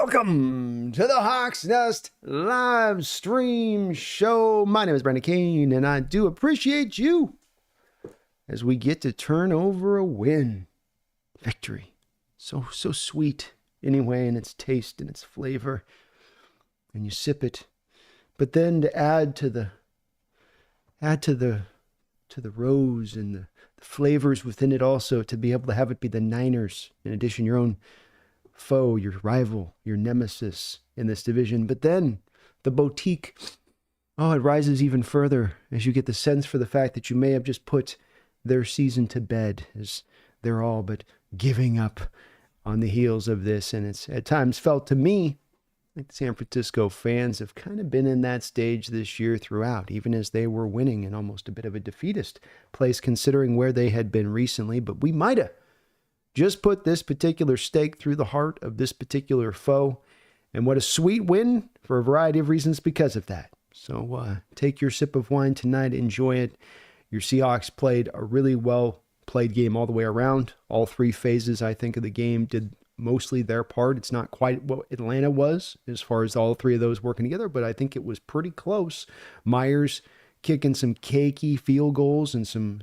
Welcome to the Hawks Nest live stream show. My name is Brandon Kane, and I do appreciate you as we get to turn over a win. Victory. So sweet anyway in its taste and its flavor. And you sip it. But then to add to the rose and the flavors within it also, to be able to have it be the Niners, in addition your own foe, your rival, your nemesis in this division. But then the boutique, it rises even further as you get the sense for the fact that you may have just put their season to bed, as they're all but giving up on the heels of this. And it's at times felt to me like the San Francisco fans have kind of been in that stage this year throughout, even as they were winning in almost a bit of a defeatist place considering where they had been recently. But we might have just put this particular stake through the heart of this particular foe. And what a sweet win for a variety of reasons because of that. So take your sip of wine tonight, enjoy it. Your Seahawks played a really well played game all the way around. All three phases, I think, of the game did mostly their part. It's not quite what Atlanta was as far as all three of those working together, but I think it was pretty close. Myers kicking some cakey field goals in some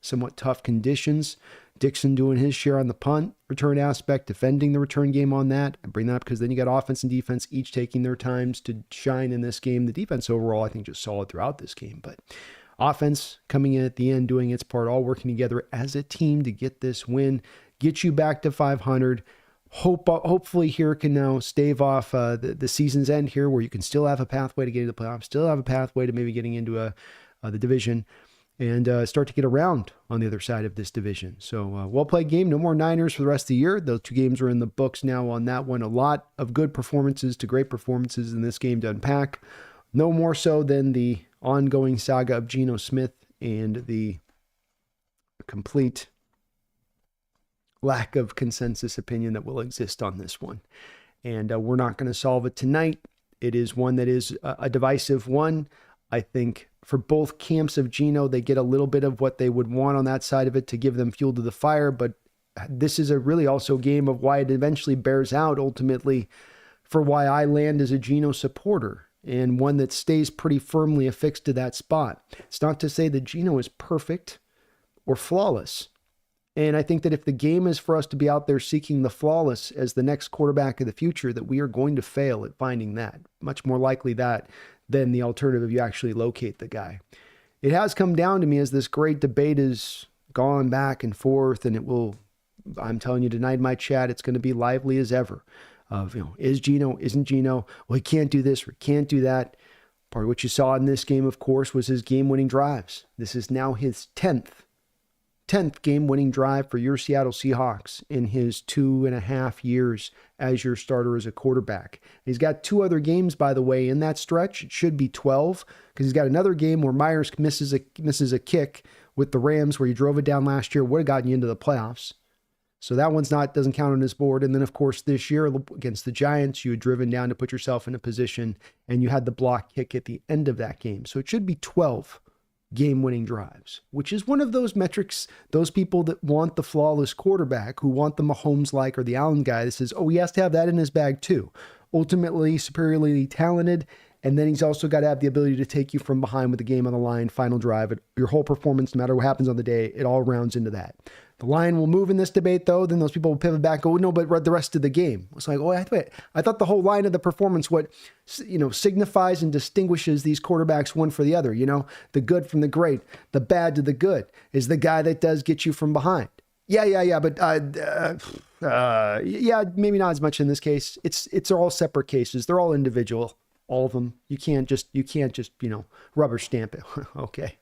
somewhat tough conditions. Dixon doing his share on the punt return aspect, defending the return game on that. I bring that up because then you got offense and defense each taking their times to shine in this game. The defense overall, I think, just solid throughout this game. But offense coming in at the end, doing its part, all working together as a team to get this win, get you back to 500. Hopefully here can now stave off the season's end here, where you can still have a pathway to get into the playoffs, still have a pathway to maybe getting into the division, and start to get around on the other side of this division. So well-played game. No more Niners for the rest of the year. Those two games are in the books now on that one. A lot of good performances to great performances in this game to unpack. No more so than the ongoing saga of Geno Smith and the complete lack of consensus opinion that will exist on this one. And we're not going to solve it tonight. It is one that is a divisive one. I think for both camps of Geno, they get a little bit of what they would want on that side of it to give them fuel to the fire. But this is a really also game of why it eventually bears out ultimately for why I land as a Geno supporter, and one that stays pretty firmly affixed to that spot. It's not to say that Geno is perfect or flawless. And I think that if the game is for us to be out there seeking the flawless as the next quarterback of the future, that we are going to fail at finding that. Much more likely that than the alternative if you actually locate the guy. It has come down to me as this great debate has gone back and forth, and it will, I'm telling you tonight in my chat, it's going to be lively as ever. Of, is Geno, isn't Geno? Well, he can't do this or he can't do that. Part of what you saw in this game, of course, was his game-winning drives. This is now his 10th game-winning drive for your Seattle Seahawks in his 2.5 years as your starter as a quarterback. He's got 2 other games, by the way, in that stretch. It should be 12, because he's got another game where Myers misses a kick with the Rams where he drove it down last year, would have gotten you into the playoffs. So that one's doesn't count on his board. And then, of course, this year against the Giants, you had driven down to put yourself in a position, and you had the block kick at the end of that game. So it should be 12 game-winning drives, which is one of those metrics, those people that want the flawless quarterback, who want the Mahomes-like or the Allen guy that says, he has to have that in his bag too. Ultimately, superiorly talented, and then he's also got to have the ability to take you from behind with the game on the line, final drive, your whole performance, no matter what happens on the day, it all rounds into that. The line will move in this debate, though. Then those people will pivot back, go, no, but the rest of the game. It's like, I thought the whole line of the performance, what signifies and distinguishes these quarterbacks one for the other, the good from the great, the bad to the good, is the guy that does get you from behind. But maybe not as much in this case. It's all separate cases. They're all individual, all of them. You can't just rubber stamp it. Okay.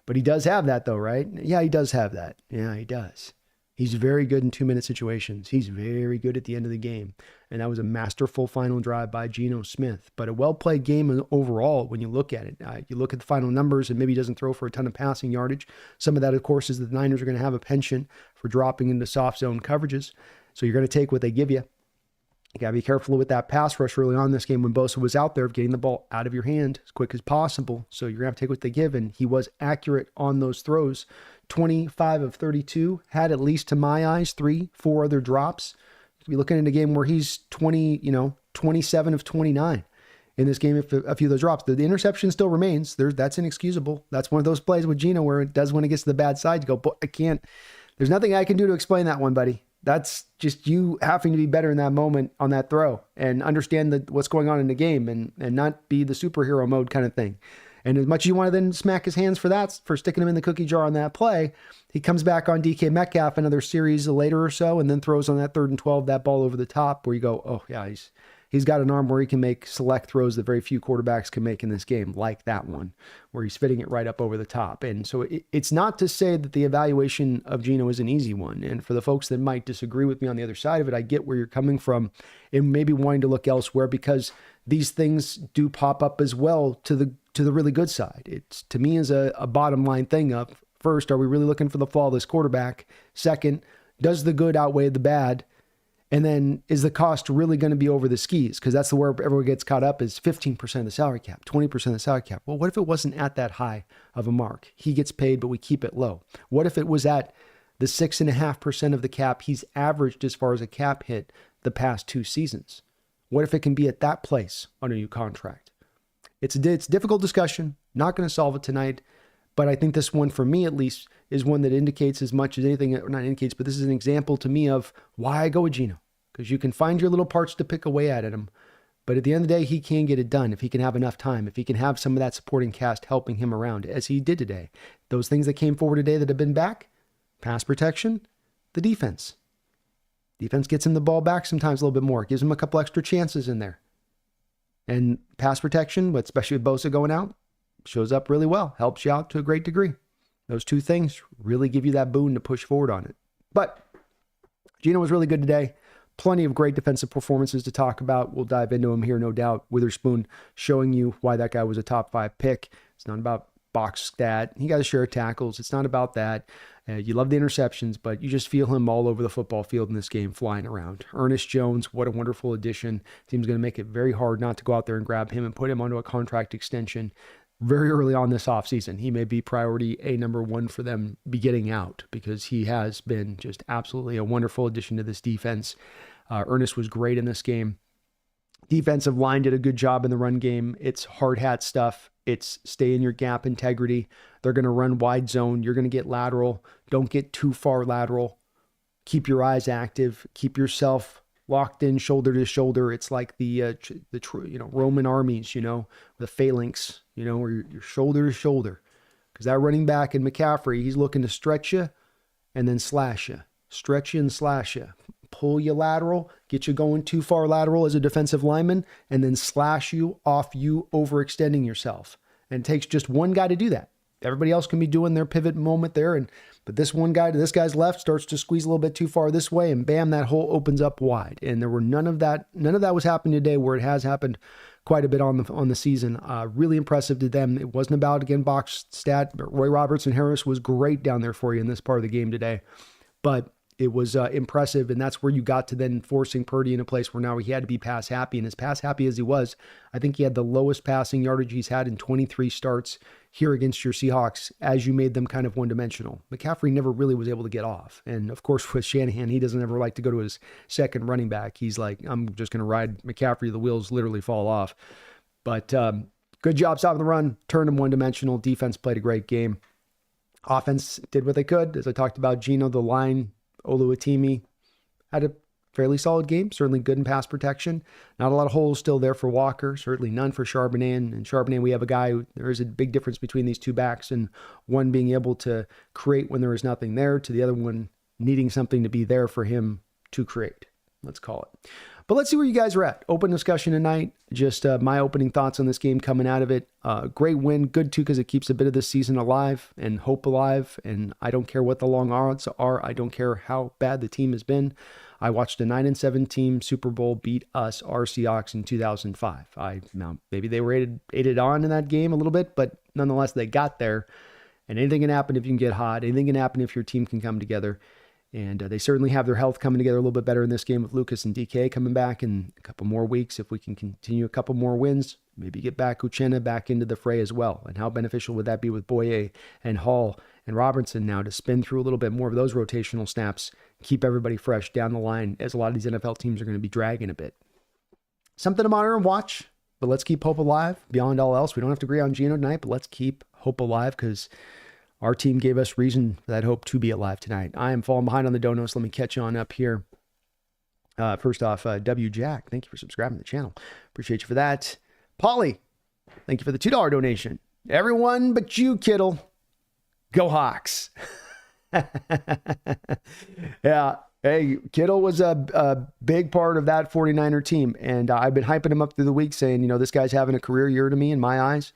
But he does have that, though, right? Yeah, he does have that. Yeah, he does. He's very good in 2-minute situations. He's very good at the end of the game. And that was a masterful final drive by Geno Smith. But a well-played game overall when you look at it. You look at the final numbers, and maybe he doesn't throw for a ton of passing yardage. Some of that, of course, is that the Niners are going to have a penchant for dropping into soft zone coverages. So you're going to take what they give you. You got to be careful with that pass rush early on in this game when Bosa was out there of getting the ball out of your hand as quick as possible. So you're going to have to take what they give, and he was accurate on those throws. 25 of 32, had at least to my eyes 3-4 other drops. We're looking at a game where he's 27 of 29 in this game. If a few of those drops, the interception still remains there. That's inexcusable. That's one of those plays with Geno where it does, when it gets to the bad side, you go, but I can't, there's nothing I can do to explain that one, buddy. That's just you having to be better in that moment on that throw and understand what's going on in the game and not be the superhero mode kind of thing. And as much as you want to then smack his hands for sticking him in the cookie jar on that play, he comes back on DK Metcalf another series later or so and then throws on that 3rd and 12, that ball over the top where you go, oh yeah, he's got an arm where he can make select throws that very few quarterbacks can make in this game, like that one, where he's fitting it right up over the top. And so it's not to say that the evaluation of Geno is an easy one. And for the folks that might disagree with me on the other side of it, I get where you're coming from and maybe wanting to look elsewhere, because these things do pop up as well to the really good side. It's, to me, is a bottom line thing of, first, are we really looking for the flawless quarterback? Second, does the good outweigh the bad? And then is the cost really going to be over the skis? Because that's where everyone gets caught up, is 15% of the salary cap, 20% of the salary cap. Well, what if it wasn't at that high of a mark? He gets paid, but we keep it low. What if it was at the 6.5% of the cap he's averaged as far as a cap hit the past 2 seasons? What if it can be at that place on a new contract? It's a difficult discussion. Not going to solve it tonight. But I think this one, for me at least, is one that indicates as much as anything, or not indicates, but this is an example to me of why I go with Geno. Because you can find your little parts to pick away at him. But at the end of the day, he can get it done if he can have enough time, if he can have some of that supporting cast helping him around, as he did today. Those things that came forward today that have been back: pass protection, the defense. Defense gets him the ball back sometimes a little bit more, gives him a couple extra chances in there. And pass protection, but especially with Bosa going out, shows up really well, helps you out to a great degree. Those 2 things really give you that boon to push forward on it. But Geno was really good today. Plenty of great defensive performances to talk about. We'll dive into them here, no doubt. Witherspoon showing you why that guy was a top 5 pick. It's not about box stat. He got a share of tackles. It's not about that. You love the interceptions, but you just feel him all over the football field in this game, flying around. Ernest Jones, what a wonderful addition. Team's going to make it very hard not to go out there and grab him and put him onto a contract extension very early on this offseason. He may be priority number 1 for them beginning out, because he has been just absolutely a wonderful addition to this defense. Ernest was great in this game. Defensive line did a good job in the run game. It's hard hat stuff. It's stay in your gap integrity. They're going to run wide zone. You're going to get lateral. Don't get too far lateral. Keep your eyes active. Keep yourself locked in shoulder to shoulder. It's like the Roman armies, the phalanx, where you're shoulder to shoulder. Because that running back in McCaffrey, he's looking to stretch you and then slash you. Stretch you and slash you. Pull you lateral, get you going too far lateral as a defensive lineman, and then slash you off you overextending yourself. And it takes just one guy to do that. Everybody else can be doing their pivot moment there, but this one guy to this guy's left starts to squeeze a little bit too far this way, and bam, that hole opens up wide. And there were none of that was happening today, where it has happened quite a bit on the season. Really impressive to them. It wasn't about, again, box stat, but Roy Robertson-Harris was great down there for you in this part of the game today. But it was impressive, and that's where you got to then forcing Purdy in a place where now he had to be pass happy. And as pass happy as he was, I think he had the lowest passing yardage he's had in 23 starts here against your Seahawks, as you made them kind of one-dimensional. McCaffrey never really was able to get off. And of course, with Shanahan, he doesn't ever like to go to his second running back. He's like, I'm just going to ride McCaffrey. The wheels literally fall off. But good job stopping the run, turned him one-dimensional. Defense played a great game. Offense did what they could. As I talked about, Geno, the line, Olu Atimi had a fairly solid game, certainly good in pass protection. Not a lot of holes still there for Walker, certainly none for Charbonnet. And Charbonnet, we have a guy who, there is a big difference between these 2 backs, and one being able to create when there is nothing there, to the other one needing something to be there for him to create, let's call it. But let's see where you guys are at. Open discussion tonight. Just my opening thoughts on this game coming out of it. Great win. Good, too, because it keeps a bit of this season alive and hope alive. And I don't care what the long odds are. I don't care how bad the team has been. I watched a 9-7 team Super Bowl beat us, our Seahawks, in 2005. Now, maybe they were aided on in that game a little bit, but nonetheless, they got there. And anything can happen if you can get hot. Anything can happen if your team can come together. And they certainly have their health coming together a little bit better in this game with Lucas and DK coming back in a couple more weeks. If we can continue a couple more wins, maybe get back Uchenna back into the fray as well. And how beneficial would that be with Boye and Hall and Robinson now to spin through a little bit more of those rotational snaps, keep everybody fresh down the line, as a lot of these NFL teams are going to be dragging a bit. Something to monitor and watch, but let's keep hope alive. Beyond all else, we don't have to agree on Geno tonight, but let's keep hope alive because our team gave us reason for that hope to be alive tonight. I am falling behind on the donos. Let me catch you on up here. First off, W. Jack, thank you for subscribing to the channel. Appreciate you for that. Polly, thank you for the $2 donation. Everyone but you, Kittle. Go Hawks. Yeah. Hey, Kittle was a big part of that 49er team. And I've been hyping him up through the week saying, this guy's having a career year to me in my eyes.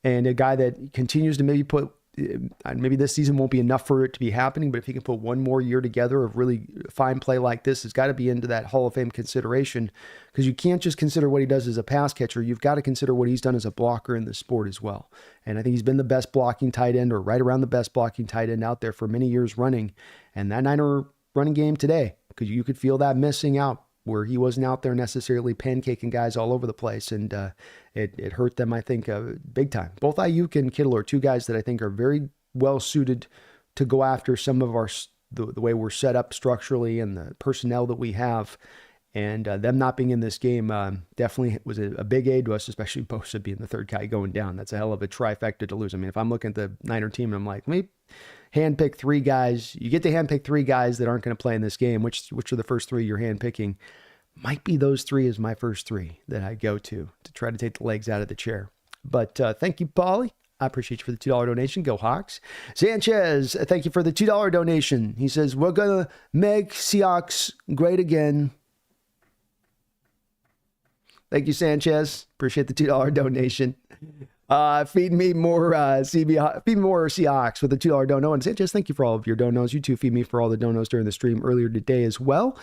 And a guy that continues to maybe this season won't be enough for it to be happening, but if he can put one more year together of really fine play like this, it's got to be into that Hall of Fame consideration, because you can't just consider what he does as a pass catcher. You've got to consider what he's done as a blocker in the sport as well. And I think he's been the best blocking tight end, or right around the best blocking tight end out there for many years running. And that Niner running game today, because you could feel that missing out, where he wasn't out there necessarily pancaking guys all over the place. And it hurt them, I think, big time. Both Ayuk and Kittle are two guys that I think are very well suited to go after some of the way we're set up structurally and the personnel that we have. And them not being in this game definitely was a big aid to us, especially Bosa being the third guy going down. That's a hell of a trifecta to lose. I mean, if I'm looking at the Niner team and I'm like, maybe handpick three guys, you get to handpick three guys that aren't going to play in this game, which are the first three you're handpicking. Might be those three as my first three that I go to try to take the legs out of the chair. But thank you, Paulie. I appreciate you for the $2 donation. Go Hawks. Sanchez, thank you for the $2 donation. He says, we're going to make Seahawks great again. Thank you, Sanchez. Appreciate the $2 donation. Feed me more Seahawks with the $2 dono. And Sanchez, thank you for all of your donos. You too feed me for all the donos during the stream earlier today as well.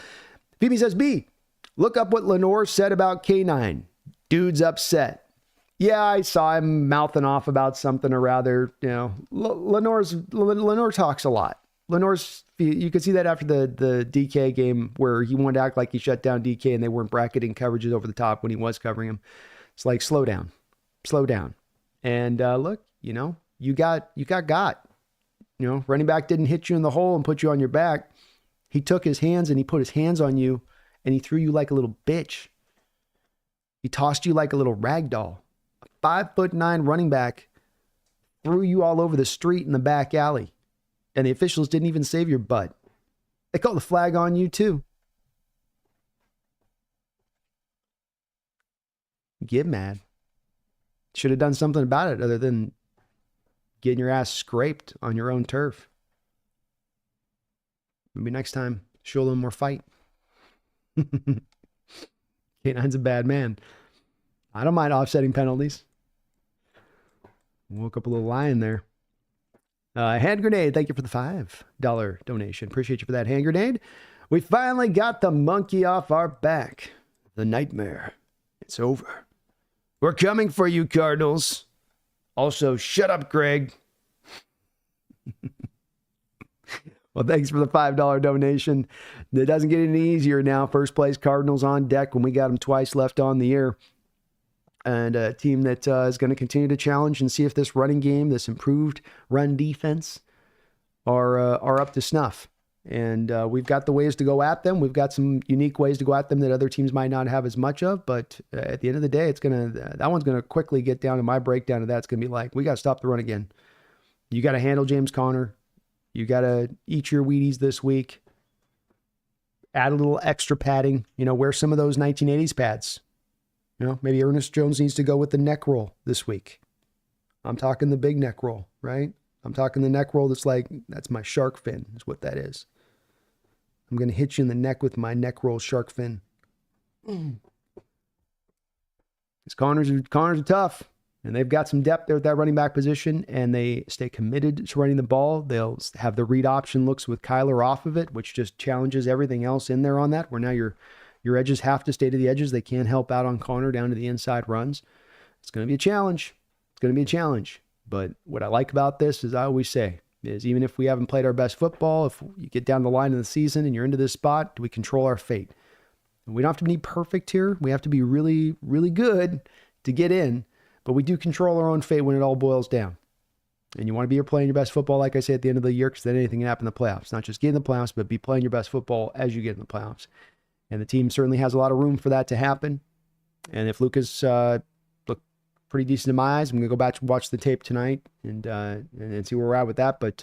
Phoebe says, B, look up what Lenore said about K9. Dude's upset. Yeah, I saw him mouthing off about something, or rather, Lenore talks a lot. You could see that after the DK game, where he wanted to act like he shut down DK and they weren't bracketing coverages over the top when he was covering him. It's like, slow down. And look, you got. Running back didn't hit you in the hole and put you on your back. He took his hands and he put his hands on you and he threw you like a little bitch. He tossed you like a little rag doll. A 5'9" running back threw you all over the street in the back alley. And the officials didn't even save your butt. They called the flag on you too. Get mad. Should have done something about it other than getting your ass scraped on your own turf. Maybe next time, show a little more fight. K9's a bad man. I don't mind offsetting penalties. Woke up a little lion there. Hand grenade, thank you for the $5 donation. Appreciate you for that hand grenade. We finally got the monkey off our back. The nightmare. It's over. We're coming for you, Cardinals. Also, shut up, Greg. Well, thanks for the $5 donation. It doesn't get any easier now. First place Cardinals on deck when we got them twice left on the year. And a team that is going to continue to challenge and see if this running game, this improved run defense, are up to snuff. And we've got the ways to go at them. We've got some unique ways to go at them that other teams might not have as much of. But at the end of the day, that one's going to quickly get down to my breakdown of that. It's going to be like, we got to stop the run again. You got to handle James Conner. You got to eat your Wheaties this week. Add a little extra padding. Wear some of those 1980s pads. Maybe Ernest Jones needs to go with the neck roll this week. I'm talking the big neck roll, right? I'm talking the neck roll that's my shark fin, is what that is. I'm going to hit you in the neck with my neck roll shark fin. These corners are tough, and they've got some depth there at that running back position, and they stay committed to running the ball. They'll have the read option looks with Kyler off of it, which just challenges everything else in there on that, where now your edges have to stay to the edges. They can't help out on Conner down to the inside runs. It's going to be a challenge. But what I like about this, as I always say, is even if we haven't played our best football, if you get down the line in the season and you're into this spot, do we control our fate? And we don't have to be perfect here. We have to be really, really good to get in. But we do control our own fate when it all boils down. And you want to be playing your best football, like I say, at the end of the year, because then anything can happen in the playoffs. Not just get in the playoffs, but be playing your best football as you get in the playoffs. And the team certainly has a lot of room for that to happen. And if Lucas looked pretty decent in my eyes, I'm going to go back and watch the tape tonight and see where we're at with that. But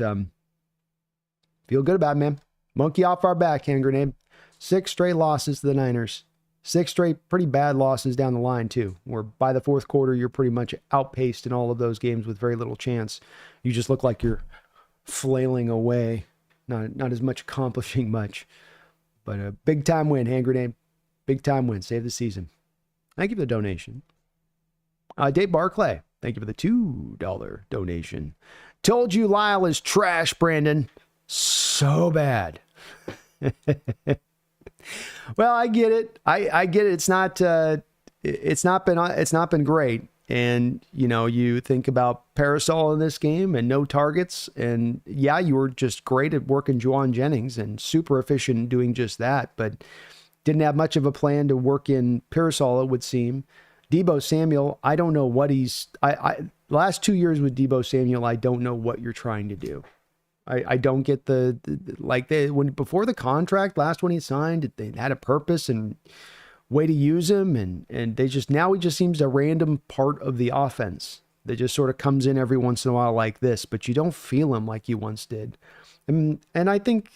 feel good about it, man. Monkey off our back, hand grenade. 6 straight losses to the Niners. 6 straight pretty bad losses down the line, too, where by the fourth quarter, you're pretty much outpaced in all of those games with very little chance. You just look like you're flailing away, not as much accomplishing much. But a big-time win, hand grenade. Big-time win. Save the season. Thank you for the donation. Dave Barclay, thank you for the $2 donation. Told you Lyle is trash, Brandon. So bad. Well, I get it. I get it. It's not been great. And, you know, you think about Parasol in this game and no targets. And yeah, you were just great at working Juwan Jennings and super efficient in doing just that, but didn't have much of a plan to work in Parasol, it would seem. Deebo Samuel, I don't know what last 2 years with Deebo Samuel, I don't know what you're trying to do. I don't get before the contract, last one he signed, they had a purpose and way to use him. And he just seems a random part of the offense that just sort of comes in every once in a while like this, but you don't feel him like you once did. And I think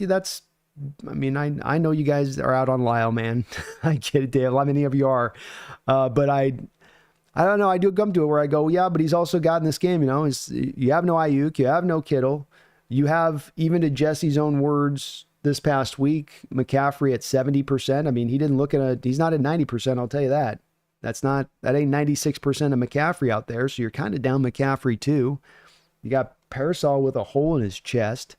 I know you guys are out on Lyle, man. I get it, Dave. How many of you are? But I don't know. I do come to it where I go, yeah, but he's also got in this game, you know, you have no Ayuk, you have no Kittle. You have, even to Jesse's own words this past week, McCaffrey at 70%. I mean, he's not at 90%, I'll tell you that. That ain't 96% of McCaffrey out there, so you're kind of down McCaffrey too. You got Parasol with a hole in his chest.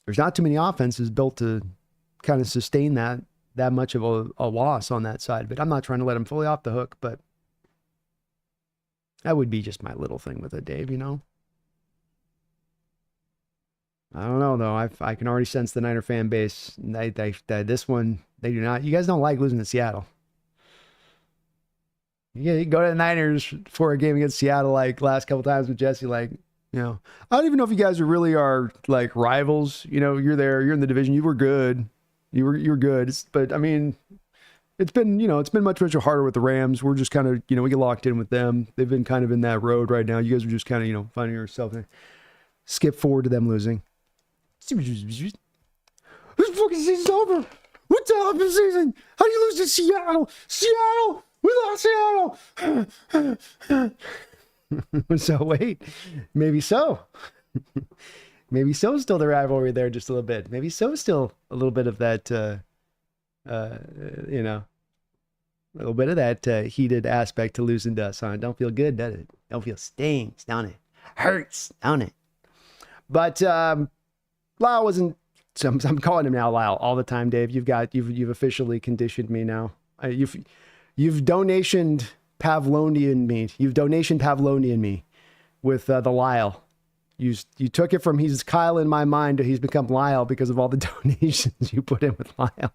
There's not too many offenses built to kind of sustain that much of a loss on that side, but I'm not trying to let him fully off the hook, but that would be just my little thing with it, Dave, you know? I don't know, though. I can already sense the Niner fan base. This one, they do not. You guys don't like losing to Seattle. You go to the Niners for a game against Seattle, like last couple times with Jesse, like, you know, I don't even know if you guys really are like rivals. You know, you're there, you're in the division, you were good. You were good. But I mean, it's been much harder with the Rams. We're just kind of, you know, we get locked in with them. They've been kind of in that road right now. You guys are just kind of, you know, finding yourself there. Skip forward to them losing. This fucking season's over. What the hell happened season? How do you lose to Seattle? Seattle! We lost Seattle! So wait, maybe so. Maybe so still the rivalry there just a little bit. Maybe so still a little bit of that, you know, a little bit of that heated aspect to losing to us, huh? Don't feel good, does it? Don't feel stings, don't it? Hurts, don't it? But Lyle wasn't. So I'm calling him now Lyle all the time, Dave. You've officially conditioned me now. You've donationed Pavlonian me. You've donation Pavlonian me with the Lyle. You took it from he's Kyle in my mind to he's become Lyle because of all the donations you put in with Lyle.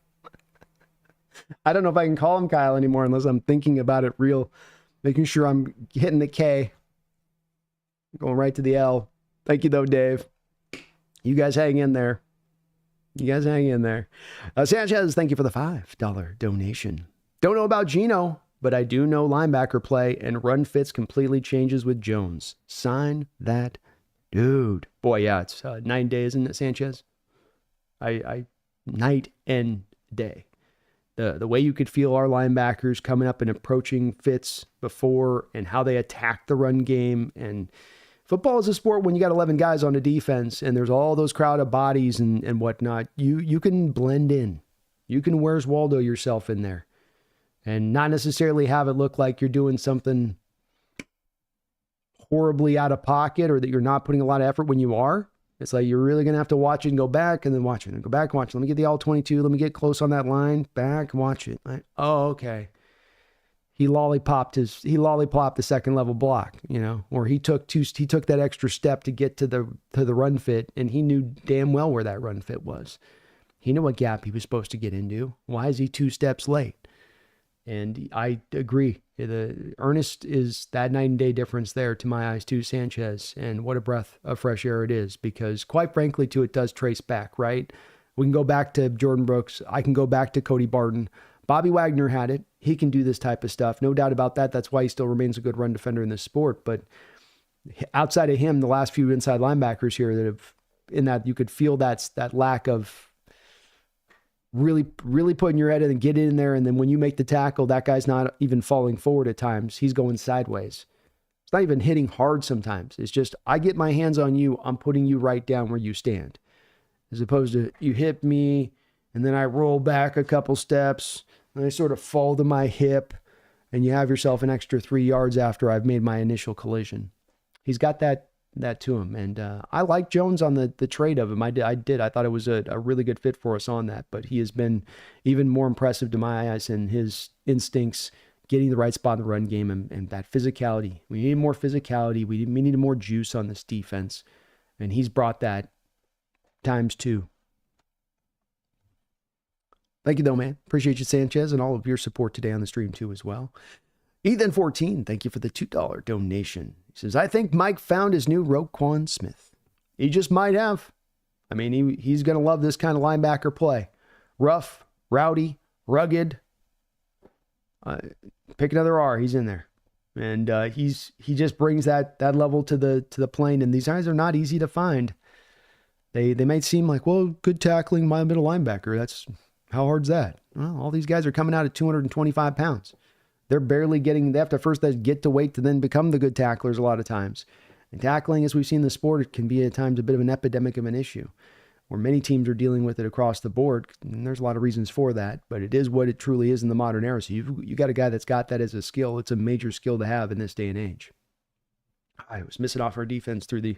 I don't know if I can call him Kyle anymore unless I'm thinking about it real, making sure I'm hitting the K, going right to the L. Thank you though, Dave. You guys hang in there. Sanchez, thank you for the $5 donation. Don't know about Geno, but I do know linebacker play and run fits completely changes with Jones. Sign that dude. Boy, yeah, it's 9 days, isn't it, Sanchez? Night and day. The way you could feel our linebackers coming up and approaching fits before and how they attack the run game. And football is a sport when you got 11 guys on the defense and there's all those crowd of bodies and whatnot. You can blend in. You can Where's Waldo yourself in there and not necessarily have it look like you're doing something horribly out of pocket or that you're not putting a lot of effort when you are. It's like you're really going to have to watch it and go back and then watch it and go back and watch it. Let me get the all 22. Let me get close on that line. Back and watch it. Oh, okay. He lollipopped the second level block, you know, or he took that extra step to get to the run fit, and he knew damn well where that run fit was. He knew what gap he was supposed to get into. Why is he 2 steps late? And I agree. Ernest is that night and day difference there to my eyes too, Sanchez. And what a breath of fresh air it is, because quite frankly too, it does trace back, right? We can go back to Jordan Brooks. I can go back to Cody Barton. Bobby Wagner had it. He can do this type of stuff. No doubt about that. That's why he still remains a good run defender in this sport. But outside of him, the last few inside linebackers here that have, in that you could feel that lack of really putting your head in and get in there. And then when you make the tackle, that guy's not even falling forward at times. He's going sideways. It's not even hitting hard sometimes. It's just, I get my hands on you. I'm putting you right down where you stand. As opposed to you hit me and then I roll back a couple steps and I sort of fall to my hip and you have yourself an extra 3 yards after I've made my initial collision. He's got that to him. And I like Jones on the trade of him. I did. I thought it was a really good fit for us on that, but he has been even more impressive to my eyes in his instincts, getting the right spot in the run game and that physicality. We need more physicality. We needed more juice on this defense. And he's brought that times 2. Thank you though, man. Appreciate you, Sanchez, and all of your support today on the stream too as well. Ethan14, thank you for the $2 donation. He says, I think Mike found his new Roquan Smith. He just might have. I mean, he's going to love this kind of linebacker play. Rough, rowdy, rugged. Pick another R, he's in there. And he just brings that level to the plane, and these guys are not easy to find. They might seem like, well, good tackling my middle linebacker. That's how hard's that? Well, all these guys are coming out at 225 pounds. They're barely getting, they have to first get to weight to then become the good tacklers a lot of times. And tackling, as we've seen in the sport, it can be at times a bit of an epidemic of an issue, where many teams are dealing with it across the board. And there's a lot of reasons for that, but it is what it truly is in the modern era. So you got a guy that's got that as a skill. It's a major skill to have in this day and age. I was missing off our defense through the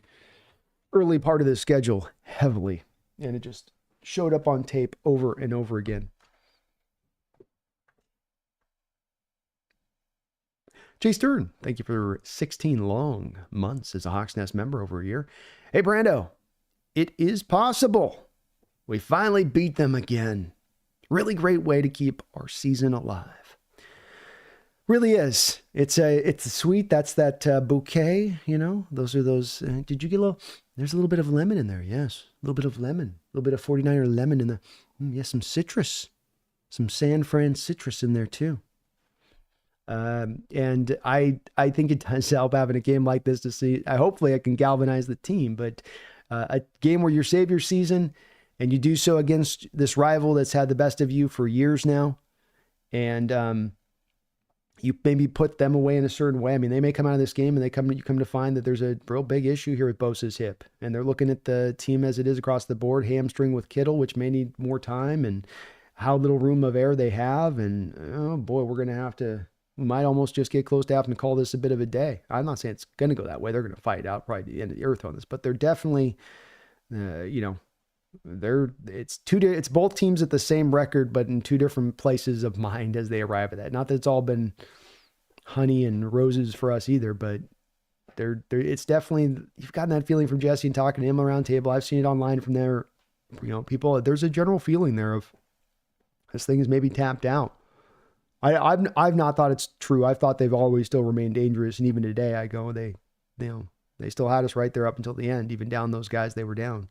early part of the schedule heavily, and it just showed up on tape over and over again. Jay Stern, thank you for 16 long months as a Hawks Nest member, over a year. Hey, Brando, it is possible. We finally beat them again. Really great way to keep our season alive. Really is. It's sweet. That's that bouquet, you know. Those are those. Did you get a little? There's a little bit of lemon in there. Yes, a little bit of lemon. A little bit of 49er lemon in the. Yes, some citrus, some San Fran citrus in there too. And I think it does help having a game like this to see. Hopefully I can galvanize the team, but a game where you save your season and you do so against this rival that's had the best of you for years now, and you maybe put them away in a certain way. I mean, they may come out of this game and you come to find that there's a real big issue here with Bosa's hip, and they're looking at the team as it is across the board, hamstring with Kittle, which may need more time, and how little room of air they have. And oh boy, we might almost just get close to having to call this a bit of a day. I'm not saying it's going to go that way. They're going to fight out probably the end of the earth on this, but they're definitely, it's both teams at the same record, but in two different places of mind as they arrive at that. Not that it's all been honey and roses for us either, but it's definitely, you've gotten that feeling from Jesse and talking to him around table. I've seen it online from there. People, there's a general feeling there of this thing is maybe tapped out. I've not thought it's true. I've thought they've always still remained dangerous. And even today I go, they still had us right there up until the end, even down those guys they were down.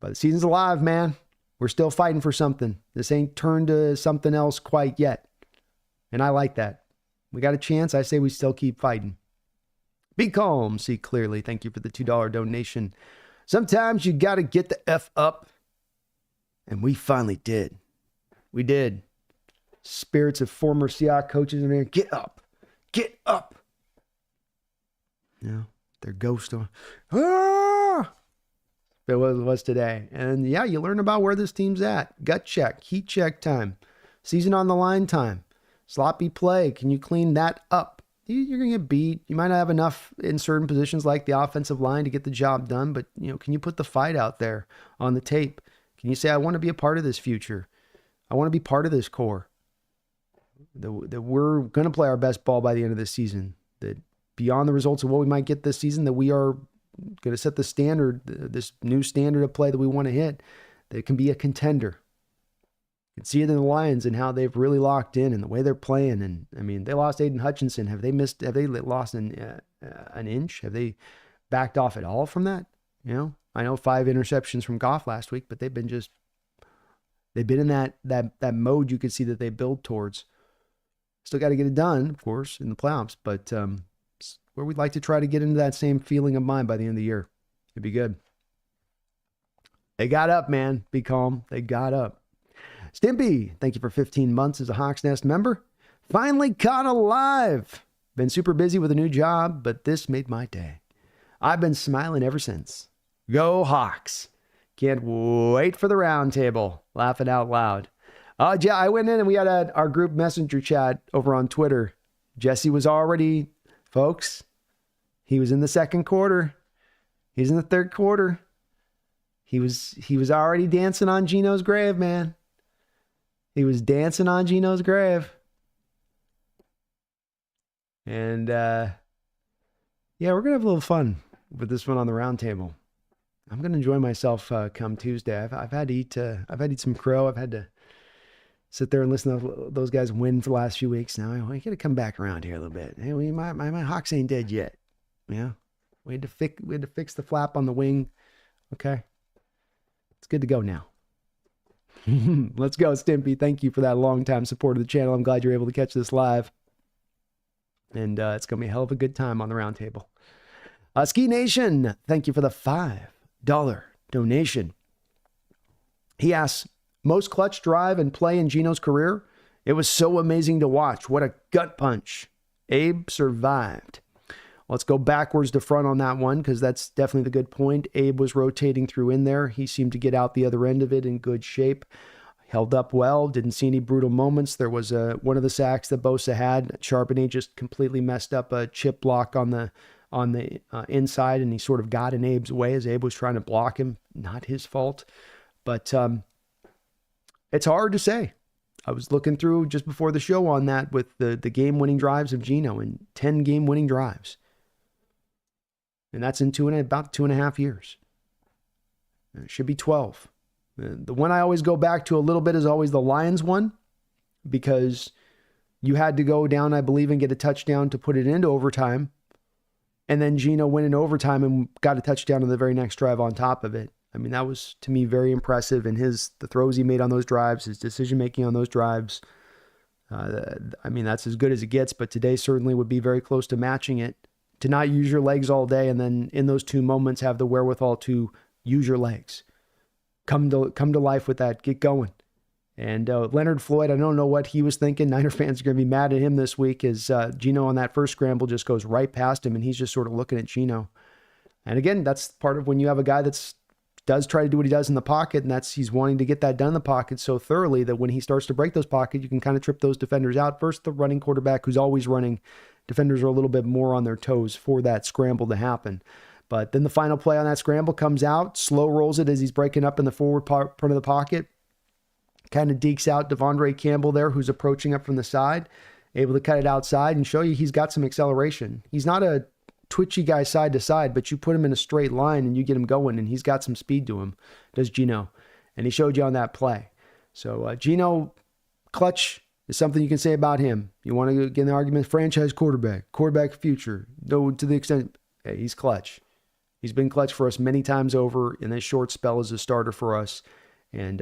But the season's alive, man. We're still fighting for something. This ain't turned to something else quite yet. And I like that. We got a chance. I say we still keep fighting. Be calm, see clearly. Thank you for the $2 donation. Sometimes you got to get the F up. And we finally did. We did. Spirits of former Seahawks coaches in there. Get up. Get up. Their ghost on. Ah! It was today. And yeah, you learn about where this team's at. Gut check, heat check time, season on the line time, sloppy play. Can you clean that up? You're going to get beat. You might not have enough in certain positions like the offensive line to get the job done, but can you put the fight out there on the tape? Can you say, I want to be a part of this future? I want to be part of this core. That we're going to play our best ball by the end of this season. That beyond the results of what we might get this season, that we are going to set the standard, this new standard of play that we want to hit, that it can be a contender. can see it in the Lions and how they've really locked in and the way they're playing. And I mean, they lost Aiden Hutchinson. Have they lost an inch? Have they backed off at all from that? You know, I know 5 interceptions from Goff last week, but they've been in that mode you could see that they build towards. Still got to get it done, of course, in the playoffs, but where we'd like to try to get into that same feeling of mind by the end of the year. It'd be good. They got up, man. Be calm. They got up. Stimpy, thank you for 15 months as a Hawks Nest member. Finally caught alive. Been super busy with a new job, but this made my day. I've been smiling ever since. Go Hawks. Can't wait for the round table. Laughing out loud. Yeah, I went in and we had our group messenger chat over on Twitter. Jesse was already, folks, he was in the second quarter. He's in the third quarter. He was already dancing on Geno's grave, man. He was dancing on Geno's grave. And yeah, we're going to have a little fun with this one on the round table. I'm going to enjoy myself come Tuesday. I've had to eat some crow. I've had to sit there and listen to those guys win for the last few weeks. Now I got to come back around here a little bit. Hey, my Hawks ain't dead yet. Yeah, we had to fix the flap on the wing. Okay, it's good to go now. Let's go, Stimpy. Thank you for that long-time support of the channel. I'm glad you're able to catch this live. And it's going to be a hell of a good time on the round table. Ski Nation, thank you for the $5 donation. He asks, most clutch drive and play in Geno's career? It was so amazing to watch. What a gut punch. Abe survived. Let's go backwards to front on that one because that's definitely the good point. Abe was rotating through in there. He seemed to get out the other end of it in good shape. Held up well. Didn't see any brutal moments. There was one of the sacks that Bosa had. Charbonnet just completely messed up a chip block on the inside, and he sort of got in Abe's way as Abe was trying to block him. Not his fault. But it's hard to say. I was looking through just before the show on that with the game-winning drives of Geno and 10 game-winning drives. And that's in about 2.5 years. It should be 12. The one I always go back to a little bit is always the Lions one, because you had to go down, I believe, and get a touchdown to put it into overtime. And then Geno went in overtime and got a touchdown on the very next drive on top of it. I mean, that was, to me, very impressive. And the throws he made on those drives, his decision-making on those drives, I mean, that's as good as it gets. But today certainly would be very close to matching it. To not use your legs all day and then in those 2 moments have the wherewithal to use your legs. Come to life with that. Get going. And Leonard Floyd, I don't know what he was thinking. Niner fans are going to be mad at him this week as Geno on that first scramble just goes right past him and he's just sort of looking at Geno. And again, that's part of when you have a guy does try to do what he does in the pocket, and he's wanting to get that done in the pocket so thoroughly that when he starts to break those pockets, you can kind of trip those defenders out. First, the running quarterback who's always running. Defenders are a little bit more on their toes for that scramble to happen. But then the final play on that scramble comes out, slow rolls it as he's breaking up in the forward part of the pocket. Kind of dekes out Devondre Campbell there, who's approaching up from the side, able to cut it outside and show you he's got some acceleration. He's not a twitchy guy side to side, but you put him in a straight line and you get him going, and he's got some speed to him, does Geno. And he showed you on that play. So Geno, clutch is something you can say about him. You want to get in the argument, franchise quarterback future. No, to the extent, hey, he's clutch. He's been clutch for us many times over in this short spell as a starter for us, and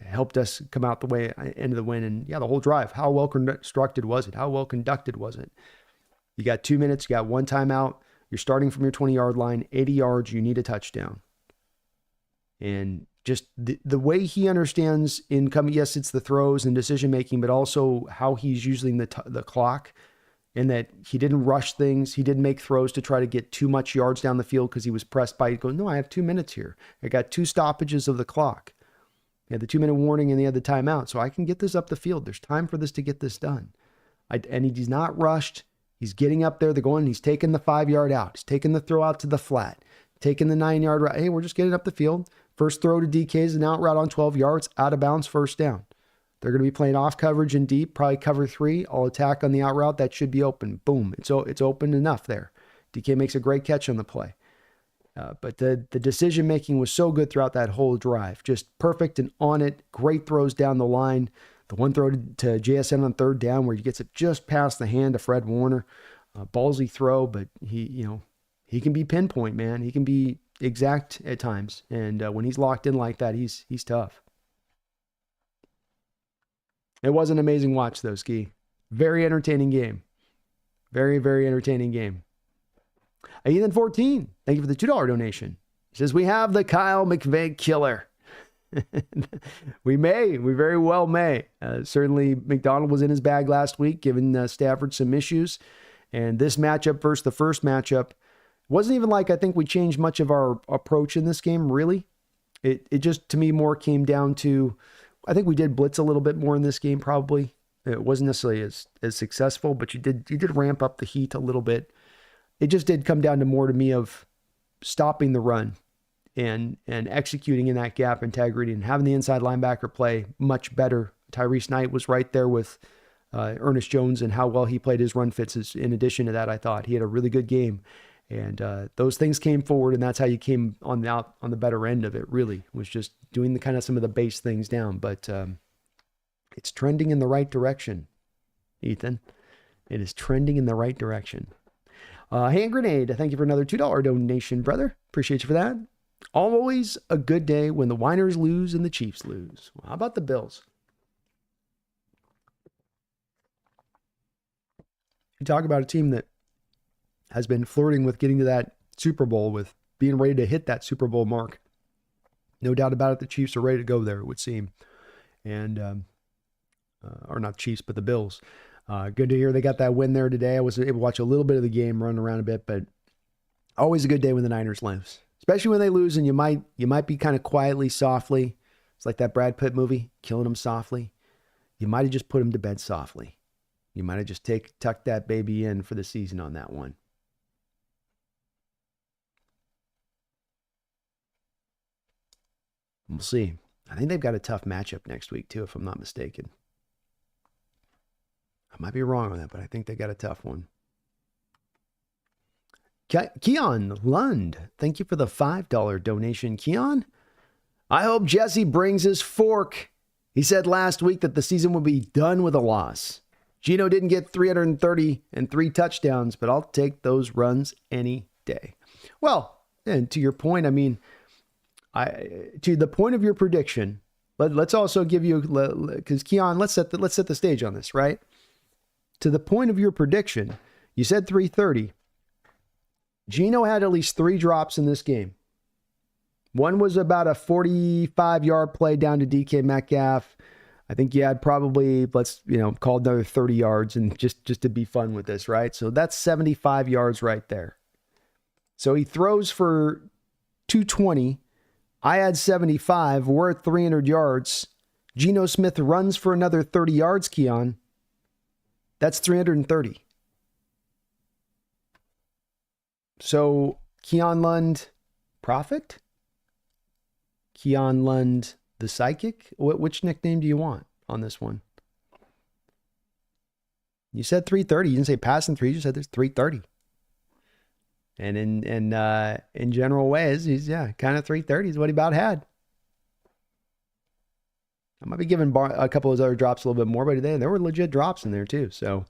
helped us come out the way end of the win. And yeah, the whole drive, how well constructed was it? How well conducted was it? You got 2 minutes, you got 1 timeout, you're starting from your 20-yard line, 80 yards, you need a touchdown. And just the way he understands incoming, yes, it's the throws and decision-making, but also how he's using the clock, and that he didn't rush things. He didn't make throws to try to get too much yards down the field because he was pressed by, he goes, no, I have 2 minutes here. I got 2 stoppages of the clock. He had the 2-minute warning and he had the timeout. So I can get this up the field. There's time for this to get this done. And he's not rushed. He's getting up there. They're going, he's taking the 5-yard out. He's taking the throw out to the flat, taking the 9-yard route. Hey, we're just getting up the field. First throw to DK is an out route on 12 yards, out of bounds, first down. They're going to be playing off coverage and deep, probably cover 3. All attack on the out route. That should be open. Boom. It's open enough there. DK makes a great catch on the play. But the decision-making was so good throughout that whole drive. Just perfect and on it. Great throws down the line. The one throw to JSN on third down where he gets it just past the hand of Fred Warner. Ballsy throw, but he can be pinpoint, man. He can be exact at times. And when he's locked in like that, he's tough. It was an amazing watch, though, Ski. Very entertaining game. Very, very entertaining game. Ethan14, thank you for the $2 donation. He says, we have the Kyle McVay killer. We very well may. Certainly, McDonald was in his bag last week, giving Stafford some issues. And this matchup versus the first matchup wasn't even like I think we changed much of our approach in this game, really. It just, to me, more came down to, I think we did blitz a little bit more in this game, probably. It wasn't necessarily as successful, but you did ramp up the heat a little bit. It just did come down to more to me of stopping the run and executing in that gap integrity and having the inside linebacker play much better. Tyrese Knight was right there with Ernest Jones and how well he played his run fits. In addition to that, I thought he had a really good game. And those things came forward, and that's how you came on the better end of it, really, was just doing the kind of some of the base things down. But it's trending in the right direction, Ethan. It is trending in the right direction. Hand Grenade, thank you for another $2 donation, brother. Appreciate you for that. Always a good day when the Winers lose and the Chiefs lose. Well, how about the Bills? You talk about a team that has been flirting with getting to that Super Bowl, with being ready to hit that Super Bowl mark. No doubt about it, the Chiefs are ready to go there, it would seem. And, or not Chiefs, but the Bills. Good to hear they got that win there today. I was able to watch a little bit of the game, run around a bit, but always a good day when the Niners lose. Especially when they lose and you might be kind of quietly, softly. It's like that Brad Pitt movie, Killing Them Softly. You might have just put them to bed softly. You might have just tucked that baby in for the season on that one. We'll see. I think they've got a tough matchup next week, too, if I'm not mistaken. I might be wrong on that, but I think they got a tough one. Keon Lund, thank you for the $5 donation. Keon, I hope Jesse brings his fork. He said last week that the season would be done with a loss. Geno didn't get 330 and 3 touchdowns, but I'll take those runs any day. Well, and to your point, I mean, to the point of your prediction, let's also give you, because Keon, let's set the stage on this, right? To the point of your prediction, you said 330. Geno had at least 3 drops in this game. One was about a 45-yard play down to DK Metcalf. I think you had probably, call it another 30 yards and just to be fun with this, right? So that's 75 yards right there. So he throws for 220. I had 75. We're at 300 yards. Geno Smith runs for another 30 yards, Keon. That's 330. So Keon Lund, prophet? Keon Lund, the psychic? Which nickname do you want on this one? You said 330. You didn't say passing 3. You said there's 330. And in general ways, he's kind of 330 is what he about had. I might be giving a couple of those other drops a little bit more, but there were legit drops in there too. So,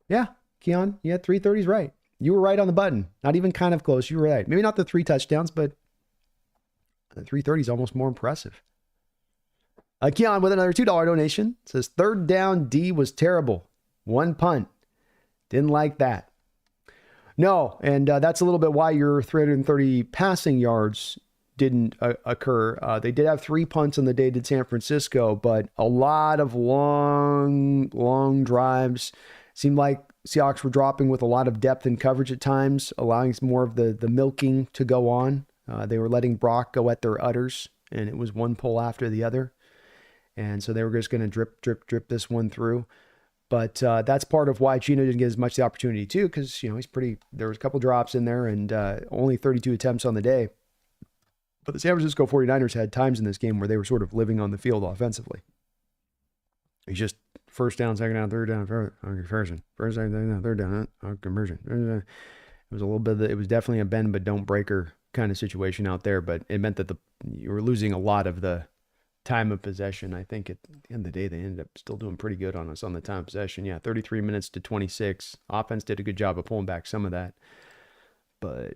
yeah, Keon, you had 330s right. You were right on the button. Not even kind of close. You were right. Maybe not the 3 touchdowns, but the 330 is almost more impressive. Keon with another $2 donation says, 3rd down D was terrible. 1 punt. Didn't like that. No, and that's a little bit why your 330 passing yards didn't occur. They did have 3 punts on the day to San Francisco, but a lot of long drives. Seemed like Seahawks were dropping with a lot of depth and coverage at times, allowing more of the milking to go on. They were letting Brock go at their udders, and it was one pull after the other. And so they were just going to drip this one through. But that's part of why Geno didn't get as much the opportunity too, because there was a couple drops in there and only 32 attempts on the day. But the San Francisco 49ers had times in this game where they were sort of living on the field offensively. It's just first down, second down, third down, conversion. First down, third down, conversion. It was a little bit. It was definitely a bend but don't breaker kind of situation out there, but it meant that you were losing a lot of the time of possession. I think at the end of the day, they ended up still doing pretty good on us on the time of possession. Yeah, 33 minutes to 26. Offense did a good job of pulling back some of that. But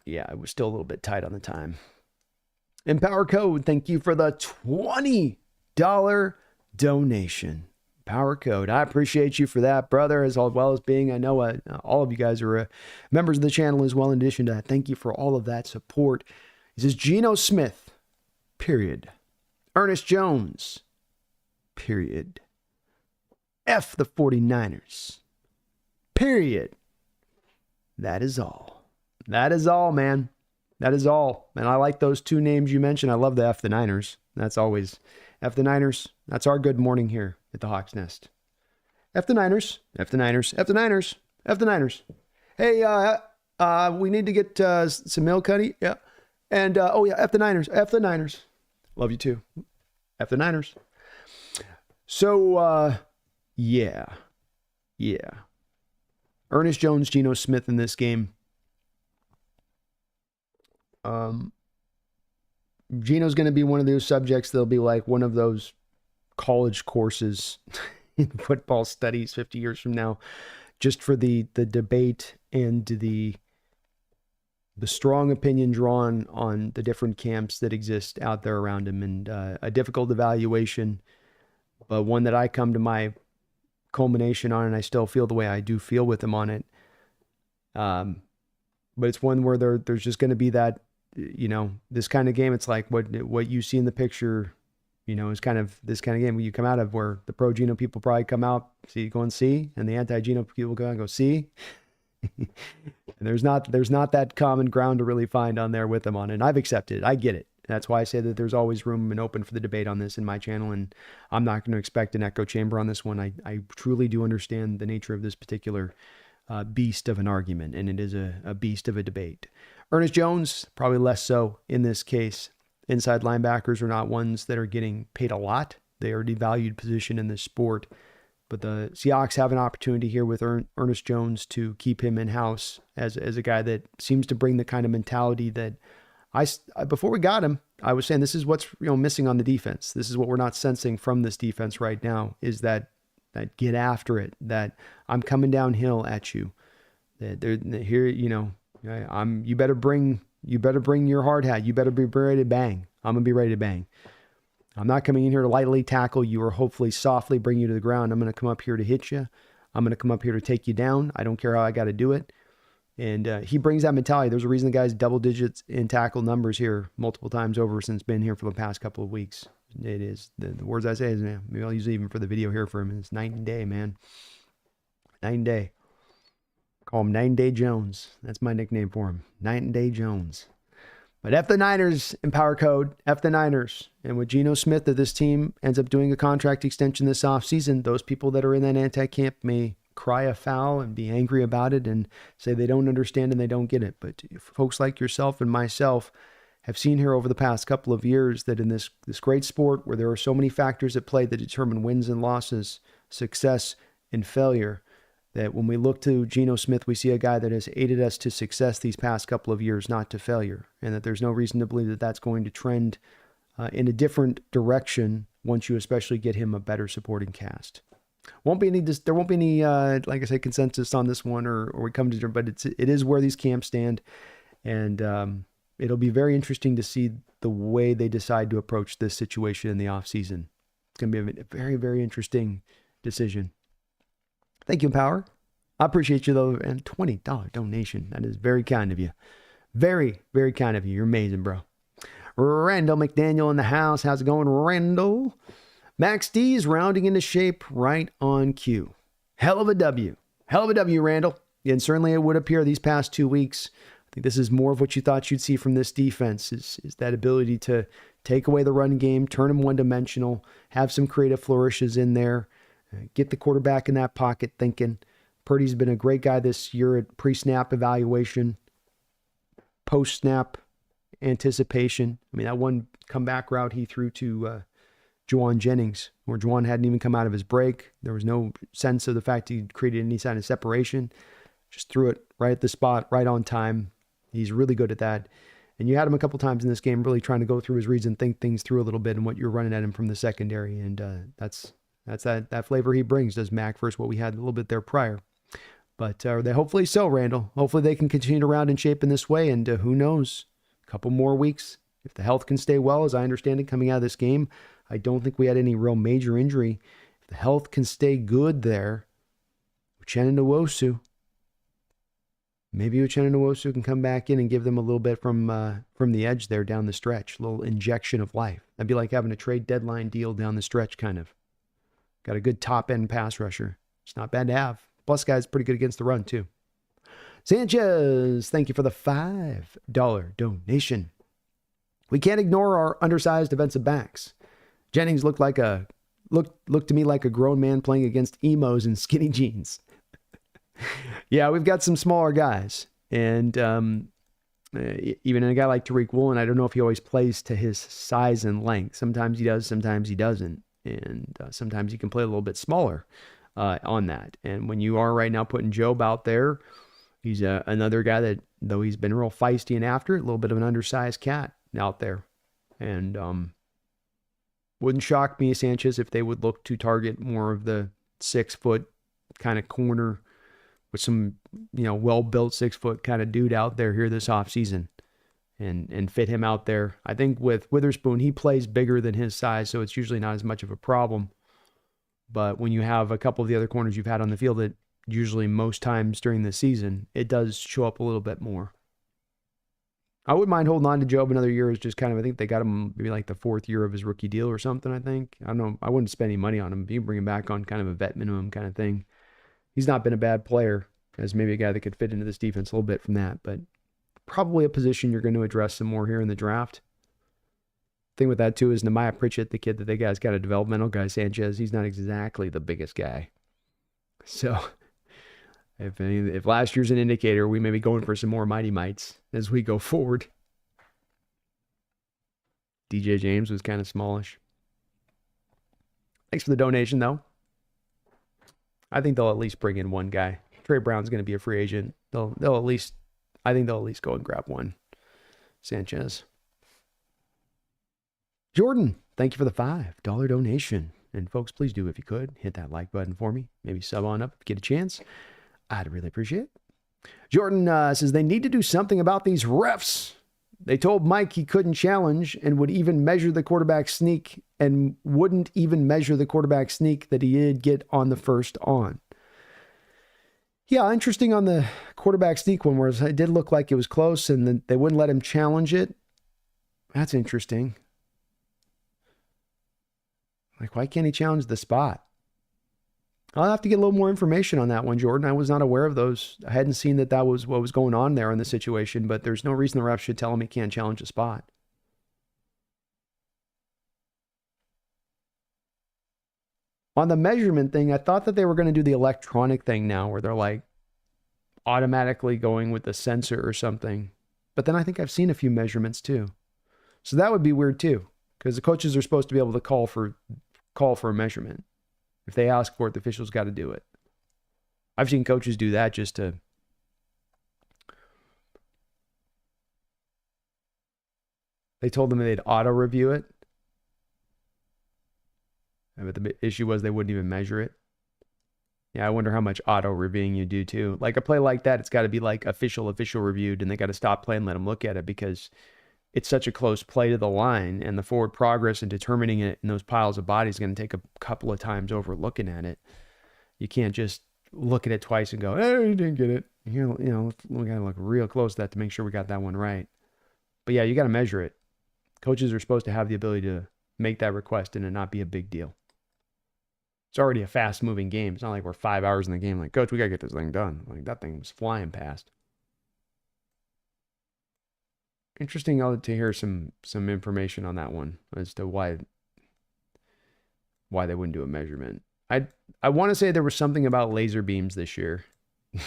yeah, it was still a little bit tight on the time. Empower Code, thank you for the $20 donation. Power Code, I appreciate you for that, brother, as well as being, I know all of you guys are members of the channel as well. In addition to that, thank you for all of that support. He says, Geno Smith, period. Ernest Jones, period. F the 49ers, period. That is all. That is all, man. That is all. And I like those two names you mentioned. I love the F the Niners. That's always F the Niners. That's our good morning here at the Hawks Nest. F the Niners. F the Niners. F the Niners. F the Niners. Hey, we need to get some milk, honey. Yeah. And, F the Niners. F the Niners. Love you too. F the Niners. So, yeah. Ernest Jones, Geno Smith in this game. Geno's going to be one of those subjects that'll be like one of those college courses in football studies 50 years from now, just for the debate and the strong opinion drawn on the different camps that exist out there around him, and a difficult evaluation, but one that I come to my culmination on, and I still feel the way I do feel with him on it. But it's one where there's just going to be that, this kind of game. It's like what you see in the picture, is kind of this kind of game where you come out of, where the pro Geno people probably come out, going C, and the anti Geno people go C. And there's not that common ground to really find on there with them on it. And I've accepted it. I get it. That's why I say that there's always room and open for the debate on this in my channel. And I'm not going to expect an echo chamber on this one. I truly do understand the nature of this particular beast of an argument, and it is a beast of a debate. Ernest Jones, probably less so in this case. Inside linebackers are not ones that are getting paid a lot. They are a devalued position in this sport. But the Seahawks have an opportunity here with Ernest Jones to keep him in-house as a guy that seems to bring the kind of mentality that before we got him, I was saying this is what's missing on the defense. This is what we're not sensing from this defense right now, is that get after it, that I'm coming downhill at you. That they're here, you better bring your hard hat. You better be ready to bang. I'm going to be ready to bang. I'm not coming in here to lightly tackle you or hopefully softly bring you to the ground. I'm going to come up here to hit you. I'm going to come up here to take you down. I don't care how I got to do it. And he brings that mentality. There's a reason the guy's double digits in tackle numbers here multiple times over since been here for the past couple of weeks. It is the words I say is, maybe I'll use it even for the video here for him. It's night and day, man. Night and day. Call him Night and Day Jones. That's my nickname for him. Night and Day Jones. But F the Niners in Power Code. F the Niners. And with Geno Smith, if this team ends up doing a contract extension this offseason, those people that are in that anti-camp may cry a foul and be angry about it and say they don't understand and they don't get it. But folks like yourself and myself have seen here over the past couple of years that in this great sport where there are so many factors at play that determine wins and losses, success and failure, that when we look to Geno Smith, we see a guy that has aided us to success these past couple of years, not to failure, and that there's no reason to believe that that's going to trend in a different direction once you especially get him a better supporting cast. There won't be any, like I said, consensus on this one, or we come to, but it is where these camps stand, and it'll be very interesting to see the way they decide to approach this situation in the offseason. It's going to be a very, very interesting decision. Thank you, Empower. I appreciate you, though, and $20 donation. That is very kind of you. Very, very kind of you. You're amazing, bro. Randall McDaniel in the house. How's it going, Randall? Max D is rounding into shape right on cue. Hell of a W. Hell of a W, Randall. And certainly it would appear these past 2 weeks. I think this is more of what you thought you'd see from this defense, is that ability to take away the run game, turn them one-dimensional, have some creative flourishes in there, get the quarterback in that pocket thinking. Purdy's been a great guy this year at pre-snap evaluation, post-snap anticipation. I mean, that one comeback route he threw to Juwan Jennings, where Juwan hadn't even come out of his break. There was no sense of the fact he created any kind of separation. Just threw it right at the spot, right on time. He's really good at that. And you had him a couple times in this game really trying to go through his reads and think things through a little bit and what you're running at him from the secondary. And that's that flavor he brings, does Mac, versus what we had a little bit there prior. But they hopefully so, Randall. Hopefully they can continue to round in shape in this way. And who knows, a couple more weeks. If the health can stay well, as I understand it, coming out of this game, I don't think we had any real major injury. If the health can stay good there, Uchenna Nwosu, maybe Uchenna Nwosu can come back in and give them a little bit from the edge there down the stretch, a little injection of life. That'd be like having a trade deadline deal down the stretch, kind of. Got a good top-end pass rusher. It's not bad to have. Plus, guy's pretty good against the run, too. Sanchez, thank you for the $5 donation. We can't ignore our undersized defensive backs. Jennings looked to me like a grown man playing against emos in skinny jeans. Yeah, we've got some smaller guys. And even a guy like Tariq Woolen, I don't know if he always plays to his size and length. Sometimes he does, sometimes he doesn't. And sometimes he can play a little bit smaller on that. And when you are right now putting Job out there, he's another guy that, though he's been real feisty and after it, a little bit of an undersized cat out there. And wouldn't shock me, Sanchez, if they would look to target more of the 6 foot kind of corner with some, well-built 6 foot kind of dude out there here this offseason and fit him out there. I think with Witherspoon, he plays bigger than his size, so it's usually not as much of a problem. But when you have a couple of the other corners you've had on the field, that usually most times during the season, it does show up a little bit more. I wouldn't mind holding on to Job another year. Is just kind of, I think they got him maybe like the 4th year of his rookie deal or something, I think. I don't know. I wouldn't spend any money on him. You can bring him back on kind of a vet minimum kind of thing. He's not been a bad player, as maybe a guy that could fit into this defense a little bit from that, but probably a position you're going to address some more here in the draft. Thing with that, too, is Nehemiah Pritchett, the kid that they guy's got a developmental guy, Sanchez, he's not exactly the biggest guy. So if last year's an indicator, we may be going for some more mighty mites as we go forward. DJ James was kind of smallish. Thanks for the donation, though. I think they'll at least bring in one guy. Trey Brown's going to be a free agent. I think they'll at least go and grab one. Sanchez. Jordan, thank you for the $5 donation. And folks, please do, if you could, hit that like button for me. Maybe sub on up if you get a chance. I'd really appreciate it. Jordan says they need to do something about these refs. They told Mike he couldn't challenge and would even measure the quarterback sneak and wouldn't even measure the quarterback sneak that he did get on the first on. Yeah, interesting on the quarterback sneak one, where it did look like it was close and then they wouldn't let him challenge it. That's interesting. Like, why can't he challenge the spot? I'll have to get a little more information on that one, Jordan. I was not aware of those. I hadn't seen that was what was going on there in the situation, but there's no reason the ref should tell him he can't challenge a spot. On the measurement thing, I thought that they were going to do the electronic thing now, where they're like automatically going with the sensor or something. But then I think I've seen a few measurements too. So that would be weird too, because the coaches are supposed to be able to call for a measurement. If they ask for it, the officials got to do it. I've seen coaches do that just to... They told them they'd auto-review it. But the issue was they wouldn't even measure it. Yeah, I wonder how much auto-reviewing you do too. Like a play like that, it's got to be like official reviewed, and they got to stop playing and let them look at it, because it's such a close play to the line, and the forward progress and determining it in those piles of bodies is going to take a couple of times over looking at it. You can't just look at it twice and go, "Hey, you didn't get it." We got to look real close to that to make sure we got that one right. But yeah, you got to measure it. Coaches are supposed to have the ability to make that request and it not be a big deal. It's already a fast-moving game. It's not like we're 5 hours in the game. Like, Coach, we got to get this thing done. Like, that thing was flying past. Interesting to hear some information on that one as to why they wouldn't do a measurement. I want to say there was something about laser beams this year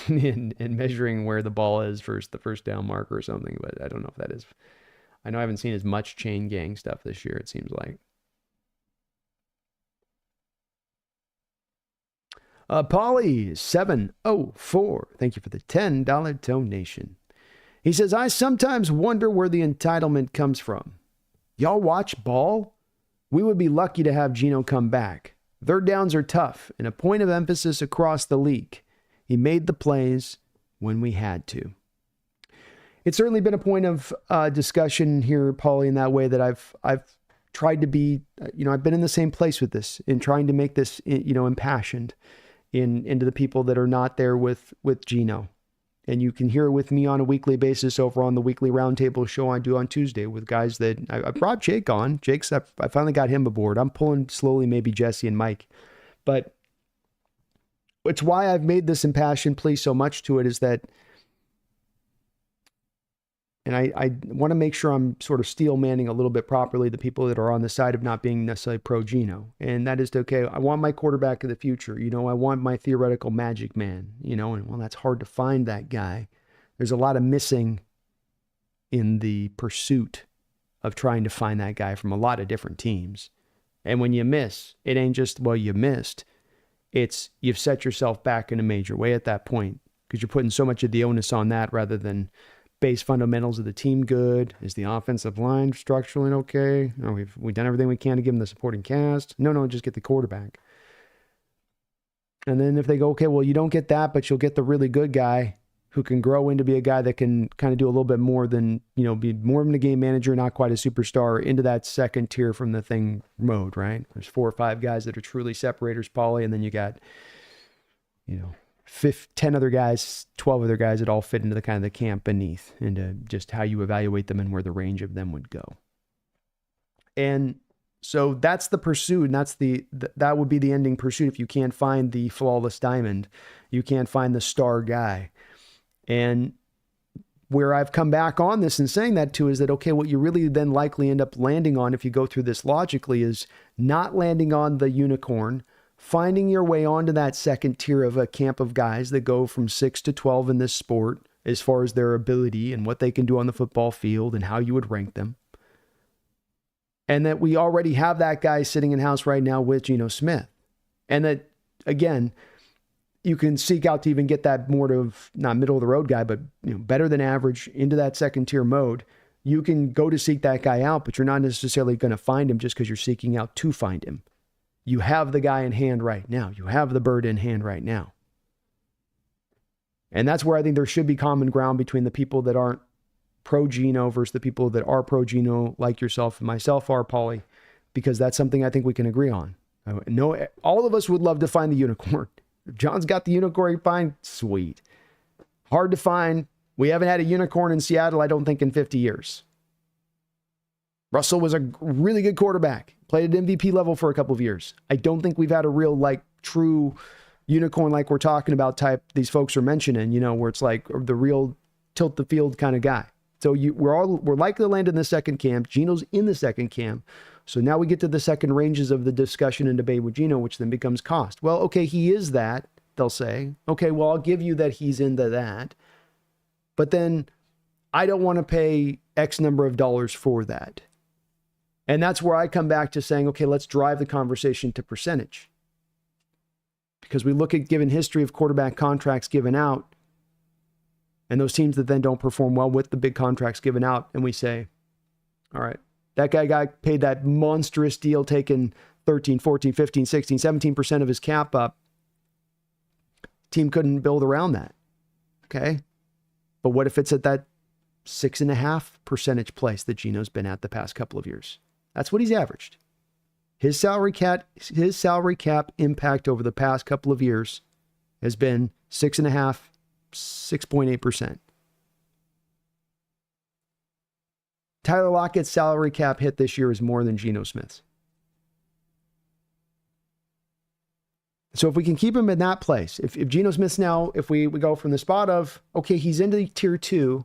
in measuring where the ball is versus the first down marker or something, but I don't know if that is. I know I haven't seen as much chain gang stuff this year, it seems like. Polly704, thank you for the $10 donation. He says, I sometimes wonder where the entitlement comes from. Y'all watch ball? We would be lucky to have Geno come back. Third downs are tough and a point of emphasis across the league. He made the plays when we had to. It's certainly been a point of discussion here, Paulie, in that way that I've tried to be, I've been in the same place with this in trying to make this, impassioned into the people that are not there with Geno. And you can hear it with me on a weekly basis over on the weekly roundtable show I do on Tuesday with guys that I brought Jake on. I finally got him aboard. I'm pulling slowly, maybe Jesse and Mike. But it's why I've made this impassioned plea so much to it is that, and I want to make sure I'm sort of steel manning a little bit properly the people that are on the side of not being necessarily pro Geno. And that is to, okay, I want my quarterback of the future. I want my theoretical magic man, and well, that's hard to find that guy. There's a lot of missing in the pursuit of trying to find that guy from a lot of different teams. And when you miss, it ain't just, well, you missed. It's you've set yourself back in a major way at that point because you're putting so much of the onus on that rather than base fundamentals of the team good? Is the offensive line structurally okay? No, we've done everything we can to give them the supporting cast. No, just get the quarterback. And then if they go, okay, well, you don't get that, but you'll get the really good guy who can grow into be a guy that can kind of do a little bit more than, be more of a game manager, not quite a superstar, into that second tier from the thing mode, right? There's 4 or 5 guys that are truly separators, Paulie, and then you got, 10 other guys, 12 other guys that all fit into the kind of the camp beneath, into just how you evaluate them and where the range of them would go. And so that's the pursuit, and that would be the ending pursuit. If you can't find the flawless diamond, you can't find the star guy. And where I've come back on this and saying that too is that, okay, what you really then likely end up landing on, if you go through this logically, is not landing on the unicorn, finding your way onto that second tier of a camp of guys that go from 6 to 12 in this sport as far as their ability and what they can do on the football field and how you would rank them. And that we already have that guy sitting in house right now with Geno Smith. And that, again, you can seek out to even get that more of, not middle of the road guy, but better than average into that second tier mode. You can go to seek that guy out, but you're not necessarily going to find him just because you're seeking out to find him. You have the guy in hand right now. You have the bird in hand right now. And that's where I think there should be common ground between the people that aren't pro Geno versus the people that are pro Geno, like yourself and myself are, Paulie, because that's something I think we can agree on. No, all of us would love to find the unicorn. If John's got the unicorn, fine, sweet. Hard to find. We haven't had a unicorn in Seattle, I don't think, in 50 years. Russell was a really good quarterback. Played at MVP level for a couple of years. I don't think we've had a real, true unicorn like we're talking about type these folks are mentioning, where it's like the real tilt the field kind of guy. So we're likely to land in the second camp. Geno's in the second camp. So now we get to the second ranges of the discussion and debate with Geno, which then becomes cost. Well, okay, he is that, they'll say. Okay, well, I'll give you that he's into that. But then I don't want to pay X number of dollars for that. And that's where I come back to saying, okay, let's drive the conversation to percentage. Because we look at given history of quarterback contracts given out and those teams that then don't perform well with the big contracts given out. And we say, all right, that guy got paid that monstrous deal, taking 13, 14, 15, 16, 17% of his cap up. Team couldn't build around that. Okay. But what if it's at that 6.5% place that Geno's been at the past couple of years? That's what he's averaged. His salary cap impact over the past couple of years has been 6.5%, 6.8%. Tyler Lockett's salary cap hit this year is more than Geno Smith's. So if we can keep him in that place, if Geno Smith's now, if we go from the spot of, okay, he's into tier 2,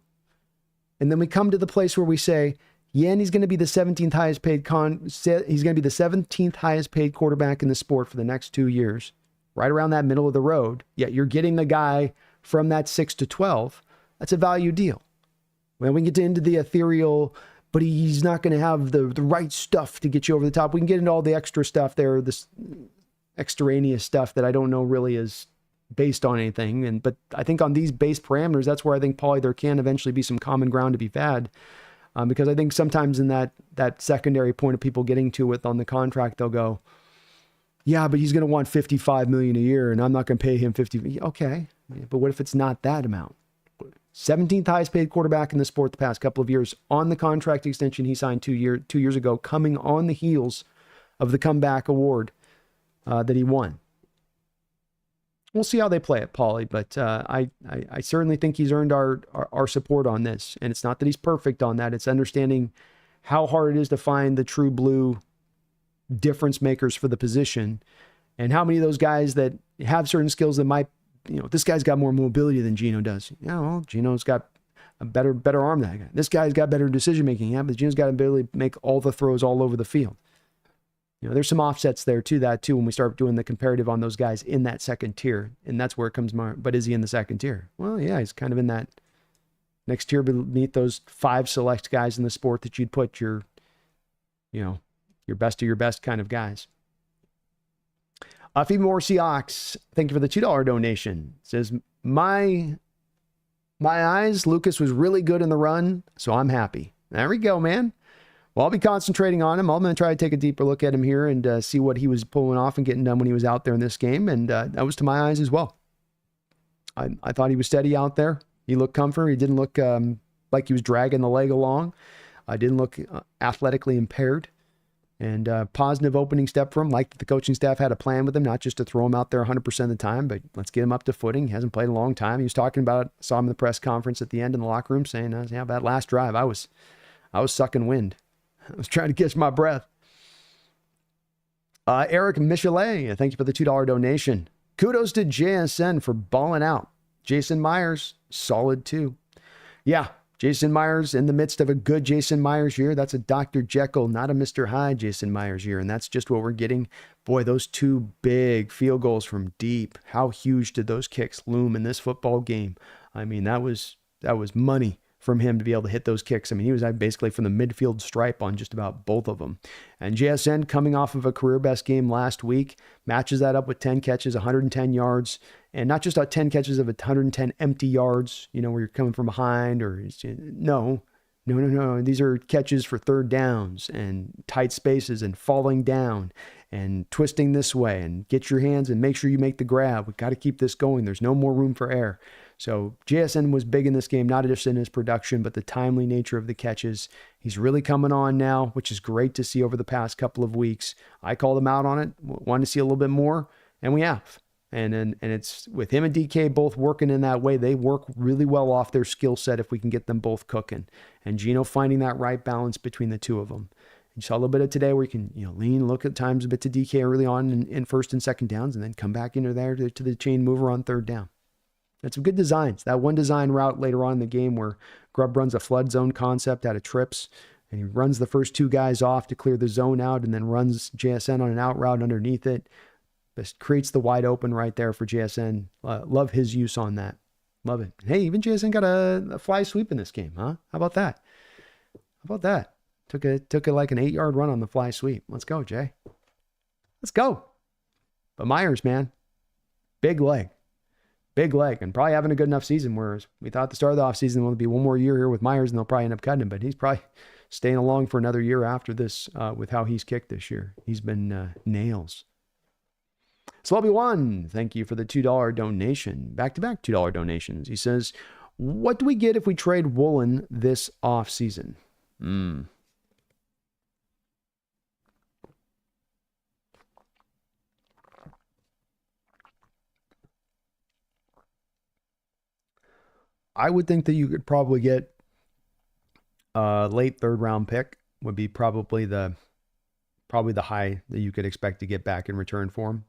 and then we come to the place where we say, yeah, and he's going to be the 17th highest paid he's going to be the 17th highest paid quarterback in the sport for the next 2 years, right around that middle of the road. Yet you're getting the guy from that 6 to 12. That's a value deal. When we get into the ethereal, but he's not going to have the right stuff to get you over the top. We can get into all the extra stuff there, this extraneous stuff that I don't know really is based on anything. But I think on these base parameters, that's where I think, Paulie, there can eventually be some common ground to be had. Because I think sometimes in that secondary point of people getting to it on the contract, they'll go, yeah, but he's going to want $55 million a year and I'm not going to pay him $50. Okay. But what if it's not that amount? 17th highest paid quarterback in the sport the past couple of years on the contract extension he signed 2 years ago, coming on the heels of the comeback award that he won. We'll see how they play it, Paulie, but I certainly think he's earned our support on this. And it's not that he's perfect on that. It's understanding how hard it is to find the true blue difference makers for the position, and how many of those guys that have certain skills that might, this guy's got more mobility than Geno does. Yeah, well, Geno's got a better arm than that guy. This guy's got better decision making. Yeah, but Geno's got the ability to make all the throws all over the field. There's some offsets there to that too when we start doing the comparative on those guys in that second tier, and that's where it comes more. But is he in the second tier? Well, yeah, he's kind of in that next tier beneath those 5 select guys in the sport that you'd put your best of your best kind of guys. Phoebe Moore Seahawks, thank you for the $2 donation. It says, my eyes, Lucas was really good in the run, so I'm happy. There we go, man. Well, I'll be concentrating on him. I'm going to try to take a deeper look at him here and see what he was pulling off and getting done when he was out there in this game. And that was to my eyes as well. I thought he was steady out there. He looked comfortable. He didn't look like he was dragging the leg along. I didn't look athletically impaired. And positive opening step for him. Like the coaching staff had a plan with him, not just to throw him out there 100% of the time, but let's get him up to footing. He hasn't played in a long time. He was talking about it. Saw him in the press conference at the end in the locker room saying, yeah, that last drive, I was sucking wind. I was trying to catch my breath. Eric Michelet, thank you for the $2 donation. Kudos to JSN for balling out. Jason Myers, solid too. Yeah, Jason Myers in the midst of a good Jason Myers year. That's a Dr. Jekyll, not a Mr. Hyde Jason Myers year. And that's just what we're getting. Boy, those 2 big field goals from deep. How huge did those kicks loom in this football game? I mean, that was money from him to be able to hit those kicks. I mean, he was basically from the midfield stripe on just about both of them. And JSN, coming off of a career best game last week, matches that up with 10 catches, 110 yards, and not just 10 catches of 110 empty yards, where you're coming from behind or no. These are catches for third downs and tight spaces and falling down and twisting this way and get your hands and make sure you make the grab. We've got to keep this going. There's no more room for error. So JSN was big in this game, not just in his production, but the timely nature of the catches. He's really coming on now, which is great to see over the past couple of weeks. I called him out on it, wanted to see a little bit more, and we have. And it's with him and DK both working in that way. They work really well off their skill set if we can get them both cooking. And Geno finding that right balance between the two of them. You saw a little bit of today where you can lean, look at times a bit to DK early on in first and second downs, and then come back into there to the chain mover on third down. That's some good designs. That one design route later on in the game where Grubb runs a flood zone concept out of trips, and he runs the first 2 guys off to clear the zone out and then runs JSN on an out route underneath it. This creates the wide open right there for JSN. Love his use on that. Love it. Hey, even JSN got a fly sweep in this game, huh? How about that? Took a like an 8-yard run on the fly sweep. Let's go, Jay. Let's go. But Myers, man, big leg, and probably having a good enough season. Whereas we thought at the start of the offseason there will be one more year here with Myers, and they'll probably end up cutting him. But he's probably staying along for another year after this with how he's kicked this year. He's been nails. Slobby One, thank you for the $2 donation. Back-to-back $2 donations. He says, what do we get if we trade Woolen this offseason? I would think that you could probably get a late 3rd round pick would be probably the high that you could expect to get back in return for him.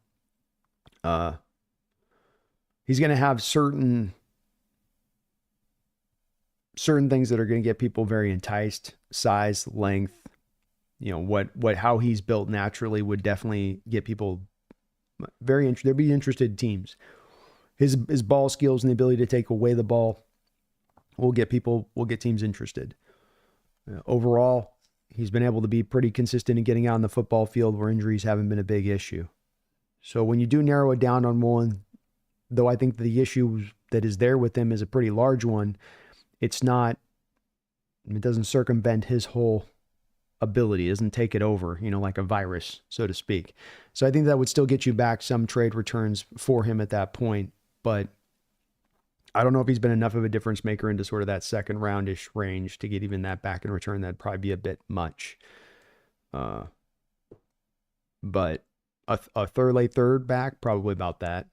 He's going to have certain things that are going to get people very enticed. Size, length, how he's built naturally would definitely get people very interested. There'd be interested teams. His ball skills and the ability to take away the ball will get teams interested. Overall, he's been able to be pretty consistent in getting out on the football field where injuries haven't been a big issue. So when you do narrow it down on one, though I think the issue that is there with him is a pretty large one. It doesn't circumvent his whole ability. It doesn't take it over, like a virus, so to speak. So I think that would still get you back some trade returns for him at that point. But I don't know if he's been enough of a difference maker into sort of that second roundish range to get even that back in return. That'd probably be a bit much. But a late third back, probably about that.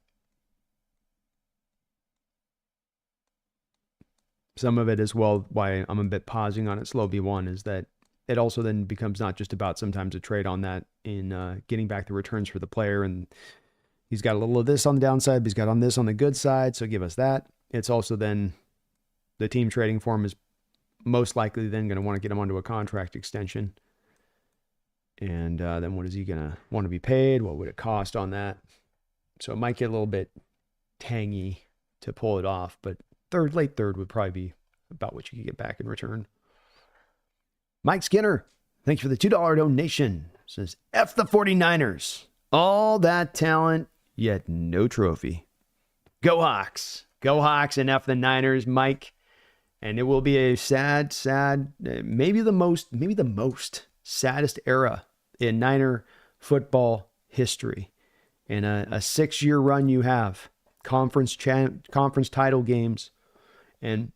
Some of it as well, why I'm a bit pausing on it, slow B1, is that it also then becomes not just about sometimes a trade on that in getting back the returns for the player. And he's got a little of this on the downside, but he's got on this on the good side. So give us that. It's also then the team trading for him is most likely then going to want to get him onto a contract extension. And then what is he going to want to be paid? What would it cost on that? So it might get a little bit tangy to pull it off, but late third would probably be about what you could get back in return. Mike Skinner, thanks for the $2 donation. Says, F the 49ers. All that talent, yet no trophy. Go Hawks. Go Hawks and F the Niners, Mike. And it will be a sad, maybe the most saddest era in Niner football history. In a 6-year run you have, conference title games, and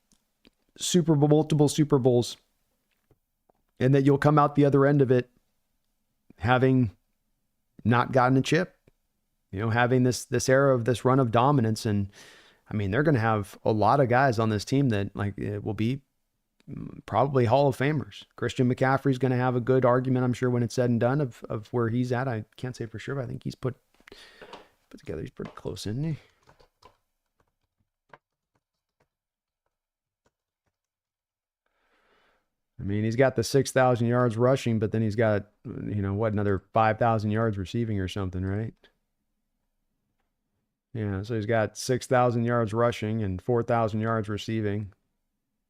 multiple Super Bowls, and that you'll come out the other end of it having not gotten a chip, having this era of this run of dominance. And I mean, they're going to have a lot of guys on this team that it will be probably Hall of Famers. Christian McCaffrey's going to have a good argument, I'm sure, when it's said and done of where he's at. I can't say for sure, but I think he's put together. He's pretty close, isn't he? I mean, he's got the 6,000 yards rushing, but then he's got, another 5,000 yards receiving or something, right? Yeah, so he's got 6,000 yards rushing and 4,000 yards receiving,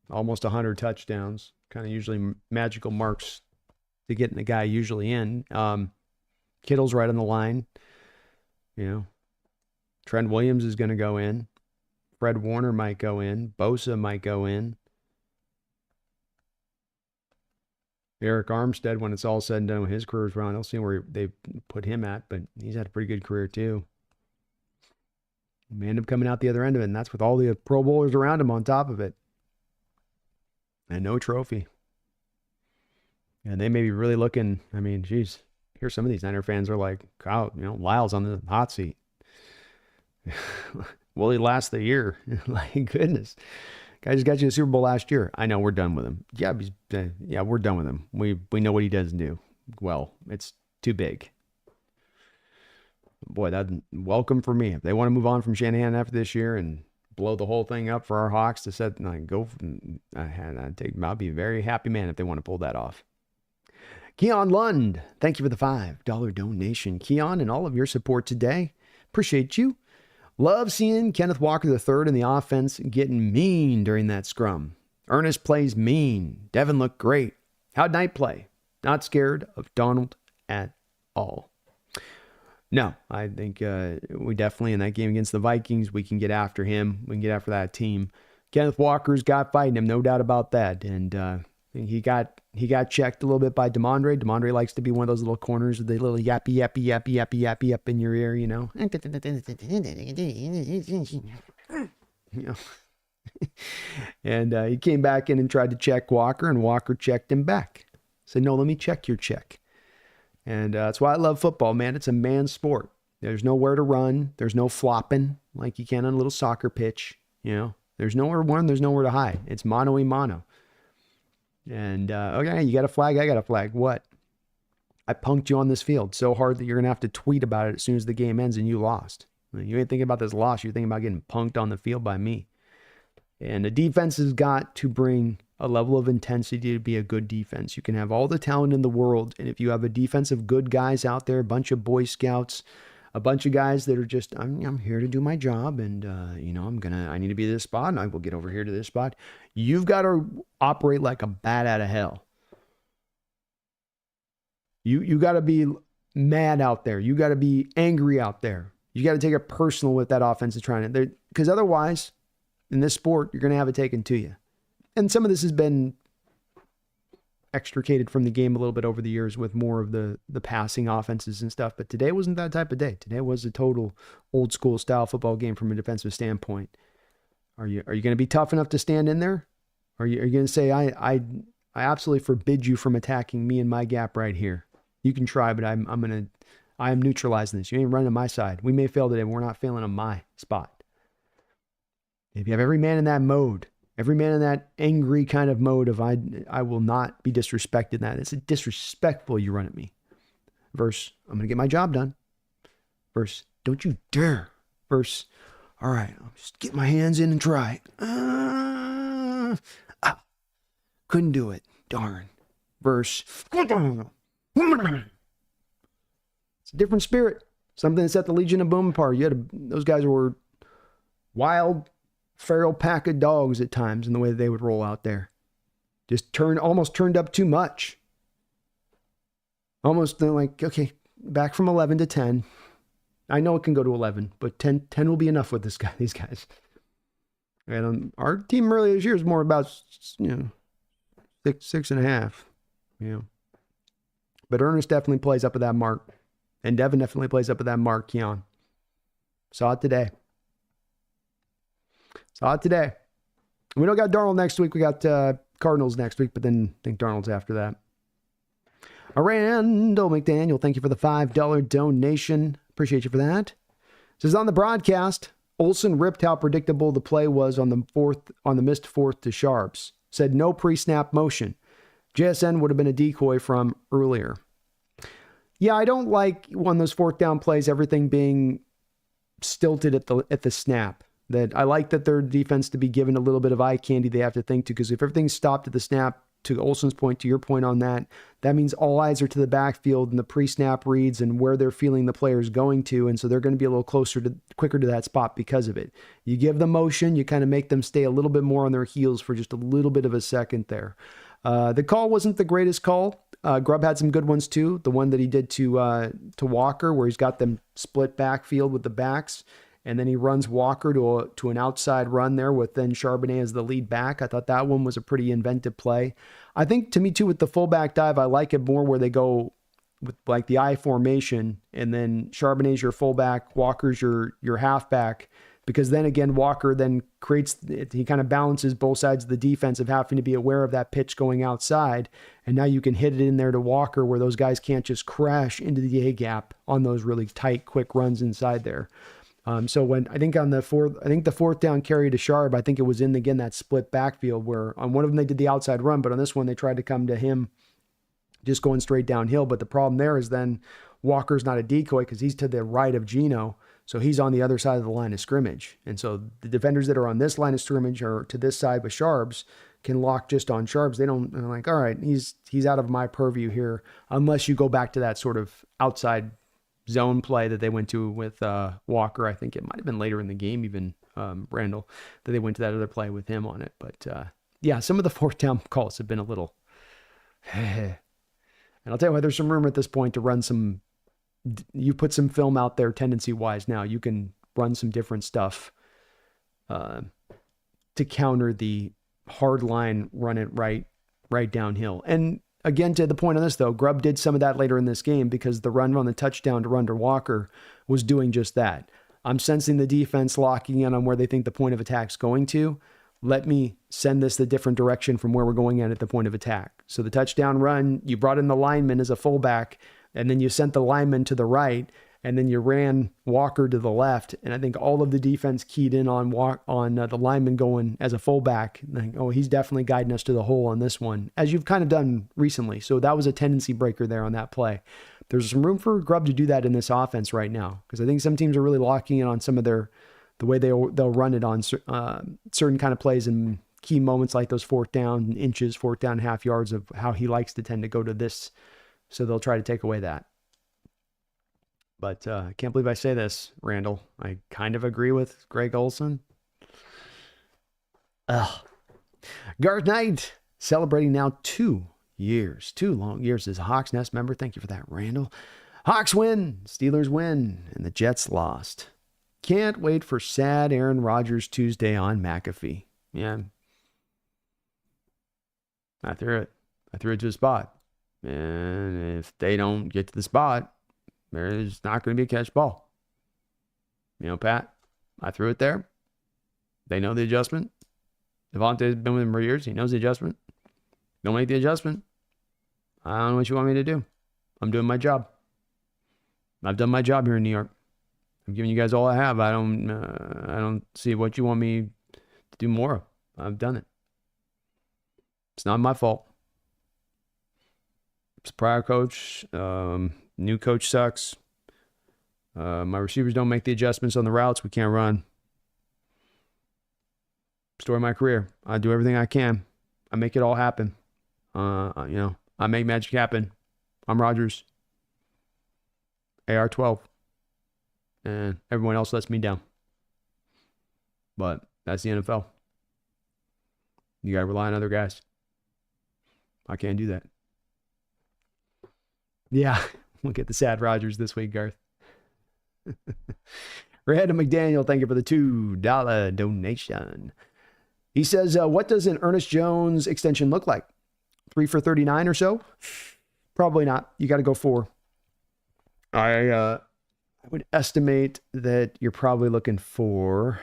almost 100 touchdowns, kind of usually magical marks to getting the guy usually in. Kittle's right on the line. Trent Williams is going to go in. Fred Warner might go in. Bosa might go in. Eric Armstead, when it's all said and done with his career's around, I'll see where they put him at, but he's had a pretty good career too. He may end up coming out the other end of it, and that's with all the Pro Bowlers around him on top of it. And no trophy. And they may be really looking, I mean, geez, here some of these Niner fans are like, wow, Lyle's on the hot seat. Will he last the year? Like, goodness. Guy just got you a Super Bowl last year. I know, we're done with him. Yeah, we're done with him. We know what he doesn't do. Well, it's too big. Boy, that welcome for me. If they want to move on from Shanahan after this year and blow the whole thing up for our Hawks to set, I'll be a very happy man if they want to pull that off. Keon Lund, thank you for the $5 donation. Keon, and all of your support today. Appreciate you. Love seeing Kenneth Walker III in the offense getting mean during that scrum. Ernest plays mean. Devin looked great. How'd Knight play? Not scared of Donald at all. No, I think we definitely, in that game against the Vikings, we can get after him. We can get after that team. Kenneth Walker's got fighting him, no doubt about that. And he got checked a little bit by Demondre. Demondre likes to be one of those little corners with the little yappy up in your ear, And he came back in and tried to check Walker, and Walker checked him back. Said, no, let me check your check. And that's why I love football, man. It's a man's sport. There's nowhere to run. There's no flopping like you can on a little soccer pitch. There's nowhere to run. There's nowhere to hide. It's mano a mano. And, okay, you got a flag. I got a flag. What? I punked you on this field so hard that you're going to have to tweet about it as soon as the game ends and you lost. You ain't thinking about this loss. You're thinking about getting punked on the field by me. And the defense has got to bring a level of intensity to be a good defense. You can have all the talent in the world, and if you have a defense of good guys out there, a bunch of Boy Scouts, a bunch of guys that are just, I'm here to do my job, and I need to be this spot, and I will get over here to this spot. You've got to operate like a bat out of hell. You got to be mad out there. You got to be angry out there. You got to take it personal with that offense and trying to, because otherwise, in this sport, you're going to have it taken to you. And some of this has been extricated from the game a little bit over the years with more of the passing offenses and stuff. But today wasn't that type of day. Today was a total old school style football game from a defensive standpoint. Are you going to be tough enough to stand in there? Are you going to say, I absolutely forbid you from attacking me in my gap right here? You can try, but I am neutralizing this. You ain't running on my side. We may fail today, but we're not failing on my spot. If you have every man in that mode, every man in that angry kind of mode of I will not be disrespected. That it's disrespectful you run at me. Verse, I'm going to get my job done. Verse, don't you dare. Verse, all right, I'll just get my hands in and try. Couldn't do it. Darn. Verse, it's a different spirit. Something that set the Legion of Boom apart. Those guys were wild, feral pack of dogs at times in the way that they would roll out there. Just almost turned up too much. Almost like, okay, back from 11 to 10. I know it can go to 11, but 10 will be enough with these guys. And our team earlier this year is more about, 6.5, But Ernest definitely plays up at that mark. And Devin definitely plays up at that mark, Keon. Saw it today. We don't got Darnold next week. We got Cardinals next week, but then I think Darnold's after that. Randall McDaniel, thank you for the $5 donation. Appreciate you for that. Says on the broadcast, Olsen ripped how predictable the play was on the missed fourth to Sharps. Said no pre-snap motion. JSN would have been a decoy from earlier. Yeah, I don't like on those fourth down plays, everything being stilted at the snap. That I like that their defense to be given a little bit of eye candy they have to think to, because if everything's stopped at the snap, to Olsen's point, to your point on that, that means all eyes are to the backfield and the pre-snap reads and where they're feeling the player's going to, and so they're going to be a little quicker to that spot because of it. You give them motion, you kind of make them stay a little bit more on their heels for just a little bit of a second there. The call wasn't the greatest call. Grubb had some good ones too. The one that he did to Walker, where he's got them split backfield with the backs, and then he runs Walker to an outside run there with then Charbonnet as the lead back. I thought that one was a pretty inventive play. I think to me too with the fullback dive, I like it more where they go with like the I formation, and then Charbonnet's your fullback, Walker's your halfback. Because then again, Walker then he kind of balances both sides of the defense of having to be aware of that pitch going outside. And now you can hit it in there to Walker where those guys can't just crash into the A gap on those really tight, quick runs inside there. So when I think the fourth down carry to Sharp, I think it was in again that split backfield where on one of them they did the outside run, but on this one they tried to come to him just going straight downhill. But the problem there is then Walker's not a decoy because he's to the right of Geno. So he's on the other side of the line of scrimmage. And so the defenders that are on this line of scrimmage or to this side with Sharps can lock just on Sharps. They're like, all right, he's out of my purview here, unless you go back to that sort of outside zone play that they went to with Walker. I think it might have been later in the game, even Randall, that they went to that other play with him on it. But yeah, some of the fourth down calls have been a little, and I'll tell you what, there's some room at this point to run some. You put some film out there tendency-wise now. You can run some different stuff to counter the hard line, run it right downhill. And again, to the point on this, though, Grubb did some of that later in this game because the run on the touchdown to run to Walker was doing just that. I'm sensing the defense locking in on where they think the point of attack's going to. Let me send this the different direction from where we're going at the point of attack. So the touchdown run, you brought in the lineman as a fullback, and then you sent the lineman to the right, and then you ran Walker to the left. And I think all of the defense keyed in on the lineman going as a fullback. Like, oh, he's definitely guiding us to the hole on this one, as you've kind of done recently. So that was a tendency breaker there on that play. There's some room for Grubb to do that in this offense right now, because I think some teams are really locking in on some of the way they'll run it on certain kind of plays and key moments like those fourth down inches, fourth down half yards of how he likes to tend to go to this. So they'll try to take away that. But I can't believe I say this, Randall. I kind of agree with Greg Olsen. Garth Knight, celebrating now 2 years, 2 long years as a Hawks Nest member. Thank you for that, Randall. Hawks win, Steelers win, and the Jets lost. Can't wait for sad Aaron Rodgers Tuesday on McAfee. Yeah. I threw it. I threw it to a spot. And if they don't get to the spot, there's not going to be a catch ball. Pat, I threw it there. They know the adjustment. Devontae's been with him for years. He knows the adjustment. Don't make the adjustment. I don't know what you want me to do. I'm doing my job. I've done my job here in New York. I'm giving you guys all I have. I don't see what you want me to do more of. I've done it. It's not my fault. It's prior coach. New coach sucks. My receivers don't make the adjustments on the routes. We can't run. Story of my career. I do everything I can. I make it all happen. I make magic happen. I'm Rodgers. AR-12. And everyone else lets me down. But that's the NFL. You got to rely on other guys. I can't do that. Yeah, look at the sad Rodgers this week, Garth. Red McDaniel, thank you for the $2 donation. He says, what does an Ernest Jones extension look like? 3 for $39 or so? Probably not. You got to go 4. I would estimate that you're probably looking for...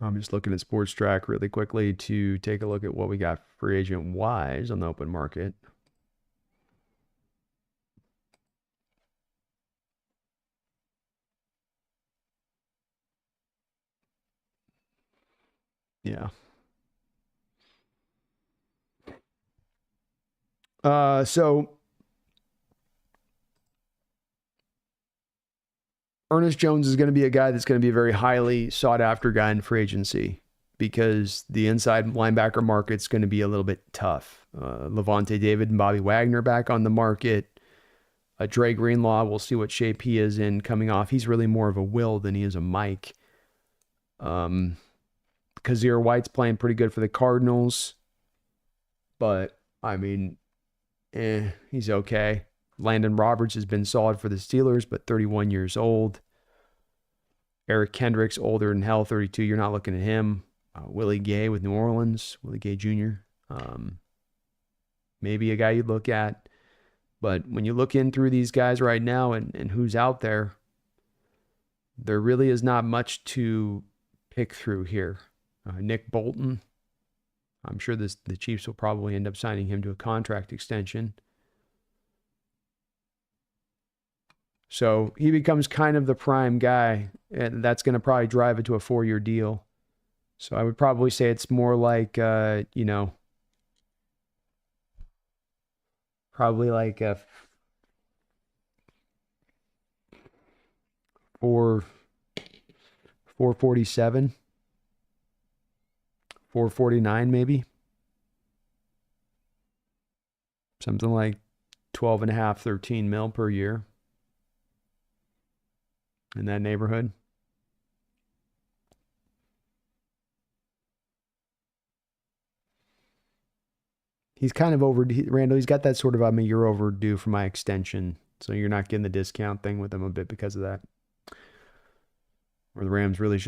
I'm just looking at Sports Track really quickly to take a look at what we got free agent wise on the open market. Yeah. So Ernest Jones is going to be a guy that's going to be a very highly sought after guy in free agency because the inside linebacker market's going to be a little bit tough. Levante David and Bobby Wagner back on the market. Dre Greenlaw, we'll see what shape he is in coming off. He's really more of a Will than he is a Mike. Kazir White's playing pretty good for the Cardinals. But, I mean, he's okay. Landon Roberts has been solid for the Steelers, but 31 years old. Eric Kendricks, older than hell, 32. You're not looking at him. Willie Gay with New Orleans, Willie Gay Jr. Maybe a guy you'd look at. But when you look in through these guys right now and who's out there, there really is not much to pick through here. Nick Bolton, I'm sure the Chiefs will probably end up signing him to a contract extension. So he becomes kind of the prime guy, and that's going to probably drive it to a 4-year deal. So I would probably say it's more like, probably like a 447, 449 maybe. Something like 12 and a half, 13 mil per year. In that neighborhood. He's kind of Randall, he's got that sort of, I'm a year overdue for my extension. So you're not getting the discount thing with him a bit because of that. Or the Rams really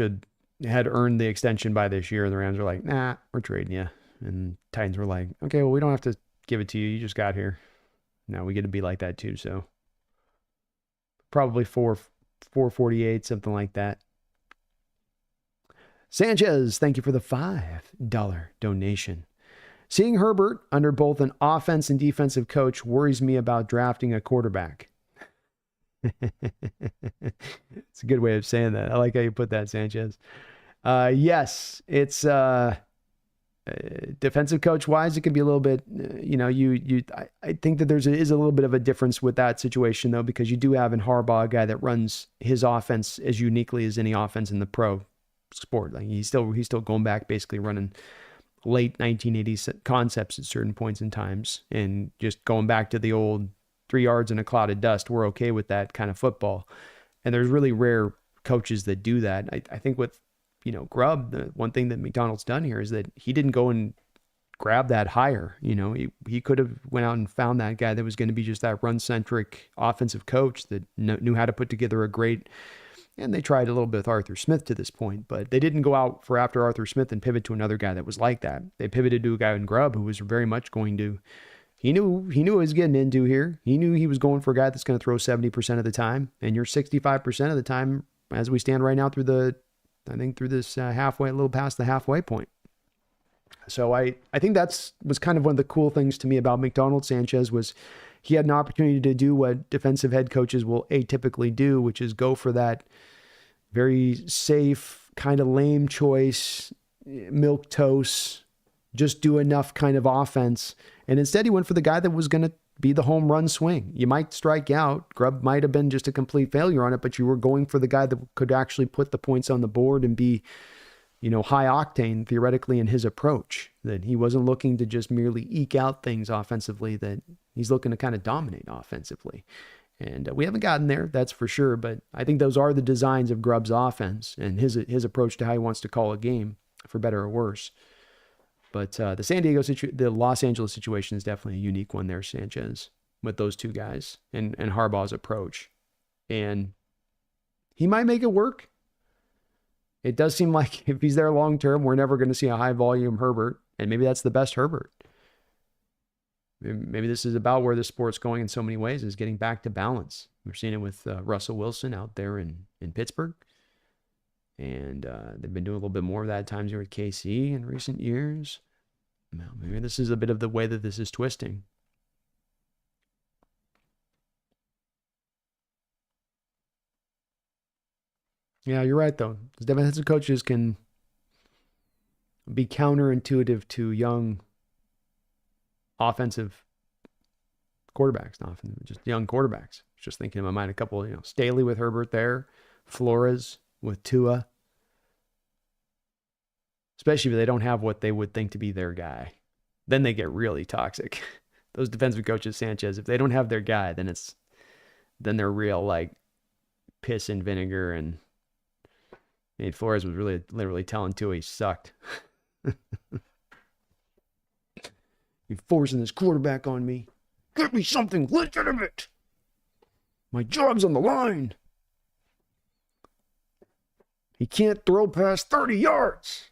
had earned the extension by this year. And the Rams are like, nah, we're trading you. And Titans were like, okay, well, we don't have to give it to you. You just got here. Now we get to be like that too. So probably 448, something like that. Sanchez, thank you for the $5 donation. Seeing Herbert under both an offense and defensive coach worries me about drafting a quarterback. It's a good way of saying that. I like how you put that, Sanchez. Yes, it's defensive coach wise, it could be a little bit, I think that is a little bit of a difference with that situation though, because you do have in Harbaugh a guy that runs his offense as uniquely as any offense in the pro sport. Like he's still going back, basically running late 1980s concepts at certain points in times, and just going back to the old 3 yards in a cloud of dust. We're okay with that kind of football. And there's really rare coaches that do that. I think with Grubb, the one thing that McDonald's done here is that he didn't go and grab that hire. He could have went out and found that guy that was going to be just that run-centric offensive coach that knew how to put together a great, and they tried a little bit with Arthur Smith to this point, but they didn't go out for after Arthur Smith and pivot to another guy that was like that. They pivoted to a guy in Grubb who was very much going to, he knew what he was getting into here. He knew he was going for a guy that's going to throw 70% of the time, and you're 65% of the time as we stand right now through this halfway, a little past the halfway point. So I think was kind of one of the cool things to me about McDonald. Sanchez was he had an opportunity to do what defensive head coaches will atypically do, which is go for that very safe, kind of lame choice, milquetoast, just do enough kind of offense. And instead he went for the guy that was going to be the home run swing. You might strike out. Grubb might have been just a complete failure on it, but you were going for the guy that could actually put the points on the board and be, high octane theoretically in his approach, that he wasn't looking to just merely eke out things offensively, that he's looking to kind of dominate offensively. And we haven't gotten there, that's for sure. But I think those are the designs of Grubb's offense and his approach to how he wants to call a game, for better or worse. But the Los Angeles situation is definitely a unique one there, Sanchez, with those two guys and Harbaugh's approach. And he might make it work. It does seem like if he's there long term, we're never going to see a high volume Herbert, and maybe that's the best Herbert. Maybe this is about where the sport's going in so many ways, is getting back to balance. We're seeing it with Russell Wilson out there in Pittsburgh, and they've been doing a little bit more of that at times here with KC in recent years. Well, maybe this is a bit of the way that this is twisting. Yeah, you're right, though. Defensive coaches can be counterintuitive to young offensive quarterbacks, not just young quarterbacks. Just thinking in my mind a couple, Staley with Herbert there, Flores with Tua. Especially if they don't have what they would think to be their guy. Then they get really toxic. Those defensive coaches, Sanchez, if they don't have their guy, then they're real like piss and vinegar. And Flores was really literally telling Tua he sucked. You're forcing this quarterback on me. Get me something legitimate. My job's on the line. He can't throw past 30 yards.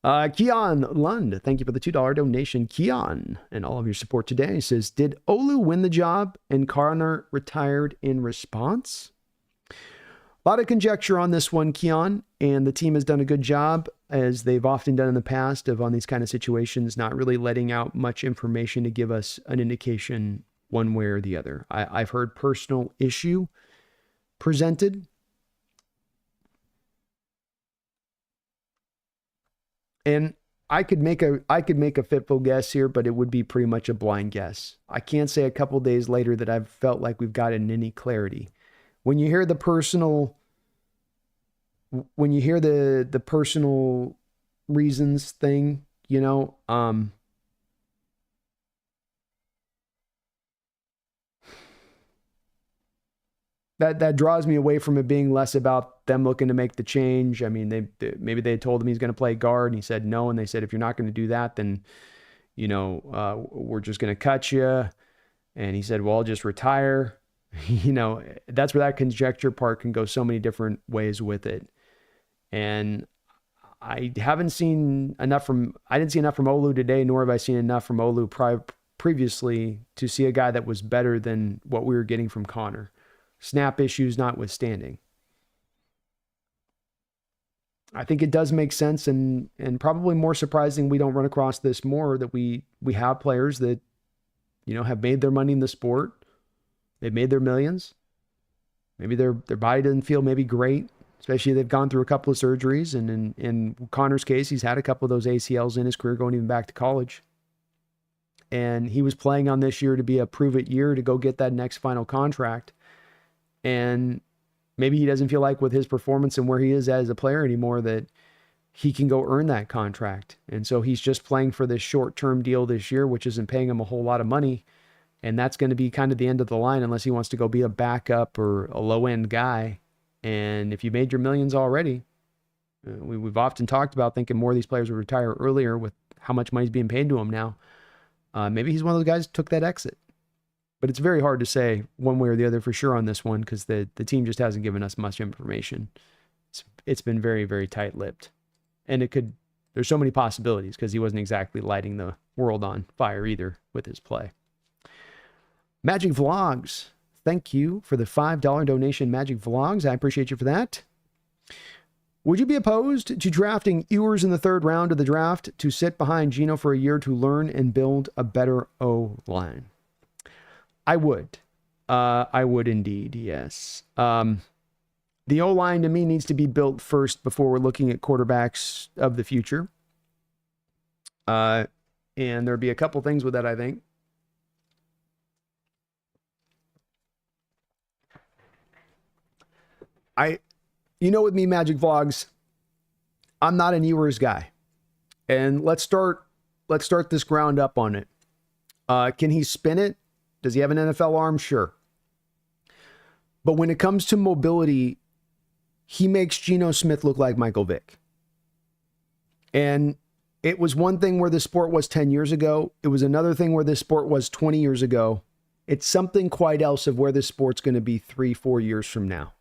Keon Lund, thank you for the $2 donation. Keon, and all of your support today, says, did Olu win the job and Connor retired in response? A lot of conjecture on this one, Keon, and the team has done a good job, as they've often done in the past, of on these kind of situations, not really letting out much information to give us an indication one way or the other. I've heard personal issue presented. And I could make a fitful guess here, but it would be pretty much a blind guess. I can't say a couple days later that I've felt like we've gotten any clarity. When you hear the personal reasons thing, that draws me away from it being less about them looking to make the change. I mean, maybe they told him he's going to play guard and he said no. And they said, if you're not going to do that, then, we're just going to cut you. And he said, well, I'll just retire. That's where that conjecture part can go so many different ways with it. And I didn't see enough from Olu today, nor have I seen enough from Olu previously to see a guy that was better than what we were getting from Connor. Snap issues notwithstanding. I think it does make sense, and probably more surprising we don't run across this more, that we have players that, have made their money in the sport. They've made their millions. Maybe their body doesn't feel maybe great, especially if they've gone through a couple of surgeries. And in Connor's case, he's had a couple of those ACLs in his career going even back to college. And he was playing on this year to be a prove-it year to go get that next final contract. And maybe he doesn't feel like with his performance and where he is as a player anymore that he can go earn that contract. And so he's just playing for this short-term deal this year, which isn't paying him a whole lot of money. And that's going to be kind of the end of the line unless he wants to go be a backup or a low-end guy And if you made your millions already, we've often talked about thinking more of these players would retire earlier with how much money's being paid to them now. Maybe he's one of those guys who took that exit. But it's very hard to say one way or the other for sure on this one because the team just hasn't given us much information. It's been very, very tight-lipped. And there's so many possibilities because he wasn't exactly lighting the world on fire either with his play. Magic Vlogs. Thank you for the $5 donation, Magic Vlogs. I appreciate you for that. Would you be opposed to drafting Ewers in the 3rd round of the draft to sit behind Geno for a year to learn and build a better O-line? I would. I would indeed, yes. The O-line to me needs to be built first before we're looking at quarterbacks of the future. And there'd be a couple things with that, I think. With me, Magic Vlogs, I'm not an Ewers guy. And let's start this ground up on it. Can he spin it? Does he have an NFL arm? Sure. But when it comes to mobility, he makes Geno Smith look like Michael Vick. And it was one thing where the sport was 10 years ago. It was another thing where this sport was 20 years ago. It's something quite else of where this sport's going to be 3-4 years from now.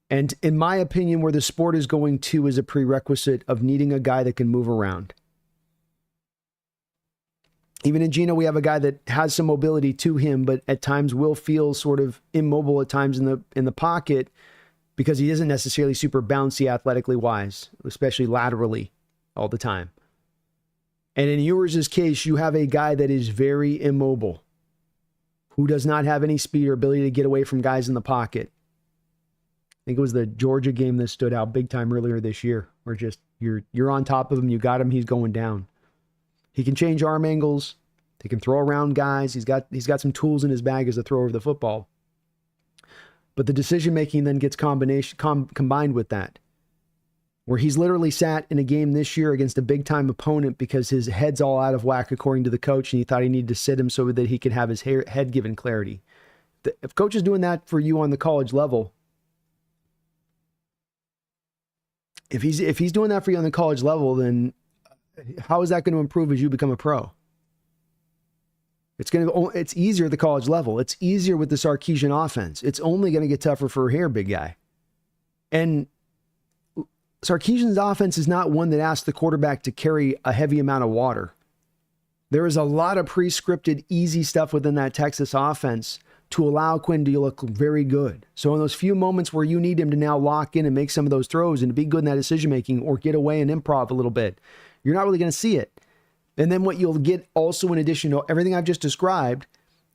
And in my opinion, where the sport is going to is a prerequisite of needing a guy that can move around. Even in Geno, we have a guy that has some mobility to him, but at times will feel sort of immobile at times in the pocket because he isn't necessarily super bouncy athletically wise, especially laterally all the time. And in Ewers' case, you have a guy that is very immobile, who does not have any speed or ability to get away from guys in the pocket. I think it was the Georgia game that stood out big time earlier this year, where just you're on top of him, you got him, he's going down. He can change arm angles. He can throw around guys. He's got some tools in his bag as a thrower of the football. But the decision making then gets combined with that, where he's literally sat in a game this year against a big time opponent because his head's all out of whack according to the coach, and he thought he needed to sit him so that he could have his head given clarity. If coach is doing that for you on the college level, if he's doing that for you on the college level, then how is that going to improve as you become a pro? It's easier at the college level. It's easier with the Sarkisian offense. It's only going to get tougher for here, big guy. And Sarkisian's offense is not one that asks the quarterback to carry a heavy amount of water. There is a lot of pre-scripted, easy stuff within that Texas offense to allow Quinn to look very good. So in those few moments where you need him to now lock in and make some of those throws and to be good in that decision-making or get away and improv a little bit, you're not really going to see it. And then what you'll get also in addition to everything I've just described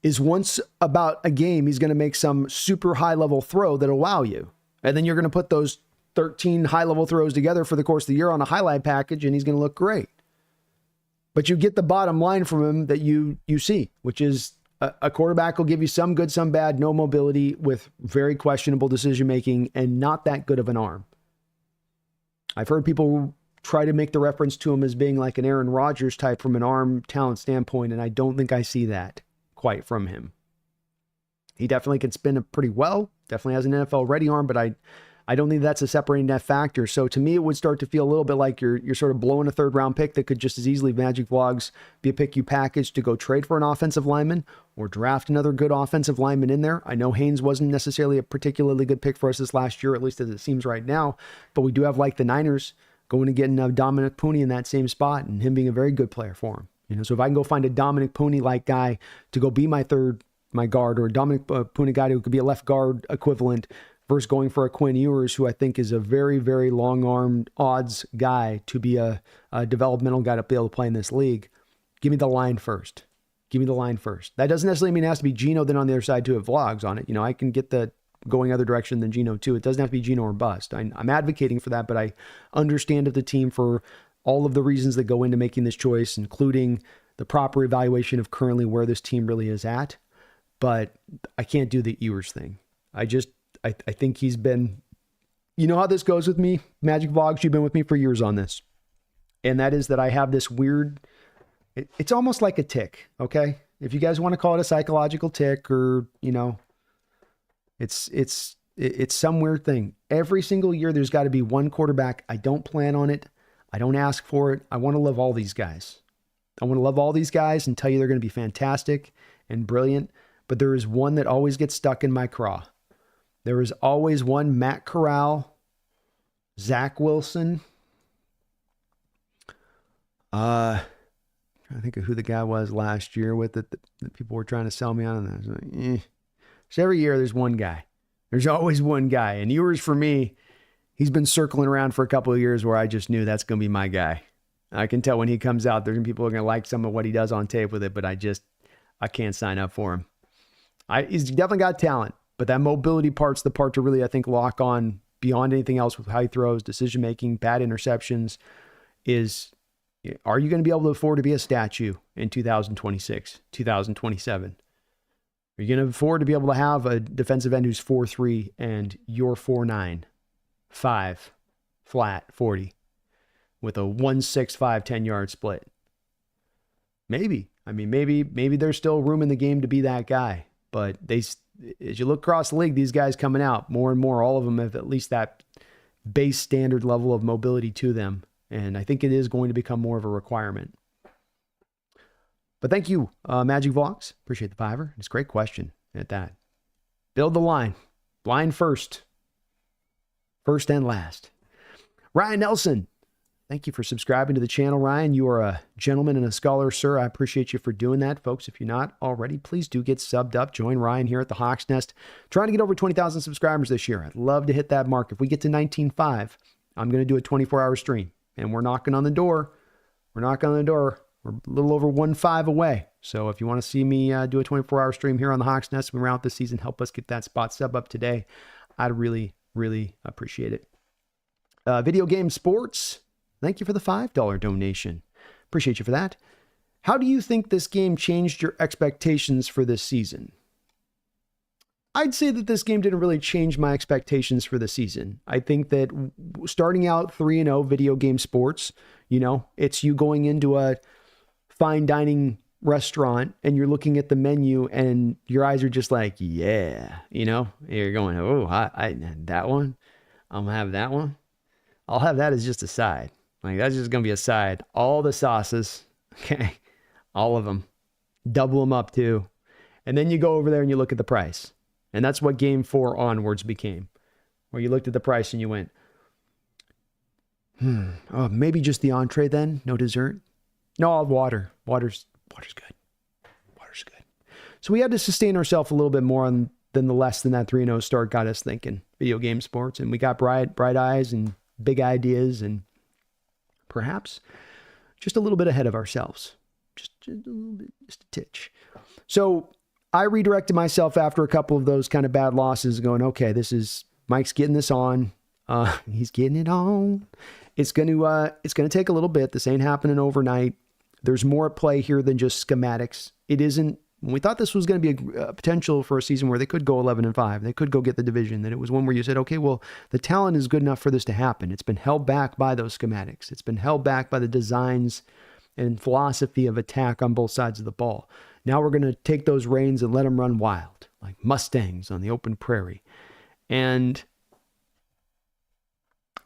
is once about a game, he's going to make some super high-level throw that'll wow you. And then you're going to put those 13 high-level throws together for the course of the year on a highlight package, and he's going to look great. But you get the bottom line from him that you see, which is a quarterback will give you some good, some bad, no mobility with very questionable decision-making and not that good of an arm. I've heard people try to make the reference to him as being like an Aaron Rodgers type from an arm talent standpoint, and I don't think I see that quite from him. He definitely can spin it pretty well, definitely has an NFL-ready arm, but I don't think that's a separating that factor. So to me, it would start to feel a little bit like you're sort of blowing a 3rd-round pick that could just as easily, Magic Vlogs, be a pick you package to go trade for an offensive lineman or draft another good offensive lineman in there. I know Haynes wasn't necessarily a particularly good pick for us this last year, at least as it seems right now, but we do have like the Niners going and getting Dominic Pooney in that same spot and him being a very good player for him. So if I can go find a Dominic Pooney-like guy to go be my guard, or a Dominic Pooney guy who could be a left guard equivalent versus going for a Quinn Ewers, who I think is a very, very long-armed odds guy to be a developmental guy to be able to play in this league, give me the line first. Give me the line first. That doesn't necessarily mean it has to be Geno then on the other side to have vlogs on it. I can get the going other direction than Geno too. It doesn't have to be Geno or bust. I'm advocating for that, but I understand of the team for all of the reasons that go into making this choice, including the proper evaluation of currently where this team really is at. But I can't do the Ewers thing. I think he's been, you know how this goes with me, Magic Vlogs, you've been with me for years on this. And that is that I have this weird, it's almost like a tick, okay? If you guys want to call it a psychological tick or, it's It's some weird thing. Every single year, there's got to be one quarterback. I don't plan on it. I don't ask for it. I want to love all these guys. I want to love all these guys and tell you they're going to be fantastic and brilliant. But there is one that always gets stuck in my craw. There is always one Matt Corral, Zach Wilson. I think of who the guy was last year with it that people were trying to sell me on. And I was like, So every year there's one guy. There's always one guy. And yours for me, he's been circling around for a couple of years where I just knew that's going to be my guy. I can tell when he comes out, there's people are going to like some of what he does on tape with it, but I can't sign up for him. He's definitely got talent, but that mobility part's the part to really, I think, lock on beyond anything else with how he throws, decision-making, bad interceptions is, are you going to be able to afford to be a statue in 2026, 2027? Are you going to afford to be able to have a defensive end who's 4'3" and you're 4'9", 5, flat, 40, with a 1.65, 10-yard split? Maybe. I mean, maybe there's still room in the game to be that guy. But as you look across the league, these guys coming out, more and more, all of them have at least that base standard level of mobility to them. And I think it is going to become more of a requirement. But thank you, Magic Vlogs. Appreciate the $5. It's a great question at that. Build the line. Line first. First and last. Ryan Nelson. Thank you for subscribing to the channel, Ryan. You are a gentleman and a scholar, sir. I appreciate you for doing that. Folks, if you're not already, please do get subbed up. Join Ryan here at the Hawks Nest. Trying to get over 20,000 subscribers this year. I'd love to hit that mark. If we get to 19.5, I'm going to do a 24-hour stream. And we're knocking on the door. We're knocking on the door. We're a little over 1.5 away. So if you want to see me do a 24-hour stream here on the Hawks Nest when we're out this season, help us get that spot sub up today. I'd really, really appreciate it. Video Game Sports. Thank you for the $5 donation. Appreciate you for that. How do you think this game changed your expectations for this season? I'd say that this game didn't really change my expectations for the season. I think that starting out 3-0 Video Game Sports, it's you going into a fine dining restaurant and you're looking at the menu and your eyes are just like, yeah, you're going, oh, I that one. I'm going to have that one. I'll have that as just a side. Like, that's just going to be a side. All the sauces, okay, all of them. Double them up too. And then you go over there and you look at the price. And that's what game 4 onwards became, where you looked at the price and you went, oh, maybe just the entree then? No dessert? No, I'll have water. Water's good. Water's good. So we had to sustain ourselves a little bit more than the less than that 3-0 start got us thinking Video Game Sports. And we got bright eyes and big ideas and perhaps just a little bit ahead of ourselves. Just a little bit, just a titch. So I redirected myself after a couple of those kind of bad losses going, okay, Mike's getting this on. He's getting it on. It's going to take a little bit. This ain't happening overnight. There's more at play here than just schematics. It isn't, when we thought this was going to be a potential for a season where they could go 11-5, they could go get the division, that it was one where you said, okay, well, the talent is good enough for this to happen. It's been held back by those schematics. It's been held back by the designs and philosophy of attack on both sides of the ball. Now we're going to take those reins and let them run wild, like Mustangs on the open prairie. And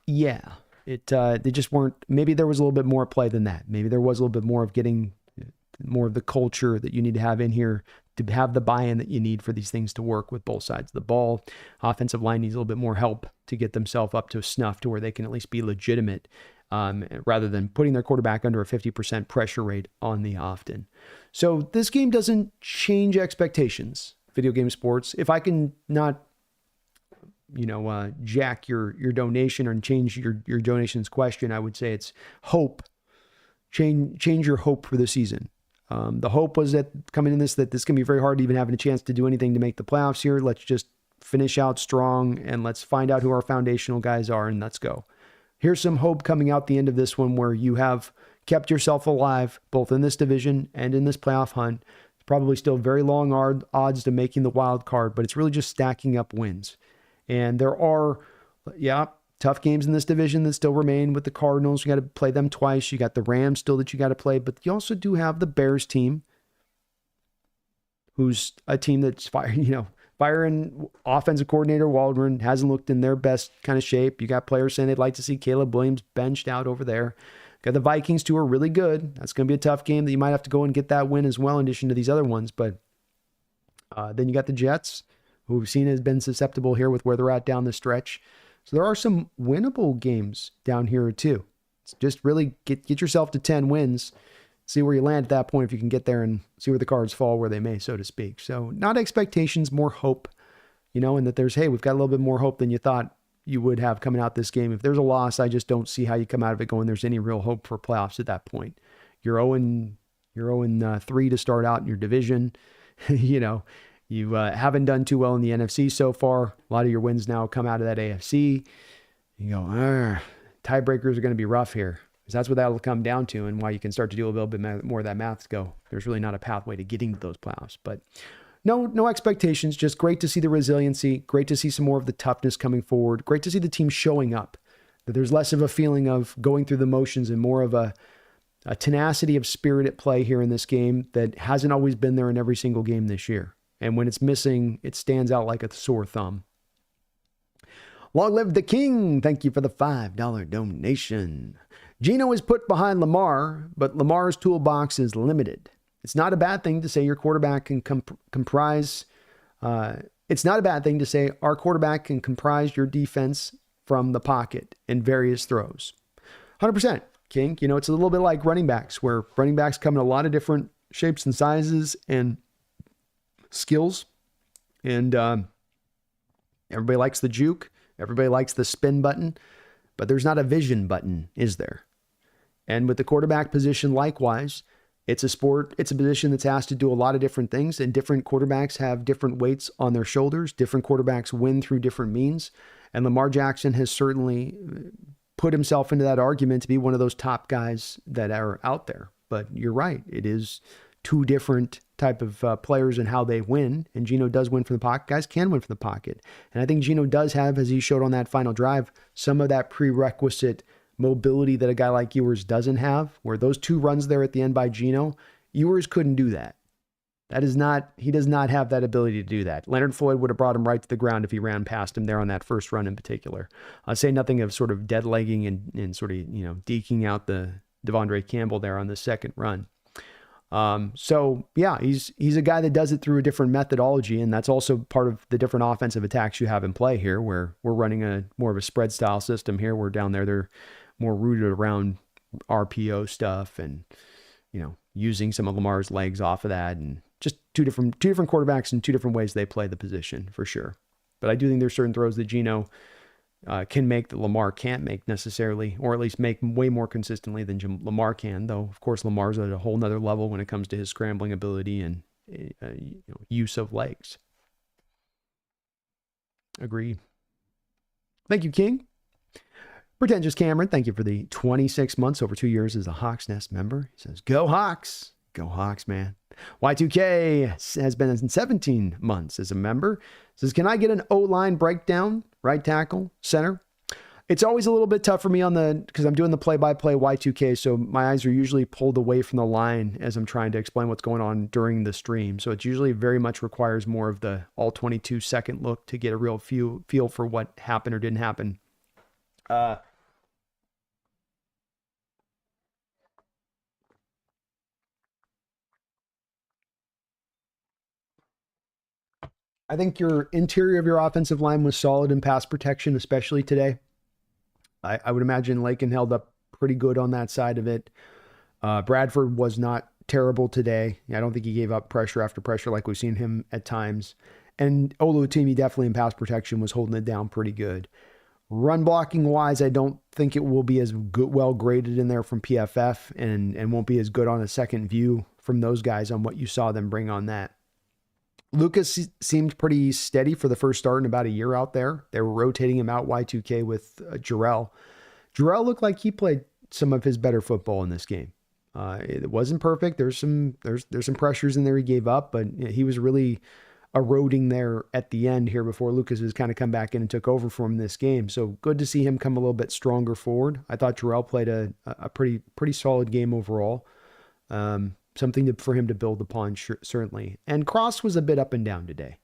yeah, they just weren't, maybe there was a little bit more play than that. Maybe there was a little bit more of getting more of the culture that you need to have in here to have the buy-in that you need for these things to work with both sides of the ball. Offensive line needs a little bit more help to get themselves up to a snuff to where they can at least be legitimate, rather than putting their quarterback under a 50% pressure rate on the often. So this game doesn't change expectations, Video Game Sports. If I can not, jack your donation or change your donation's question, I would say it's hope. Change your hope for the season. The hope was that coming in that this can be very hard to even having a chance to do anything to make the playoffs here. Let's just finish out strong and let's find out who our foundational guys are and let's go. Here's some hope coming out the end of this one where you have kept yourself alive, both in this division and in this playoff hunt. It's probably still very long odds to making the wild card, but it's really just stacking up wins. And there are, tough games in this division that still remain with the Cardinals. You got to play them twice. You got the Rams still that you got to play, but you also do have the Bears team, who's a team that's firing offensive coordinator Waldron hasn't looked in their best kind of shape. You got players saying they'd like to see Caleb Williams benched out over there. Got the Vikings, who are really good. That's going to be a tough game that you might have to go and get that win as well, in addition to these other ones. But then you got the Jets, who we've seen has been susceptible here with where they're at down the stretch. So there are some winnable games down here too. It's just really get yourself to 10 wins. See where you land at that point, if you can get there and see where the cards fall where they may, so to speak. So not expectations, more hope, and that there's, hey, we've got a little bit more hope than you thought you would have coming out this game. If there's a loss, I just don't see how you come out of it going, there's any real hope for playoffs at that point. You're 0-3 to start out in your division. You haven't done too well in the NFC so far. A lot of your wins now come out of that AFC. You go, tiebreakers are going to be rough here. That's what that'll come down to, and why you can start to do a little bit more of that math go. There's really not a pathway to getting to those playoffs, but no expectations. Just great to see the resiliency. Great to see some more of the toughness coming forward. Great to see the team showing up. That there's less of a feeling of going through the motions and more of a tenacity of spirit at play here in this game that hasn't always been there in every single game this year. And when it's missing, it stands out like a sore thumb. Long live the king. Thank you for the $5 donation. Geno is put behind Lamar, but Lamar's toolbox is limited. It's not a bad thing to say your quarterback can comprise. It's not a bad thing to say our quarterback can comprise your defense from the pocket in various throws. 100%, King. It's a little bit like running backs, where running backs come in a lot of different shapes and sizes and skills. And everybody likes the juke. Everybody likes the spin button. But there's not a vision button, is there? And with the quarterback position, likewise, it's a sport, it's a position that's asked to do a lot of different things, and different quarterbacks have different weights on their shoulders. Different quarterbacks win through different means. And Lamar Jackson has certainly put himself into that argument to be one of those top guys that are out there. But you're right. It is two different type of players and how they win. And Geno does win from the pocket. Guys can win from the pocket. And I think Geno does have, as he showed on that final drive, some of that prerequisite mobility that a guy like Ewers doesn't have, where those two runs there at the end by Geno, Ewers couldn't do that. He does not have that ability to do that. Leonard Floyd would have brought him right to the ground if he ran past him there on that first run in particular. I'll say nothing of sort of dead legging and sort of, deking out the Devondre Campbell there on the second run. So yeah, he's a guy that does it through a different methodology, and that's also part of the different offensive attacks you have in play here, where we're running more of a spread style system here. We're down there, they're more rooted around RPO stuff and, using some of Lamar's legs off of that, and just two different quarterbacks and two different ways they play the position for sure. But I do think there's certain throws that Geno can make that Lamar can't make necessarily, or at least make way more consistently than Lamar can, though of course Lamar's at a whole nother level when it comes to his scrambling ability and use of legs. Agreed. Thank you, King. Pretentious Cameron, thank you for the 26 months over 2 years as a Hawks Nest member. He says, go Hawks. Go Hawks, man. Y2K has been in 17 months as a member. Says, can I get an O-line breakdown? Right tackle, center. It's always a little bit tough for me because I'm doing the play-by-play Y2K, so my eyes are usually pulled away from the line as I'm trying to explain what's going on during the stream. So it usually very much requires more of the all 22 second look to get a real feel for what happened or didn't happen. I think your interior of your offensive line was solid in pass protection, especially today. I would imagine Lakin held up pretty good on that side of it. Bradford was not terrible today. I don't think he gave up pressure after pressure like we've seen him at times. And Olu Atimi definitely in pass protection was holding it down pretty good. Run blocking wise, I don't think it will be as good, well graded in there from PFF and won't be as good on a second view from those guys on what you saw them bring on that. Lucas seemed pretty steady for the first start in about a year out there. They were rotating him out Y2K with Jarrell. Jarrell looked like he played some of his better football in this game. It wasn't perfect. There's some pressures in there he gave up, but he was really eroding there at the end here before Lucas has kind of come back in and took over for him this game. So good to see him come a little bit stronger forward. I thought Jarrell played a pretty solid game overall. Something for him to build upon, certainly. And Cross was a bit up and down today.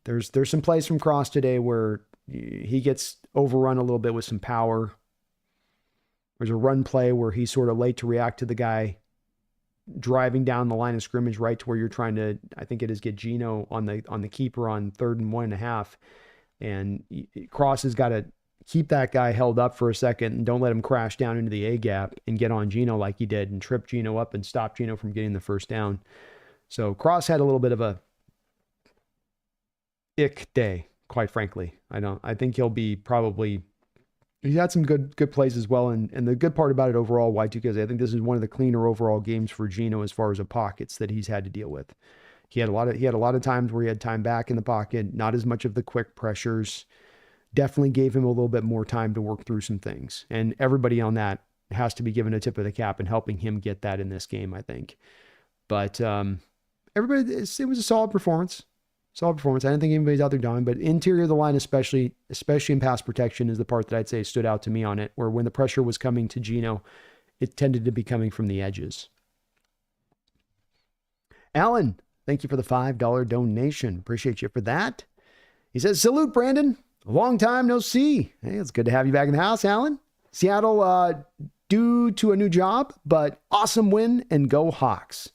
There's some plays from Cross today where he gets overrun a little bit with some power. There's a run play where he's sort of late to react to the guy driving down the line of scrimmage right to where you're trying to, I think it is, get Geno on the keeper on 3rd and 1.5. And Cross has got to keep that guy held up for a second and don't let him crash down into the A gap and get on Geno like he did and trip Geno up and stop Geno from getting the first down. So Cross had a little bit of a ick day, quite frankly. I think he'll be probably, he had some good plays as well. And the good part about it overall, Y2K, is I think this is one of the cleaner overall games for Geno as far as the pockets that he's had to deal with. He had a lot of times where he had time back in the pocket, not as much of the quick pressures. Definitely gave him a little bit more time to work through some things. And everybody on that has to be given a tip of the cap in helping him get that in this game, I think. But everybody, it was a solid performance. Solid performance. I didn't think anybody's out there dying, but interior of the line, especially in pass protection, is the part that I'd say stood out to me on it, where when the pressure was coming to Geno, it tended to be coming from the edges. Alan, thank you for the $5 donation. Appreciate you for that. He says, salute, Brandon. A long time no see. Hey, it's good to have you back in the house, Alan. Seattle due to a new job, but awesome win and go Hawks.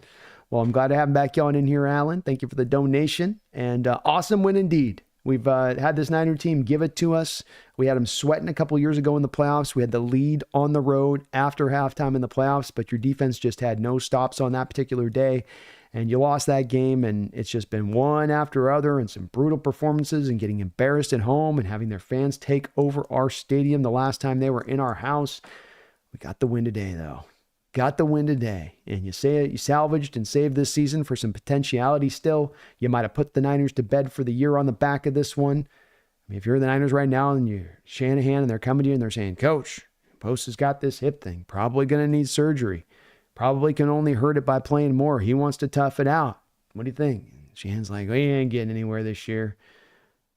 Well, I'm glad to have him back on in here, Alan. Thank you for the donation. And awesome win indeed. We've had this Niner team give it to us. We had them sweating a couple years ago in the playoffs. We had the lead on the road after halftime in the playoffs, but your defense just had no stops on that particular day. And you lost that game, and it's just been one after other and some brutal performances and getting embarrassed at home and having their fans take over our stadium the last time they were in our house. We got the win today, though. Got the win today. And you say it, you salvaged and saved this season for some potentiality still. You might have put the Niners to bed for the year on the back of this one. I mean, if you're the Niners right now and you're Shanahan and they're coming to you and they're saying, Coach, Post has got this hip thing, probably going to need surgery. Probably can only hurt it by playing more. He wants to tough it out. What do you think? Shanahan's like, well, he ain't getting anywhere this year.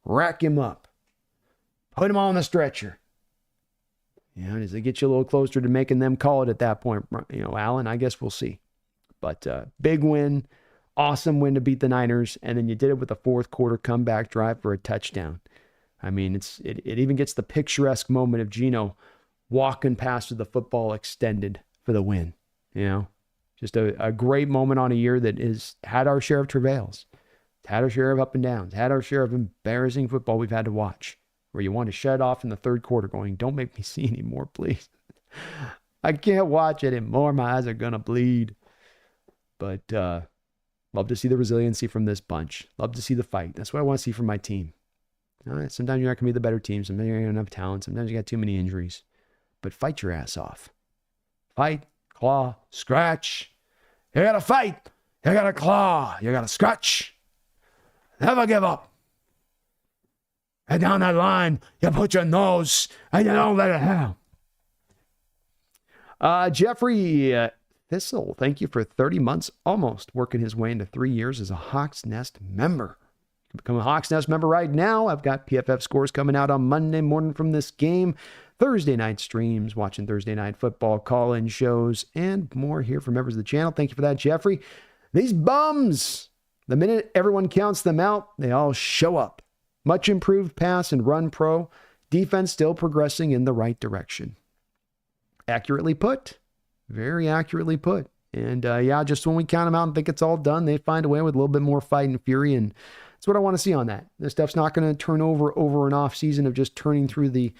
Rack him up. Put him on the stretcher. You know, does it get you a little closer to making them call it at that point? You know, Alan, I guess we'll see. But big win. Awesome win to beat the Niners. And then you did it with a fourth quarter comeback drive for a touchdown. I mean, it even gets the picturesque moment of Geno walking past with the football extended for the win. You know, just a great moment on a year that has had our share of travails, had our share of up and downs, had our share of embarrassing football we've had to watch, where you want to shut off in the third quarter going, don't make me see anymore, please. I can't watch it anymore. My eyes are going to bleed. But love to see the resiliency from this bunch. Love to see the fight. That's what I want to see from my team. Sometimes you're not going to be the better team. Sometimes you're not going to have talent. Sometimes you got too many injuries. But fight your ass off. Fight. Claw, scratch. You gotta fight. You gotta claw. You gotta scratch. Never give up. And down that line, you put your nose and you don't let it out. Jeffrey Thistle, thank you for 30 months, almost working his way into 3 years as a Hawks Nest member. You can become a Hawks Nest member right now. I've got PFF scores coming out on Monday morning from this game. Thursday night streams, watching Thursday night football, call-in shows, and more here from members of the channel. Thank you for that, Jeffrey. These bums, the minute everyone counts them out, they all show up. Much improved pass and run pro. Defense still progressing in the right direction. Accurately put. Very accurately put. And just when we count them out and think it's all done, they find a way with a little bit more fight and fury, and that's what I want to see on that. This stuff's not going to turn over an off season of just turning through the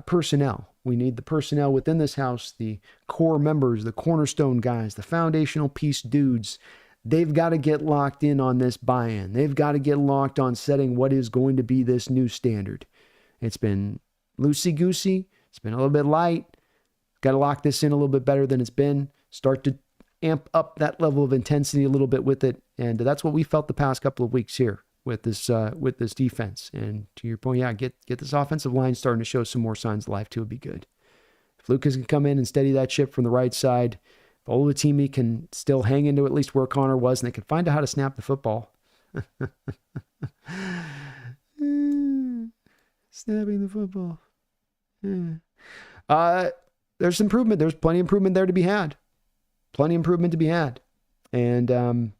personnel. We need the personnel within this house, the core members, the cornerstone guys, the foundational piece dudes. They've got to get locked in on this buy-in. They've got to get locked on setting what is going to be this new standard. It's been loosey-goosey. It's been a little bit light. Got to lock this in a little bit better than it's been. Start to amp up that level of intensity a little bit with it. And that's what we felt the past couple of weeks here with this defense. And to your point, get this offensive line starting to show some more signs of life too would be good. If Lucas can come in and steady that ship from the right side, if Olu Atimi can still hang into at least where Connor was, and they can find out how to snap the football. Snapping the football. Yeah. There's improvement. There's plenty of improvement there to be had. Plenty of improvement to be had. And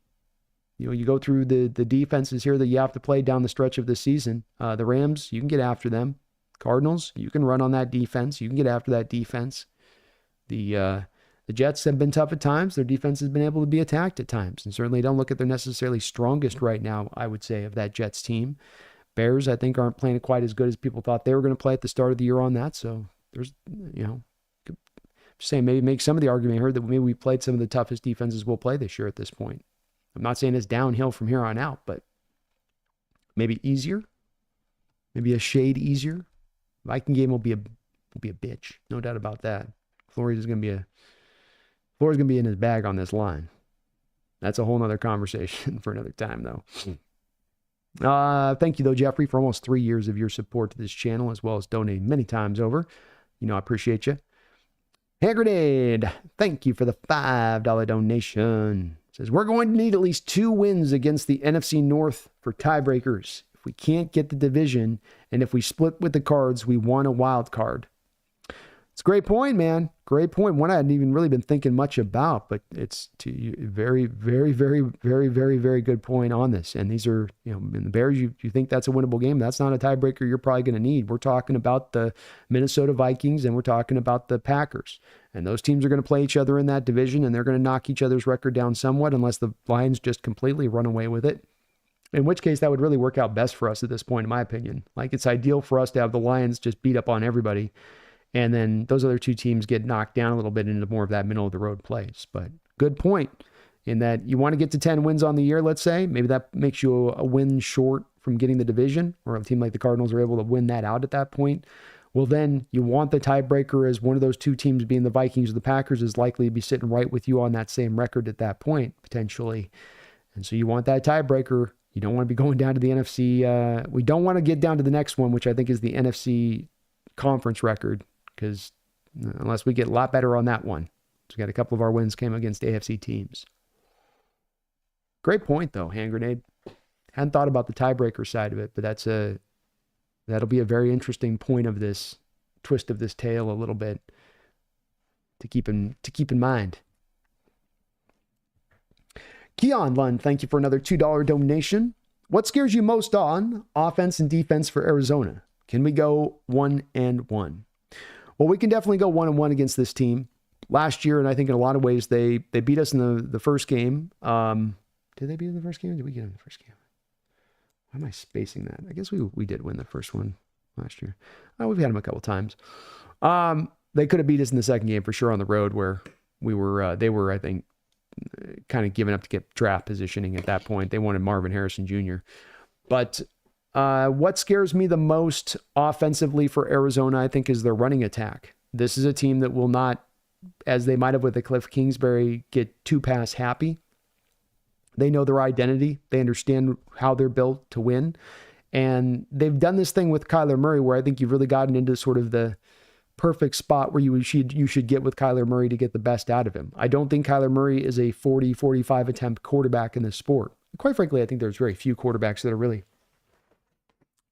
You go through the defenses here that you have to play down the stretch of the season. The Rams, you can get after them. Cardinals, you can run on that defense. You can get after that defense. The Jets have been tough at times. Their defense has been able to be attacked at times, and certainly don't look at their necessarily strongest right now, I would say, of that Jets team. Bears, I think, aren't playing quite as good as people thought they were going to play at the start of the year on that. So there's, saying maybe make some of the argument. I heard that maybe we played some of the toughest defenses we'll play this year at this point. I'm not saying it's downhill from here on out, but maybe easier, maybe a shade easier. Viking game will be a bitch, no doubt about that. Flores going to be in his bag on this line. That's a whole nother conversation for another time, though. Thank you, though, Jeffrey, for almost 3 years of your support to this channel, as well as donating many times over. I appreciate you. Hand Grenade, thank you for the $5 donation. It says, we're going to need at least 2 wins against the NFC North for tiebreakers. If we can't get the division, and if we split with the Cards, we want a wild card. It's a great point, man. Great point. One I hadn't even really been thinking much about, but it's very, very, very, very, very, very good point on this. And these are, in the Bears, you think that's a winnable game. That's not a tiebreaker you're probably going to need. We're talking about the Minnesota Vikings, and we're talking about the Packers. And those teams are going to play each other in that division, and they're going to knock each other's record down somewhat unless the Lions just completely run away with it. In which case, that would really work out best for us at this point, in my opinion. Like, it's ideal for us to have the Lions just beat up on everybody, and then those other 2 teams get knocked down a little bit into more of that middle-of-the-road place. But good point in that you want to get to 10 wins on the year, let's say. Maybe that makes you a win short from getting the division, or a team like the Cardinals are able to win that out at that point. Well, then you want the tiebreaker as one of those 2 teams, being the Vikings or the Packers, is likely to be sitting right with you on that same record at that point, potentially. And so you want that tiebreaker. You don't want to be going down to the NFC. We don't want to get down to the next one, which I think is the NFC conference record, because unless we get a lot better on that one. So we got a couple of our wins came against AFC teams. Great point, though, Hand Grenade. Hadn't thought about the tiebreaker side of it, but that'll be a very interesting point of this twist of this tale a little bit to keep in mind. Keon Lund, thank you for another $2 donation. What scares you most on offense and defense for Arizona? Can we go 1-1? Well, we can definitely go 1-1 against this team. Last year, and I think in a lot of ways, they beat us in the first game. Did they beat in the first game? Or did we get in the first game? Why am I spacing that? I guess we did win the first one last year. We've had them a couple times. They could have beat us in the second game for sure on the road, where they were, I think, kind of giving up to get draft positioning at that point. They wanted Marvin Harrison Jr. But what scares me the most offensively for Arizona, I think, is their running attack. This is a team that will not, as they might have with the Cliff Kingsbury, get too pass happy. They know their identity. They understand how they're built to win. And they've done this thing with Kyler Murray, where I think you've really gotten into sort of the perfect spot where you should get with Kyler Murray to get the best out of him. I don't think Kyler Murray is a 40, 45 attempt quarterback in this sport. Quite frankly, I think there's very few quarterbacks that are really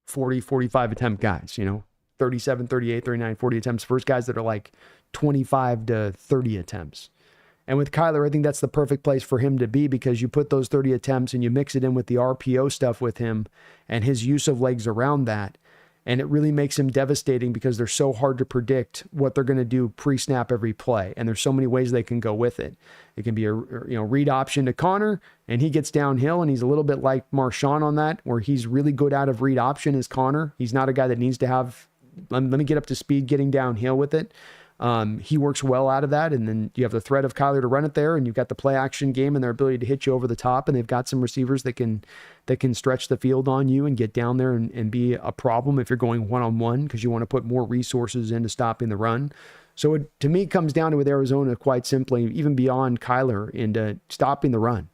40, 45 attempt guys, 37, 38, 39, 40 attempts. First guys that are like 25 to 30 attempts. And with Kyler, I think that's the perfect place for him to be, because you put those 30 attempts and you mix it in with the RPO stuff with him and his use of legs around that. And it really makes him devastating, because they're so hard to predict what they're going to do pre-snap every play. And there's so many ways they can go with it. It can be a read option to Connor, and he gets downhill, and he's a little bit like Marshawn on that, where he's really good out of read option as Connor. He's not a guy that needs to have, let me get up to speed getting downhill with it. He works well out of that. And then you have the threat of Kyler to run it there, and you've got the play action game and their ability to hit you over the top. And they've got some receivers that can stretch the field on you and get down there and be a problem if you're going one-on-one, because you want to put more resources into stopping the run. So it, to me, comes down to, with Arizona, quite simply, even beyond Kyler, into stopping the run.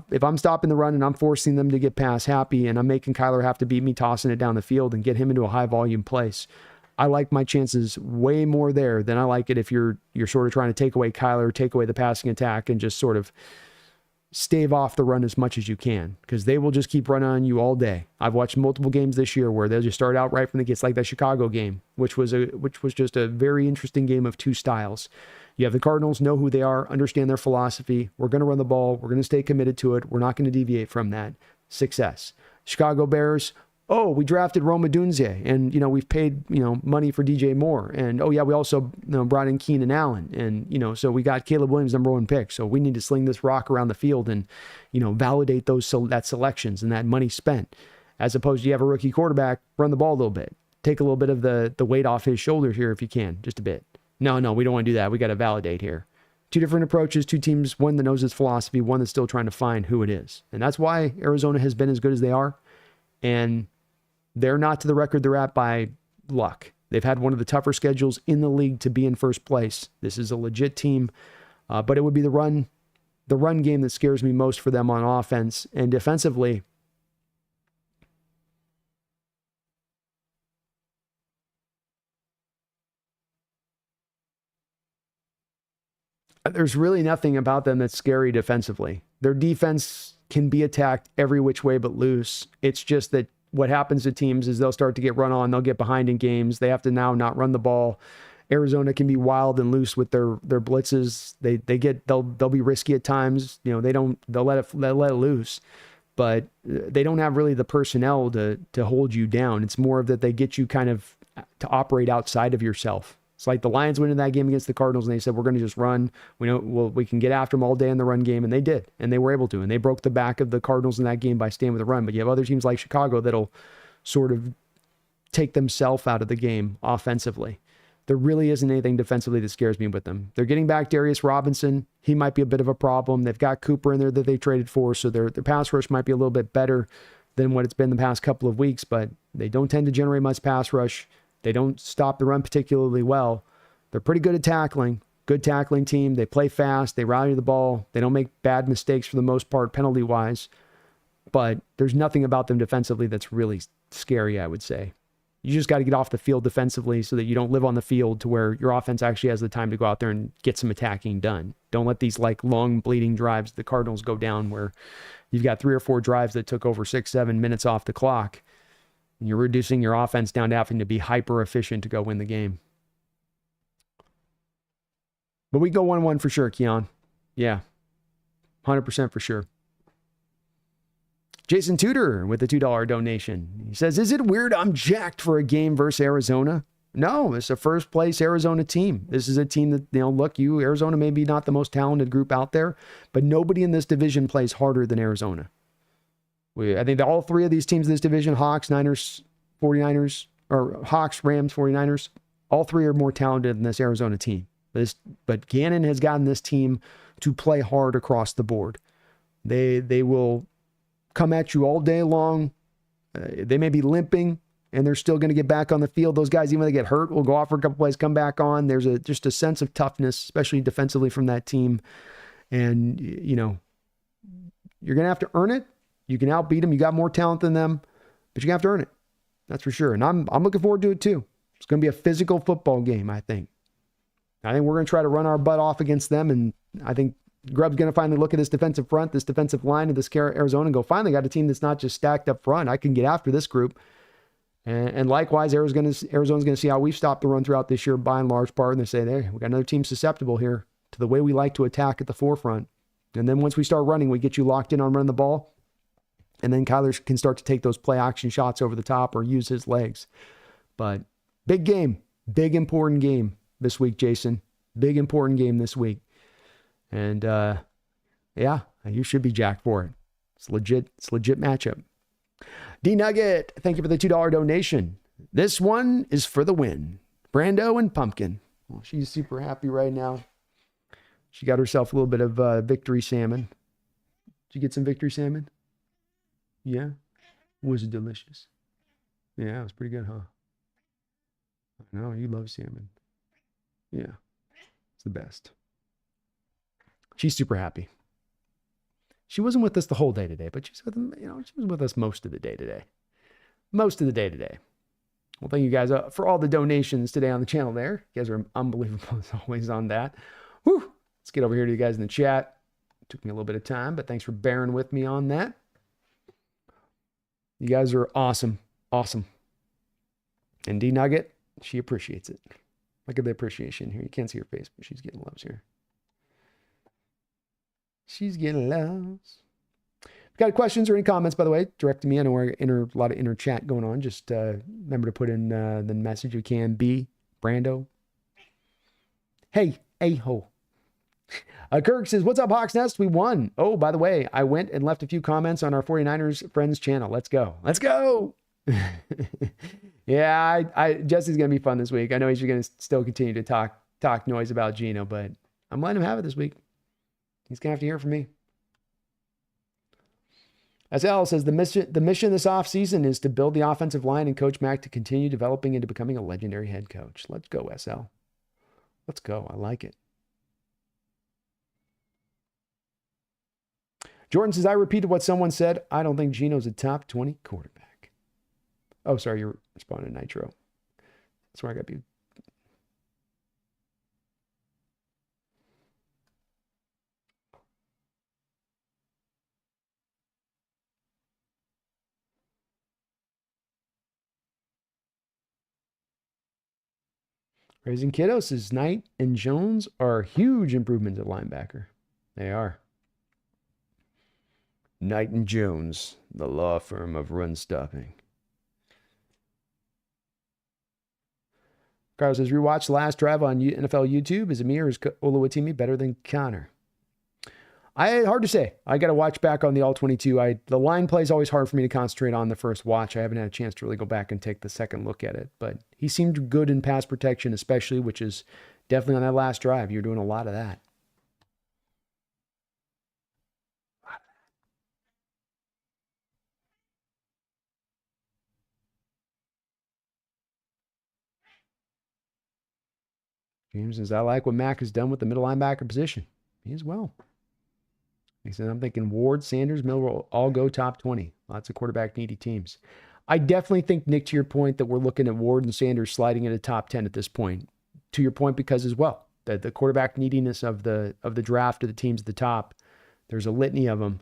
If I'm stopping the run and I'm forcing them to get pass happy, and I'm making Kyler have to beat me tossing it down the field and get him into a high volume place, I like my chances way more there than I like it if you're sort of trying to take away Kyler, take away the passing attack, and just sort of stave off the run as much as you can, because they will just keep running on you all day. I've watched multiple games this year where they'll just start out right from the gates, like that Chicago game, which was just a very interesting game of two styles. You have the Cardinals, know who they are, understand their philosophy. We're going to run the ball. We're going to stay committed to it. We're not going to deviate from that. Success. Chicago Bears, oh, we drafted Rome Odunze, and, we've paid, money for DJ Moore. And, oh, yeah, we also brought in Keenan Allen. And, so we got Caleb Williams, #1 pick. So we need to sling this rock around the field and, validate that selections and that money spent. As opposed to you have a rookie quarterback, run the ball a little bit. Take a little bit of the weight off his shoulders here if you can, just a bit. No, we don't want to do that. We got to validate here. Two different approaches, two teams, one that knows its philosophy, one that's still trying to find who it is. And that's why Arizona has been as good as they are. And they're not to the record they're at by luck. They've had one of the tougher schedules in the league to be in first place. This is a legit team, but it would be the run game that scares me most for them on offense. And defensively, there's really nothing about them that's scary defensively. Their defense can be attacked every which way but loose. It's just that what happens to teams is they'll start to get run on. They'll get behind in games. They have to now not run the ball. Arizona can be wild and loose with their blitzes. They'll be risky at times. They'll let it loose, but they don't have really the personnel to hold you down. It's more of that they get you kind of to operate outside of yourself. It's like the Lions went in that game against the Cardinals and they said, we're going to just run. We can get after them all day in the run game. And they did. And they were able to. And they broke the back of the Cardinals in that game by staying with the run. But you have other teams like Chicago that'll sort of take themselves out of the game offensively. There really isn't anything defensively that scares me with them. They're getting back Darius Robinson. He might be a bit of a problem. They've got Cooper in there that they traded for. So their pass rush might be a little bit better than what it's been the past couple of weeks. But they don't tend to generate much pass rush. They don't stop the run particularly well. They're pretty good at tackling. Good tackling team. They play fast. They rally the ball. They don't make bad mistakes for the most part, penalty-wise. But there's nothing about them defensively that's really scary, I would say. You just got to get off the field defensively so that you don't live on the field to where your offense actually has the time to go out there and get some attacking done. Don't let these long bleeding drives the Cardinals go down where you've got 3 or 4 drives that took over 6-7 minutes off the clock. And you're reducing your offense down to having to be hyper efficient to go win the game. But we go 1-1 for sure, Keon. Yeah, 100% for sure. Jason Tudor with a $2 donation. He says, is it weird I'm jacked for a game versus Arizona? No, it's a first place Arizona team. This is a team that, Arizona may be not the most talented group out there, but nobody in this division plays harder than Arizona. I think that all 3 of these teams in this division, Hawks, Niners, 49ers, or Hawks, Rams, 49ers, all 3 are more talented than this Arizona team. But Gannon has gotten this team to play hard across the board. They will come at you all day long. They may be limping, and they're still going to get back on the field. Those guys, even when they get hurt, will go off for a couple plays, come back on. There's just a sense of toughness, especially defensively from that team. And, you're going to have to earn it. You can outbeat them. You got more talent than them, but you have to earn it. That's for sure. And I'm looking forward to it too. It's going to be a physical football game, I think. I think we're going to try to run our butt off against them. And I think Grubb's going to finally look at this defensive front, this defensive line of this Arizona and go, finally got a team that's not just stacked up front. I can get after this group. And likewise, Arizona's going to see how we've stopped the run throughout this year by and large part. And they say, hey, we got another team susceptible here to the way we like to attack at the forefront. And then once we start running, we get you locked in on running the ball. And then Kyler can start to take those play action shots over the top or use his legs. But big game, big important game this week, Jason. Big important game this week. And yeah, you should be jacked for it. It's legit matchup. D Nugget, thank you for the $2 donation. This one is for the win. Brando and Pumpkin. Well, she's super happy right now. She got herself a little bit of victory salmon. Did you get some victory salmon? Yeah? Was it delicious? Yeah, it was pretty good, huh? I know, you love salmon. Yeah, it's the best. She's super happy. She wasn't with us the whole day today, but she's with, she was with us most of the day today. Most of the day today. Well, thank you guys for all the donations today on the channel there. You guys are unbelievable as always on that. Whew. Let's get over here to you guys in the chat. It took me a little bit of time, but thanks for bearing with me on that. You guys are awesome. Awesome. And D Nugget, she appreciates it. Look at the appreciation here. You can't see her face, but she's getting loves here. She's getting loves. If you've got questions or any comments, by the way, direct to me. I know we're a lot of inner chat going on. Just remember to put in the message you can. B, Brando. Hey, a-ho. Kirk says, what's up, Hawks Nest? We won. Oh, by the way, I went and left a few comments on our 49ers Friends channel. Let's go. Let's go. Yeah, Jesse's going to be fun this week. I know he's going to still continue to talk noise about Geno, but I'm letting him have it this week. He's going to have to hear from me. SL says, the mission this offseason is to build the offensive line and Coach Mack to continue developing into becoming a legendary head coach. Let's go, SL. Let's go. I like it. Jordan says, I repeated what someone said. I don't think Geno's a top 20 quarterback. Oh, sorry, you're responding to Nitro. That's where I got to be. Raising Kiddo says, Knight and Jones are huge improvements at linebacker. They are. Knight and Jones, the law firm of run stopping. Carlos says, rewatch the last drive on NFL YouTube. Is Amir or is Olu Atimi better than Connor? Hard to say. I got to watch back on the all 22. The line play is always hard for me to concentrate on the first watch. I haven't had a chance to really go back and take the second look at it, but he seemed good in pass protection, especially, which is definitely on that last drive. You're doing a lot of that. James says, I like what Mack has done with the middle linebacker position. Me as well. He said, I'm thinking Ward, Sanders, Miller will all go top 20. Lots of quarterback needy teams. I definitely think, Nick, to your point, that we're looking at Ward and Sanders sliding into top 10 at this point. To your point, because as well, that the quarterback neediness of the draft of the teams at the top, there's a litany of them.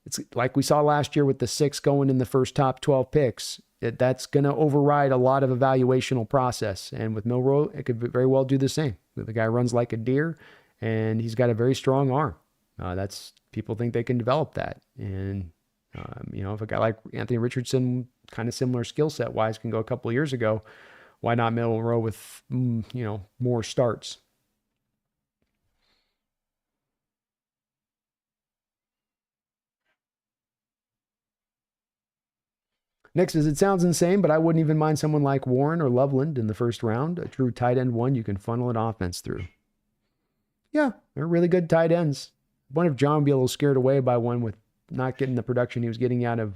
It's like we saw last year with the 6 going in the first top 12 picks. That's going to override a lot of evaluational process. And with Milroe, it could very well do the same. The guy runs like a deer, and he's got a very strong arm. People think they can develop that. And, if a guy like Anthony Richardson, kind of similar skill set wise, can go a couple of years ago, why not Milroe with, more starts? Next is, it sounds insane, but I wouldn't even mind someone like Warren or Loveland in the first round. A true tight end one you can funnel an offense through. Yeah, they're really good tight ends. I wonder if John would be a little scared away by one with not getting the production he was getting out of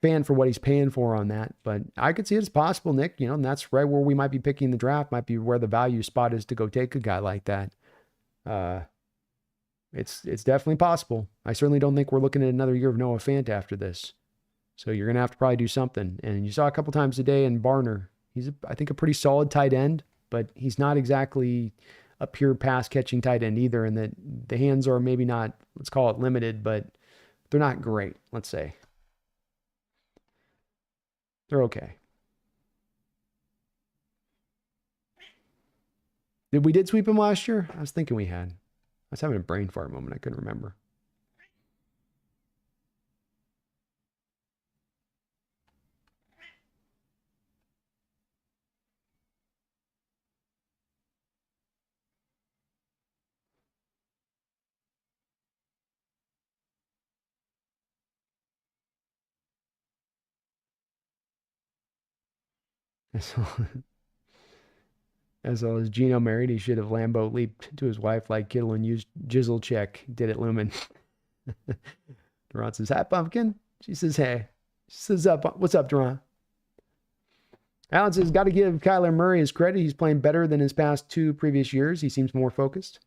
Fan for what he's paying for on that. But I could see it as possible, Nick. And that's right where we might be picking the draft, might be where the value spot is to go take a guy like that. It's definitely possible. I certainly don't think we're looking at another year of Noah Fant after this. So you're going to have to probably do something. And you saw a couple times today in Barner. He's, I think, a pretty solid tight end, but he's not exactly a pure pass-catching tight end either. And that the hands are maybe not, let's call it limited, but they're not great, let's say. They're okay. We did sweep him last year? I was thinking we had. I was having a brain fart moment. I couldn't remember. As well as Geno married, he should have Lambo leaped to his wife like Kittle and used Jizzle check. Did it, Lumen? Duran says, hi, pumpkin. She says, hey. She says, up. What's up, Duran? Alan says, got to give Kyler Murray his credit. He's playing better than his past 2 previous years. He seems more focused.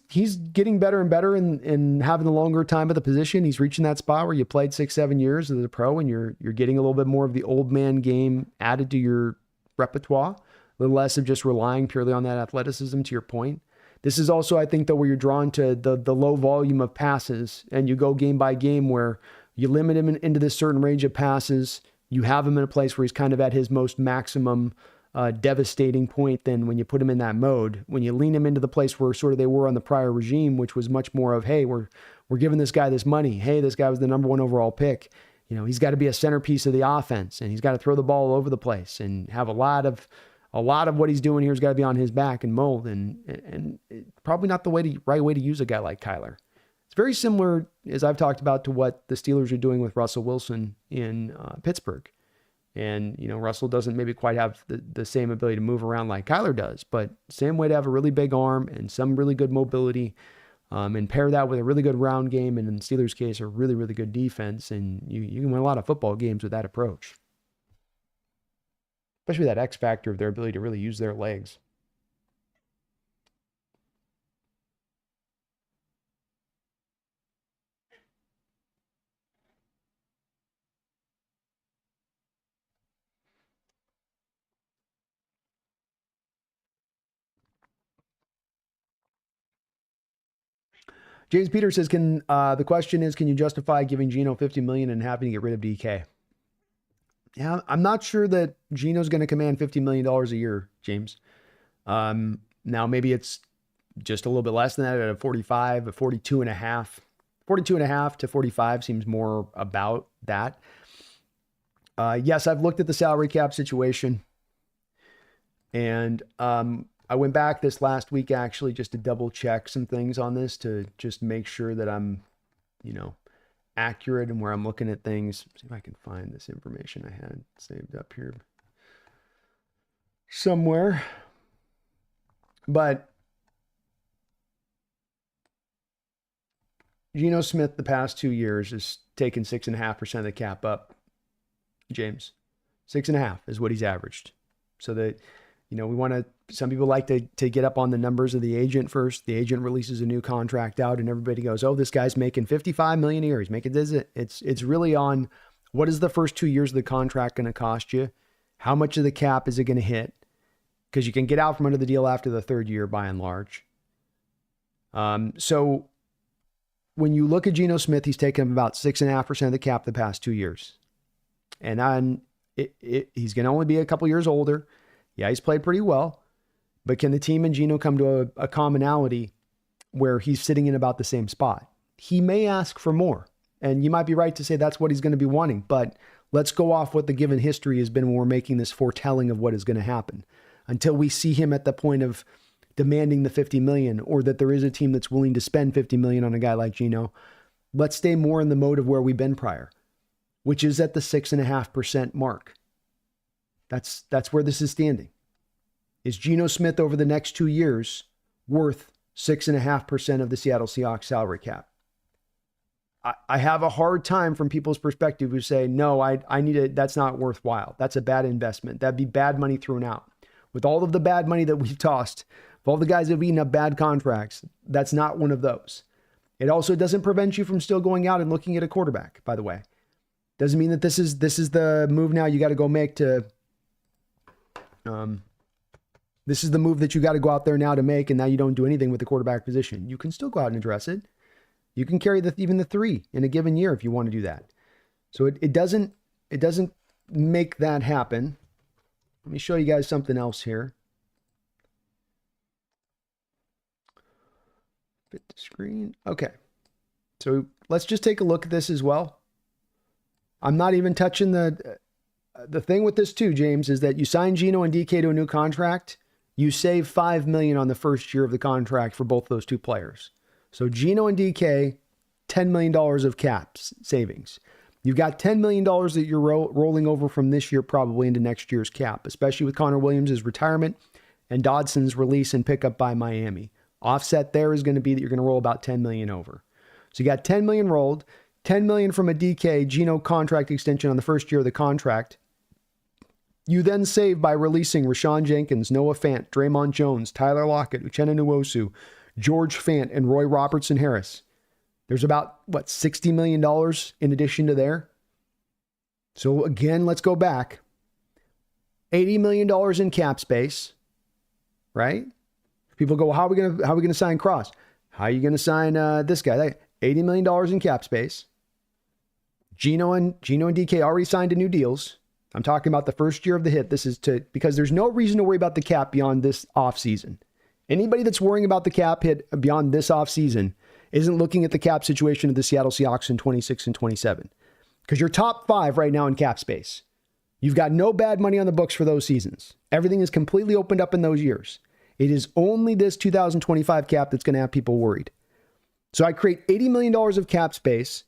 He's getting better and better in having the longer time of the position. He's reaching that spot where you played 6-7 years as a pro, and you're getting a little bit more of the old man game added to your repertoire, a little less of just relying purely on that athleticism, to your point. This is also, I think, though, where you're drawn to the low volume of passes, and you go game by game where you limit him into this certain range of passes. You have him in a place where he's kind of at his most maximum devastating point than when you put him in that mode. When you lean him into the place where sort of they were on the prior regime, which was much more of, hey, we're giving this guy this money. Hey, this guy was the number 1 overall pick. You know, he's got to be a centerpiece of the offense, and he's got to throw the ball all over the place and have a lot of what he's doing here has got to be on his back and mold, and probably not the right way to use a guy like Kyler. It's very similar, as I've talked about, to what the Steelers are doing with Russell Wilson in Pittsburgh. And, you know, Russell doesn't maybe quite have the same ability to move around like Kyler does, but same way to have a really big arm and some really good mobility, and pair that with a really good round game, and in the Steelers' case, a really, really good defense, and you can win a lot of football games with that approach. Especially that X factor of their ability to really use their legs. James Peter says, the question is, can you justify giving Geno $50 million and having to get rid of DK? Yeah, I'm not sure that Geno's going to command $50 million a year, James. Now maybe it's just a little bit less than that at a 45, a 42 and a half. 42 and a half to 45 seems more about that. Yes, I've looked at the salary cap situation, and I went back this last week actually just to double check some things on this to just make sure that I'm, you know, accurate in where I'm looking at things. See if I can find this information I had saved up here somewhere. But Geno Smith the past 2 years has taken 6.5% of the cap up, James. 6.5 is what he's averaged. So that, you know, we want to, some people like to get up on the numbers of the agent first. The agent releases a new contract out and everybody goes, oh, this guy's making $55 million a year. He's making this. It's really on what is the first 2 years of the contract going to cost you? How much of the cap is it going to hit? Because you can get out from under the deal after the third year by and large. So when you look at Geno Smith, he's taken about 6.5% of the cap the past 2 years. And on he's going to only be a couple years older. Yeah, he's played pretty well. But can the team and Geno come to a commonality where he's sitting in about the same spot? He may ask for more. And you might be right to say that's what he's going to be wanting. But let's go off what the given history has been when we're making this foretelling of what is going to happen. Until we see him at the point of demanding the $50 million, or that there is a team that's willing to spend $50 million on a guy like Geno, let's stay more in the mode of where we've been prior, which is at the 6.5% mark. That's where this is standing. Is Geno Smith over the next 2 years worth 6.5% of the Seattle Seahawks salary cap? I have a hard time from people's perspective who say, no, I need it. That's not worthwhile. That's a bad investment. That'd be bad money thrown out. With all of the bad money that we've tossed, with all the guys that have eaten up bad contracts, that's not one of those. It also doesn't prevent you from still going out and looking at a quarterback, by the way. Doesn't mean that this is the move now you got to go make to, this is the move that you got to go out there now to make, and now you don't do anything with the quarterback position. You can still go out and address it. You can carry even the 3 in a given year if you want to do that. So it doesn't make that happen. Let me show you guys something else here. Fit the screen. Okay. So let's just take a look at this as well. I'm not even touching the thing with this too, James, is that you sign Geno and DK to a new contract. You save $5 million on the first year of the contract for both those two players. So Geno and DK, $10 million of cap savings. You've got $10 million that you're rolling over from this year probably into next year's cap, especially with Connor Williams' retirement and Dodson's release and pickup by Miami. Offset there is going to be that you're going to roll about $10 million over. So you got $10 million rolled, $10 million from a DK Geno contract extension on the first year of the contract. You then save by releasing Rashawn Jenkins, Noah Fant, Draymond Jones, Tyler Lockett, Uchenna Nwosu, George Fant, and Roy Robertson Harris. There's about, $60 million in addition to there. So again, let's go back. $80 million in cap space, right? People go, how are we going to sign Cross? How are you going to sign this guy? $80 million in cap space. Geno and DK already signed to new deals. I'm talking about the first year of the hit. This is because there's no reason to worry about the cap beyond this offseason. Anybody that's worrying about the cap hit beyond this offseason isn't looking at the cap situation of the Seattle Seahawks in 26 and 27. Because you're top 5 right now in cap space. You've got no bad money on the books for those seasons. Everything is completely opened up in those years. It is only this 2025 cap that's going to have people worried. So I create $80 million of cap space.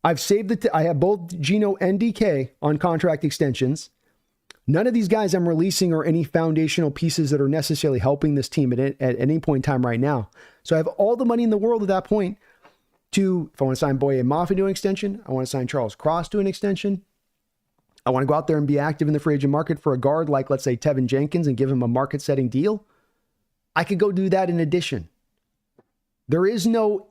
I've saved I have both Geno and DK on contract extensions. None of these guys I'm releasing are any foundational pieces that are necessarily helping this team at any point in time right now. So I have all the money in the world at that point to, if I want to sign Boye Mafe to an extension, I want to sign Charles Cross to an extension. I want to go out there and be active in the free agent market for a guard like, let's say, Tevin Jenkins and give him a market-setting deal. I could go do that in addition. There is no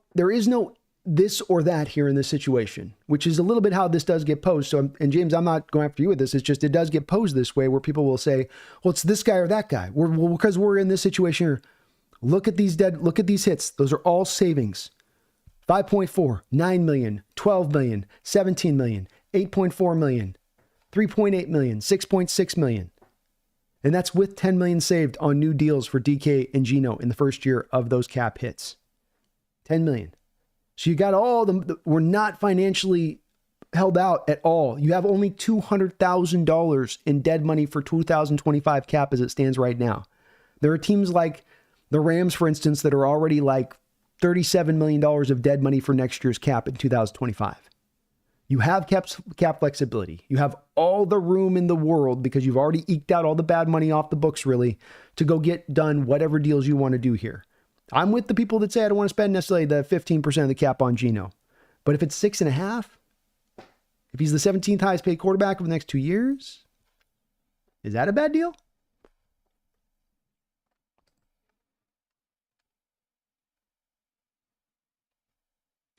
this or that here in this situation, which is a little bit how this does get posed. So, and James, I'm not going after you with this. It's just, it does get posed this way where people will say, well, it's this guy or that guy. Because we're in this situation here. Look at these hits. Those are all savings. 5.4, 9 million, 12 million, 17 million, 8.4 million, 3.8 million, 6.6 million. And that's with 10 million saved on new deals for DK and Geno in the first year of those cap hits. 10 million. So you got all we're not financially held out at all. You have only $200,000 in dead money for 2025 cap as it stands right now. There are teams like the Rams, for instance, that are already like $37 million of dead money for next year's cap in 2025. You have cap flexibility. You have all the room in the world because you've already eked out all the bad money off the books, really, to go get done whatever deals you want to do here. I'm with the people that say I don't want to spend necessarily the 15% of the cap on Geno. But if it's 6.5, if he's the 17th highest paid quarterback over the next 2 years, is that a bad deal?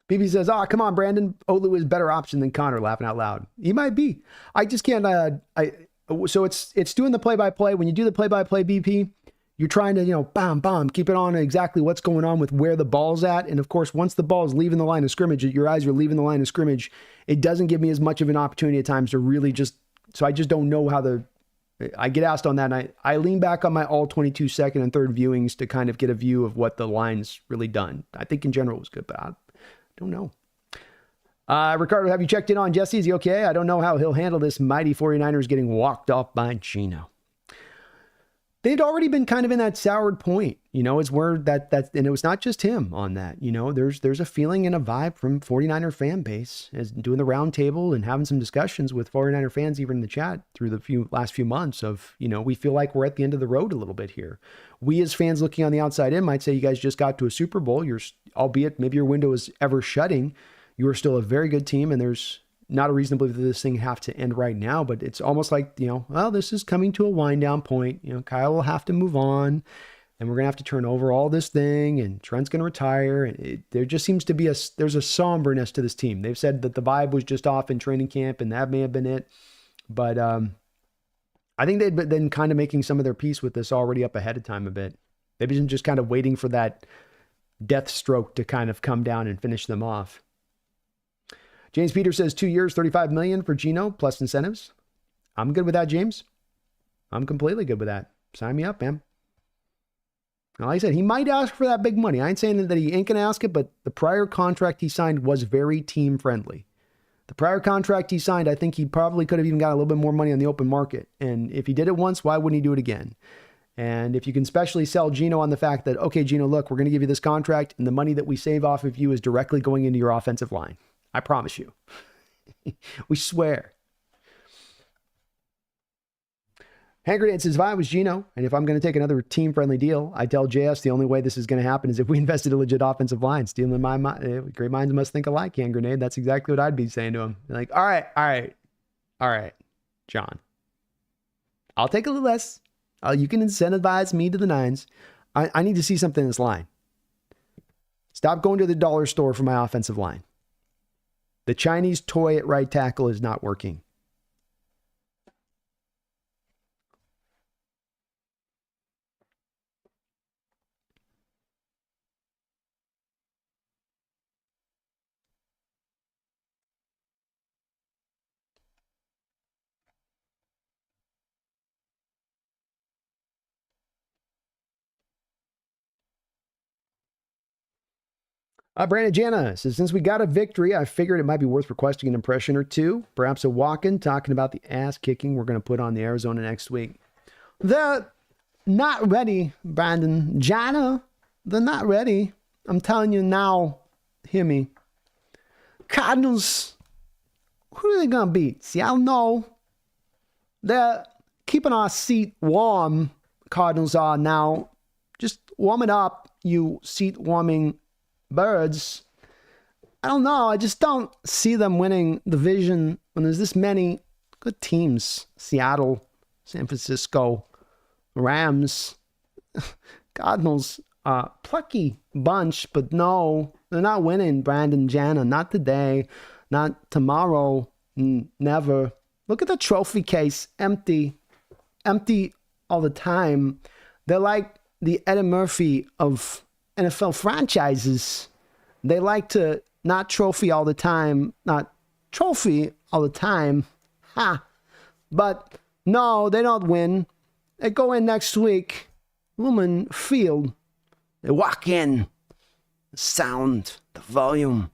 BB says, come on, Brandon. Olu is a better option than Connor, laughing out loud. He might be. I just can't. So it's doing the play-by-play. When you do the play-by-play, BP, you're trying to, bam, keep it on exactly what's going on with where the ball's at. And of course, once the ball's leaving the line of scrimmage, your eyes are leaving the line of scrimmage, it doesn't give me as much of an opportunity at times to really so I just don't know how I get asked on that. And I lean back on my all 22 second and third viewings to kind of get a view of what the line's really done. I think in general it was good, but I don't know. Ricardo, have you checked in on Jesse? Is he okay? I don't know how he'll handle this mighty 49ers getting walked off by Geno. They'd already been kind of in that soured point, it's where and it was not just him on that, there's a feeling and a vibe from 49er fan base as doing the round table and having some discussions with 49er fans, even in the chat through the last few months of, we feel like we're at the end of the road a little bit here. We as fans looking on the outside in might say you guys just got to a Super Bowl. Albeit maybe your window is ever shutting. You are still a very good team and there's not a reason to believe that this thing have to end right now, but it's almost like, this is coming to a wind down point. Kyle will have to move on and we're going to have to turn over all this thing and Trent's going to retire. And there just seems to be there's a somberness to this team. They've said that the vibe was just off in training camp and that may have been it. But I think they'd been kind of making some of their peace with this already up ahead of time a bit. They've been just kind of waiting for that death stroke to kind of come down and finish them off. James Peter says 2 years, $35 million for Geno plus incentives. I'm good with that, James. I'm completely good with that. Sign me up, man. Like I said, he might ask for that big money. I ain't saying that he ain't going to ask it, but the prior contract he signed was very team friendly. The prior contract he signed, I think he probably could have even got a little bit more money on the open market. And if he did it once, why wouldn't he do it again? And if you can especially sell Geno on the fact that, okay, Geno, look, we're going to give you this contract and the money that we save off of you is directly going into your offensive line. I promise you. We swear. Hand Grenade says, if I was Geno, and if I'm going to take another team-friendly deal, I tell JS the only way this is going to happen is if we invested a legit offensive line. Stealing my mind. Great minds must think alike, Hand Grenade. That's exactly what I'd be saying to him. Like, all right, John. I'll take a little less. You can incentivize me to the nines. I need to see something in this line. Stop going to the dollar store for my offensive line. The Chinese toy at right tackle is not working. Brandon Jana says, since we got a victory, I figured it might be worth requesting an impression or two. Perhaps a walk-in talking about the ass kicking we're going to put on the Arizona next week. They're not ready, Brandon Jana. They're not ready. I'm telling you now. Hear me. Cardinals, who are they going to beat? Seattle? No. They're keeping our seat warm. Cardinals are now. Just warm it up, you seat-warming birds. I don't know. I just don't see them winning the division when there's this many good teams. Seattle, San Francisco, Rams, Cardinals, plucky bunch, but no, they're not winning, Brandon Jana. Not today, not tomorrow, never. Look at the trophy case, empty all the time. They're like the Eddie Murphy of NFL franchises. They like to not trophy all the time, not trophy all the time. Ha! But no, they don't win. They go in next week, Lumen Field. They walk in, the sound, the volume.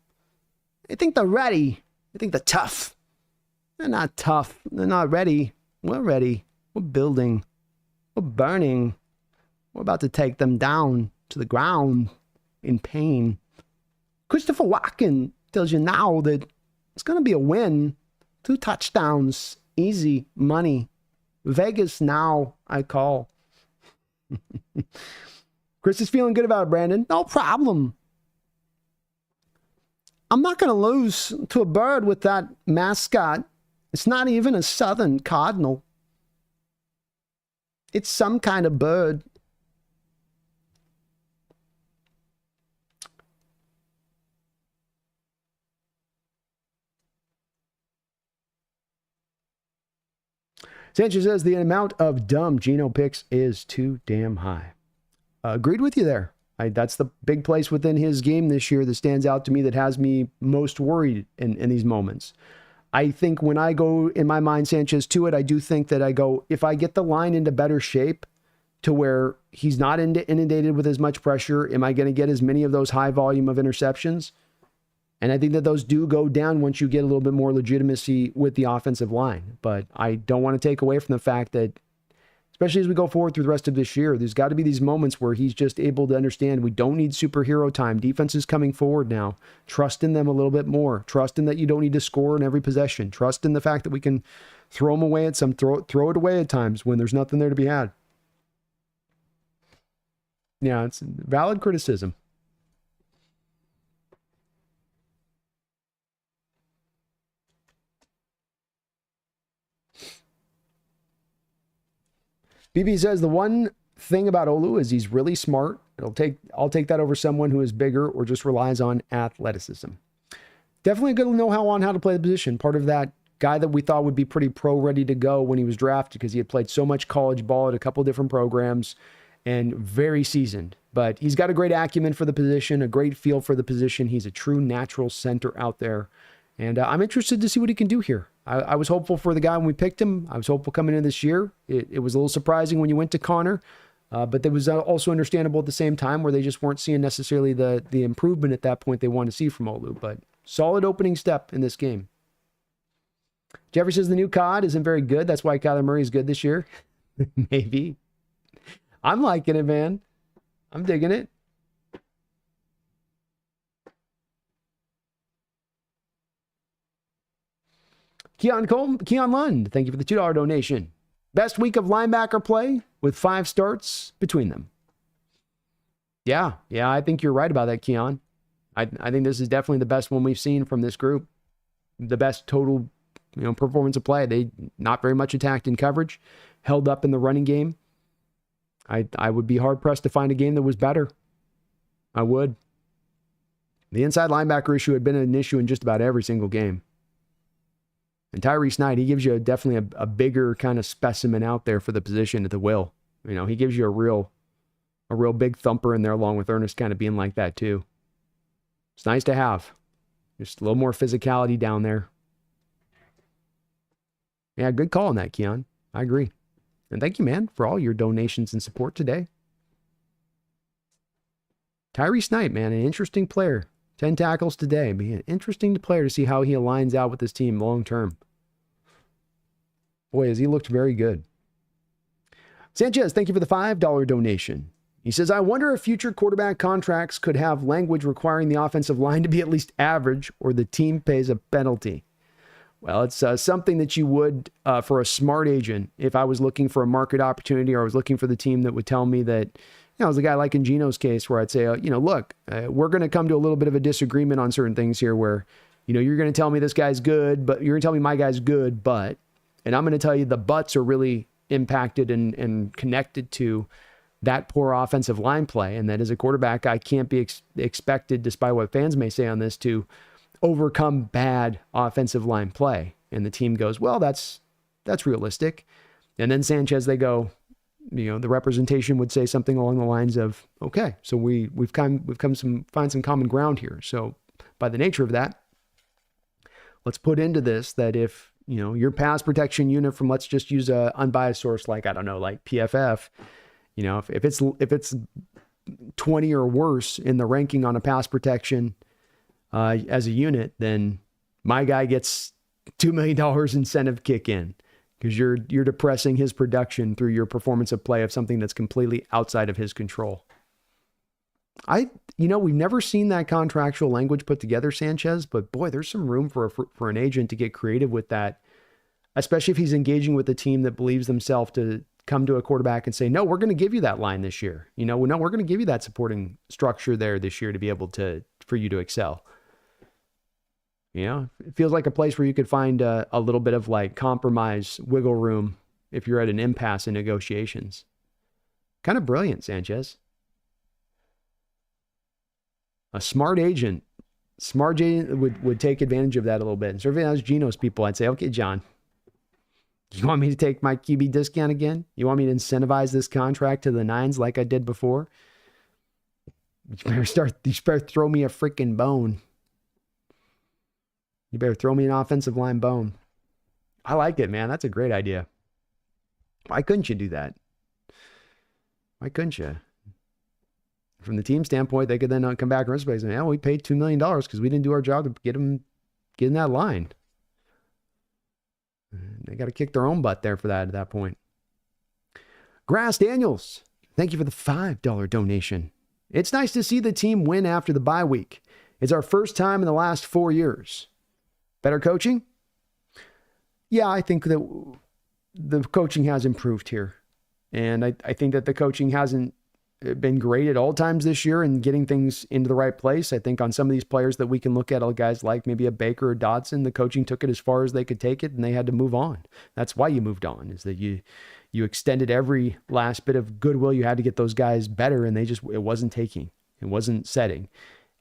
They think they're ready. They think they're tough. They're not tough. They're not ready. We're ready. We're building. We're burning. We're about to take them down to the ground in pain. Christopher Walken tells you now that it's going to be a win. 2 touchdowns. Easy money. Vegas now, I call. Chris is feeling good about it, Brandon. No problem. I'm not going to lose to a bird with that mascot. It's not even a Southern Cardinal. It's some kind of bird. Sanchez says the amount of dumb Geno picks is too damn high. Agreed with you there. That's the big place within his game this year that stands out to me, that has me most worried in these moments. I think when I go, in my mind, Sanchez, to it, I do think that I go, if I get the line into better shape to where he's not inundated with as much pressure, am I going to get as many of those high volume of interceptions? And I think that those do go down once you get a little bit more legitimacy with the offensive line. But I don't want to take away from the fact that, especially as we go forward through the rest of this year, there's got to be these moments where he's just able to understand we don't need superhero time. Defense is coming forward now. Trust in them a little bit more. Trust in that you don't need to score in every possession. Trust in the fact that we can throw them away at some, throw it away at times when there's nothing there to be had. Yeah, it's valid criticism. BB says the one thing about Olu is he's really smart. I'll take that over someone who is bigger or just relies on athleticism. Definitely a good know-how on how to play the position. Part of that guy that we thought would be pretty pro ready to go when he was drafted because he had played so much college ball at a couple different programs and very seasoned. But he's got a great acumen for the position, a great feel for the position. He's a true natural center out there. And I'm interested to see what he can do here. I was hopeful for the guy when we picked him. I was hopeful coming in this year. It was a little surprising when you went to Connor, but that was also understandable at the same time where they just weren't seeing necessarily the improvement at that point they wanted to see from Olu. But solid opening step in this game. Jeffrey says the new COD isn't very good. That's why Kyler Murray is good this year. Maybe. I'm liking it, man. I'm digging it. Keon Lund, thank you for the $2 donation. Best week of linebacker play with 5 starts between them. Yeah, I think you're right about that, Keon. I think this is definitely the best one we've seen from this group. The best total, performance of play. They not very much attacked in coverage, held up in the running game. I would be hard pressed to find a game that was better. I would. The inside linebacker issue had been an issue in just about every single game. And Tyrese Knight, he gives you definitely a bigger kind of specimen out there for the position at the will. He gives you a real big thumper in there, along with Ernest kind of being like that too. It's nice to have. Just a little more physicality down there. Yeah, good call on that, Keon. I agree. And thank you, man, for all your donations and support today. Tyrese Knight, man, an interesting player. 10 tackles today. Be an interesting player to see how he aligns out with this team long term. Boy, has he looked very good. Sanchez, thank you for the $5 donation. He says, I wonder if future quarterback contracts could have language requiring the offensive line to be at least average or the team pays a penalty. Well, it's something that you would for a smart agent. If I was looking for a market opportunity or I was looking for the team that would tell me that, it was a guy like in Geno's case where I'd say, look, we're going to come to a little bit of a disagreement on certain things here where, you're going to tell me this guy's good, but you're going to tell me my guy's good, but, and I'm going to tell you the buts are really impacted and connected to that poor offensive line play. And that as a quarterback, I can't be expected, despite what fans may say on this, to overcome bad offensive line play. And the team goes, well, that's realistic. And then Sanchez, they go, the representation would say something along the lines of, okay, so we've find some common ground here. So by the nature of that, let's put into this that if, your pass protection unit from, let's just use a unbiased source like, I don't know, like PFF, if it's 20 or worse in the ranking on a pass protection as a unit, then my guy gets $2 million incentive kick in because you're depressing his production through your performance of play of something that's completely outside of his control. We've never seen that contractual language put together, Sanchez, but boy, there's some room for an agent to get creative with that, especially if he's engaging with a team that believes themselves to come to a quarterback and say, no, we're going to give you that line this year. No, we're going to give you that supporting structure there this year to be able for you to excel. It feels like a place where you could find a little bit of like compromise, wiggle room if you're at an impasse in negotiations. Kind of brilliant, Sanchez. A smart agent would take advantage of that a little bit. And so if I was Geno's people, I'd say, okay, John, you want me to take my QB discount again? You want me to incentivize this contract to the nines like I did before? You better throw me a freaking bone. You better throw me an offensive line bone. I like it, man. That's a great idea. Why couldn't you do that? Why couldn't you? From the team standpoint, they could then come back and say, yeah, we paid $2 million because we didn't do our job to get in that line. They got to kick their own butt there for that at that point. Grass Daniels, thank you for the $5 donation. It's nice to see the team win after the bye week. It's our first time in the last 4 years. Better coaching? Yeah, I think that the coaching has improved here. And I think that the coaching hasn't been great at all times this year and getting things into the right place. I think on some of these players that we can look at, guys like maybe a Baker or Dotson, the coaching took it as far as they could take it and they had to move on. That's why you moved on, is that you extended every last bit of goodwill you had to get those guys better, and it wasn't taking. It wasn't setting.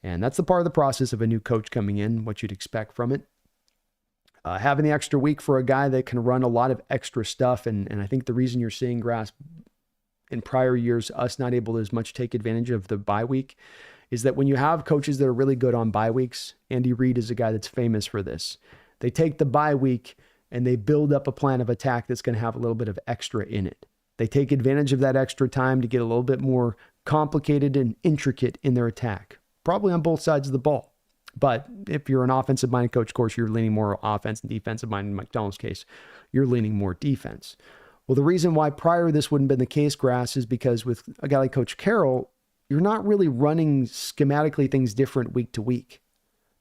And that's the part of the process of a new coach coming in, what you'd expect from it. Having the extra week for a guy that can run a lot of extra stuff. And I think the reason you're seeing Grass in prior years, us not able to as much take advantage of the bye week, is that when you have coaches that are really good on bye weeks, Andy Reid is a guy that's famous for this. They take the bye week and they build up a plan of attack that's going to have a little bit of extra in it. They take advantage of that extra time to get a little bit more complicated and intricate in their attack, probably on both sides of the ball. But if you're an offensive-minded coach, of course, you're leaning more offense, and defensive-minded in McDonald's case, you're leaning more defense. Well, the reason why prior this wouldn't have been the case, Grass, is because with a guy like Coach Carroll, you're not really running schematically things different week to week.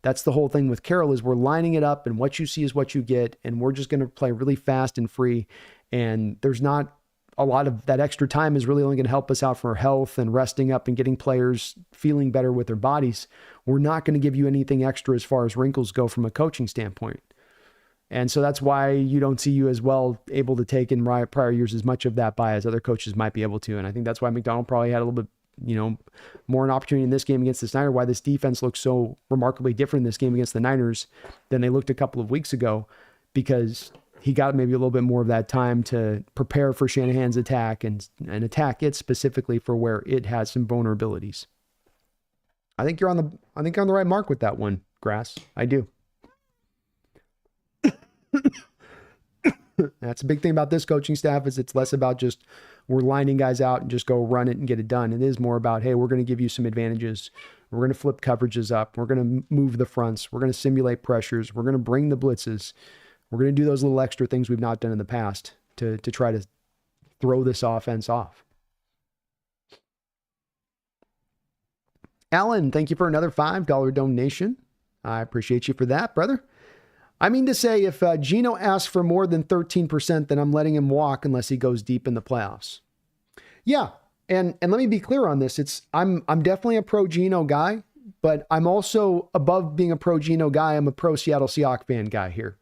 That's the whole thing with Carroll, is we're lining it up and what you see is what you get, and we're just going to play really fast and free. And there's not a lot of that extra time is really only going to help us out for health and resting up and getting players feeling better with their bodies. We're not going to give you anything extra as far as wrinkles go from a coaching standpoint. And so that's why you don't see you as well able to take in prior years as much of that by as other coaches might be able to. And I think that's why McDonald probably had a little bit, more an opportunity in this game against the Niners, why this defense looks so remarkably different in this game against the Niners than they looked a couple of weeks ago, because he got maybe a little bit more of that time to prepare for Shanahan's attack and attack it specifically for where it has some vulnerabilities. I think you're on the right mark with that one, Grass. I do. That's a big thing about this coaching staff, is it's less about just we're lining guys out and just go run it and get it done. It is more about, hey, we're going to give you some advantages We're going to flip coverages up. We're going to move the fronts. We're going to simulate pressures. We're going to bring the blitzes. We're going to do those little extra things we've not done in the past to try to throw this offense off. Alan, thank you for another $5 donation. I appreciate you for that, brother. I mean to say, if Geno asks for more than 13%, then I'm letting him walk unless he goes deep in the playoffs. Yeah, and let me be clear on this. I'm definitely a pro Geno guy, but I'm also, above being a pro Geno guy, I'm a pro Seattle Seahawks fan guy here.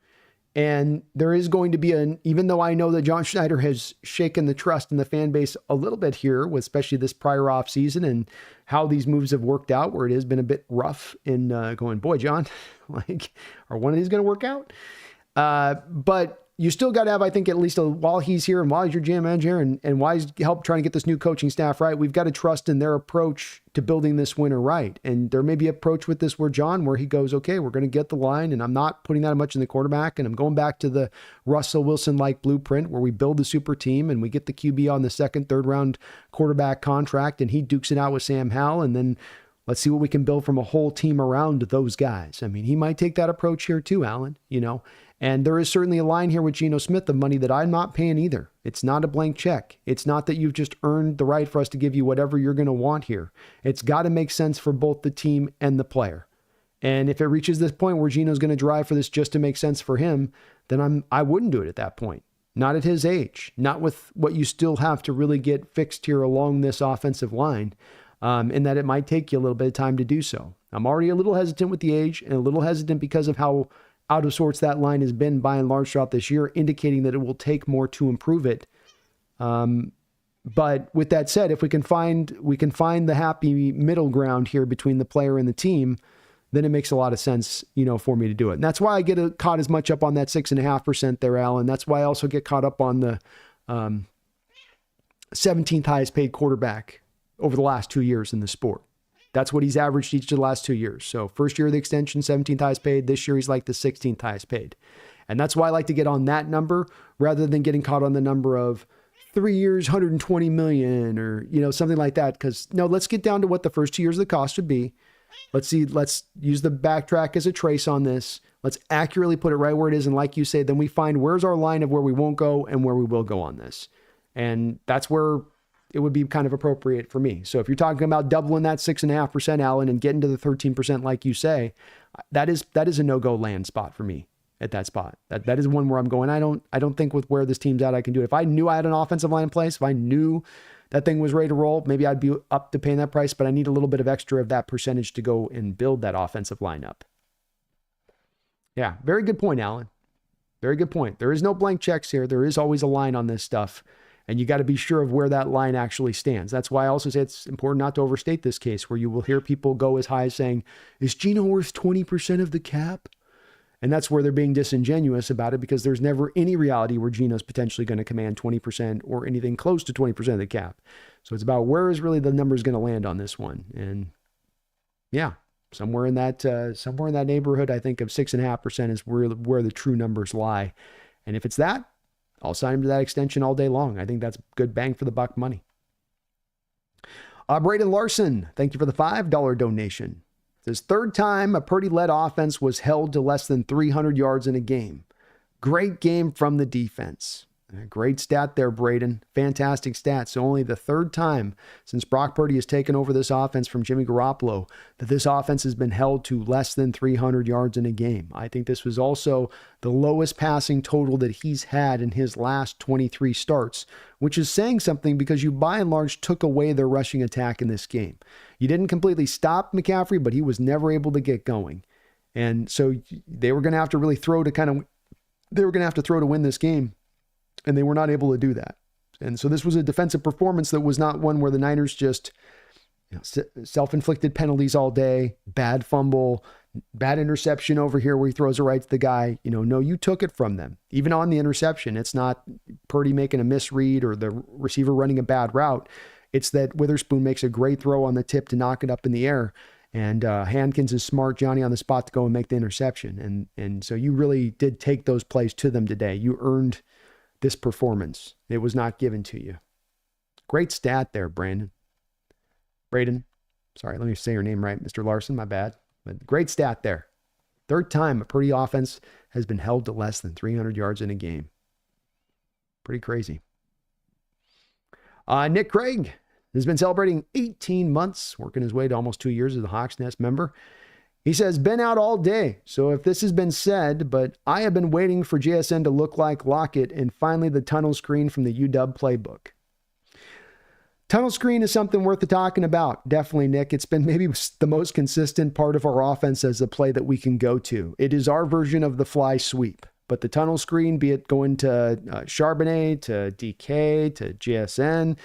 And there is going to be even though I know that John Schneider has shaken the trust in the fan base a little bit here, with especially this prior offseason and how these moves have worked out, where it has been a bit rough in going, boy, John, like, are one of these going to work out? But you still got to have, I think, at least while he's here and while he's your GM manager and while he's helped trying to get this new coaching staff right, we've got to trust in their approach to building this winner right. And there may be an approach with this where he goes, okay, we're going to get the line, and I'm not putting that much in the quarterback, and I'm going back to the Russell Wilson-like blueprint where we build the super team and we get the QB on the second, third round quarterback contract, and he dukes it out with Sam Howell, and then let's see what we can build from a whole team around those guys. I mean, he might take that approach here too, Alan, And there is certainly a line here with Geno Smith of money that I'm not paying either. It's not a blank check. It's not that you've just earned the right for us to give you whatever you're going to want here. It's got to make sense for both the team and the player. And if it reaches this point where Geno's going to drive for this just to make sense for him, then I wouldn't do it at that point. Not at his age. Not with what you still have to really get fixed here along this offensive line, in that it might take you a little bit of time to do so. I'm already a little hesitant with the age and a little hesitant because of how out of sorts that line has been by and large throughout this year, indicating that it will take more to improve it. But with that said, if we can find the happy middle ground here between the player and the team, then it makes a lot of sense, for me to do it. And that's why I get caught as much up on that 6.5% there, Alan. That's why I also get caught up on the 17th highest paid quarterback over the last 2 years in the sport. That's what he's averaged each of the last 2 years. So first year of the extension, 17th highest paid. This year, he's like the 16th highest paid. And that's why I like to get on that number rather than getting caught on the number of 3 years, 120 million or, something like that. Because no, let's get down to what the first 2 years of the cost would be. Let's use the backtrack as a trace on this. Let's accurately put it right where it is. And like you say, then we find where's our line of where we won't go and where we will go on this. And that's where it would be kind of appropriate for me. So if you're talking about doubling that 6.5%, Alan, and getting to the 13%, like you say, that is a no-go land spot for me at that spot. That is one where I'm going, I don't think with where this team's at, I can do it. If I knew I had an offensive line in place, if I knew that thing was ready to roll, maybe I'd be up to paying that price, but I need a little bit of extra of that percentage to go and build that offensive line up. Yeah, very good point, Alan. Very good point. There is no blank checks here. There is always a line on this stuff. And you got to be sure of where that line actually stands. That's why I also say it's important not to overstate this case, where you will hear people go as high as saying, is Geno worth 20% of the cap? And that's where they're being disingenuous about it, because there's never any reality where Geno's potentially going to command 20% or anything close to 20% of the cap. So it's about where is really the numbers going to land on this one. And yeah, somewhere in that neighborhood, I think of 6.5% is where the true numbers lie. And if it's that, I'll sign him to that extension all day long. I think that's good bang for the buck money. Braden Larson, thank you for the $5 donation. It's his third time a Purdy-led offense was held to less than 300 yards in a game. Great game from the defense. Great stat there, Braden. Fantastic stat. So only the third time since Brock Purdy has taken over this offense from Jimmy Garoppolo that this offense has been held to less than 300 yards in a game. I think this was also the lowest passing total that he's had in his last 23 starts, which is saying something because you by and large took away their rushing attack in this game. You didn't completely stop McCaffrey, but he was never able to get going. And so they were going to have to really throw to win this game. And they were not able to do that. And so this was a defensive performance that was not one where the Niners just self-inflicted penalties all day, bad fumble, bad interception over here where he throws it right to the guy. No, you took it from them. Even on the interception, it's not Purdy making a misread or the receiver running a bad route. It's that Witherspoon makes a great throw on the tip to knock it up in the air. And Hankins is smart, Johnny on the spot to go and make the interception. And so you really did take those plays to them today. You earned this performance. It was not given to you. Great stat there, Braden. Sorry, let me say your name right, Mr. Larson, my bad. But great stat there. Third time a Purdy offense has been held to less than 300 yards in a game. Pretty crazy. Nick Craig has been celebrating 18 months, working his way to almost 2 years as a Hawks Nest member. He says, been out all day, so if this has been said, but I have been waiting for JSN to look like Lockett and finally the tunnel screen from the UW playbook. Tunnel screen is something worth talking about. Definitely, Nick. It's been maybe the most consistent part of our offense as a play that we can go to. It is our version of the fly sweep. But the tunnel screen, be it going to Charbonnet, to DK, to JSN,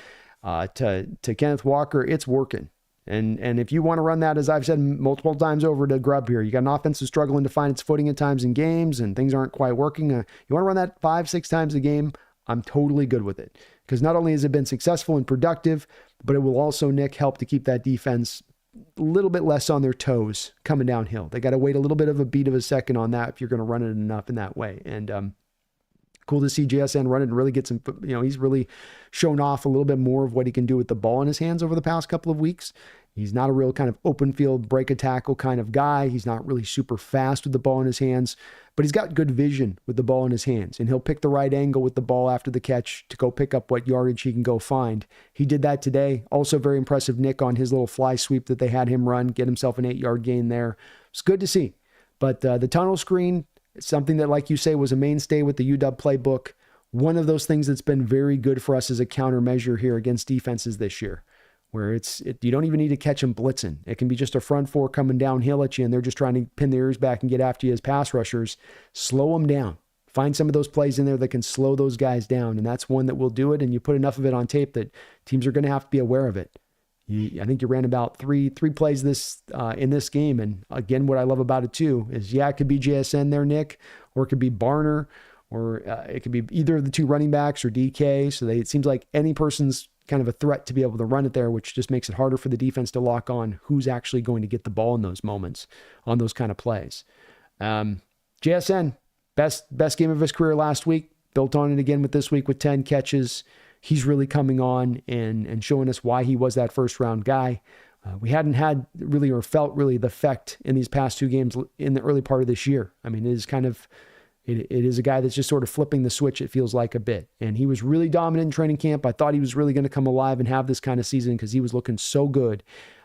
to Kenneth Walker, it's working. And if you want to run that, as I've said multiple times over to Grubb here, you got an offense that's struggling to find its footing at times in games and things aren't quite working. You want to run that 5-6 times a game, I'm totally good with it. Because not only has it been successful and productive, but it will also, Nick, help to keep that defense a little bit less on their toes coming downhill. They got to wait a little bit of a beat of a second on that if you're going to run it enough in that way. And cool to see JSN run it and really get some, he's really shown off a little bit more of what he can do with the ball in his hands over the past couple of weeks. He's not a real kind of open field break a tackle kind of guy. He's not really super fast with the ball in his hands, but he's got good vision with the ball in his hands, and he'll pick the right angle with the ball after the catch to go pick up what yardage he can go find. He did that today. Also very impressive, Nick, on his little fly sweep that they had him run, get himself an 8-yard gain there. It's good to see. But the tunnel screen, it's something that, like you say, was a mainstay with the UW playbook. One of those things that's been very good for us as a countermeasure here against defenses this year, where you don't even need to catch them blitzing. It can be just a front four coming downhill at you, and they're just trying to pin their ears back and get after you as pass rushers. Slow them down. Find some of those plays in there that can slow those guys down, and that's one that will do it, and you put enough of it on tape that teams are going to have to be aware of it. I think you ran about three plays in this game, and again, what I love about it too is, it could be JSN there, Nick, or it could be Barner, or it could be either of the two running backs or DK. So it seems like any person's kind of a threat to be able to run it there, which just makes it harder for the defense to lock on who's actually going to get the ball in those moments on those kind of plays. JSN, best game of his career last week, built on it again with this week with 10 catches. He's really coming on and showing us why he was that first round guy. We hadn't had really or felt really the effect in these past two games in the early part of this year. I mean, it is a guy that's just sort of flipping the switch, it feels like, a bit. And he was really dominant in training camp. I thought he was really going to come alive and have this kind of season because he was looking so good.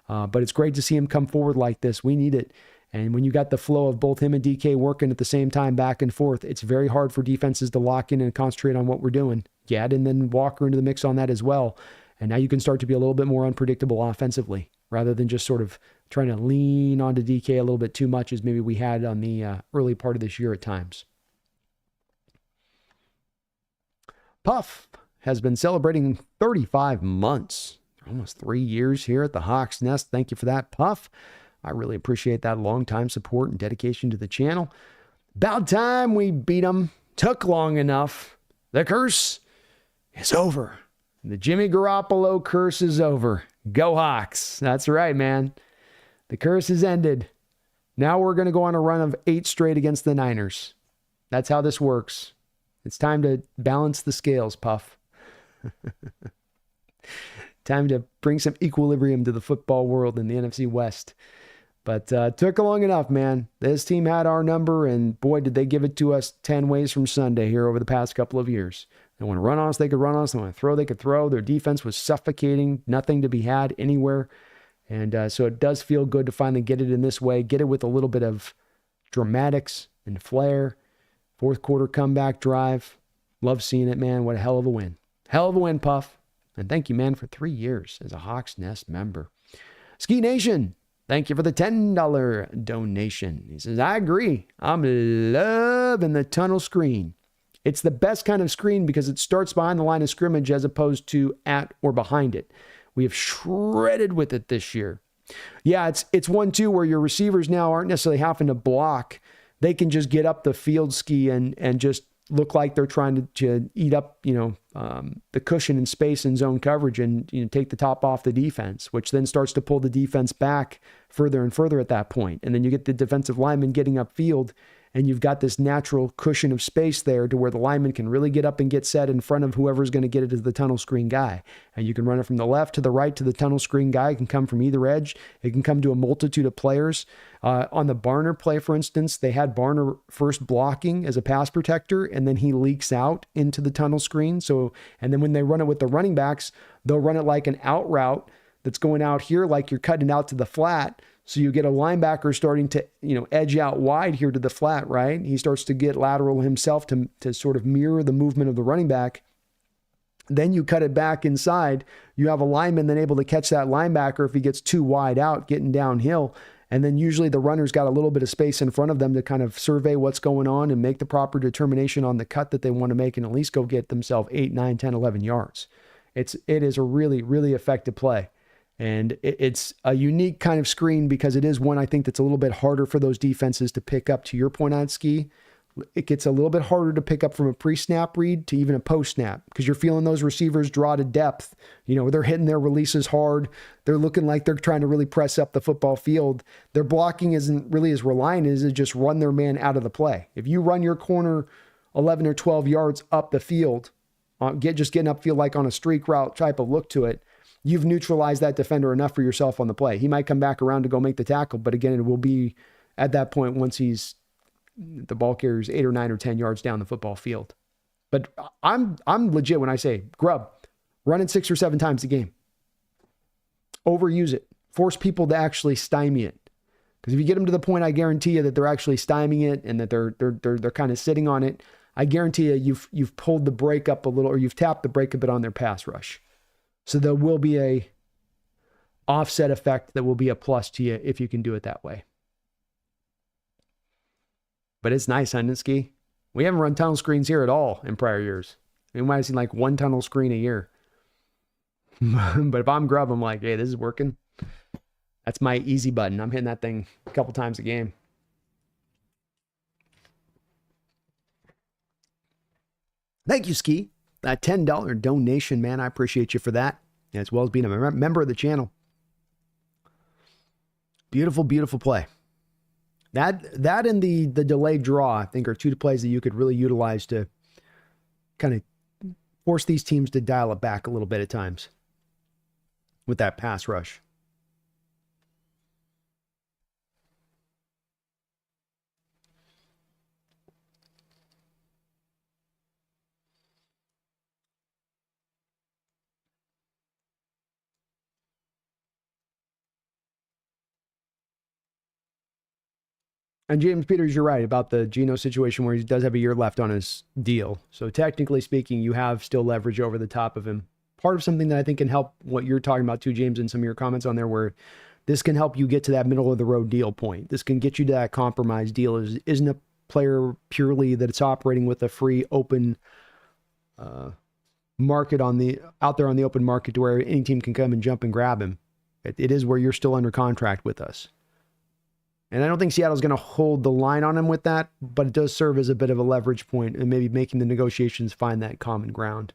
But it's great to see him come forward like this. We need it. And when you got the flow of both him and DK working at the same time back and forth, it's very hard for defenses to lock in and concentrate on what we're doing. Add and then Walker into the mix on that as well. And now you can start to be a little bit more unpredictable offensively rather than just sort of trying to lean onto DK a little bit too much as maybe we had on the early part of this year at times. Puff has been celebrating 35 months, almost 3 years here at the Hawks Nest. Thank you for that, Puff. I really appreciate that long-time support and dedication to the channel. About time we beat them. Took long enough. The curse is over. The Jimmy Garoppolo curse is over. Go Hawks. That's right, man. The curse has ended. Now we're going to go on a run of 8 straight against the Niners. That's how this works. It's time to balance the scales, Puff. Time to bring some equilibrium to the football world in the NFC West. But took long enough, man. This team had our number, and boy, did they give it to us 10 ways from Sunday here over the past couple of years. They want to run on us, they could run on us. They want to throw, they could throw. Their defense was suffocating, nothing to be had anywhere. And so it does feel good to finally get it in this way, get it with a little bit of dramatics and flair. Fourth quarter comeback drive. Love seeing it, man. What a hell of a win. Hell of a win, Puff. And thank you, man, for 3 years as a Hawks Nest member. Ski Nation, thank you for the $10 donation. He says, I agree. I'm loving the tunnel screen. It's the best kind of screen because it starts behind the line of scrimmage as opposed to at or behind it. We have shredded with it this year. Yeah, it's one, too, where your receivers now aren't necessarily having to block. They can just get up the field ski and just look like they're trying to eat up, the cushion and space in zone coverage and take the top off the defense, which then starts to pull the defense back further and further at that point. And then you get the defensive lineman getting upfield and you've got this natural cushion of space there to where the lineman can really get up and get set in front of whoever's going to get it as the tunnel screen guy. And you can run it from the left to the right to the tunnel screen guy. It can come from either edge. It can come to a multitude of players. On the Barner play, for instance, they had Barner first blocking as a pass protector, and then he leaks out into the tunnel screen. So, and then when they run it with the running backs, they'll run it like an out route that's going out here, like you're cutting it out to the flat. So you get a linebacker starting to, edge out wide here to the flat, right? He starts to get lateral himself to sort of mirror the movement of the running back. Then you cut it back inside. You have a lineman then able to catch that linebacker if he gets too wide out, getting downhill. And then usually the runner's got a little bit of space in front of them to kind of survey what's going on and make the proper determination on the cut that they want to make and at least go get themselves 8, 9, 10, 11 yards. It is a really, really effective play. And it's a unique kind of screen because it is one I think that's a little bit harder for those defenses to pick up. To your point on Ski, it gets a little bit harder to pick up from a pre-snap read to even a post-snap because you're feeling those receivers draw to depth. They're hitting their releases hard. They're looking like they're trying to really press up the football field. Their blocking isn't really as reliant as to just run their man out of the play. If you run your corner 11 or 12 yards up the field, just getting upfield like on a streak route type of look to it, you've neutralized that defender enough for yourself on the play. He might come back around to go make the tackle, but again, it will be at that point once the ball carries 8 or 9 or 10 yards down the football field. But I'm legit when I say Grubb, run it 6 or 7 times a game. Overuse it. Force people to actually stymie it. Because if you get them to the point, I guarantee you that they're actually stymieing it and that they're kind of sitting on it. I guarantee you you've pulled the brake up a little, or you've tapped the brake a bit on their pass rush. So there will be a offset effect that will be a plus to you if you can do it that way. But it's nice, huh, Ski? We haven't run tunnel screens here at all in prior years. We might have seen like one tunnel screen a year. But if I'm Grubb, I'm like, hey, this is working. That's my easy button. I'm hitting that thing a couple times a game. Thank you, Ski. That $10 donation, man, I appreciate you for that, as well as being a member of the channel. Beautiful, beautiful play. That and the delayed draw, I think, are two plays that you could really utilize to kind of force these teams to dial it back a little bit at times with that pass rush. And James Peters, you're right about the Geno situation where he does have a year left on his deal. So technically speaking, you have still leverage over the top of him. Part of something that I think can help what you're talking about too, James, and some of your comments on there, where this can help you get to that middle of the road deal point. This can get you to that compromise deal. Isn't a player purely that it's operating with a free open market out there on the open market to where any team can come and jump and grab him. It is where you're still under contract with us. And I don't think Seattle's going to hold the line on him with that, but it does serve as a bit of a leverage point and maybe making the negotiations find that common ground.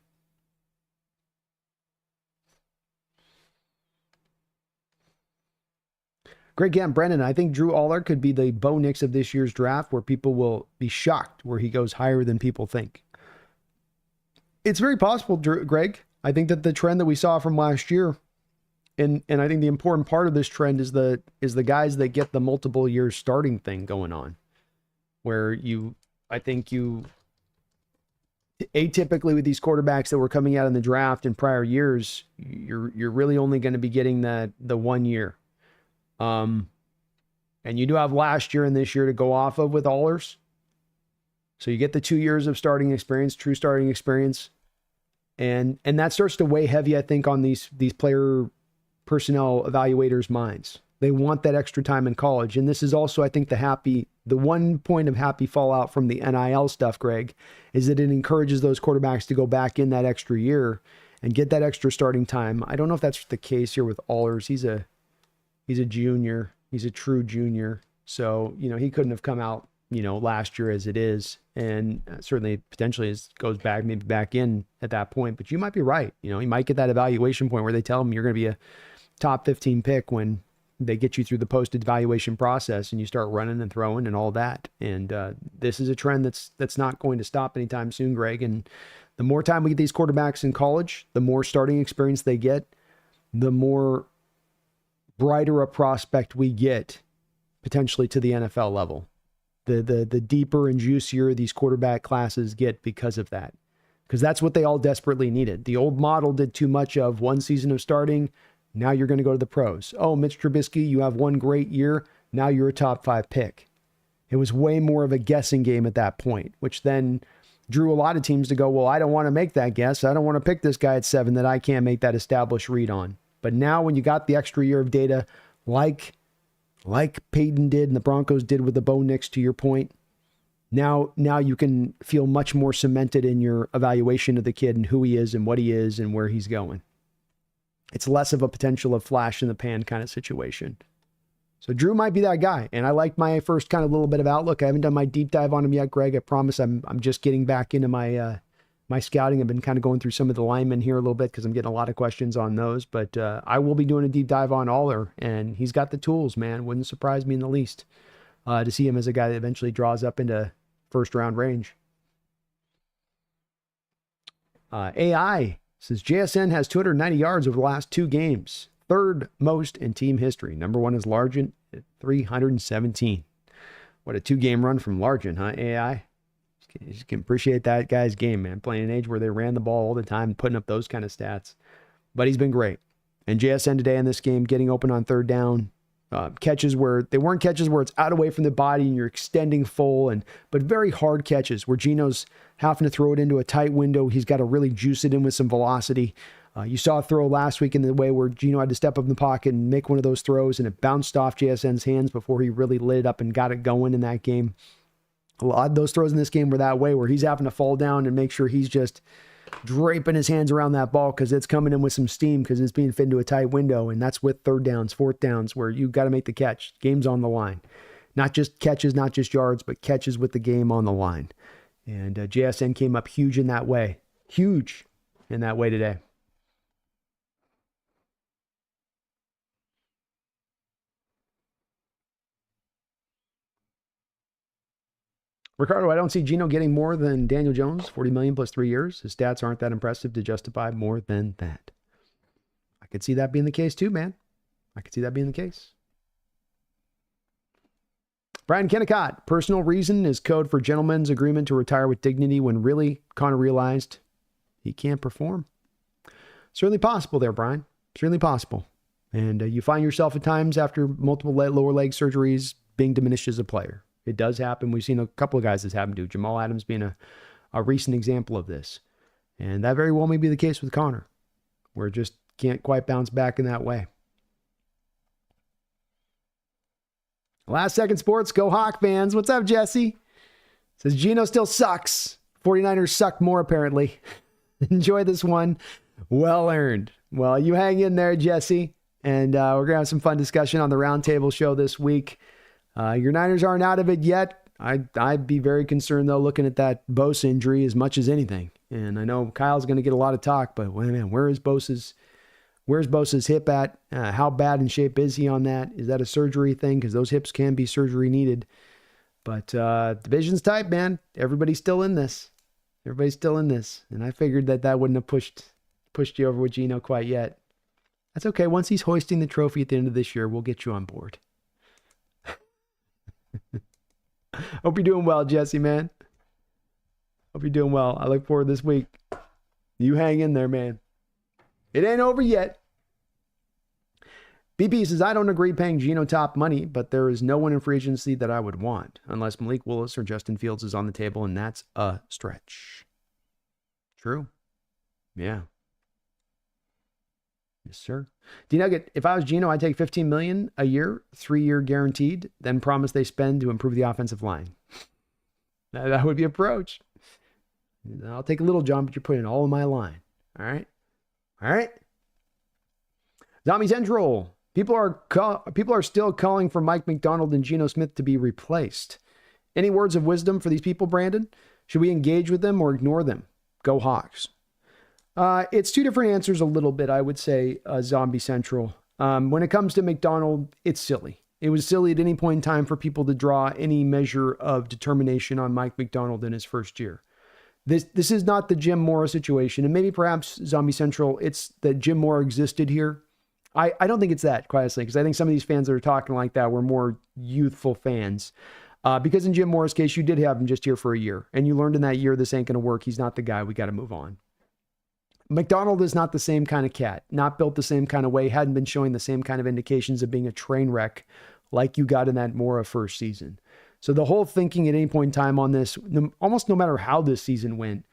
Greg Gamp, Brennan, I think Drew Allard could be the Bo Nix of this year's draft, where people will be shocked where he goes higher than people think. It's very possible, Greg. I think that the trend that we saw from last year, and I think the important part of this trend is the guys that get the multiple years starting thing going on, where atypically with these quarterbacks that were coming out in the draft in prior years, you're really only going to be getting the 1 year. And you do have last year and this year to go off of with Allers. So you get the 2 years of starting experience, true starting experience. And that starts to weigh heavy, I think, on these player personnel evaluators' minds. They want that extra time in college. And this is also, I think, the one point of happy fallout from the NIL stuff, Greg, is that it encourages those quarterbacks to go back in that extra year and get that extra starting time. I don't know if that's the case here with Allers. He's a junior. He's a true junior. So, he couldn't have come out, last year as it is. And certainly potentially goes back in at that point. But you might be right. He might get that evaluation point where they tell him you're going to be a top 15 pick when they get you through the post-evaluation process and you start running and throwing and all that. And this is a trend that's not going to stop anytime soon, Greg. And the more time we get these quarterbacks in college, the more starting experience they get, the more brighter a prospect we get potentially to the NFL level. The deeper and juicier these quarterback classes get because of that. Because that's what they all desperately needed. The old model did too much of one season of starting. Now you're going to go to the pros. Oh, Mitch Trubisky, you have one great year. Now you're a top 5 pick. It was way more of a guessing game at that point, which then drew a lot of teams to go, well, I don't want to make that guess. I don't want to pick this guy at 7 that I can't make that established read on. But now when you got the extra year of data, like Peyton did and the Broncos did with the Bo Nix, to your point, now you can feel much more cemented in your evaluation of the kid and who he is and what he is and where he's going. It's less of a potential of flash in the pan kind of situation. So Drew might be that guy. And I like my first kind of little bit of outlook. I haven't done my deep dive on him yet, Greg. I promise I'm just getting back into my my scouting. I've been kind of going through some of the linemen here a little bit because I'm getting a lot of questions on those. But I will be doing a deep dive on Aller. And he's got the tools, man. Wouldn't surprise me in the least to see him as a guy that eventually draws up into first round range. AI says JSN has 290 yards over the last 2 games. 3rd most in team history. Number 1 is Largent at 317. What a 2-game run from Largent, huh, AI? You can appreciate that guy's game, man. Playing an age where they ran the ball all the time, putting up those kind of stats. But he's been great. And JSN today in this game, getting open on 3rd down. Catches where they weren't catches where it's out away from the body and you're extending full, but very hard catches where Geno's having to throw it into a tight window. He's got to really juice it in with some velocity. You saw a throw last week in the way where Geno had to step up in the pocket and make one of those throws, and it bounced off JSN's hands before he really lit it up and got it going in that game. A lot of those throws in this game were that way, where he's having to fall down and make sure he's just draping his hands around that ball because it's coming in with some steam because it's being fit into a tight window. And that's with 3rd downs, 4th downs, where you got to make the catch. Game's on the line. Not just catches, not just yards, but catches with the game on the line. And JSN came up huge in that way. Huge in that way today. Ricardo, I don't see Geno getting more than Daniel Jones, $40 million plus 3 years. His stats aren't that impressive to justify more than that. I could see that being the case too, man. I could see that being the case. Brian Kennicott, personal reason is code for gentleman's agreement to retire with dignity when really Connor realized he can't perform. Certainly possible there, Brian. Certainly possible. And you find yourself at times after multiple lower leg surgeries being diminished as a player. It does happen. We've seen a couple of guys this happen to. Jamal Adams being a recent example of this. And that very well may be the case with Connor, where it just can't quite bounce back in that way. Last Second Sports, go Hawk fans. What's up, Jesse? Says Geno still sucks. 49ers suck more, apparently. Enjoy this one. Well earned. Well, you hang in there, Jesse. And we're going to have some fun discussion on the Roundtable show this week. Your Niners aren't out of it yet. I'd be very concerned, though, looking at that Bosa injury as much as anything. And I know Kyle's going to get a lot of talk, but wait a minute, where's Bosa's hip at? How bad in shape is he on that? Is that a surgery thing? Because those hips can be surgery needed. But division's tight, man. Everybody's still in this. Everybody's still in this. And I figured that wouldn't have pushed you over with Geno quite yet. That's okay. Once he's hoisting the trophy at the end of this year, we'll get you on board. Hope you're doing well, Jesse, man. Hope you're doing well. I look forward to this week. You hang in there, man. It ain't over yet. BP says, I don't agree paying Geno top money, but there is no one in free agency that I would want, unless Malik Willis or Justin Fields is on the table, and that's a stretch. True. Yeah. Yes, sir. D-Nugget, if I was Geno, I'd take $15 million a year, 3-year guaranteed, then promise they spend to improve the offensive line. That would be approach. I'll take a little jump, but you're putting all in my line. All right? All right? Zombie Central. People are still calling for Mike McDonald and Geno Smith to be replaced. Any words of wisdom for these people, Brandon? Should we engage with them or ignore them? Go Hawks. It's two different answers a little bit, I would say, Zombie Central. When it comes to McDonald, it's silly. It was silly at any point in time for people to draw any measure of determination on Mike McDonald in his first year. This is not the Jim Mora situation, and maybe perhaps Zombie Central, it's that Jim Mora existed here. I don't think it's that, quite honestly, because I think some of these fans that are talking like that were more youthful fans. Because in Jim Mora's case, you did have him just here for a year, and you learned in that year this ain't going to work. He's not the guy. We got to move on. McDonald is not the same kind of cat, not built the same kind of way, hadn't been showing the same kind of indications of being a train wreck like you got in that Mora first season. So the whole thinking at any point in time on this, almost no matter how this season went,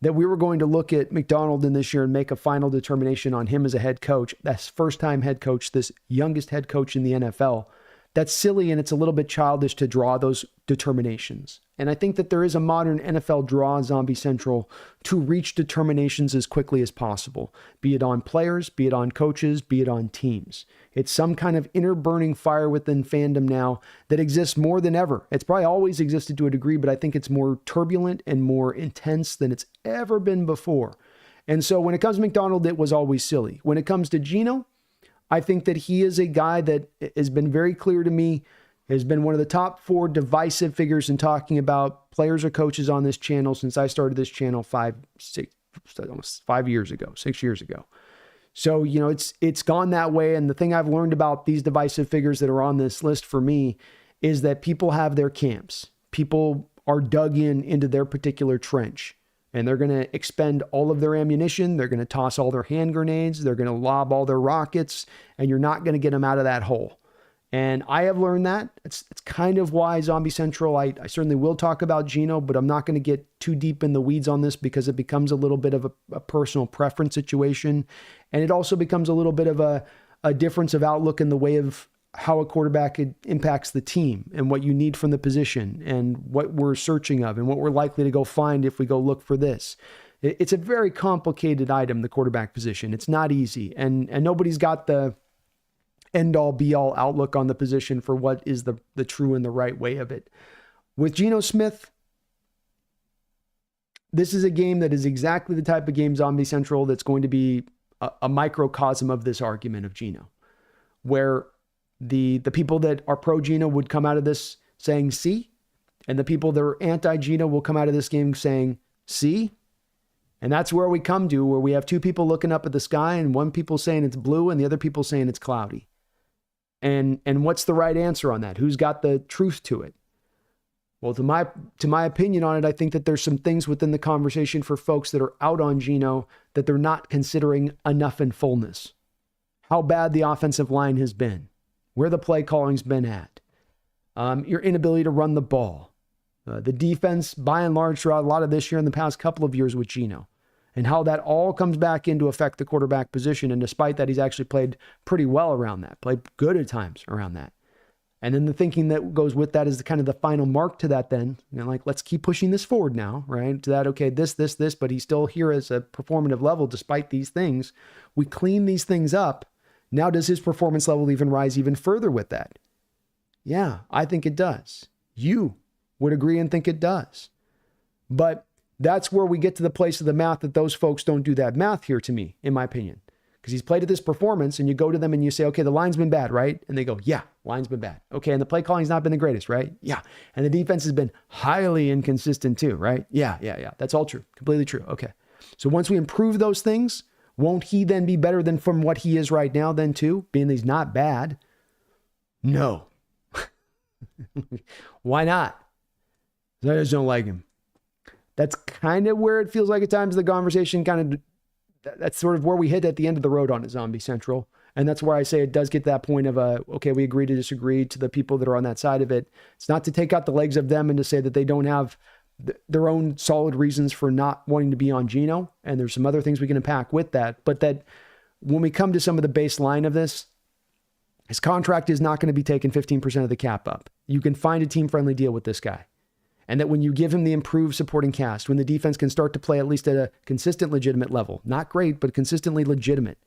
that we were going to look at McDonald in this year and make a final determination on him as a head coach, that's first-time head coach, this youngest head coach in the NFL, that's silly, and it's a little bit childish to draw those determinations. And I think that there is a modern NFL draw, Zombie Central, to reach determinations as quickly as possible, be it on players, be it on coaches, be it on teams. It's some kind of inner burning fire within fandom now that exists more than ever. It's probably always existed to a degree, but I think it's more turbulent and more intense than it's ever been before. And so when it comes to McDonald, it was always silly. When it comes to Geno, I think that he is a guy that has been very clear to me, has been one of the top 4 divisive figures in talking about players or coaches on this channel since I started this channel 6 years ago. So, it's gone that way. And the thing I've learned about these divisive figures that are on this list for me is that people have their camps. People are dug into their particular trench. And they're going to expend all of their ammunition. They're going to toss all their hand grenades. They're going to lob all their rockets. And you're not going to get them out of that hole. And I have learned that. It's kind of why Zombie Central, I certainly will talk about Geno, but I'm not going to get too deep in the weeds on this because it becomes a little bit of a personal preference situation. And it also becomes a little bit of a difference of outlook in the way of how a quarterback impacts the team and what you need from the position and what we're searching of and what we're likely to go find if we go look for this. It's a very complicated item, the quarterback position. It's not easy. And nobody's got the end-all, be-all outlook on the position for what is the true and the right way of it. With Geno Smith, this is a game that is exactly the type of game, Zombie Central, that's going to be a microcosm of this argument of Geno, where the people that are pro-Geno would come out of this saying, see, and the people that are anti-Geno will come out of this game saying, see, and that's where we come to, where we have 2 people looking up at the sky and one people saying it's blue and the other people saying it's cloudy. And what's the right answer on that? Who's got the truth to it? Well, to my opinion on it, I think that there's some things within the conversation for folks that are out on Geno that they're not considering enough in fullness. How bad the offensive line has been, where the play calling's been at, your inability to run the ball, the defense by and large throughout a lot of this year and the past couple of years with Geno, and how that all comes back in to affect the quarterback position. And despite that, he's actually played pretty well around that, played good at times around that. And then the thinking that goes with that is the kind of the final mark to that then, like, let's keep pushing this forward now, right? To that, okay, this, but he's still here as a performative level despite these things. We clean these things up. Now, does his performance level even rise even further with that? Yeah, I think it does. You would agree and think it does. But that's where we get to the place of the math that those folks don't do that math here to me, in my opinion. Because he's played at this performance and you go to them and you say, okay, the line's been bad, right? And they go, yeah, line's been bad. Okay, and the play calling's not been the greatest, right? Yeah. And the defense has been highly inconsistent too, right? Yeah. That's all true. Completely true. Okay. So once we improve those things, won't he then be better than from what he is right now then too? Being that he's not bad? No. Why not? I just don't like him. That's kind of where it feels like at times the conversation that's sort of where we hit at the end of the road on it, Zombie Central. And that's where I say it does get to that point of okay, we agree to disagree to the people that are on that side of it. It's not to take out the legs of them and to say that they don't have their own solid reasons for not wanting to be on Geno. And there's some other things we can unpack with that. But that when we come to some of the baseline of this, his contract is not going to be taking 15% of the cap up. You can find a team-friendly deal with this guy. And that when you give him the improved supporting cast, when the defense can start to play at least at a consistent, legitimate level, not great, but consistently legitimate.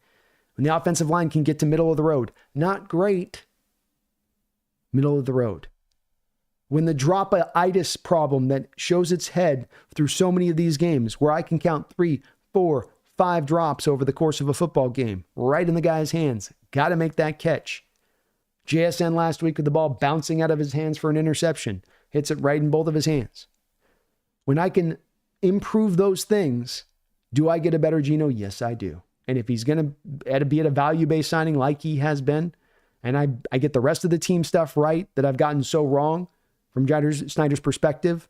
When the offensive line can get to middle of the road, not great, middle of the road. When the drop-itis problem that shows its head through so many of these games, where I can count 3, 4, 5 drops over the course of a football game, right in the guy's hands, Got to make that catch. JSN last week with the ball bouncing out of his hands for an interception. Hits it right in both of his hands. When I can improve those things, do I get a better Geno? Yes, I do. And if he's going to be at a value-based signing like he has been, and I get the rest of the team stuff right that I've gotten so wrong from Snyder's perspective,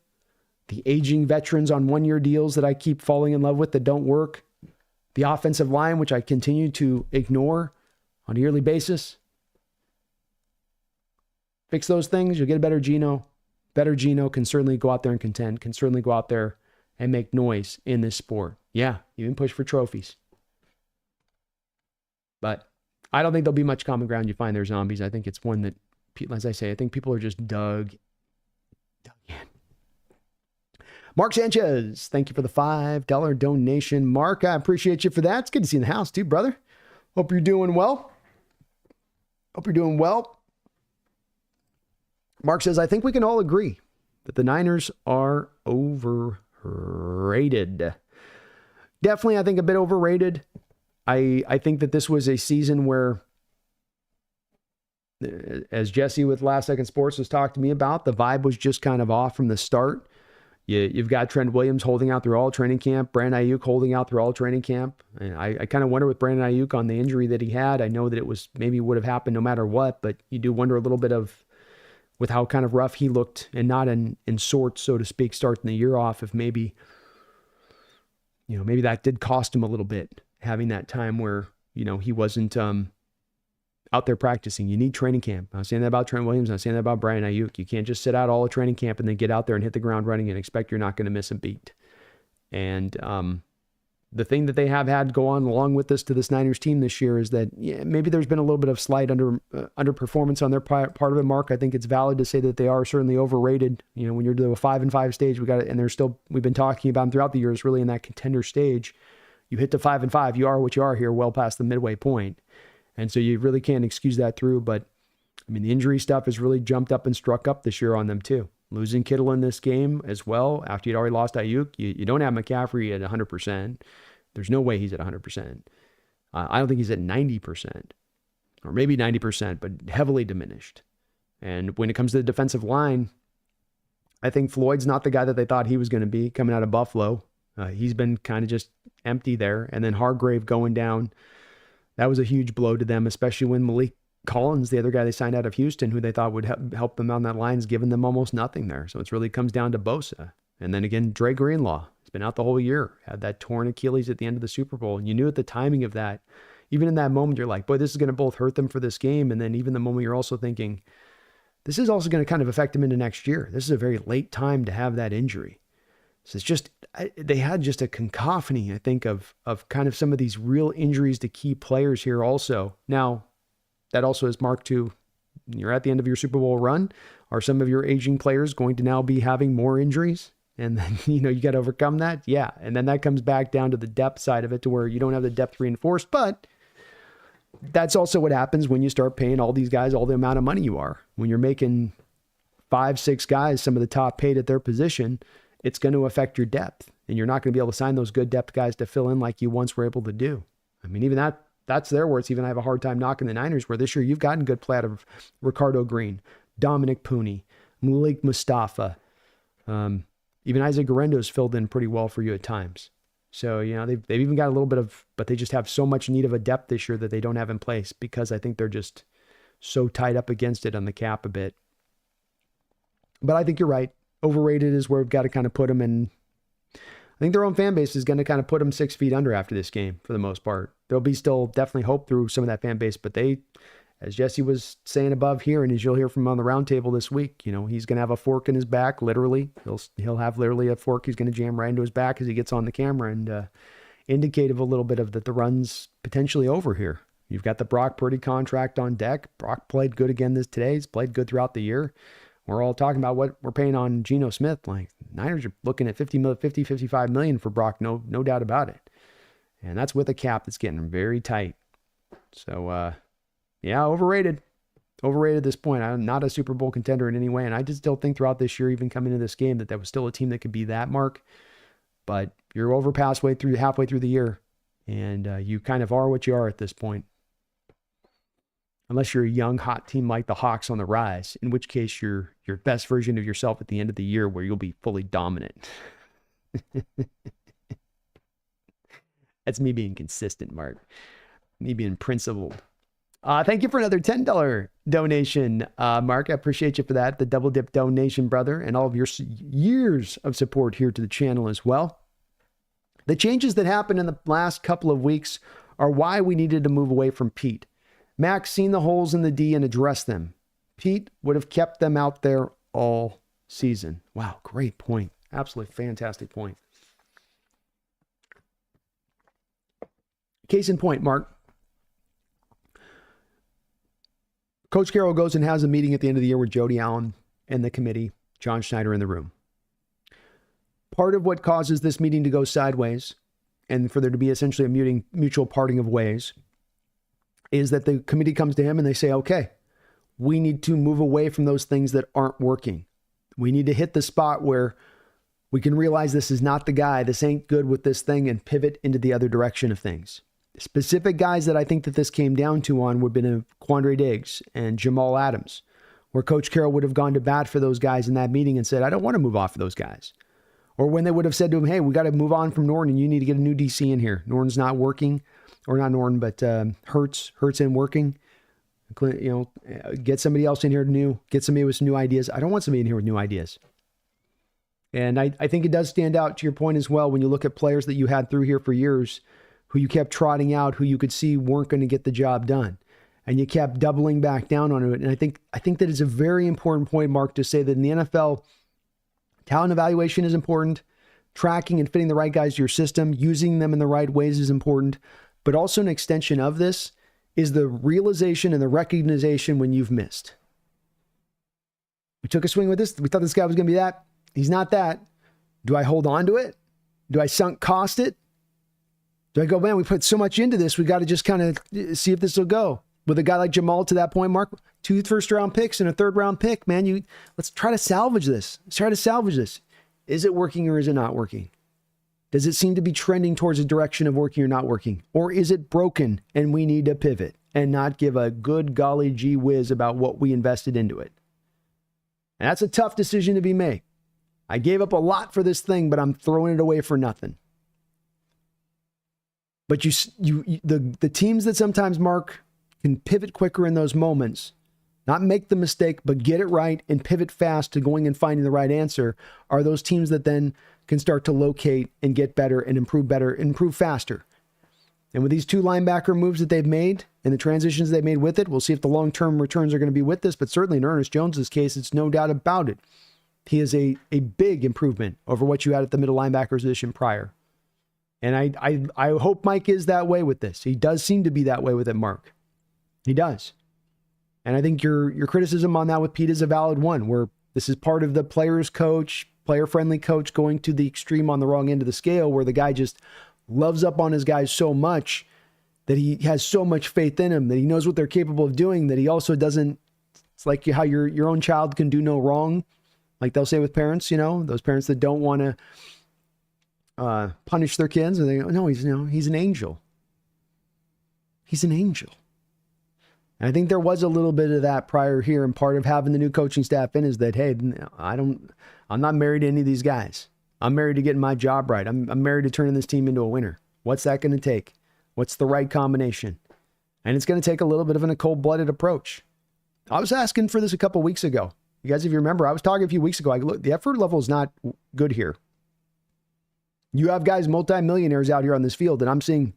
the aging veterans on one-year deals that I keep falling in love with that don't work, the offensive line, which I continue to ignore on a yearly basis, fix those things, you'll get a better Geno. Better Geno can certainly go out there and contend, can certainly go out there and make noise in this sport. Yeah, even push for trophies. But I don't think there'll be much common ground you find there, zombies. I think it's one that, as I say, I think people are just dug in. Mark Sanchez, thank you for the $5 donation. Mark, I appreciate you for that. It's good to see you in the house too, brother. Hope you're doing well. Mark says, I think we can all agree that the Niners are overrated. Definitely, I think a bit overrated. I think that this was a season where, as Jesse with Last Second Sports has talked to me about, the vibe was just kind of off from the start. You've got Trent Williams holding out through all training camp, Brandon Ayuk holding out through all training camp. And I kind of wonder with Brandon Ayuk on the injury that he had. I know that it was maybe would have happened no matter what, but you do wonder a little bit of with how kind of rough he looked and not in sorts, so to speak, starting the year off, if maybe that did cost him a little bit, having that time where, he wasn't out there practicing. You need training camp. I'm saying that about Trent Williams. I'm saying that about Brandon Ayuk. You can't just sit out all of training camp and then get out there and hit the ground running and expect you're not going to miss a beat. And the thing that they have had go on along with this to this Niners team this year is that maybe there's been a little bit of slight underperformance on their part of it, Mark. I think it's valid to say that they are certainly overrated. When you're to a 5-5 stage, we've been talking about them throughout the years, really in that contender stage. You hit the 5-5, you are what you are here, well past the midway point. And so you really can't excuse that through. But the injury stuff has really jumped up and struck up this year on them too. Losing Kittle in this game as well, after you'd already lost Ayuk, you don't have McCaffrey at 100%. There's no way he's at 100%. I don't think he's at 90%, or maybe 90%, but heavily diminished. And when it comes to the defensive line, I think Floyd's not the guy that they thought he was going to be coming out of Buffalo. He's been kind of just empty there. And then Hargrave going down, that was a huge blow to them, especially when Malik Collins, the other guy they signed out of Houston, who they thought would help them on that line, is giving them almost nothing there. So it really comes down to Bosa. And then again, Dre Greenlaw has been out the whole year, had that torn Achilles at the end of the Super Bowl. And you knew at the timing of that, even in that moment, you're like, boy, this is going to both hurt them for this game. And then even the moment you're also thinking, this is also going to kind of affect them into next year. This is a very late time to have that injury. So it's just, they had just a cacophony, I think, of kind of some of these real injuries to key players here also. Now, that also is marked to, you're at the end of your Super Bowl run. Are some of your aging players going to now be having more injuries? And then, you got to overcome that. Yeah. And then that comes back down to the depth side of it, to where you don't have the depth reinforced. But that's also what happens when you start paying all these guys all the amount of money you are. When you're making 5-6 guys some of the top paid at their position, it's going to affect your depth. And you're not going to be able to sign those good depth guys to fill in like you once were able to do. Even that's there where it's even, I have a hard time knocking the Niners, where this year you've gotten good play out of Ricardo Green, Dominic Pooney, Malik Mustafa. Even Isaac Guerendo's filled in pretty well for you at times. So, they've even got a little bit of, but they just have so much need of a depth this year that they don't have in place, because I think they're just so tied up against it on the cap a bit. But I think you're right. Overrated is where we've got to kind of put them in. I think their own fan base is going to kind of put them 6 feet under after this game for the most part. There'll be still definitely hope through some of that fan base, but they, as Jesse was saying above here, and as you'll hear from on the roundtable this week, he's going to have a fork in his back, literally. He'll have literally a fork he's going to jam right into his back as he gets on the camera, and indicative a little bit of that the run's potentially over here. You've got the Brock Purdy contract on deck. Brock played good again today. He's played good throughout the year. We're all talking about what we're paying on Geno Smith. Like, Niners are looking at $55 million for Brock, no doubt about it. And that's with a cap that's getting very tight. So, overrated. Overrated at this point. I'm not a Super Bowl contender in any way. And I just still think throughout this year, even coming into this game, that was still a team that could be that, Mark. But you're over halfway through the year. And you kind of are what you are at this point. unless you're a young, hot team like the Hawks on the rise, in which case you're your best version of yourself at the end of the year where you'll be fully dominant. That's me being consistent, Mark. Me being principled. Thank you for another $10 donation, Mark. I appreciate you for that. The double dip donation, brother, and all of your years of support here to the channel as well. The changes that happened in the last couple of weeks are why we needed to move away from Pete. Max seen the holes in the D and addressed them. Pete would have kept them out there all season. Wow, great point. Absolutely fantastic point. Case in point, Mark. Coach Carroll goes and has a meeting at the end of the year with Jody Allen and the committee, John Schneider in the room. Part of what causes this meeting to go sideways and for there to be essentially a mutual parting of ways is that the committee comes to him and they say, okay, we need to move away from those things that aren't working. We need to hit the spot where we can realize this is not the guy, this ain't good with this thing, and pivot into the other direction of things. Specific guys that I think that this came down to on would have been Quandre Diggs and Jamal Adams, where Coach Carroll would have gone to bat for those guys in that meeting and said, I don't want to move off of those guys. Or when they would have said to him, hey, we got to move on from Norton and you need to get a new DC in here. Norton's not working, or not Norton, but Hurts ain't working. You know, get somebody else in here new, get somebody with some new ideas. I don't want somebody in here with new ideas. And I think it does stand out to your point as well when you look at players that you had through here for years who you kept trotting out, who you could see weren't going to get the job done. And you kept doubling back down on it. And I think that is a very important point, Mark, to say that in the NFL, talent evaluation is important. Tracking and fitting the right guys to your system, using them in the right ways is important. But also an extension of this is the realization and the recognition when you've missed. We took a swing with this. We thought this guy was going to be that. He's not that. Do I hold on to it? Do I sunk cost it? Do I go, man, we put so much into this, we got to just kind of see if this will go. With a guy like Jamal to that point, Mark, 2 first-round picks and a third-round pick, man, let's try to salvage this. Let's try to salvage this. Is it working or is it not working? Does it seem to be trending towards a direction of working or not working? Or is it broken and we need to pivot and not give a good golly gee whiz about what we invested into it? And that's a tough decision to be made. I gave up a lot for this thing, but I'm throwing it away for nothing. But the teams that sometimes, Mark, can pivot quicker in those moments, not make the mistake, but get it right and pivot fast to going and finding the right answer, are those teams that then can start to locate and get better, improve faster. And with these 2 linebacker moves that they've made and the transitions they've made with it, we'll see if the long-term returns are going to be with this. But certainly in Ernest Jones's case, it's no doubt about it. He is a big improvement over what you had at the middle linebacker position prior. And I hope Mike is that way with this. He does seem to be that way with it, Mark. He does. And I think your criticism on that with Pete is a valid one, where this is part of the player's coach, player-friendly coach going to the extreme on the wrong end of the scale, where the guy just loves up on his guys so much that he has so much faith in them, that he knows what they're capable of doing, that he also doesn't, it's like how your own child can do no wrong. Like they'll say with parents, you know, those parents that don't want to punish their kids, and they go, no, he's an angel. He's an angel. And I think there was a little bit of that prior here, and part of having the new coaching staff in is that, hey, I'm not married to any of these guys. I'm married to getting my job right. I'm married to turning this team into a winner. What's that going to take? What's the right combination? And it's going to take a little bit of a cold-blooded approach. I was asking for this a couple weeks ago. You guys, if you remember, I was talking a few weeks ago. Look, the effort level is not good here. You have guys, multimillionaires out here on this field, and I'm seeing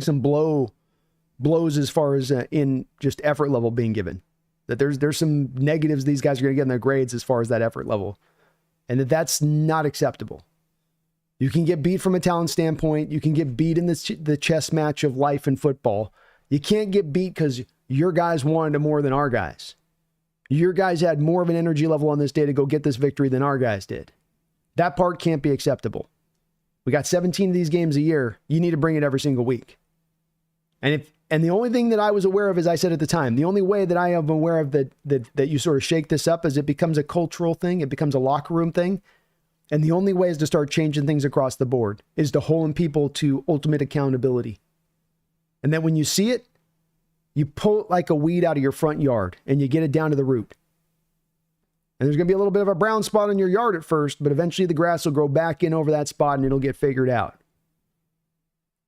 some blows as far as in just effort level being given. That there's some negatives these guys are going to get in their grades as far as that effort level, and that's not acceptable. You can get beat from a talent standpoint. You can get beat in the chess match of life and football. You can't get beat because your guys wanted it more than our guys. Your guys had more of an energy level on this day to go get this victory than our guys did. That part can't be acceptable. We got 17 of these games a year. You need to bring it every single week. And the only thing that I was aware of, as I said at the time, the only way that I am aware of that you sort of shake this up is it becomes a cultural thing. It becomes a locker room thing. And the only way is to start changing things across the board, is to hold people to ultimate accountability. And then when you see it, You pull it like a weed out of your front yard and you get it down to the root. And there's going to be a little bit of a brown spot in your yard at first, but eventually the grass will grow back in over that spot and it'll get figured out.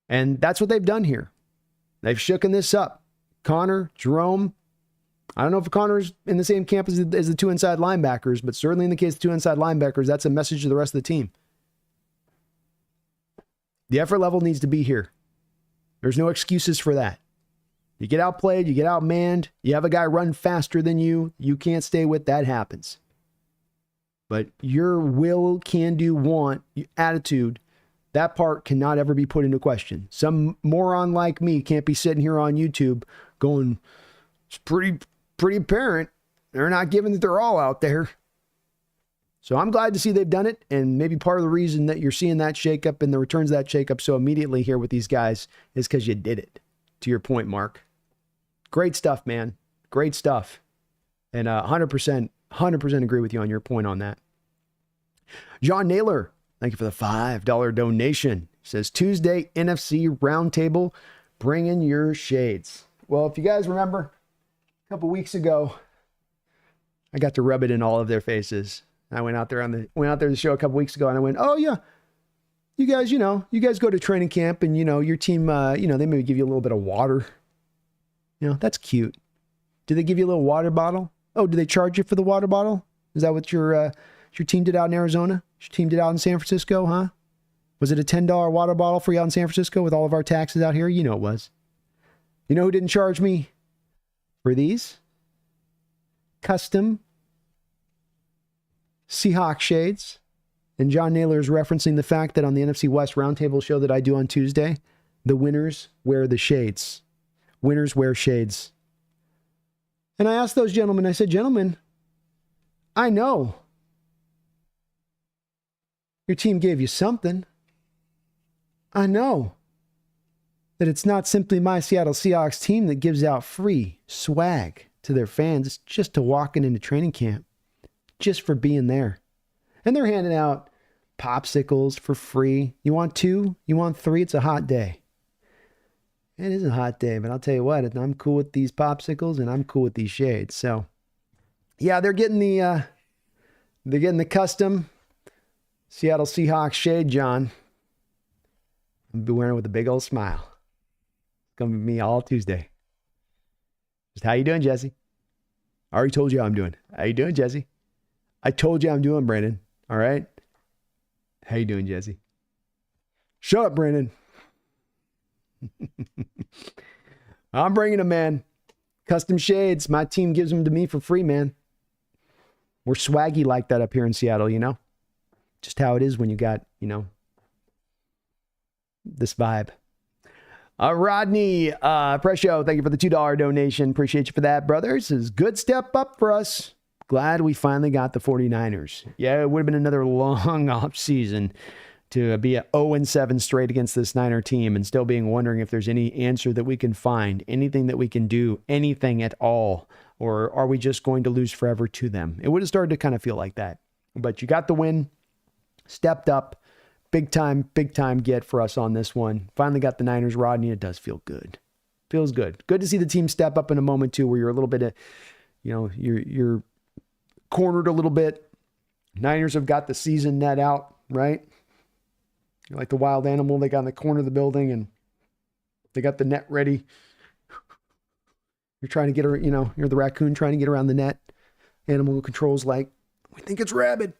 And that's what they've done here. They've shooken this up. Connor, Jerome. I don't know if Connor's in the same camp as the two inside linebackers, but certainly in the case of two inside linebackers, that's a message to the rest of the team. The effort level needs to be here. There's no excuses for that. You get outplayed, you get outmanned, you have a guy run faster than you can't stay with, that happens. But your will, can do, want, attitude, that part cannot ever be put into question. Some moron like me can't be sitting here on YouTube going, it's pretty apparent. They're not giving it their all out there. So I'm glad to see they've done it, and maybe part of the reason that you're seeing that shakeup and the returns of that shakeup so immediately here with these guys is because you did it, to your point, Mark. Great stuff, man. Great stuff. And 100% agree with you on your point on that. John Naylor, thank you for the $5 donation. Says, Tuesday NFC Roundtable, bring in your shades. Well, if you guys remember, a couple weeks ago, I got to rub it in all of their faces. I went out there to the show a couple weeks ago and I went, oh yeah, you guys go to training camp and your team, they maybe give you a little bit of water. That's cute. Do they give you a little water bottle? Oh, do they charge you for the water bottle? Is that what your team did out in Arizona? Your team did out in San Francisco, huh? Was it a $10 water bottle for you out in San Francisco with all of our taxes out here? You know it was. You know who didn't charge me for these? Custom Seahawks shades. And John Naylor is referencing the fact that on the NFC West Roundtable show that I do on Tuesday, the winners wear the shades. Winners wear shades. And I asked those gentlemen, I said, gentlemen, I know your team gave you something. I know that it's not simply my Seattle Seahawks team that gives out free swag to their fans just to walking into training camp, just for being there. And they're handing out popsicles for free. You want 2? You want 3? It's a hot day. It is a hot day, but I'll tell you what, I'm cool with these popsicles and I'm cool with these shades. So, yeah, they're getting the custom Seattle Seahawks shade, John. I'm gonna be wearing it with a big old smile. It's gonna be me all Tuesday. Just how you doing, Jesse? I already told you how I'm doing. How you doing, Jesse? I told you how I'm doing, Brandon. All right. How you doing, Jesse? Shut up, Brandon. I'm bringing them, man. Custom shades. My team gives them to me for free, man. We're swaggy like that up here in Seattle, Just how it is when you got, this vibe. Rodney Prescio, thank you for the $2 donation. Appreciate you for that, brother. This is a good step up for us. Glad we finally got the 49ers. Yeah, it would have been another long off season to be at 0-7 straight against this Niner team and still being wondering if there's any answer that we can find, anything that we can do, anything at all, or are we just going to lose forever to them? It would have started to kind of feel like that. But you got the win, stepped up, big time get for us on this one. Finally got the Niners, Rodney. It does feel good. Feels good. Good to see the team step up in a moment too, where you're a little bit of, you're cornered a little bit. Niners have got the season net out, right? You're like the wild animal they got in the corner of the building and they got the net ready. You're trying to get, you're the raccoon trying to get around the net. Animal control's like, we think it's rabid.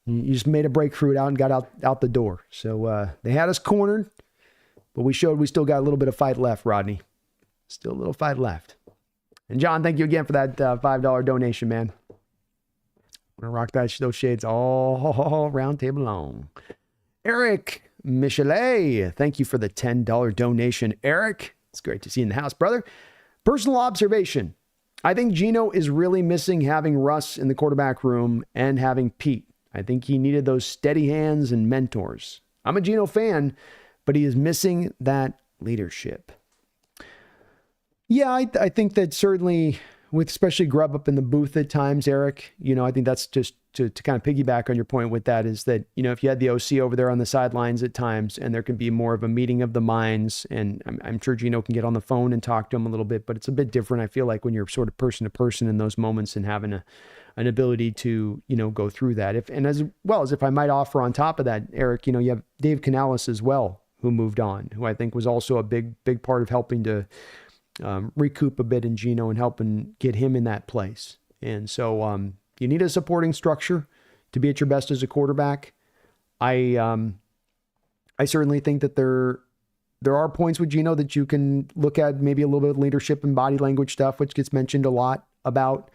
You just made a break through it out and got out the door. So they had us cornered, but we showed we still got a little bit of fight left, Rodney. Still a little fight left. And John, thank you again for that $5 donation, man. I'm going to rock those shades all round table long. Eric Michelet, thank you for the $10 donation. Eric, it's great to see you in the house, brother. Personal observation. I think Geno is really missing having Russ in the quarterback room and having Pete. I think he needed those steady hands and mentors. I'm a Geno fan, but he is missing that leadership. Yeah, I think that certainly with especially Grubb up in the booth at times, Eric, I think that's just to kind of piggyback on your point with that is that, if you had the OC over there on the sidelines at times and there can be more of a meeting of the minds, and I'm sure Geno can get on the phone and talk to him a little bit, but it's a bit different. I feel like when you're sort of person to person in those moments and having an ability to, go through that. And as well as if I might offer on top of that, Eric, you have Dave Canales as well, who moved on, who I think was also a big part of helping to recoup a bit in Geno and helping get him in that place. And so you need a supporting structure to be at your best as a quarterback. I certainly think that there are points with Geno that you can look at, maybe a little bit of leadership and body language stuff, which gets mentioned a lot about.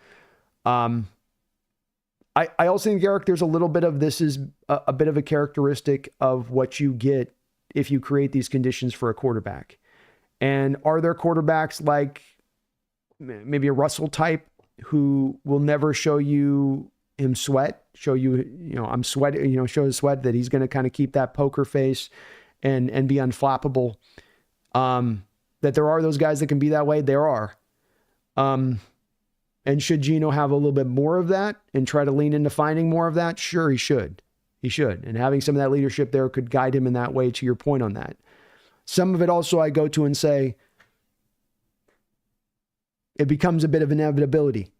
I also think, Eric, there's a little bit of this is a bit of a characteristic of what you get if you create these conditions for a quarterback. And are there quarterbacks like maybe a Russell type who will never show you him sweat, show you, I'm sweating, show his sweat, that he's going to kind of keep that poker face and be unflappable. That there are those guys that can be that way. There are. And should Geno have a little bit more of that and try to lean into finding more of that? Sure, he should. He should. And having some of that leadership there could guide him in that way, to your point on that. Some of it also I go to and say, it becomes a bit of inevitability.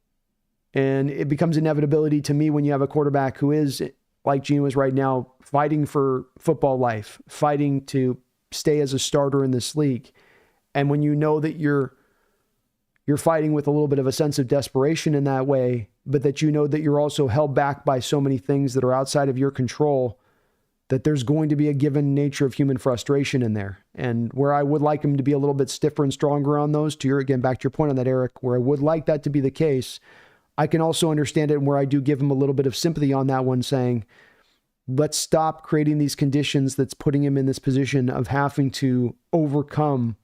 And it becomes inevitability to me when you have a quarterback who is, like Geno is right now, fighting for football life, fighting to stay as a starter in this league. And when you know that you're fighting with a little bit of a sense of desperation in that way, but that you know that you're also held back by so many things that are outside of your control, that there's going to be a given nature of human frustration in there. And where I would like him to be a little bit stiffer and stronger on those, again, back to your point on that, Eric, where I would like that to be the case, I can also understand it, and where I do give him a little bit of sympathy on that one, saying, let's stop creating these conditions that's putting him in this position of having to overcome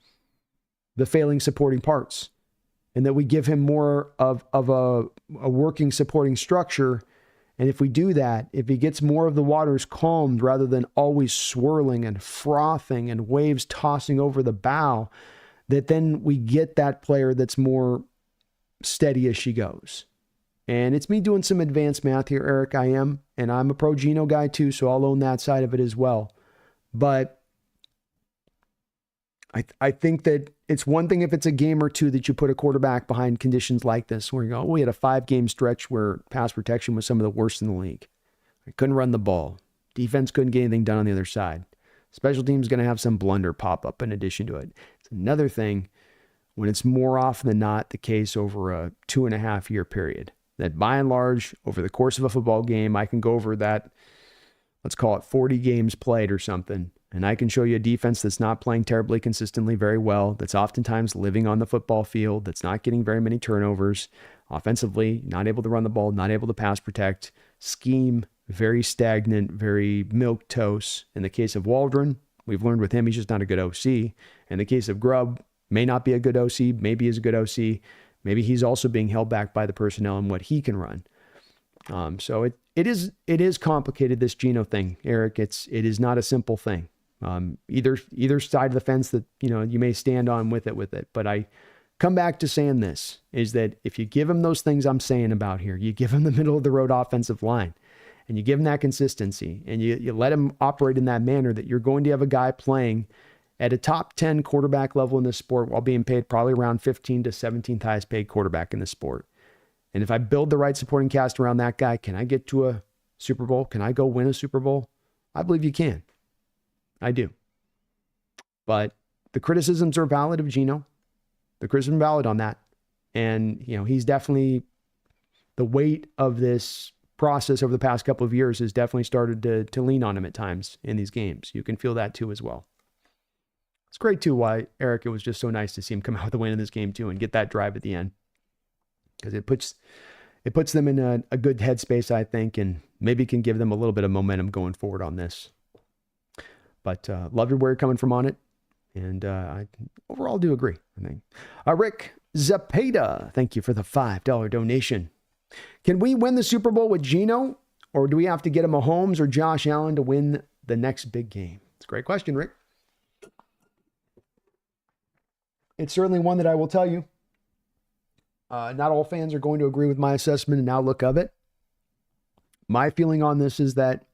the failing supporting parts, and that we give him more of a working supporting structure. And if we do that, if he gets more of the waters calmed rather than always swirling and frothing and waves tossing over the bow, that then we get that player that's more steady as she goes. And it's me doing some advanced math here, Eric, I am. And I'm a pro Geno guy too, so I'll own that side of it as well. But I think that it's one thing if it's a game or two that you put a quarterback behind conditions like this, where you go, we had a 5-game stretch where pass protection was some of the worst in the league. We couldn't run the ball. Defense couldn't get anything done on the other side. Special teams going to have some blunder pop up in addition to it. It's another thing when it's more often than not the case over a 2.5-year period, that by and large, over the course of a football game, I can go over that, let's call it 40 games played or something, and I can show you a defense that's not playing terribly consistently very well, that's oftentimes living on the football field, that's not getting very many turnovers, offensively, not able to run the ball, not able to pass protect, scheme, very stagnant, very milquetoast. In the case of Waldron, we've learned with him, he's just not a good OC. In the case of Grubb, may not be a good OC, maybe is a good OC. Maybe he's also being held back by the personnel and what he can run. So it is complicated, this Geno thing, Eric. It is not a simple thing. Either side of the fence that you may stand on with it. But I come back to saying this, is that if you give him those things I'm saying about here, you give him the middle of the road offensive line, and you give him that consistency, and you let him operate in that manner, that you're going to have a guy playing at a top 10 quarterback level in this sport while being paid probably around 15th to 17th highest paid quarterback in the sport. And if I build the right supporting cast around that guy, can I get to a Super Bowl? Can I go win a Super Bowl? I believe you can. I do. But the criticisms are valid of Geno. The criticism valid on that. And, he's definitely, the weight of this process over the past couple of years has definitely started to lean on him at times in these games. You can feel that too as well. It's great too why, Eric, it was just so nice to see him come out with a win in this game too and get that drive at the end. Because it puts them in a good headspace, I think, and maybe can give them a little bit of momentum going forward on this. But love where you're coming from on it. And I overall do agree, I think. Rick Zapata, thank you for the $5 donation. Can we win the Super Bowl with Geno, or do we have to get a Mahomes or Josh Allen to win the next big game? It's a great question, Rick. It's certainly one that I will tell you. Not all fans are going to agree with my assessment and outlook of it. My feeling on this is that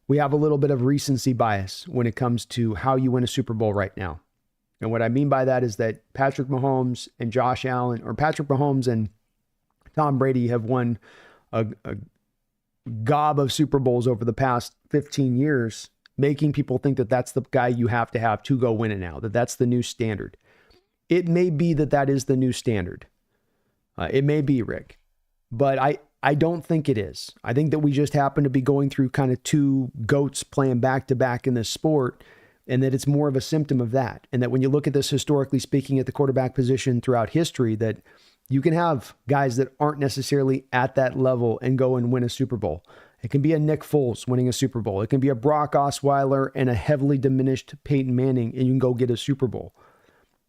we have a little bit of recency bias when it comes to how you win a Super Bowl right now. And what I mean by that is that Patrick Mahomes and Josh Allen, or Patrick Mahomes and Tom Brady, have won a gob of Super Bowls over the past 15 years, making people think that that's the guy you have to go win it now, that that's the new standard. It may be that that is the new standard. It may be, Rick, but I don't think it is. I think that we just happen to be going through kind of two GOATs playing back to back in this sport, and that it's more of a symptom of that. And that when you look at this historically speaking at the quarterback position throughout history, that you can have guys that aren't necessarily at that level and go and win a Super Bowl. It can be a Nick Foles winning a Super Bowl. It can be a Brock Osweiler and a heavily diminished Peyton Manning, and you can go get a Super Bowl.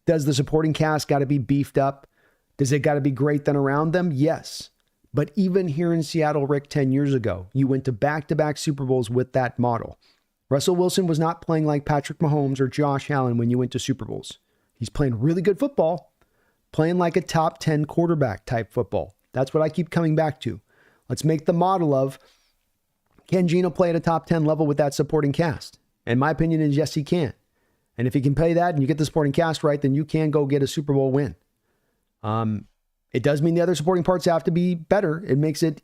Does the supporting cast got to be beefed up? Does it got to be great then around them? Yes. But even here in Seattle, Rick, 10 years ago, you went to back-to-back Super Bowls with that model. Russell Wilson was not playing like Patrick Mahomes or Josh Allen when you went to Super Bowls. He's playing really good football, playing like a top 10 quarterback type football. That's what I keep coming back to. Let's make the model of, can Geno play at a top 10 level with that supporting cast? And my opinion is yes, he can. And if he can play that and you get the supporting cast right, then you can go get a Super Bowl win. It does mean the other supporting parts have to be better. It makes it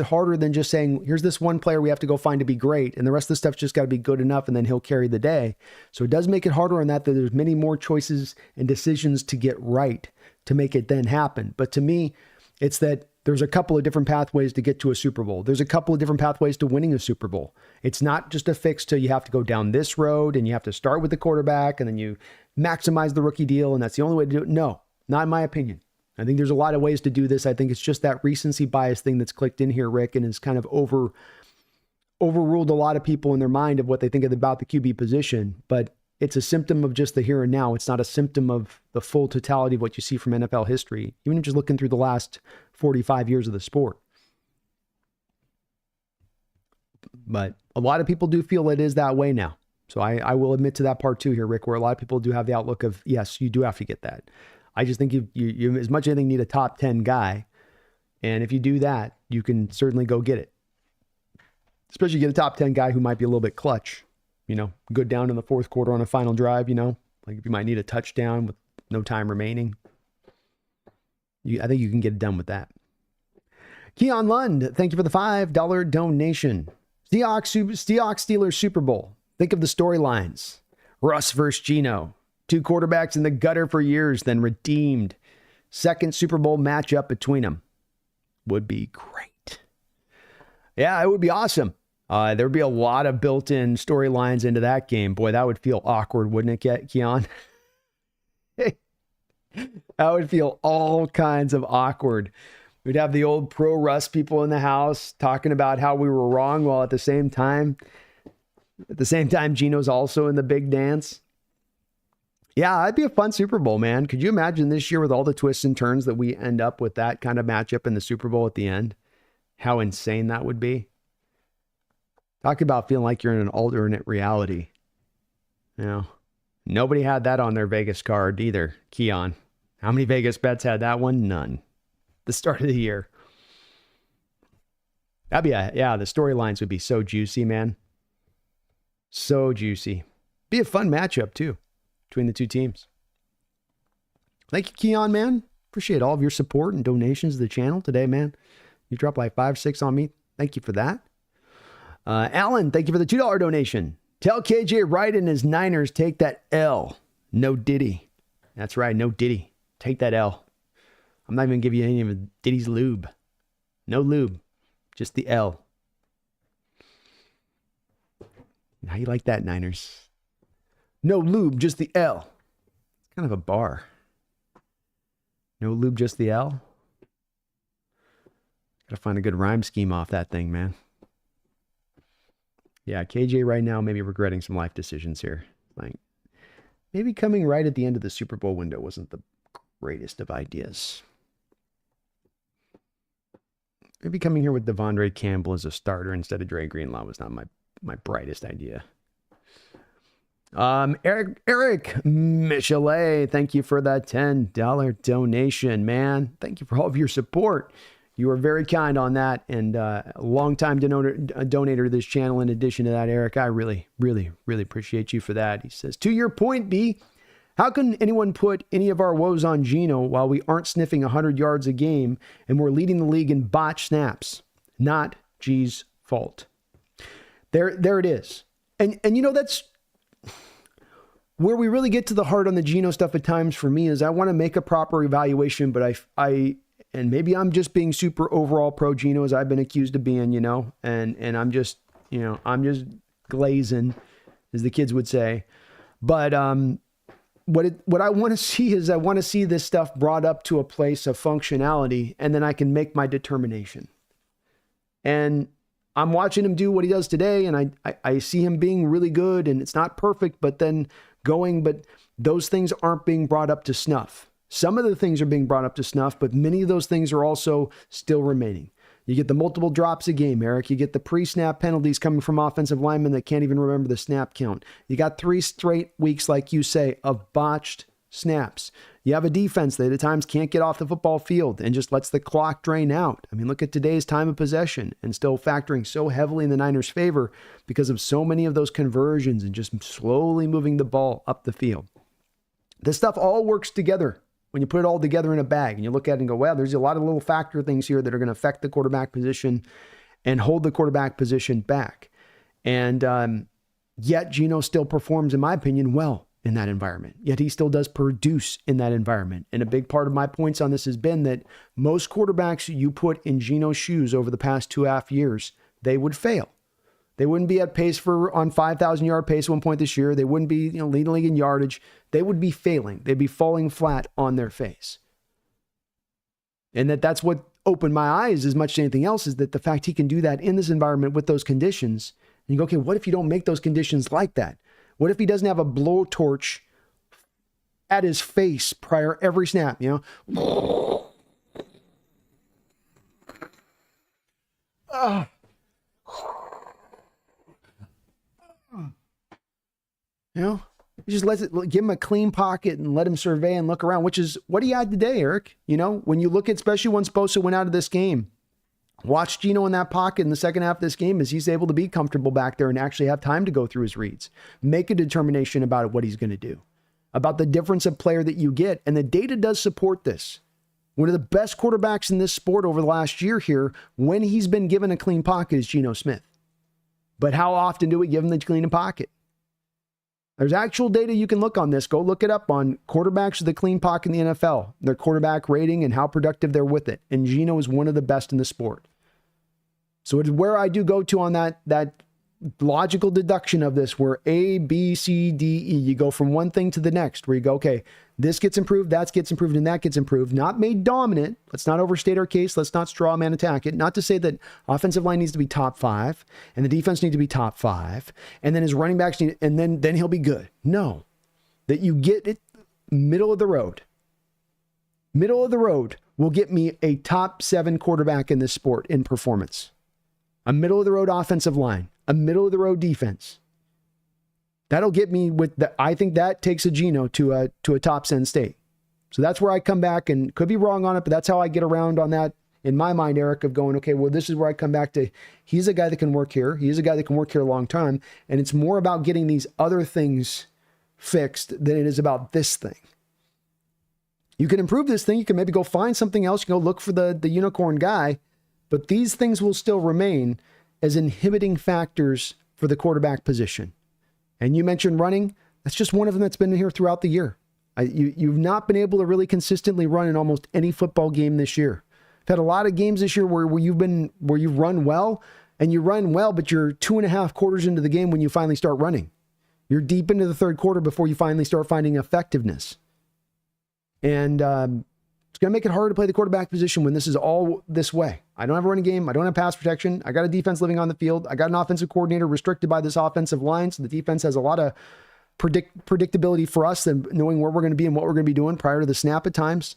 harder than just saying, here's this one player we have to go find to be great, and the rest of the stuff's just got to be good enough, and then he'll carry the day. So it does make it harder on that there's many more choices and decisions to get right to make it then happen. But to me, it's that there's a couple of different pathways to get to a Super Bowl. There's a couple of different pathways to winning a Super Bowl. It's not just a fix to you have to go down this road and you have to start with the quarterback and then you maximize the rookie deal and that's the only way to do it. No, not in my opinion. I think there's a lot of ways to do this. I think it's just that recency bias thing that's clicked in here, Rick, and has kind of overruled a lot of people in their mind of what they think about the QB position. But it's a symptom of just the here and now. It's not a symptom of the full totality of what you see from NFL history, even just looking through the last 45 years of the sport. But a lot of people do feel it is that way now. So I will admit to that part too here, Rick, where a lot of people do have the outlook of, yes, you do have to get that. I just think you as much as anything need a top 10 guy. And if you do that, you can certainly go get it. Especially get a top 10 guy who might be a little bit clutch, good down in the fourth quarter on a final drive, like if you might need a touchdown with no time remaining. I think you can get it done with that. Keon Lund, thank you for the $5 donation. Seahawks Steelers Super Bowl. Think of the storylines. Russ versus Geno. Two quarterbacks in the gutter for years, then redeemed. Second Super Bowl matchup between them. Would be great. Yeah, it would be awesome. There would be a lot of built-in storylines into that game. Boy, that would feel awkward, wouldn't it, Keon? That would feel all kinds of awkward. We'd have the old pro Russ people in the house talking about how we were wrong, while at the same time, Geno's also in the big dance. Yeah, it'd be a fun Super Bowl, man. Could you imagine this year with all the twists and turns that we end up with that kind of matchup in the Super Bowl at the end? How insane that would be. Talk about feeling like you're in an alternate reality. Nobody had that on their Vegas card either, Keon. How many Vegas bets had that one? None. The start of the year. The storylines would be so juicy, man. So juicy. Be a fun matchup, too, between the two teams. Thank you, Keon, man. Appreciate all of your support and donations to the channel today, man. You dropped like 5, 6 on me. Thank you for that. Alan, thank you for the $2 donation. Tell KJ Wright and his Niners take that L. No Diddy. That's right, no Diddy. Take that L. I'm not even going to give you any of Diddy's lube. No lube. Just the L. How you like that, Niners? No lube, just the L. It's kind of a bar. No lube, just the L. Gotta find a good rhyme scheme off that thing, man. Yeah, KJ right now maybe regretting some life decisions here. Like, maybe coming right at the end of the Super Bowl window wasn't the greatest of ideas. Maybe coming here with Devondre Campbell as a starter instead of Dre Greenlaw was not my brightest idea. Eric Michelet, thank you for that $10 donation, man. Thank you for all of your support. You are very kind on that, and a long-time donator to this channel. In addition to that, Eric, I really, really, really appreciate you for that. He says, to your point, B, how can anyone put any of our woes on Geno while we aren't sniffing 100 yards a game and we're leading the league in botched snaps? Not G's fault. There it is. And you know, that's where we really get to the heart on the Geno stuff at times for me is I want to make a proper evaluation, but I and maybe I'm just being super overall pro Geno as I've been accused of being, you know, and I'm just, you know, I'm just glazing, as the kids would say. But what I want to see is I want to see this stuff brought up to a place of functionality, and then I can make my determination. And I'm watching him do what he does today, and I see him being really good, and it's not perfect, but those things aren't being brought up to snuff. Some of the things are being brought up to snuff, but many of those things are also still remaining. You get the multiple drops a game, Eric. You get the pre-snap penalties coming from offensive linemen that can't even remember the snap count. You got 3 straight weeks, like you say, of botched snaps. You have a defense that at times can't get off the football field and just lets the clock drain out. I mean, look at today's time of possession and still factoring so heavily in the Niners' favor because of so many of those conversions and just slowly moving the ball up the field. This stuff all works together when you put it all together in a bag and you look at it and go, well, there's a lot of little factor things here that are going to affect the quarterback position and hold the quarterback position back. And yet Geno still performs, in my opinion, well in that environment. Yet he still does produce in that environment. And a big part of my points on this has been that most quarterbacks you put in Geno's shoes over the past 2.5 years, they would fail. They wouldn't be at pace on 5,000 yard pace at one point this year. They wouldn't be, leading the league in yardage. They would be failing. They'd be falling flat on their face. And that's what opened my eyes as much as anything else, is that the fact he can do that in this environment with those conditions. And you go, okay, what if you don't make those conditions like that? What if he doesn't have a blowtorch at his face prior every snap, He just lets it, give him a clean pocket and let him survey and look around, which is what he had today, Eric. When you look at, especially when Sposa went out of this game, watch Geno in that pocket in the second half of this game as he's able to be comfortable back there and actually have time to go through his reads, make a determination about what he's going to do, about the difference of player that you get. And the data does support this. One of the best quarterbacks in this sport over the last year here, when he's been given a clean pocket, is Geno Smith. But how often do we give him the clean pocket? There's actual data you can look on this. Go look it up on quarterbacks with a clean pocket in the NFL, their quarterback rating and how productive they're with it. And Geno is one of the best in the sport. So it's where I do go to on that logical deduction of this, where A, B, C, D, E, you go from one thing to the next, where you go, okay, this gets improved, that gets improved, and that gets improved. Not made dominant. Let's not overstate our case. Let's not straw man attack it. Not to say that offensive line needs to be top 5 and the defense needs to be top 5 and then his running backs need, and then he'll be good. No, that you get it middle of the road. Middle of the road will get me a top 7 quarterback in this sport in performance. A middle of the road offensive line, a middle of the road defense. That'll get me I think that takes a Geno to a top 10 state. So that's where I come back, and could be wrong on it, but that's how I get around on that in my mind, Eric, of going, okay, well, this is where I come back to, he's a guy that can work here. He's a guy that can work here a long time. And it's more about getting these other things fixed than it is about this thing. You can improve this thing. You can maybe go find something else. You can go look for the unicorn guy, but these things will still remain as inhibiting factors for the quarterback position. And you mentioned running. That's just one of them that's been here throughout the year. You've not been able to really consistently run in almost any football game this year. I've had a lot of games this year where you've run well, and you run well, but you're 2.5 quarters into the game when you finally start running. You're deep into the third quarter before you finally start finding effectiveness. And it's going to make it hard to play the quarterback position when this is all this way. I don't have a running game. I don't have pass protection. I got a defense living on the field. I got an offensive coordinator restricted by this offensive line. So the defense has a lot of predictability for us and knowing where we're going to be and what we're going to be doing prior to the snap at times.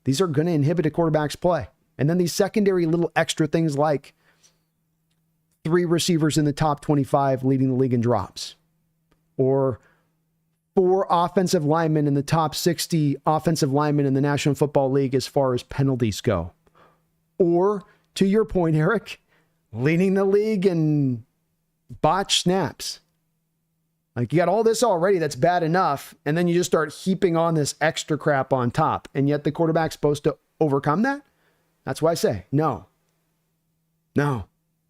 These are going to inhibit a quarterback's play. And then these secondary little extra things like 3 receivers in the top 25 leading the league in drops, or 4 offensive linemen in the top 60 offensive linemen in the National Football League as far as penalties go. Or, to your point, Eric, leading the league in botched snaps. Like, you got all this already that's bad enough, and then you just start heaping on this extra crap on top, and yet the quarterback's supposed to overcome that? That's why I say, no.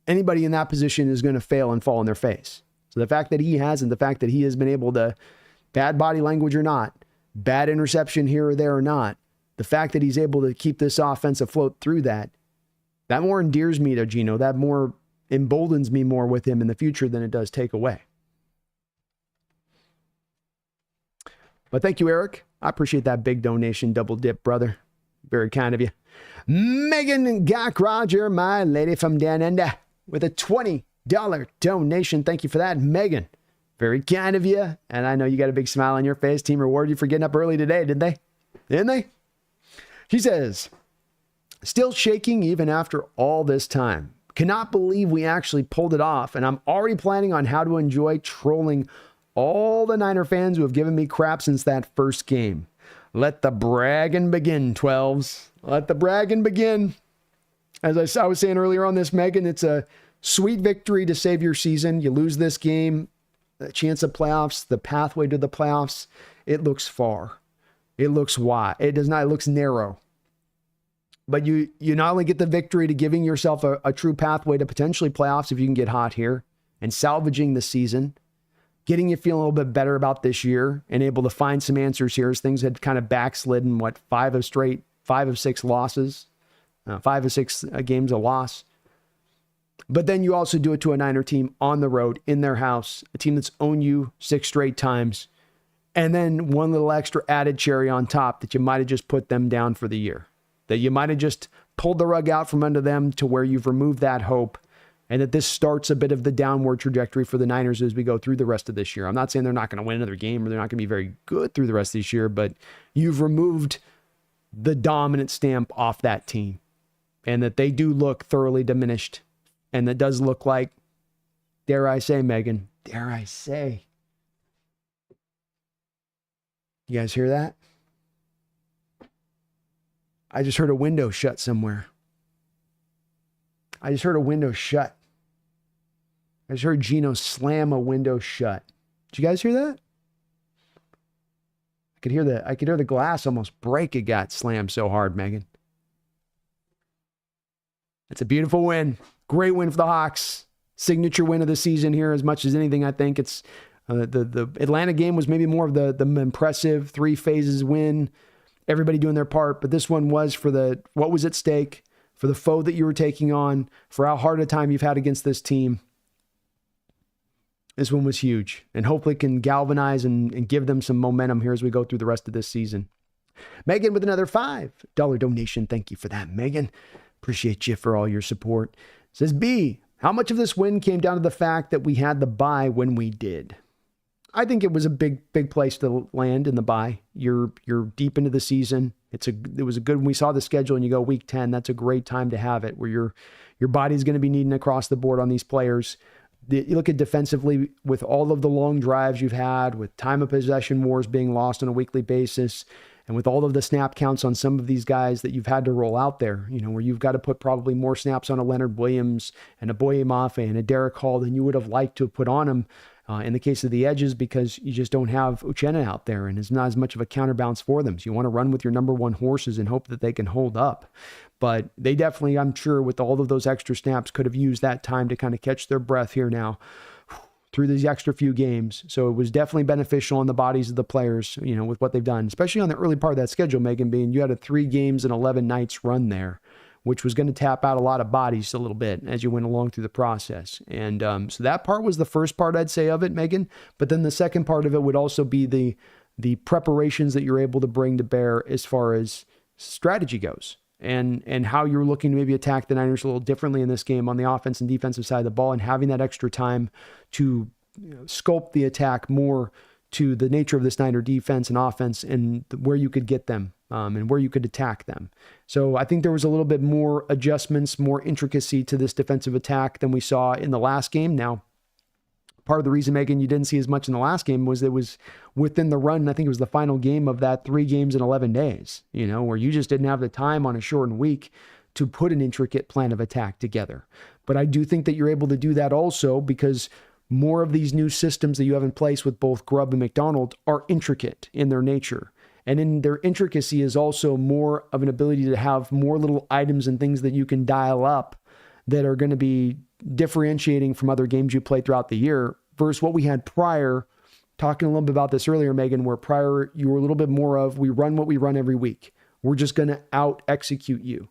Anybody in that position is going to fail and fall on their face. So the fact that he hasn't, the fact that he has been able to, bad body language or not, bad interception here or there or not, the fact that he's able to keep this offense afloat through that more endears me to Geno. That more emboldens me more with him in the future than it does take away. But thank you, Eric. I appreciate that big donation, double dip, brother. Very kind of you. Megan Gak Roger, my lady from down under, with a $20 donation. Thank you for that, Megan. Very kind of you. And I know you got a big smile on your face. Team rewarded you for getting up early today, didn't they? Didn't they? She says, still shaking even after all this time. Cannot believe we actually pulled it off. And I'm already planning on how to enjoy trolling all the Niner fans who have given me crap since that first game. Let the bragging begin, 12s. Let the bragging begin. As I was saying earlier on this, Megan, it's a sweet victory to save your season. You lose this game, the chance of playoffs, the pathway to the playoffs, it looks far. It looks wide. It does not. It looks narrow. But you not only get the victory to giving yourself a true pathway to potentially playoffs if you can get hot here and salvaging the season, getting you feeling a little bit better about this year and able to find some answers here as things had kind of backslidden, 5 of 6 losses, 5 of 6 games a loss. But then you also do it to a Niner team on the road, in their house, a team that's owned you 6 straight times, and then one little extra added cherry on top that you might have just put them down for the year, that you might have just pulled the rug out from under them to where you've removed that hope, and that this starts a bit of the downward trajectory for the Niners as we go through the rest of this year. I'm not saying they're not going to win another game or they're not going to be very good through the rest of this year, but you've removed the dominant stamp off that team, and that they do look thoroughly diminished. And that does look like, dare I say, Megan, dare I say. You guys hear that? I just heard a window shut somewhere. I just heard a window shut. I just heard Geno slam a window shut. Did you guys hear that? I could hear the glass almost break. It got slammed so hard, Megan. It's a beautiful win. Great win for the Hawks. Signature win of the season here as much as anything. I think it's the Atlanta game was maybe more of the impressive 3 phases win. Everybody doing their part. But this one was for what was at stake, for the foe that you were taking on, for how hard a time you've had against this team. This one was huge, and hopefully can galvanize and give them some momentum here as we go through the rest of this season. Megan with another $5 donation. Thank you for that, Megan. Appreciate you for all your support. Says B, how much of this win came down to the fact that we had the bye when we did? I think it was a big place to land in the bye. You're deep into the season. It was a good, when we saw the schedule and you go week 10, that's a great time to have it, where your body's going to be needing across the board on these players. You look at defensively with all of the long drives you've had, with time of possession wars being lost on a weekly basis, and with all of the snap counts on some of these guys that you've had to roll out there, where you've got to put probably more snaps on a Leonard Williams and a Boye Mafe and a Derek Hall than you would have liked to have put on him in the case of the edges, because you just don't have Uchenna out there and it's not as much of a counterbalance for them. So you want to run with your number 1 horses and hope that they can hold up. But they definitely, I'm sure, with all of those extra snaps, could have used that time to kind of catch their breath here now through these extra few games. So it was definitely beneficial on the bodies of the players, with what they've done, especially on the early part of that schedule, Megan, being you had a 3 games and 11 nights run there, which was going to tap out a lot of bodies a little bit as you went along through the process. And so that part was the first part, I'd say, of it, Megan. But then the second part of it would also be the preparations that you're able to bring to bear as far as strategy goes. And how you're looking to maybe attack the Niners a little differently in this game on the offense and defensive side of the ball, and having that extra time to sculpt the attack more to the nature of this Niner defense and offense and where you could get them and where you could attack them. So I think there was a little bit more adjustments, more intricacy to this defensive attack than we saw in the last game. Now, Part of the reason, Megan, you didn't see as much in the last game was it was within the run. I think it was the final game of that 3 games in 11 days, where you just didn't have the time on a shortened week to put an intricate plan of attack together. But I do think that you're able to do that also because more of these new systems that you have in place with both Grubb and McDonald are intricate in their nature. And in their intricacy is also more of an ability to have more little items and things that you can dial up that are going to be differentiating from other games you played throughout the year versus what we had prior. Talking a little bit about this earlier, Megan, where prior you were a little bit more of, we run what we run every week. We're just going to out execute you.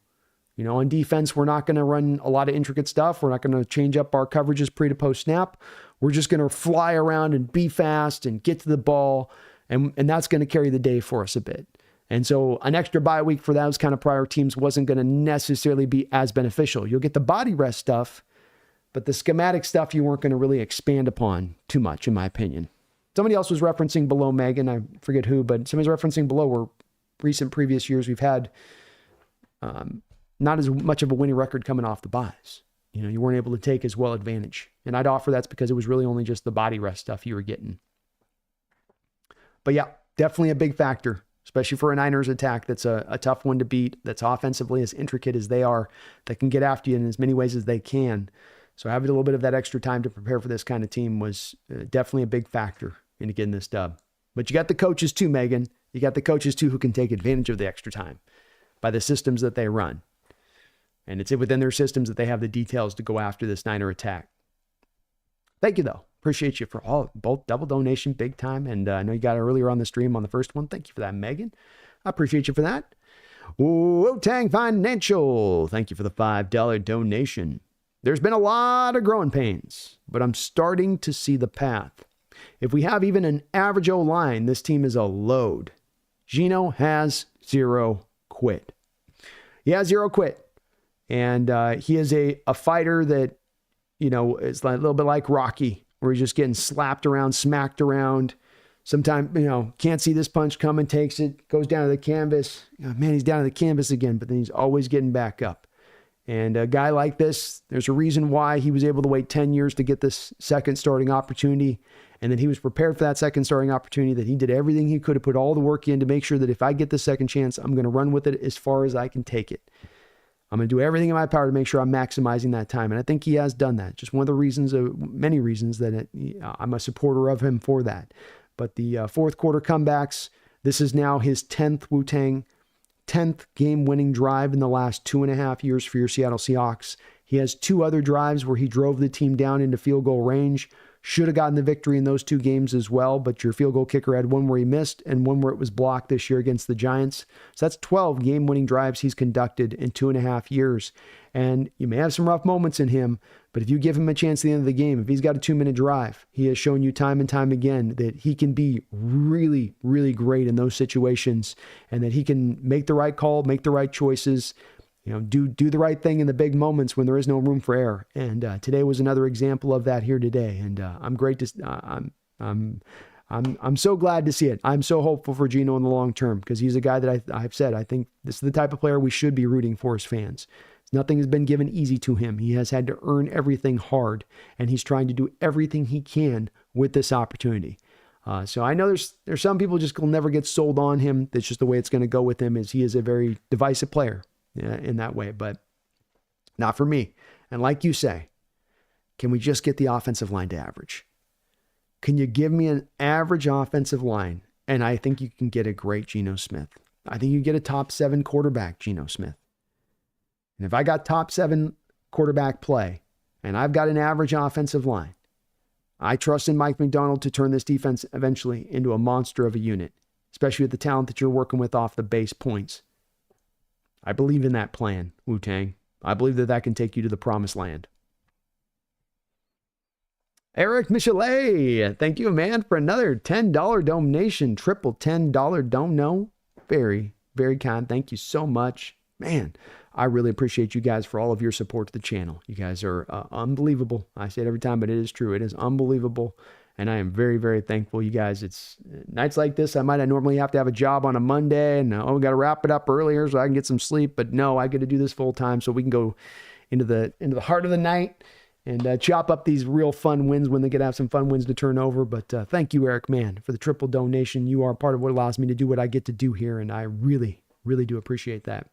On defense, we're not going to run a lot of intricate stuff. We're not going to change up our coverages pre to post snap. We're just going to fly around and be fast and get to the ball. And that's going to carry the day for us a bit. And so an extra bye week for those kind of prior teams wasn't going to necessarily be as beneficial. You'll get the body rest stuff, but the schematic stuff you weren't going to really expand upon too much, in my opinion. Somebody else was referencing below, Megan, I forget who, but somebody's referencing below where recent previous years we've had not as much of a winning record coming off the buys. You weren't able to take as well advantage. And I'd offer that's because it was really only just the body rest stuff you were getting. But yeah, definitely a big factor, especially for a Niners attack that's a tough one to beat, that's offensively as intricate as they are, that can get after you in as many ways as they can. So having a little bit of that extra time to prepare for this kind of team was definitely a big factor into getting this dub. But you got the coaches too, Megan. You got the coaches too who can take advantage of the extra time by the systems that they run. And it's within their systems that they have the details to go after this Niner attack. Thank you, though. Appreciate you for both double donation, big time. And I know you got it earlier on the stream on the first one. Thank you for that, Megan. I appreciate you for that. Wu-Tang Financial. Thank you for the $5 donation. There's been a lot of growing pains, but I'm starting to see the path. If we have even an average O-line, this team is a load. Geno has 0 quit. He has 0 quit. And he is a fighter that, is like a little bit like Rocky, where he's just getting slapped around, smacked around. Sometimes, can't see this punch coming, takes it, goes down to the canvas. Man, he's down to the canvas again, but then he's always getting back up. And a guy like this, there's a reason why he was able to wait 10 years to get this second starting opportunity. And then he was prepared for that second starting opportunity, that he did everything he could to put all the work in to make sure that if I get the second chance, I'm going to run with it as far as I can take it. I'm going to do everything in my power to make sure I'm maximizing that time. And I think he has done that. Just one of the reasons, many reasons that I'm a supporter of him for that. But the fourth quarter comebacks, this is now his 10th Wu-Tang, 10th game-winning drive in the last 2.5 years for your Seattle Seahawks. He has 2 other drives where he drove the team down into field goal range. Should have gotten the victory in those 2 games as well, but your field goal kicker had one where he missed and one where it was blocked this year against the Giants. So that's 12 game-winning drives he's conducted in 2.5 years. And you may have some rough moments in him, but if you give him a chance at the end of the game, if he's got a 2-minute drive, he has shown you time and time again that he can be really, really great in those situations and that he can make the right call, make the right choices, do the right thing in the big moments when there is no room for error. And today was another example of that here today. And I'm so glad to see it. I'm so hopeful for Geno in the long term because he's a guy that I've said, I think this is the type of player we should be rooting for as fans. Nothing has been given easy to him. He has had to earn everything hard, and he's trying to do everything he can with this opportunity. So I know there's some people just will never get sold on him. That's just the way it's going to go with him, is he is a very divisive player in that way, but not for me. And like you say, can we just get the offensive line to average? Can you give me an average offensive line? And I think you can get a great Geno Smith. I think you get a top 7 quarterback, Geno Smith. And if I got top 7 quarterback play and I've got an average offensive line, I trust in Mike Macdonald to turn this defense eventually into a monster of a unit, especially with the talent that you're working with off the base points. I believe in that plan, Wu-Tang. I believe that can take you to the promised land. Eric Michelet, thank you, man, for another $10 donation. Triple $10 dono. Very, very kind. Thank you so much. Man, I really appreciate you guys for all of your support to the channel. You guys are unbelievable. I say it every time, but it is true. It is unbelievable. And I am very, very thankful, you guys. It's nights like this. I normally have to have a job on a Monday and we got to wrap it up earlier so I can get some sleep. But no, I get to do this full time so we can go into the heart of the night and chop up these real fun wins when they get to have some fun wins to turn over. But thank you, Eric, man, for the triple donation. You are part of what allows me to do what I get to do here, and I really, really do appreciate that.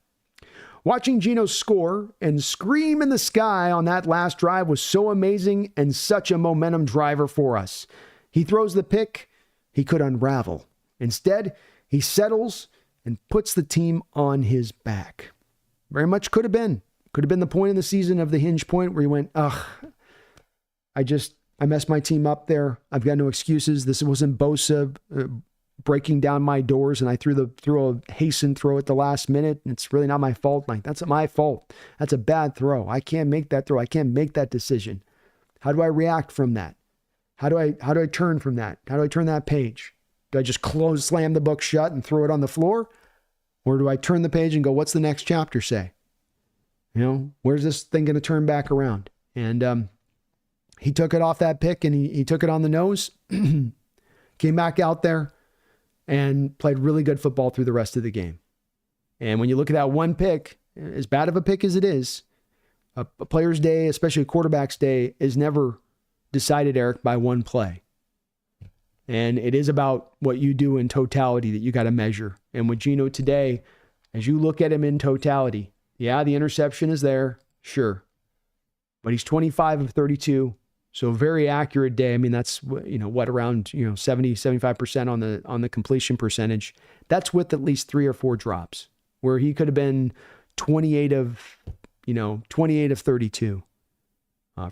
Watching Geno score and scream in the sky on that last drive was so amazing and such a momentum driver for us. He throws the pick he could unravel. Instead, he settles and puts the team on his back. Very much could have been. Could have been the point in the season of the hinge point where he went, ugh, I messed my team up there. I've got no excuses. This wasn't Bosa breaking down my doors and I threw a hastened throw at the last minute. It's really not my fault. Like, that's my fault. That's a bad throw. I can't make that throw. I can't make that decision. How do I react from that? How do I turn from that? How do I turn that page? Do I just slam the book shut and throw it on the floor? Or do I turn the page and go, what's the next chapter say? You know, where's this thing going to turn back around? And he took it off that pick and he took it on the nose, came back out there and played really good football through the rest of the game. And when you look at that one pick, as bad of a pick as it is, a player's day, especially a quarterback's day, is never decided, Eric, by one play. And it is about what you do in totality that you got to measure. And with Geno today, as you look at him in totality, yeah, the interception is there, sure. But he's 25 of 32, so a very accurate day. I mean, that's, around 70, 75% on the completion percentage. That's with at least 3 or 4 drops, where he could have been 28 of 32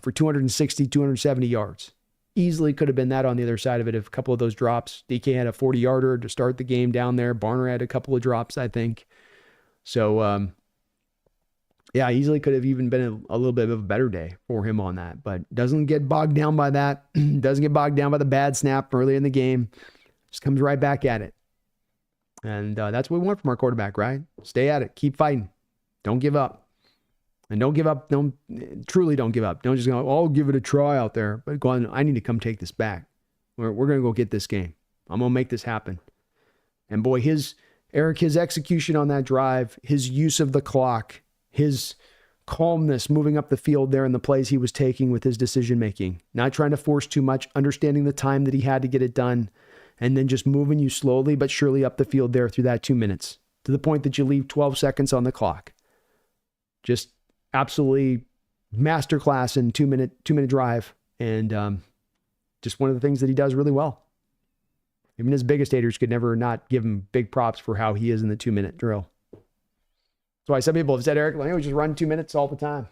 for 260, 270 yards. Easily could have been that on the other side of it if a couple of those drops. DK had a 40-yarder to start the game down there. Barner had a couple of drops, I think. So, yeah, easily could have even been a little bit of a better day for him on that, but doesn't get bogged down by that. Doesn't get bogged down by the bad snap early in the game. Just comes right back at it. And that's what we want from our quarterback, right? Stay at it. Keep fighting. Don't give up. And don't give up. Truly don't give up. Don't just go, I'll give it a try out there. But go on, I need to come take this back. We're going to go get this game. I'm going to make this happen. And boy, his execution on that drive, his use of the clock, his calmness moving up the field there in the plays he was taking with his decision-making, not trying to force too much, understanding the time that he had to get it done, and then just moving you slowly but surely up the field there through that 2 minutes to the point that you leave 12 seconds on the clock. Just absolutely masterclass in 2 minute drive. And just one of the things that he does really well. Even his biggest haters could never not give him big props for how he is in the 2 minute drill. That's why some people have said, Eric, we just run 2 minutes all the time.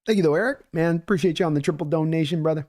Thank you, though, Eric. Man, appreciate you on the triple donation, brother.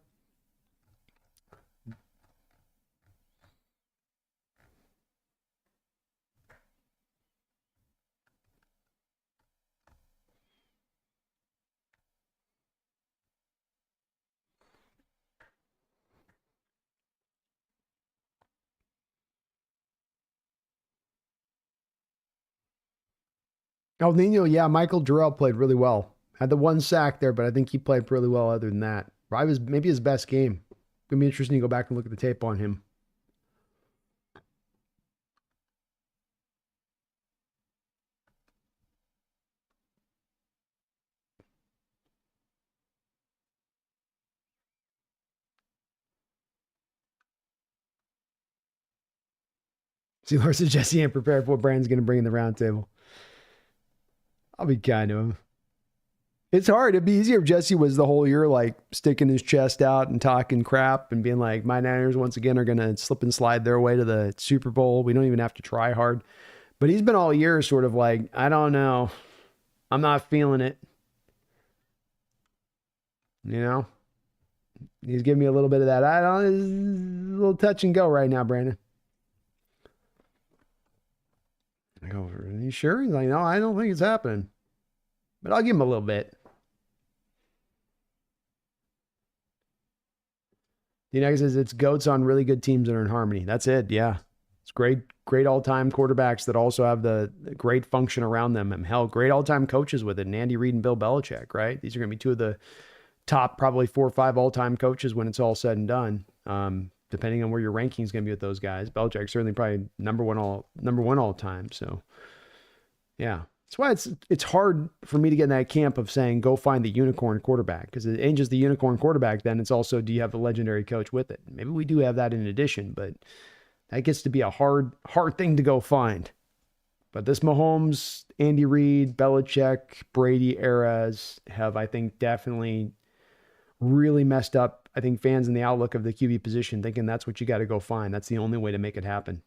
El Nino, yeah, Michael Jarrell played really well. Had the one sack there, but I think he played really well other than that. Probably was maybe his best game. It's going to be interesting to go back and look at the tape on him. See, Lars says Jesse ain't prepared for what Brandon's going to bring in the round table. I'll be kind to him. It's hard. It'd be easier if Jesse was the whole year like sticking his chest out and talking crap and being like, my Niners once again are going to slip and slide their way to the Super Bowl. We don't even have to try hard. But he's been all year sort of like, I don't know. I'm not feeling it. You know? He's giving me a little bit of that. It's a little touch and go right now, Brandon. I go, are you sure? He's like, no, I don't think it's happening. But I'll give him a little bit. D-Nugget says it's goats on really good teams that are in harmony. That's it, yeah. It's great all-time quarterbacks that also have the great function around them. And hell, great all-time coaches with it. And Andy Reid and Bill Belichick, right? These are going to be two top probably 4 or 5 all-time coaches when it's all said and done. Depending on where your ranking is going to be with those guys. Belichick certainly probably number one all time. So yeah, that's why it's hard for me to get in that camp of saying go find the unicorn quarterback, because it ain't just the unicorn quarterback. Then it's also, do you have a legendary coach with it? Maybe we do have that in addition, but that gets to be a hard thing to go find. But this Mahomes, Andy Reid, Belichick, Brady eras have, I think, definitely really messed up, I think, fans in the outlook of the QB position, thinking that's what you got to go find. That's the only way to make it happen.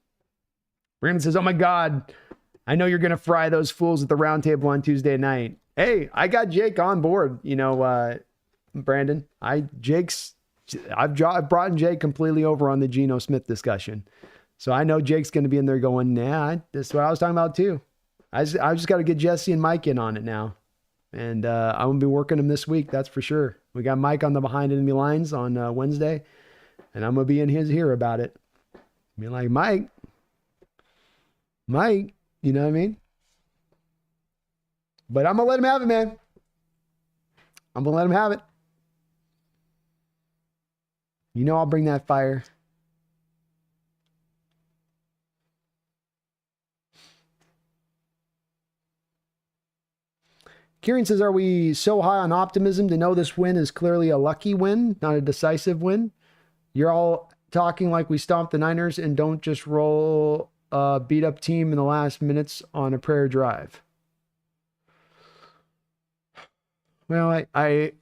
Brandon says, oh my God, I know you're going to fry those fools at the round table on Tuesday night. Hey, I got Jake on board, Brandon. I've brought in Jake completely over on the Geno Smith discussion. So I know Jake's going to be in there going, nah, this is what I was talking about too. I just got to get Jesse and Mike in on it now. And I'm going to be working them this week, that's for sure. We got Mike on the Behind Enemy Lines on Wednesday, and I'm going to be in his ear about it. Be like, Mike, you know what I mean? But I'm going to let him have it, man. I'm going to let him have it. You know I'll bring that fire. Kieran says, are we so high on optimism to know this win is clearly a lucky win, not a decisive win? You're all talking like we stomped the Niners and don't just roll a beat-up team in the last minutes on a prayer drive. Well, I'm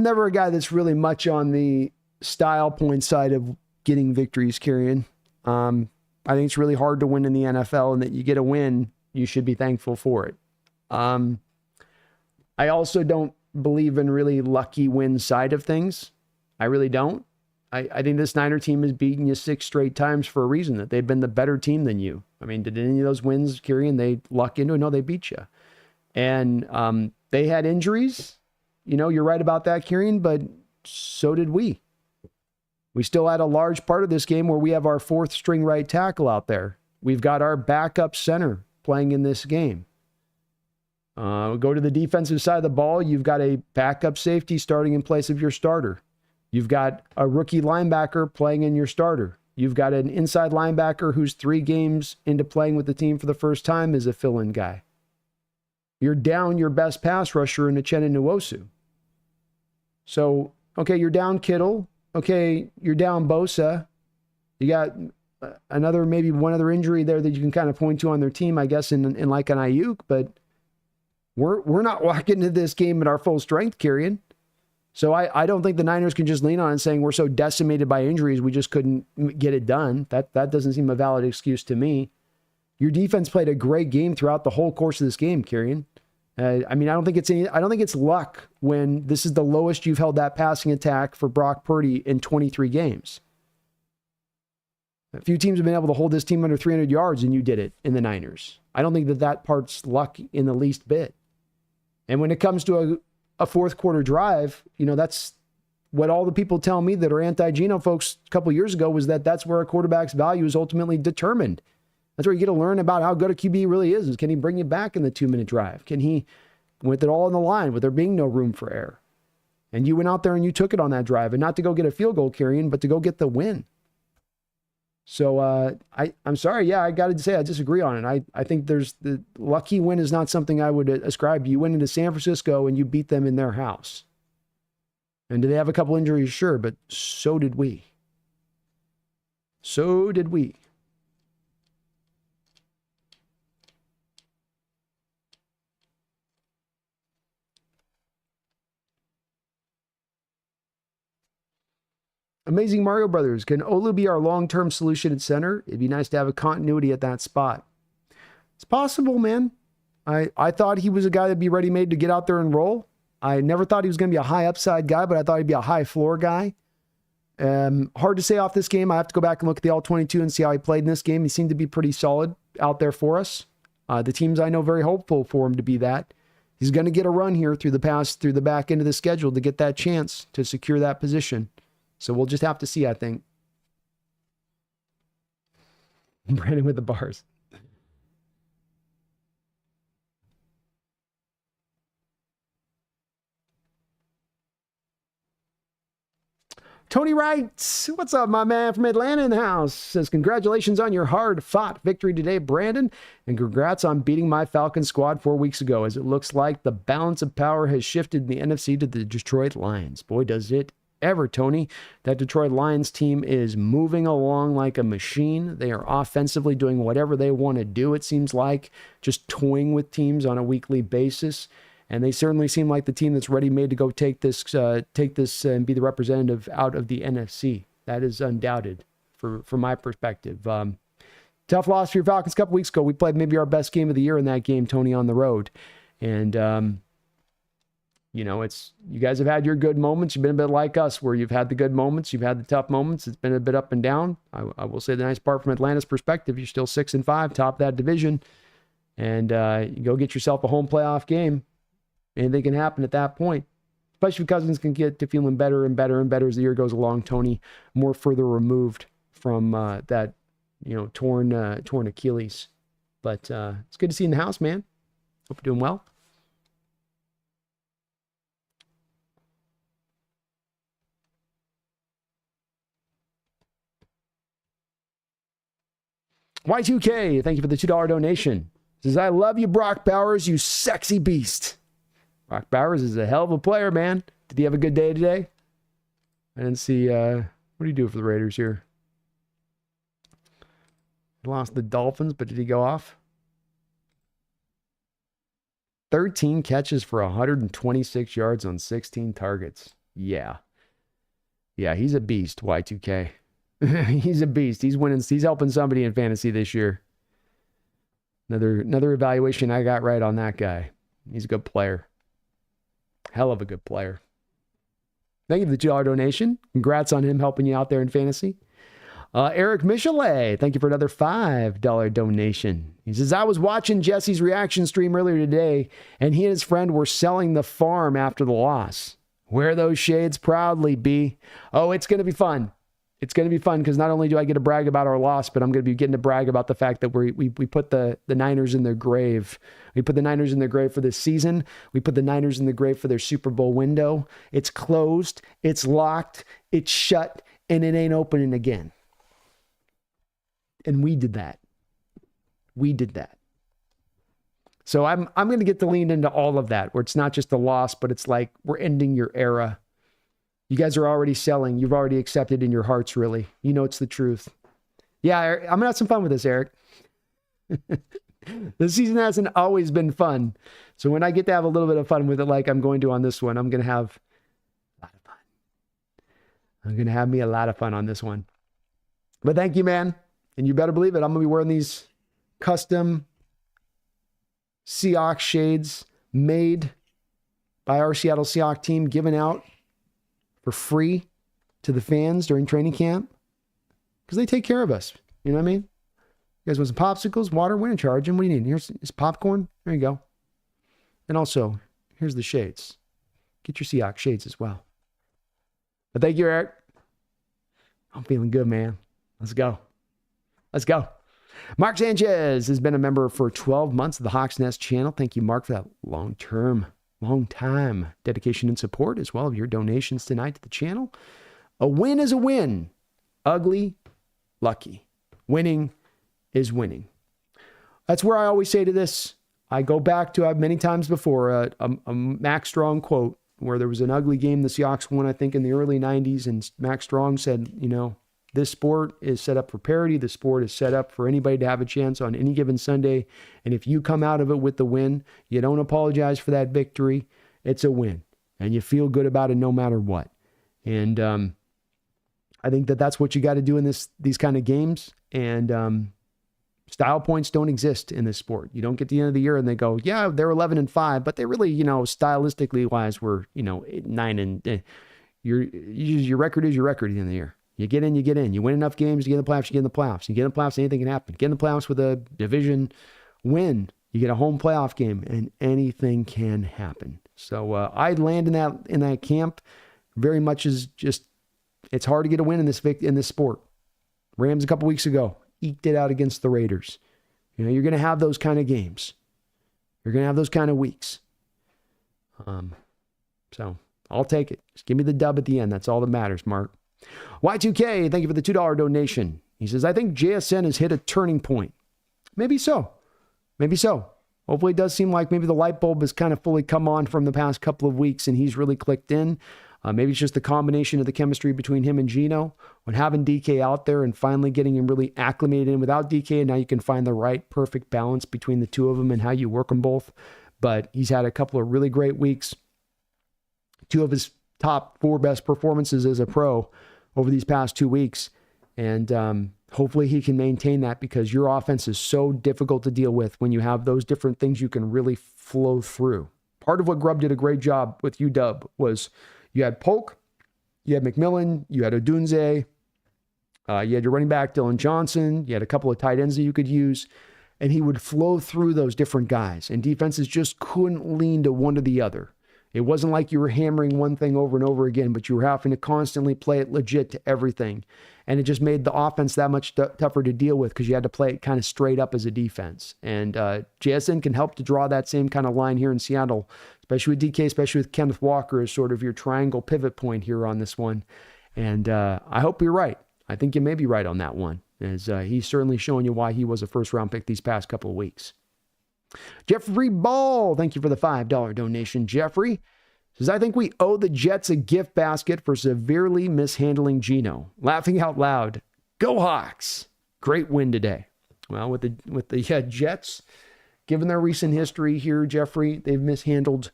never a guy that's really much on the style point side of getting victories, Kieran. I think it's really hard to win in the NFL, and that you get a win, you should be thankful for it. I also don't believe in really lucky win side of things. I really don't. I think this Niner team has beaten you 6 straight times for a reason, that they've been the better team than you. I mean, did any of those wins, Kieran, they luck into it? No, they beat you. And they had injuries. You're right about that, Kieran, but so did we. We still had a large part of this game where we have our 4th string right tackle out there. We've got our backup center playing in this game. Go to the defensive side of the ball. You've got a backup safety starting in place of your starter. You've got a rookie linebacker playing in your starter. You've got an inside linebacker who's 3 games into playing with the team for the first time as a fill-in guy. You're down your best pass rusher in Uchenna Nwosu. So, okay, you're down Kittle. Okay, you're down Bosa. You got maybe one other injury there that you can kind of point to on their team, I guess, in like an Ayuk, but we're not walking into this game at our full strength, Kieran. So I don't think the Niners can just lean on it saying we're so decimated by injuries we just couldn't get it done. That doesn't seem a valid excuse to me. Your defense played a great game throughout the whole course of this game, Kieran. I don't think it's luck when this is the lowest you've held that passing attack for Brock Purdy in 23 games. A few teams have been able to hold this team under 300 yards, and you did it in the Niners. I don't think that part's luck in the least bit. And when it comes to a 4th quarter drive, that's what all the people tell me that are anti-Geno folks a couple of years ago, was that's where a quarterback's value is ultimately determined. That's where you get to learn about how good a QB really is can he bring you back in the 2-minute drive? Can he, with it all on the line, with there being no room for error? And you went out there and you took it on that drive, and not to go get a field goal, Kieran, but to go get the win. So I'm sorry. Yeah, I got to say I disagree on it. I think the lucky win is not something I would ascribe. You went into San Francisco and you beat them in their house. And do they have a couple injuries? Sure, but so did we. So did we. Amazing Mario Brothers. Can Olu be our long-term solution at center? It'd be nice to have a continuity at that spot. It's possible, man. I thought he was a guy that'd be ready-made to get out there and roll. I never thought he was going to be a high upside guy, but I thought he'd be a high floor guy. Hard to say off this game. I have to go back and look at the All-22 and see how he played in this game. He seemed to be pretty solid out there for us. The teams I know very hopeful for him to be that. He's going to get a run here through the back end of the schedule to get that chance to secure that position. So we'll just have to see, I think. Brandon with the bars. Tony writes, what's up, my man from Atlanta in the house? Says, congratulations on your hard-fought victory today, Brandon, and congrats on beating my Falcons squad 4 weeks ago, as it looks like the balance of power has shifted in the NFC to the Detroit Lions. Boy, does it ever, Tony. That Detroit Lions team is moving along like a machine. They are offensively doing whatever they want to do, it seems like, just toying with teams on a weekly basis. And they certainly seem like the team that's ready-made to go take this and be the representative out of the NFC. That is undoubted from my perspective. Tough loss for your Falcons a couple weeks ago. We played maybe our best game of the year in that game, Tony, on the road. And, you guys have had your good moments. You've been a bit like us where you've had the good moments. You've had the tough moments. It's been a bit up and down. I will say the nice part from Atlanta's perspective, you're still 6-5, top of that division. And you go get yourself a home playoff game. Anything can happen at that point, especially if Cousins can get to feeling better and better and better as the year goes along. Tony, more further removed from that, torn Achilles. But it's good to see you in the house, man. Hope you're doing well. Y2K, thank you for the $2 donation. Says, I love you, Brock Bowers, you sexy beast. Brock Bowers is a hell of a player, man. Did he have a good day today? I didn't see, what do you do for the Raiders here? He lost the Dolphins, but did he go off? 13 catches for 126 yards on 16 targets. Yeah. Yeah, he's a beast, Y2K. He's a beast. He's winning. He's helping somebody in fantasy this year. Another evaluation I got right on that guy. He's a good player. Hell of a good player. Thank you for the $2 donation. Congrats on him helping you out there in fantasy. Eric Michelet, thank you for another $5 donation. He says, I was watching Jesse's reaction stream earlier today, and he and his friend were selling the farm after the loss. Wear those shades proudly, B. Oh, it's going to be fun. It's going to be fun because not only do I get to brag about our loss, but I'm going to be getting to brag about the fact that we put the Niners in their grave. We put the Niners in their grave for this season. We put the Niners in the grave for their Super Bowl window. It's closed. It's locked. It's shut. And it ain't opening again. And we did that. We did that. So I'm going to get to lean into all of that, where it's not just a loss, but it's like we're ending your era. You guys are already selling. You've already accepted in your hearts, really. You know it's the truth. Yeah, I'm going to have some fun with this, Eric. The season hasn't always been fun. So when I get to have a little bit of fun with it like I'm going to on this one, I'm going to have a lot of fun. I'm going to have me a lot of fun on this one. But thank you, man. And you better believe it. I'm going to be wearing these custom Seahawks shades made by our Seattle Seahawks team, given out for free to the fans during training camp because they take care of us. You know what I mean? You guys want some popsicles, water? We're going to charge them. What do you need? Here's popcorn. There you go. And also, here's the shades. Get your Seahawks shades as well. But thank you, Eric. I'm feeling good, man. Let's go. Let's go. Mark Sanchez has been a member for 12 months of the Hawks Nest channel. Thank you, Mark, for that long time dedication and support, as well as your donations tonight to the channel. A win is a win. Ugly, lucky. Winning is winning. That's where I always say to this. I go back to many times before a Max Strong quote where there was an ugly game the Seahawks won, I think, in the early 90s. And Max Strong said, this sport is set up for parity. The sport is set up for anybody to have a chance on any given Sunday. And if you come out of it with the win, you don't apologize for that victory. It's a win. And you feel good about it no matter what. And I think that's what you got to do in these kind of games. And style points don't exist in this sport. You don't get to the end of the year and they go, yeah, they're 11-5, but they really, stylistically wise, were, 9 and your record is your record at the end of the year. You get in, you get in. You win enough games, you get in the playoffs, you get in the playoffs. You get in the playoffs, anything can happen. Get in the playoffs with a division win. You get a home playoff game, and anything can happen. So I land in that camp very much as just, it's hard to get a win in this sport. Rams a couple weeks ago eked it out against the Raiders. You're going to have those kind of games. You're going to have those kind of weeks. So I'll take it. Just give me the dub at the end. That's all that matters, Mark. Y2K, thank you for the $2 donation. He says, I think JSN has hit a turning point. Maybe so. Maybe so. Hopefully it does seem like maybe the light bulb has kind of fully come on from the past couple of weeks and he's really clicked in. Maybe it's just the combination of the chemistry between him and Geno, when having DK out there and finally getting him really acclimated in without DK. And now you can find the right perfect balance between the two of them and how you work them both. But he's had a couple of really great weeks. Two of his top 4 best performances as a pro over these past 2 weeks. And hopefully he can maintain that, because your offense is so difficult to deal with when you have those different things you can really flow through. Part of what Grubb did a great job with UW was you had Polk, you had McMillan, you had Odunze, you had your running back, Dylan Johnson, you had a couple of tight ends that you could use, and he would flow through those different guys, and defenses just couldn't lean to one or the other. It wasn't like you were hammering one thing over and over again, but you were having to constantly play it legit to everything. And it just made the offense that much tougher to deal with, because you had to play it kind of straight up as a defense. And JSN can help to draw that same kind of line here in Seattle, especially with DK, especially with Kenneth Walker as sort of your triangle pivot point here on this one. And I hope you're right. I think you may be right on that one, as he's certainly showing you why he was a first-round pick these past couple of weeks. Jeffrey Ball, thank you for the $5 donation. Jeffrey says, I think we owe the Jets a gift basket for severely mishandling Geno. Laughing out loud. Go Hawks. Great win today. Well, with the Jets, given their recent history here, Jeffrey, they've mishandled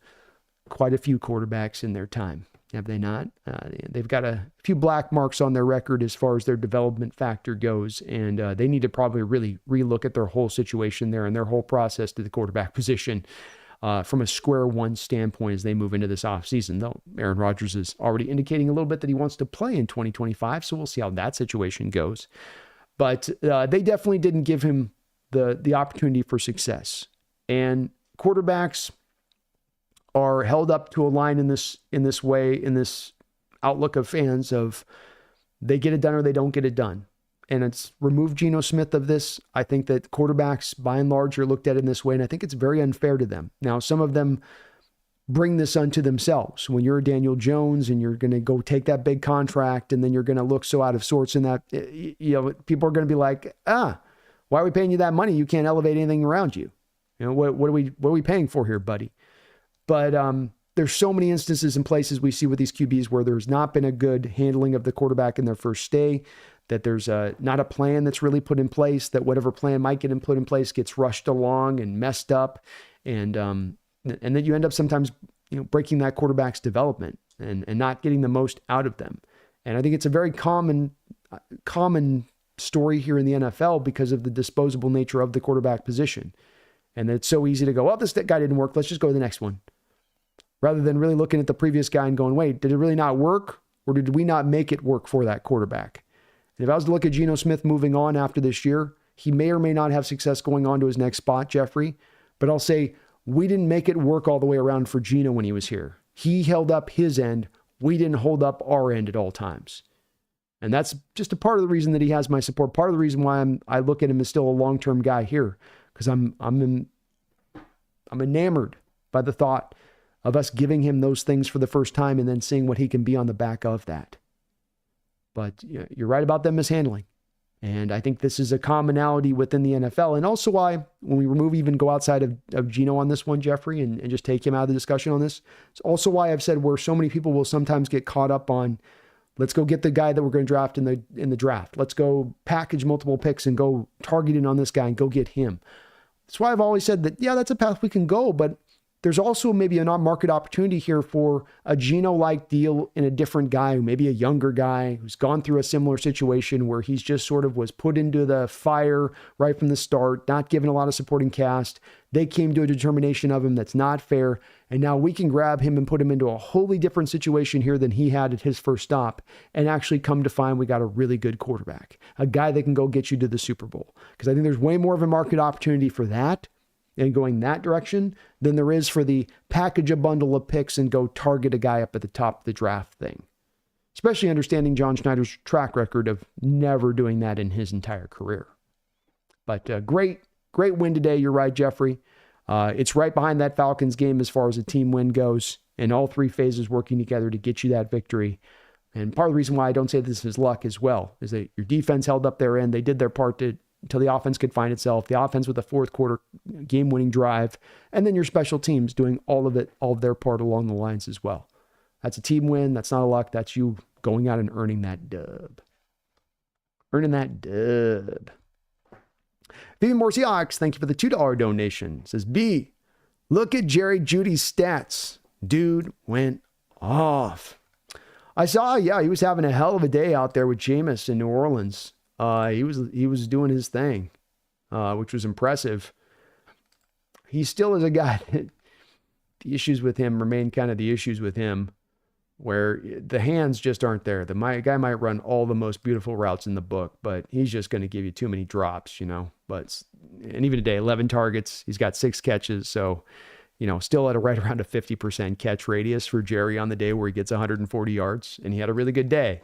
quite a few quarterbacks in their time. Have they not? They've got a few black marks on their record as far as their development factor goes, and they need to probably really relook at their whole situation there and their whole process to the quarterback position from a square one standpoint as they move into this offseason. Though Aaron Rodgers is already indicating a little bit that he wants to play in 2025, so we'll see how that situation goes. But they definitely didn't give him the opportunity for success. And quarterbacks are held up to a line in this way, in this outlook of fans of they get it done or they don't get it done. And it's removed Geno Smith of this. I think that quarterbacks, by and large, are looked at in this way, and I think it's very unfair to them. Now, some of them bring this unto themselves. When you're Daniel Jones and you're going to go take that big contract, and then you're going to look so out of sorts in that, people are going to be like, why are we paying you that money? You can't elevate anything around you. What are we paying for here, buddy? But there's so many instances and places we see with these QBs where there's not been a good handling of the quarterback in their first stay, that there's not a plan that's really put in place, that whatever plan might get put in place gets rushed along and messed up. And then you end up sometimes breaking that quarterback's development and not getting the most out of them. And I think it's a very common story here in the NFL because of the disposable nature of the quarterback position. And it's so easy to go, this guy didn't work, let's just go to the next one. Rather than really looking at the previous guy and going, wait, did it really not work? Or did we not make it work for that quarterback? And if I was to look at Geno Smith moving on after this year, he may or may not have success going on to his next spot, Jeffrey. But I'll say we didn't make it work all the way around for Geno when he was here. He held up his end. We didn't hold up our end at all times. And that's just a part of the reason that he has my support. Part of the reason why I look at him as still a long-term guy here, because I'm enamored by the thought of us giving him those things for the first time and then seeing what he can be on the back of that. But you're right about them mishandling. And I think this is a commonality within the NFL. And also why, when we go outside of Geno on this one, Jeffrey, and just take him out of the discussion on this, it's also why I've said where so many people will sometimes get caught up on, let's go get the guy that we're going to draft in the draft. Let's go package multiple picks and go target in on this guy and go get him. That's why I've always said that, that's a path we can go, but there's also maybe an on-market opportunity here for a Geno-like deal in a different guy, maybe a younger guy who's gone through a similar situation where he's just sort of was put into the fire right from the start, not given a lot of supporting cast. They came to a determination of him that's not fair, and now we can grab him and put him into a wholly different situation here than he had at his first stop and actually come to find we got a really good quarterback, a guy that can go get you to the Super Bowl. Because I think there's way more of a market opportunity for that and going that direction than there is for the package a bundle of picks and go target a guy up at the top of the draft thing. Especially understanding John Schneider's track record of never doing that in his entire career. But great win today. You're right, Jeffrey. It's right behind that Falcons game as far as a team win goes, and all three phases working together to get you that victory. And part of the reason why I don't say this is luck as well is that your defense held up their end. They did their part until the offense could find itself. The offense with a fourth quarter game-winning drive, and then your special teams doing all of their part along the lines as well. That's a team win. That's not a luck. That's you going out and earning that dub. Earning that dub. Vivian Moore Seahawks, thank you for the $2 donation. Says, B, look at Jerry Jeudy's stats. Dude went off. I saw, yeah, he was having a hell of a day out there with Jameis in New Orleans. He was doing his thing, which was impressive. He still is a guy that the issues with him remain kind of the issues with him, where the hands just aren't there. The guy might run all the most beautiful routes in the book, but he's just going to give you too many drops, and even today, 11 targets, he's got 6 catches. So, still at right around a 50% catch radius for Jerry on the day where he gets 140 yards, and he had a really good day.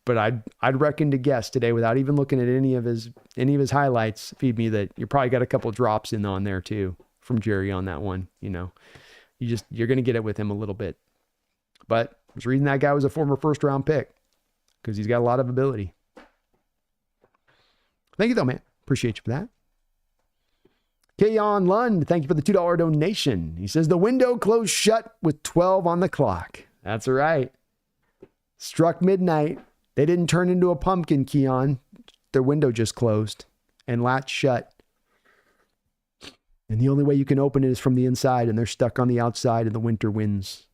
But I'd reckon to guess today, without even looking at any of his highlights, feed me that you probably got a couple drops in on there too from Jerry on that one. You're going to get it with him a little bit. But I was reading that guy was a former first-round pick because he's got a lot of ability. Thank you, though, man. Appreciate you for that. Kayon Lund, thank you for the $2 donation. He says, the window closed shut with 12 on the clock. That's right. Struck midnight. They didn't turn into a pumpkin, Keon. Their window just closed and latched shut. And the only way you can open it is from the inside, and they're stuck on the outside in the winter winds.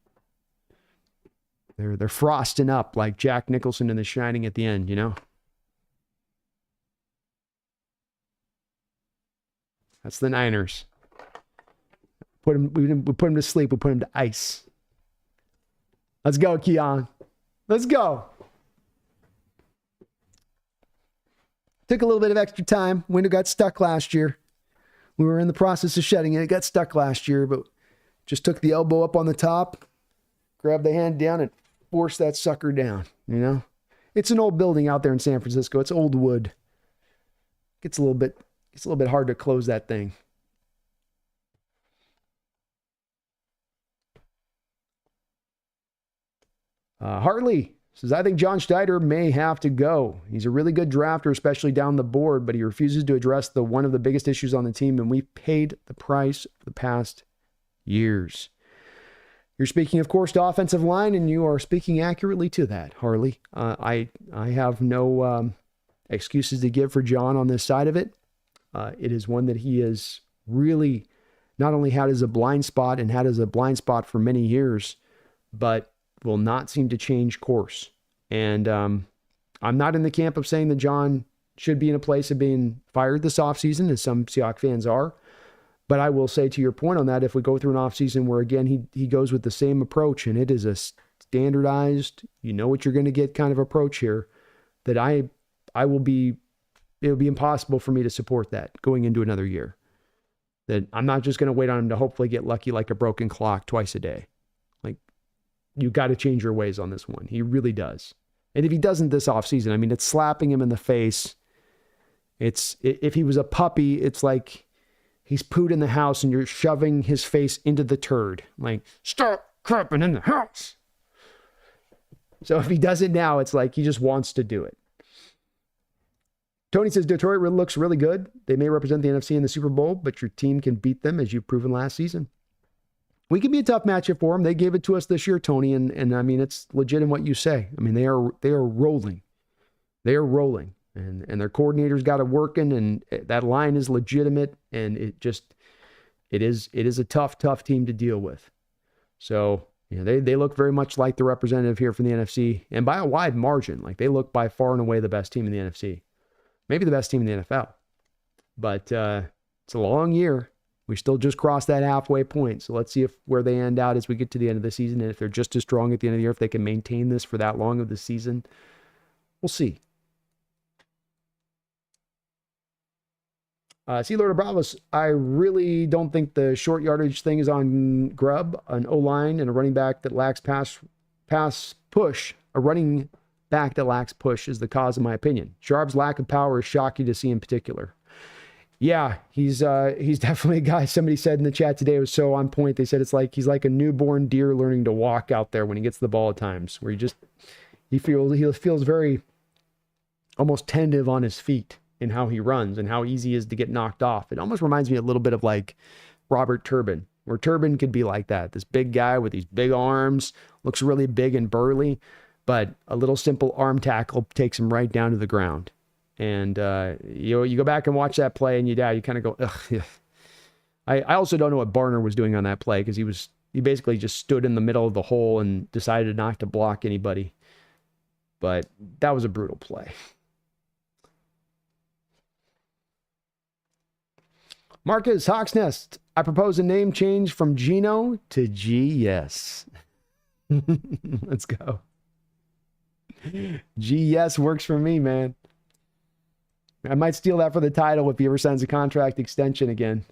They're frosting up like Jack Nicholson in The Shining at the end, That's the Niners. We put him to sleep. We put him to ice. Let's go, Keon. Let's go. Took a little bit of extra time. Window got stuck last year. We were in the process of shutting it. It got stuck last year, but just took the elbow up on the top, grabbed the hand down, and forced that sucker down, It's an old building out there in San Francisco. It's old wood. It's a little bit hard to close that thing. Hartley says, I think John Schneider may have to go. He's a really good drafter, especially down the board, but he refuses to address one of the biggest issues on the team, and we've paid the price for the past years. You're speaking, of course, to offensive line, and you are speaking accurately to that, Harley. I have no excuses to give for John on this side of it. It is one that he has really not only had as a blind spot and had as a blind spot for many years, but will not seem to change course. And I'm not in the camp of saying that John should be in a place of being fired this offseason, as some Seahawks fans are. But I will say, to your point on that, if we go through an offseason where, again, he goes with the same approach, and it is a standardized, what you're going to get kind of approach here, that it will be impossible for me to support that going into another year. That I'm not just going to wait on him to hopefully get lucky like a broken clock twice a day. Like, you got to change your ways on this one. He really does. And if he doesn't this offseason, it's slapping him in the face. If he was a puppy, it's like he's pooed in the house and you're shoving his face into the turd. Like, stop crapping in the house. So if he does it now, it's like he just wants to do it. Tony says, Detroit looks really good. They may represent the NFC in the Super Bowl, but your team can beat them, as you've proven last season. We can be a tough matchup for them. They gave it to us this year, Tony, and it's legit in what you say. They are rolling. They are rolling. And their coordinator's got it working, and that line is legitimate, and it is a tough team to deal with. So, they look very much like the representative here from the NFC, and by a wide margin. Like, they look by far and away the best team in the NFC. Maybe the best team in the NFL. But it's a long year. We still just crossed that halfway point. So let's see where they end out as we get to the end of the season. And if they're just as strong at the end of the year, if they can maintain this for that long of the season, we'll see. See, Lord of Bravos, I really don't think the short yardage thing is on Grubb, an O-line, and a running back that lacks pass push. A running back that lacks push is the cause, in my opinion. Sharp's lack of power is shocking to see in particular. Yeah, he's definitely a guy. Somebody said in the chat today, it was so on point. They said he's like a newborn deer learning to walk out there when he gets the ball at times, where He feels very almost tentative on his feet in how he runs and how easy he is to get knocked off. It almost reminds me a little bit of like Robert Turbin, where Turbin could be like that. This big guy with these big arms, looks really big and burly, but a little simple arm tackle takes him right down to the ground. And you go back and watch that play, and you kind of go, ugh. Yeah. I also don't know what Barner was doing on that play, because he basically just stood in the middle of the hole and decided not to block anybody. But that was a brutal play. Marcus TheSeahawksNest, I propose a name change from Geno to GS. Let's go. GS works for me, man. I might steal that for the title if he ever signs a contract extension again.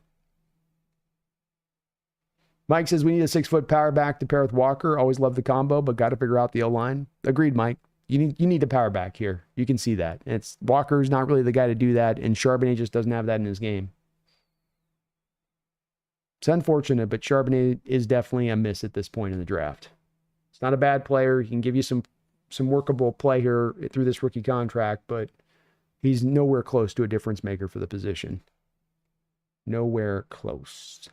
Mike says we need a 6-foot power back to pair with Walker. Always love the combo, but got to figure out the O-line. Agreed, Mike. You need a power back here. You can see that. Walker's not really the guy to do that, and Charbonnet just doesn't have that in his game. It's unfortunate, but Charbonnet is definitely a miss at this point in the draft. It's not a bad player. He can give you some workable play here through this rookie contract, but he's nowhere close to a difference maker for the position. Nowhere close.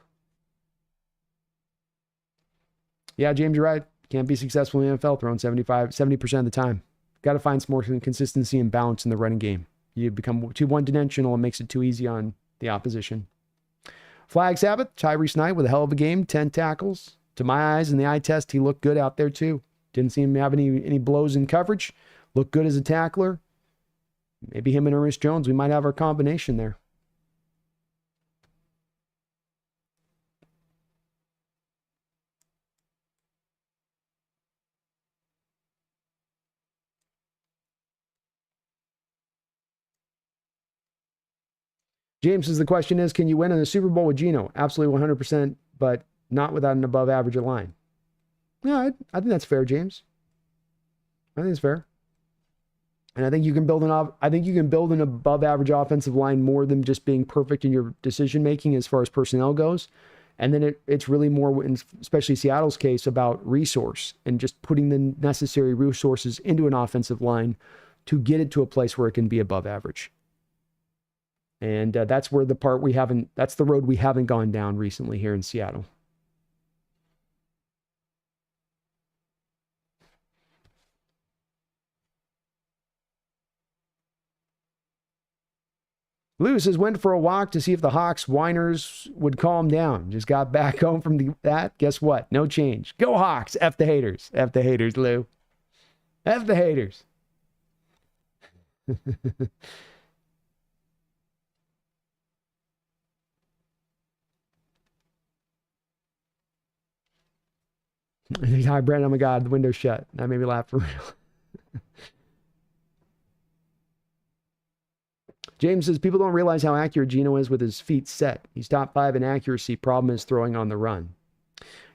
Yeah, James, you're right. Can't be successful in the NFL throwing 70% of the time. Got to find some more consistency and balance in the running game. You become too one-dimensional and makes it too easy on the opposition. Flag Sabbath, Tyrese Knight with a hell of a game, 10 tackles. To my eyes, in the eye test, he looked good out there too. Didn't seem to have any blows in coverage. Looked good as a tackler. Maybe him and Ernest Jones, we might have our combination there. James says the question is, can you win in the Super Bowl with Geno? Absolutely 100%, but not without an above average line. Yeah, I think that's fair, James. I think it's fair. And I think you can build an above average offensive line more than just being perfect in your decision making as far as personnel goes. And then it's really more, especially Seattle's case, about resource and just putting the necessary resources into an offensive line to get it to a place where it can be above average. And that's where that's the road we haven't gone down recently here in Seattle. Lou says, went for a walk to see if the Hawks whiners would calm down. Just got back home from that. Guess what? No change. Go Hawks. F the haters. F the haters, Lou. F the haters. Hi, Brandon. Oh my God, the window's shut. That made me laugh for real. James says, people don't realize how accurate Geno is with his feet set. He's top 5 in accuracy. Problem is throwing on the run.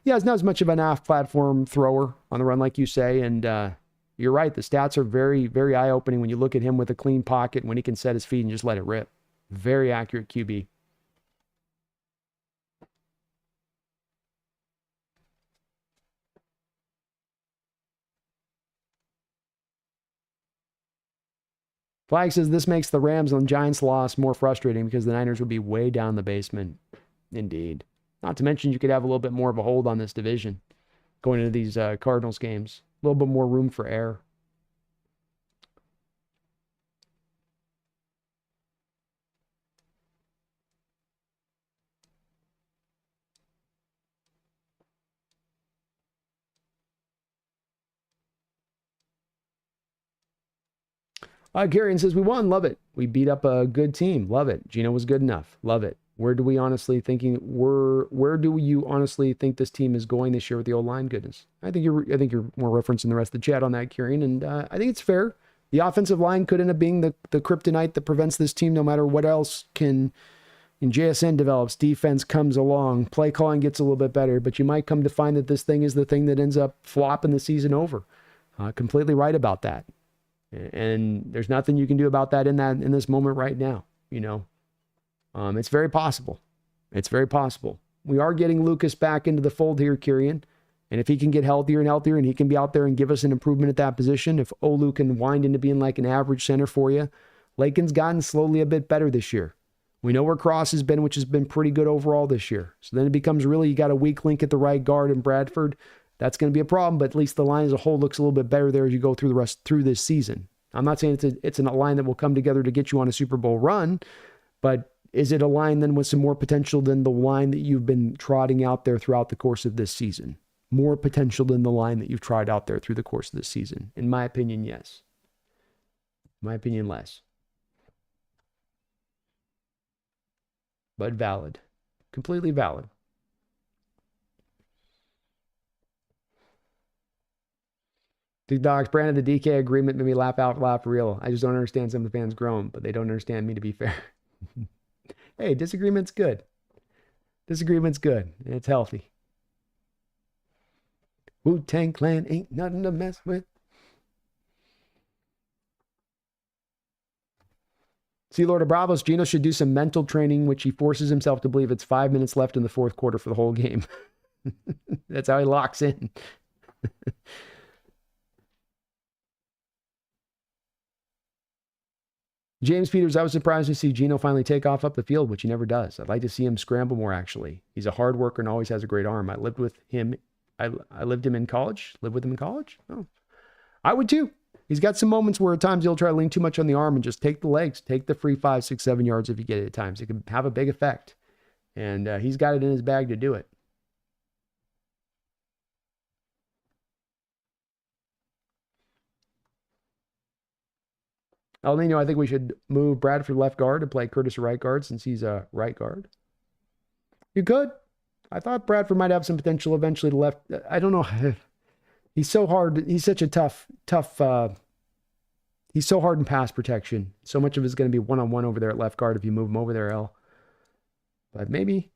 Yeah, he's not as much of an off-platform thrower on the run like you say, and you're right. The stats are very, very eye-opening when you look at him with a clean pocket, when he can set his feet and just let it rip. Very accurate QB. Flag says this makes the Rams and Giants loss more frustrating because the Niners would be way down the basement. Indeed. Not to mention you could have a little bit more of a hold on this division going into these Cardinals games. A little bit more room for error. Garion says, we won. Love it. We beat up a good team. Love it. Geno was good enough. Love it. Where do you honestly think this team is going this year with the O-line goodness? I think you're more referencing the rest of the chat on that, Garion, and I think it's fair. The offensive line could end up being the kryptonite that prevents this team no matter what else in JSN develops, defense comes along, play calling gets a little bit better, but you might come to find that this thing is the thing that ends up flopping the season over. Completely right about that. And there's nothing you can do about that in this moment right now. It's very possible. It's very possible. We are getting Lucas back into the fold here, Kyrian. And if he can get healthier and healthier and he can be out there and give us an improvement at that position, if Olu can wind into being like an average center for you, Lakin's gotten slowly a bit better this year. We know where Cross has been, which has been pretty good overall this year. So then it becomes really, you got a weak link at the right guard in Bradford. That's going to be a problem, but at least the line as a whole looks a little bit better there as you go through this season. I'm not saying it's a line that will come together to get you on a Super Bowl run, but is it a line then with some more potential than the line that you've been trotting out there throughout the course of this season? More potential than the line that you've tried out there through the course of this season? In my opinion, yes. In my opinion, less. But valid. Completely valid. The Docs, Brandon, the DK agreement made me laugh out loud for real. I just don't understand some of the fans groan, but they don't understand me, to be fair. Hey, disagreement's good. Disagreement's good. It's healthy. Wu-Tang Clan ain't nothing to mess with. See, Lord of Bravos, Geno should do some mental training, which he forces himself to believe it's 5 minutes left in the fourth quarter for the whole game. That's how he locks in. James Peters, I was surprised to see Geno finally take off up the field, which he never does. I'd like to see him scramble more, actually. He's a hard worker and always has a great arm. I lived with him. I lived him in college. Lived with him in college? Oh, I would too. He's got some moments where at times he'll try to lean too much on the arm and just take the legs, take the free 5, 6, 7 yards if you get it at times. It can have a big effect. And he's got it in his bag to do it. El Nino, I think we should move Bradford left guard and play Curtis right guard since he's a right guard. You could. I thought Bradford might have some potential eventually to left. I don't know. He's so hard. He's such a tough. He's so hard in pass protection. So much of it's going to be one-on-one over there at left guard if you move him over there, El. But maybe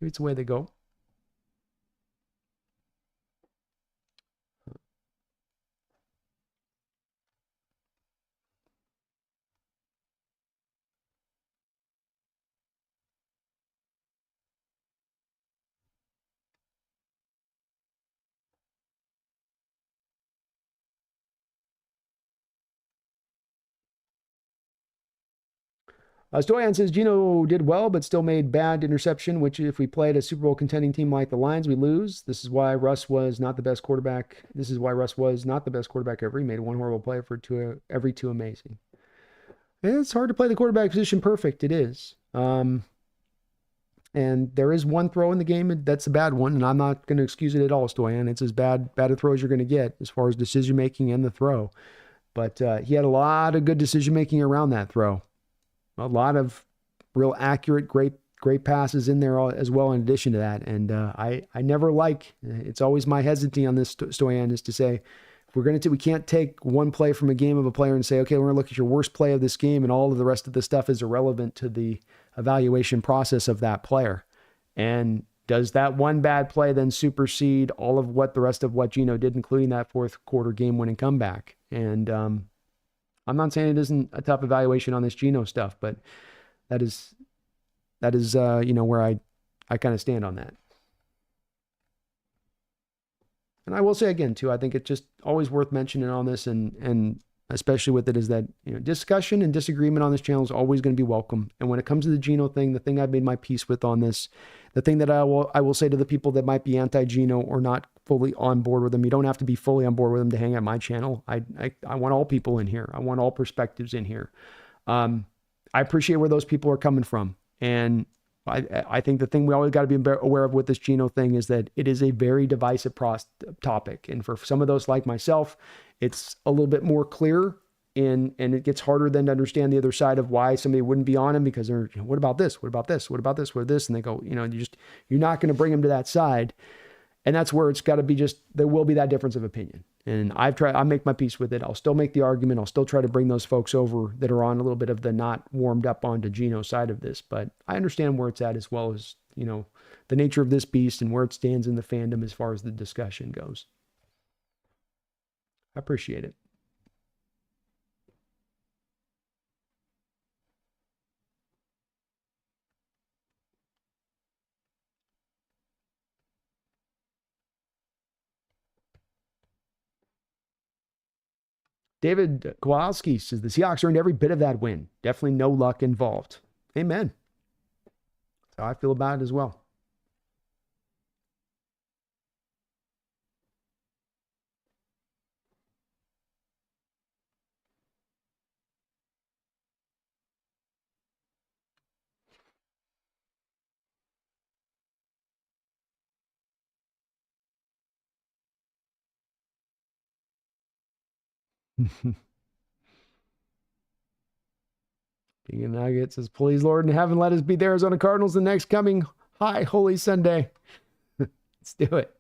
it's the way they go. Stoyan says Geno did well, but still made bad interception, which if we played a Super Bowl contending team like the Lions, we lose. This is why Russ was not the best quarterback. This is why Russ was not the best quarterback ever. He made one horrible play for every two amazing. And it's hard to play the quarterback position perfect. It is. And there is one throw in the game that's a bad one, and I'm not going to excuse it at all, Stoyan. It's as bad a throw as you're going to get as far as decision-making and the throw. But he had a lot of good decision-making around that throw. A lot of real accurate, great passes in there as well in addition to that. And I never like, it's always my hesitancy on this, Stoyan, is to say, if we're going to, we can't take one play from a game of a player and say, okay, we're going to look at your worst play of this game and all of the rest of the stuff is irrelevant to the evaluation process of that player. And does that one bad play then supersede all of what the rest of what Geno did, including that fourth quarter game-winning comeback? And I'm not saying it isn't a tough evaluation on this Geno stuff, but that is where I kind of stand on that. And I will say again too, I think it's just always worth mentioning on this, and especially with it, is that discussion and disagreement on this channel is always going to be welcome. And when it comes to the Geno thing, the thing I've made my peace with on this, the thing that I will say to the people that might be anti-Geno or not fully on board with them, you don't have to be fully on board with them to hang out my channel. I want all people in here. I want all perspectives in here. I appreciate where those people are coming from. And I think the thing we always got to be aware of with this Geno thing is that it is a very divisive topic. And for some of those like myself, it's a little bit more clear, and it gets harder then to understand the other side of why somebody wouldn't be on him, because they're, what about this? What about this? What about this? What this? And they go, you're not going to bring them to that side. And that's where it's got to be there will be that difference of opinion. And I make my peace with it. I'll still make the argument. I'll still try to bring those folks over that are on a little bit of the not warmed up onto Geno side of this. But I understand where it's at, as well as, the nature of this beast and where it stands in the fandom as far as the discussion goes. I appreciate it. David Kowalski says the Seahawks earned every bit of that win. Definitely no luck involved. Amen. That's how I feel about it as well. King of Nuggets says, please, Lord in heaven, let us beat the Arizona Cardinals the next coming high holy Sunday. Let's do it.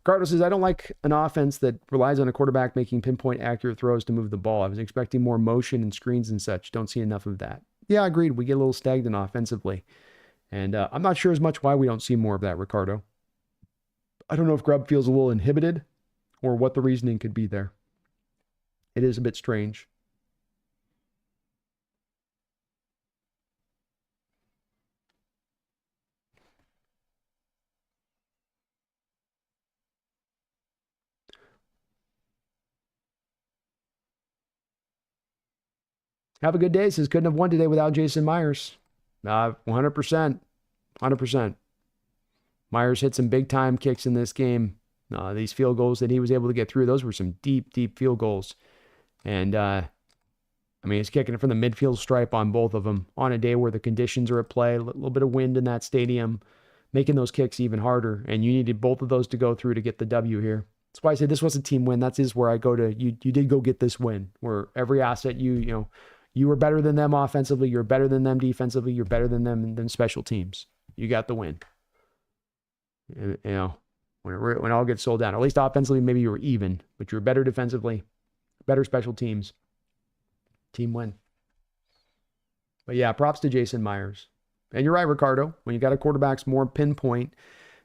Cardinals says, I don't like an offense that relies on a quarterback making pinpoint accurate throws to move the ball. I was expecting more motion and screens and such. Don't see enough of that. Yeah, agreed. We get a little stagnant offensively. And I'm not sure as much why we don't see more of that, Ricardo. I don't know if Grubb feels a little inhibited or what the reasoning could be there. It is a bit strange. Have a good day. Says, couldn't have won today without Jason Myers. 100%. 100%. Myers hit some big time kicks in this game. These field goals that he was able to get through, those were some deep, deep field goals. And, he's kicking it from the midfield stripe on both of them on a day where the conditions are at play, a little bit of wind in that stadium, making those kicks even harder. And you needed both of those to go through to get the W here. That's why I said this was a team win. That is where I go to, you did go get this win, where every asset you were better than them offensively, you're better than them defensively, you're better than them in special teams. You got the win. And, when it all gets sold down, at least offensively, maybe you were even, but you were better defensively, better special teams. Team win. But yeah, props to Jason Myers. And you're right, Ricardo. When you got a quarterback's more pinpoint,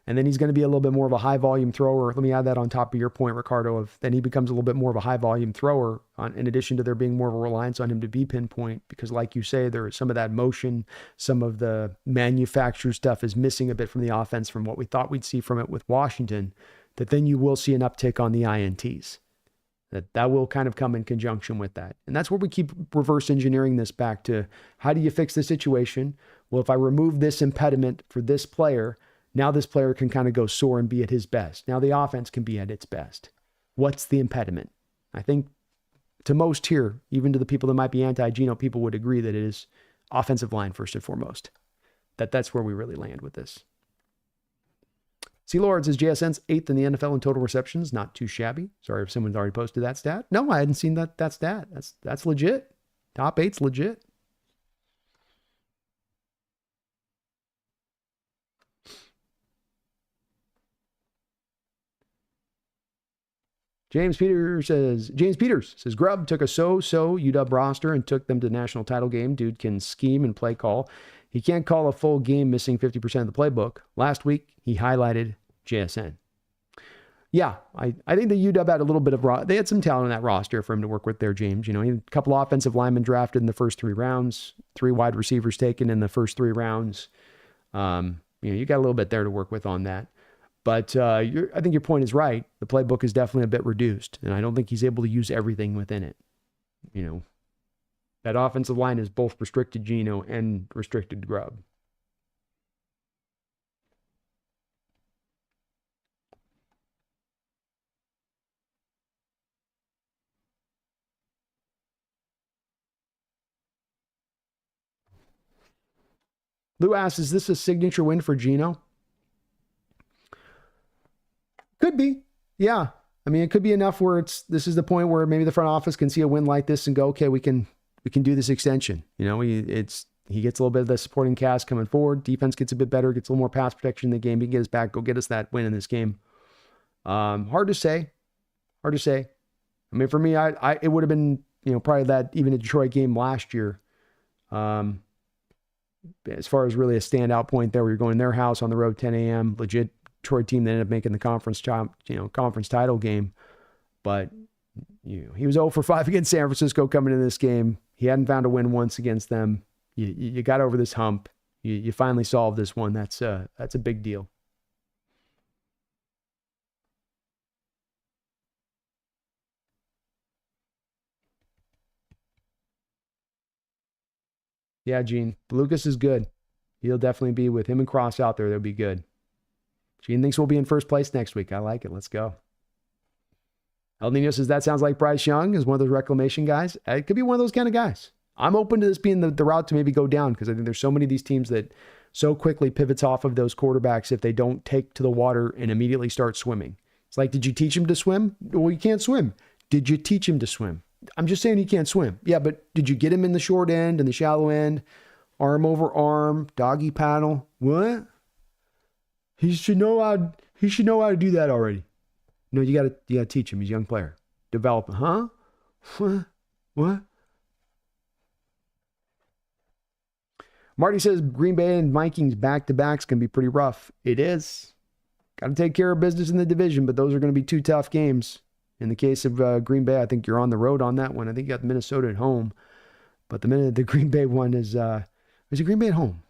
and then he's going to be a little bit more of a high volume thrower. Let me add that on top of your point, Ricardo, of then he becomes a little bit more of a high volume thrower in addition to there being more of a reliance on him to be pinpoint, because like you say, there is some of that motion, some of the manufactured stuff is missing a bit from the offense from what we thought we'd see from it with Washington, that then you will see an uptick on the INTs. That will kind of come in conjunction with that. And that's where we keep reverse engineering this back to, how do you fix the situation? Well, if I remove this impediment for this player, now this player can kind of go soar and be at his best. Now the offense can be at its best. What's the impediment? I think to most here, even to the people that might be anti-Geno, people would agree that it is offensive line first and foremost. That's where we really land with this. C. Lord says JSN's 8th in the NFL in total receptions. Not too shabby. Sorry if someone's already posted that stat. No, I hadn't seen that stat. That's legit. Top 8's legit. James Peters says, Grubb took a so-so UW roster and took them to the national title game. Dude can scheme and play call. He can't call a full game missing 50% of the playbook. Last week, he highlighted JSN. Yeah, I think the UW had a little bit of, they had some talent in that roster for him to work with there, James. He had a couple of offensive linemen drafted in the first 3 rounds, 3 wide receivers taken in the first 3 rounds. You got a little bit there to work with on that. But I think your point is right. The playbook is definitely a bit reduced, and I don't think he's able to use everything within it. That offensive line is both restricted Geno and restricted Grubb. Lou asks, is this a signature win for Geno? Could be. Yeah. It could be enough where this is the point where maybe the front office can see a win like this and go, okay, we can do this extension. He gets a little bit of the supporting cast coming forward. Defense gets a bit better, gets a little more pass protection in the game. He can get us back, go get us that win in this game. Hard to say. For me, it would have been, probably that even a Detroit game last year. As far as really a standout point there, where you're going to their house on the road, 10 a.m., legit Detroit team that ended up making the conference title game. But he was 0 for 5 against San Francisco coming into this game. He hadn't found a win once against them. You got over this hump. You finally solved this one. That's a big deal. Yeah, Gene. Lucas is good. He'll definitely be with him and Cross out there. They'll be good. Gene thinks we'll be in first place next week. I like it. Let's go. El Nino says, that sounds like Bryce Young is one of those reclamation guys. It could be one of those kind of guys. I'm open to this being the route to maybe go down because I think there's so many of these teams that so quickly pivots off of those quarterbacks if they don't take to the water and immediately start swimming. It's like, did you teach him to swim? Well, you can't swim. Did you teach him to swim? I'm just saying he can't swim. Yeah, but did you get him in the short end and the shallow end? Arm over arm, doggy paddle? What? He should know how to do that already. No, you gotta teach him. He's a young player. Develop him. Huh? What? Marty says Green Bay and Vikings back-to-backs can be pretty rough. It is. Got to take care of business in the division, but those are going to be two tough games. In the case of Green Bay, I think you're on the road on that one. I think you got Minnesota at home. But the Green Bay one is it Green Bay at home?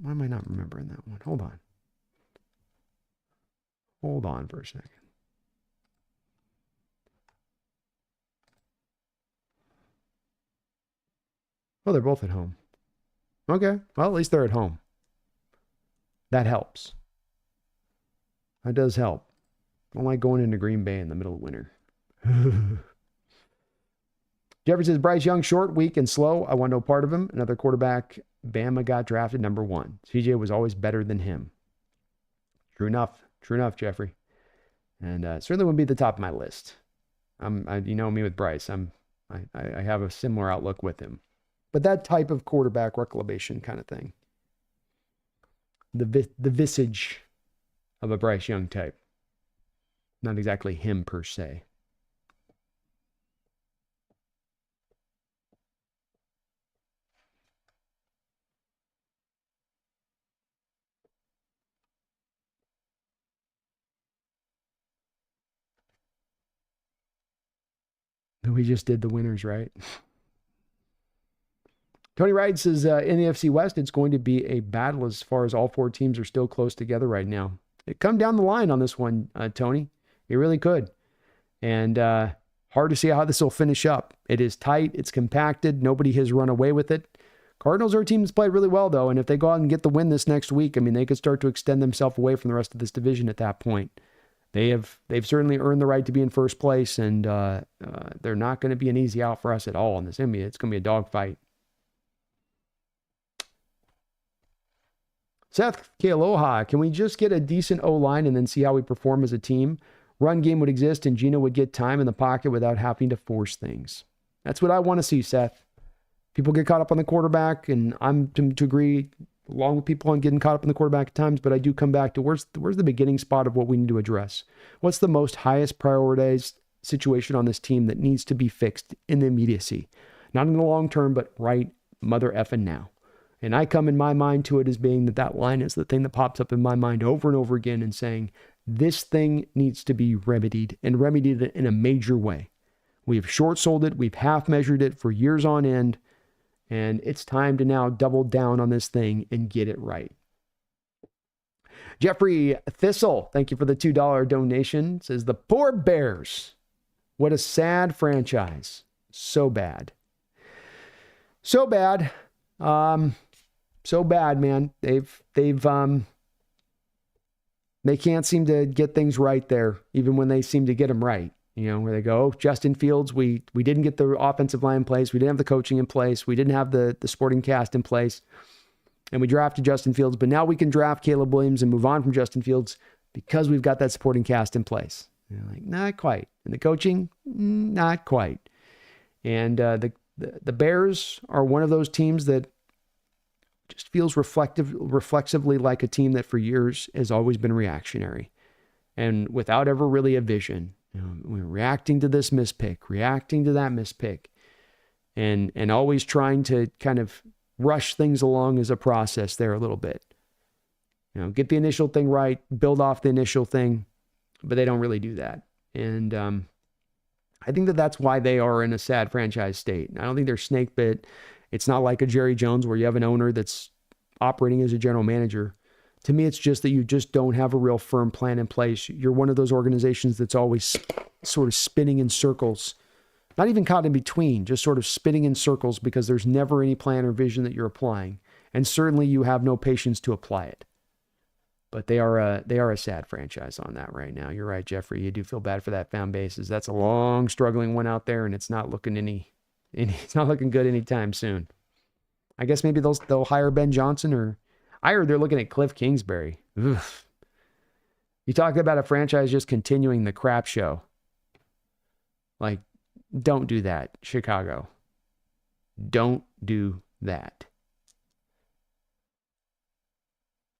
Why am I not remembering that one? Hold on for a second. Oh, they're both at home. Okay. Well, at least they're at home. That helps. That does help. I don't like going into Green Bay in the middle of winter. Jeffrey says, Bryce Young, short, weak, and slow. I want no part of him. Another quarterback. Bama got drafted number 1. CJ was always better than him. True enough, Jeffrey. And certainly wouldn't be at the top of my list. You know me with Bryce. I have a similar outlook with him. But that type of quarterback reclamation kind of thing. The visage of a Bryce Young type. Not exactly him per se. We just did the winners, right? Tony Wright says, in the NFC West, it's going to be a battle as far as all 4 teams are still close together right now. It come down the line on this one, Tony. It really could. And hard to see how this will finish up. It is tight. It's compacted. Nobody has run away with it. Cardinals are a team that's played really well, though. And if they go out and get the win this next week, I mean, they could start to extend themselves away from the rest of this division at that point. They've certainly earned the right to be in first place, and they're not going to be an easy out for us at all in this. It's going to be a dogfight. Seth K. Aloha, can we just get a decent O-line and then see how we perform as a team? Run game would exist and Geno would get time in the pocket without having to force things. That's what I want to see, Seth. People get caught up on the quarterback, and I'm to agree along with people on getting caught up in the quarterback at times, but I do come back to where's the beginning spot of what we need to address? What's the most highest prioritized situation on this team that needs to be fixed in the immediacy? Not in the long term, but right mother effing now. And I come in my mind to it as being that line is the thing that pops up in my mind over and over again and saying, this thing needs to be remedied and remedied in a major way. We have short-sold it. We've half-measured it for years on end. And it's time to now double down on this thing and get it right. Jeffrey Thistle, thank you for the $2 donation, says, the poor Bears. What a sad franchise. So bad. So bad. So bad, man. They can't seem to get things right there, even when they seem to get them right. You know, where they go, oh, Justin Fields, we didn't get the offensive line in place. We didn't have the coaching in place. We didn't have the sporting cast in place. And we drafted Justin Fields, but now we can draft Caleb Williams and move on from Justin Fields because we've got that supporting cast in place. And you're like, not quite. And the coaching, not quite. And the Bears are one of those teams that just feels reflexively like a team that for years has always been reactionary and without ever really a vision. You know, we're reacting to this mispick, reacting to that mispick, and always trying to kind of rush things along as a process there a little bit. You know, get the initial thing right, build off the initial thing, but they don't really do that. And I think that's why they are in a sad franchise state. I don't think they're snake bit. It's not like a Jerry Jones where you have an owner that's operating as a general manager. To me, it's just that you just don't have a real firm plan in place. You're one of those organizations that's always sort of spinning in circles. not even caught in between, just sort of spinning in circles because there's never any plan or vision that you're applying. And certainly you have no patience to apply it. But they are a sad franchise on that right now. You're right, Jeffrey. You do feel bad for that fan base. That's a long, struggling one out there, and it's not looking it's not looking good anytime soon. I guess maybe they'll hire Ben Johnson, or I heard they're looking at Cliff Kingsbury. Oof. You talk about a franchise just continuing the crap show. Like, don't do that, Chicago. Don't do that.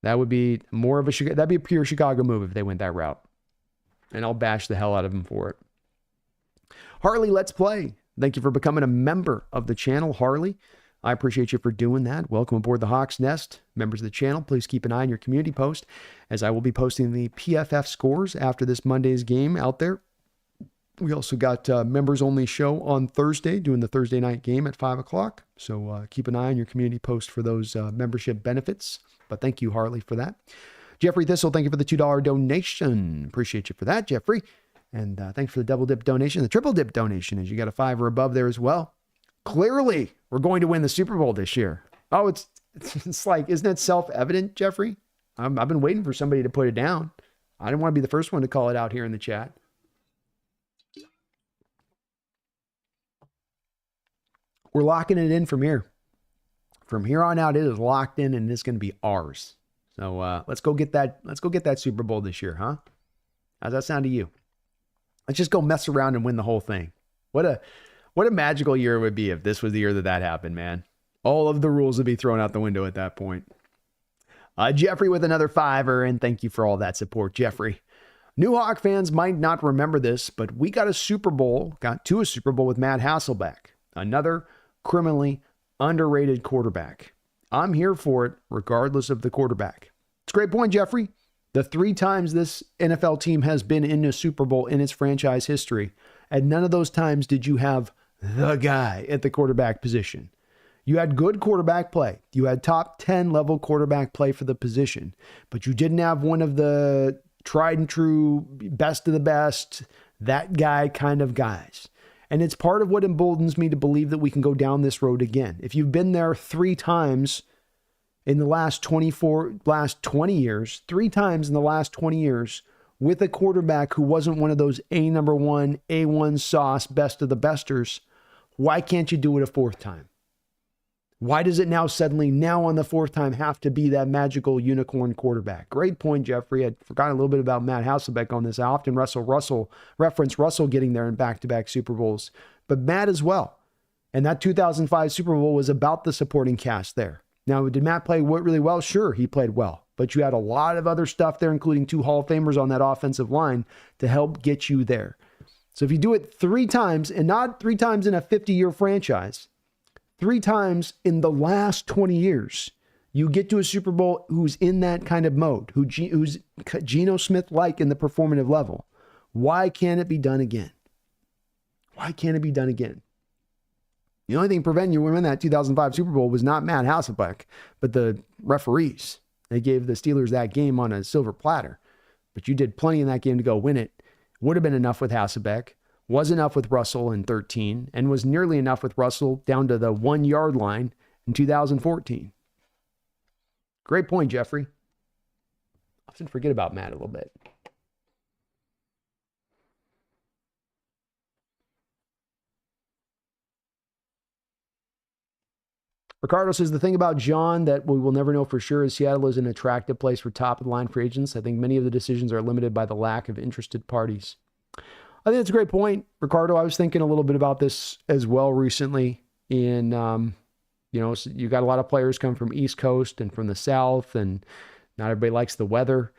That would be that'd be a pure Chicago move if they went that route. And I'll bash the hell out of them for it. Harley, let's play. Thank you for becoming a member of the channel, Harley. I appreciate you for doing that. Welcome aboard the Hawks Nest. Members of the channel, please keep an eye on your community post, as I will be posting the PFF scores after this Monday's game out there. We also got members only show on Thursday, doing the Thursday night game at 5 o'clock. So keep an eye on your community post for those membership benefits. But thank you, Harley, for that. Jeffrey Thistle, thank you for the $2 donation. Appreciate you for that, Jeffrey. And thanks for the double dip donation, the triple dip donation, as you got a 5 or above there as well. Clearly, we're going to win the Super Bowl this year. Oh, it's like, isn't that self-evident, Jeffrey? I've been waiting for somebody to put it down. I didn't want to be the first one to call it out here in the chat. We're locking it in from here. From here on out, it is locked in, and it's going to be ours. So let's go get that. Let's go get that Super Bowl this year, huh? How's that sound to you? Let's just go mess around and win the whole thing. What a magical year it would be if this was the year that happened, man. All of the rules would be thrown out the window at that point. Jeffrey with another $5, and thank you for all that support, Jeffrey. New Hawk fans might not remember this, but we got to a Super Bowl with Matt Hasselbeck, another criminally underrated quarterback. I'm here for it, regardless of the quarterback. It's a great point, Jeffrey. The 3 times this NFL team has been in a Super Bowl in its franchise history, and none of those times did you have the guy at the quarterback position. You had good quarterback play. You had top 10 level quarterback play for the position, but you didn't have one of the tried and true, best of the best, that guy kind of guys. And it's part of what emboldens me to believe that we can go down this road again. If you've been there 3 times in the last 20 years, 3 times in the last 20 years with a quarterback who wasn't one of those A1 sauce, best of the besters, why can't you do it a 4th time? Why does it now suddenly, on the 4th time, have to be that magical unicorn quarterback? Great point, Jeffrey. I'd forgotten a little bit about Matt Hasselbeck on this. I often reference Russell getting there in back-to-back Super Bowls, but Matt as well. And that 2005 Super Bowl was about the supporting cast there. Now, did Matt play really well? Sure, he played well. But you had a lot of other stuff there, including 2 Hall of Famers on that offensive line to help get you there. So if you do it 3 times, and not 3 times in a 50-year franchise, 3 times in the last 20 years, you get to a Super Bowl who's in that kind of mode, who's Geno Smith-like in the performative level. Why can't it be done again? Why can't it be done again? The only thing preventing you from winning that 2005 Super Bowl was not Matt Hasselbeck, but the referees. They gave the Steelers that game on a silver platter. But you did plenty in that game to go win it. Would have been enough with Hasselbeck. Was enough with Russell in 13, and was nearly enough with Russell down to the 1-yard line in 2014. Great point, Jeffrey. I often forget about Matt a little bit. Ricardo says, the thing about John that we will never know for sure is Seattle is an attractive place for top-of-the-line free agents. I think many of the decisions are limited by the lack of interested parties. I think that's a great point, Ricardo. I was thinking a little bit about this as well recently. You got a lot of players come from East Coast and from the South, and not everybody likes the weather.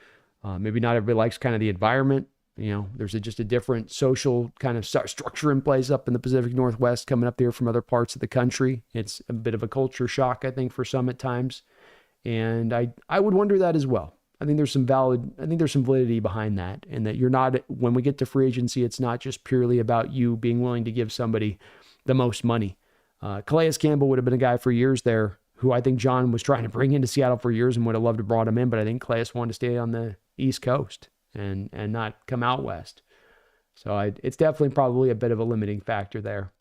Maybe not everybody likes kind of the environment. There's just a different social kind of structure in place up in the Pacific Northwest coming up there from other parts of the country. It's a bit of a culture shock, I think, for some at times. And I would wonder that as well. I think there's some validity behind that, and that when we get to free agency, it's not just purely about you being willing to give somebody the most money. Calais Campbell would have been a guy for years there who I think John was trying to bring into Seattle for years and would have loved to brought him in, but I think Calais wanted to stay on the East Coast and not come out west. So it's definitely probably a bit of a limiting factor there.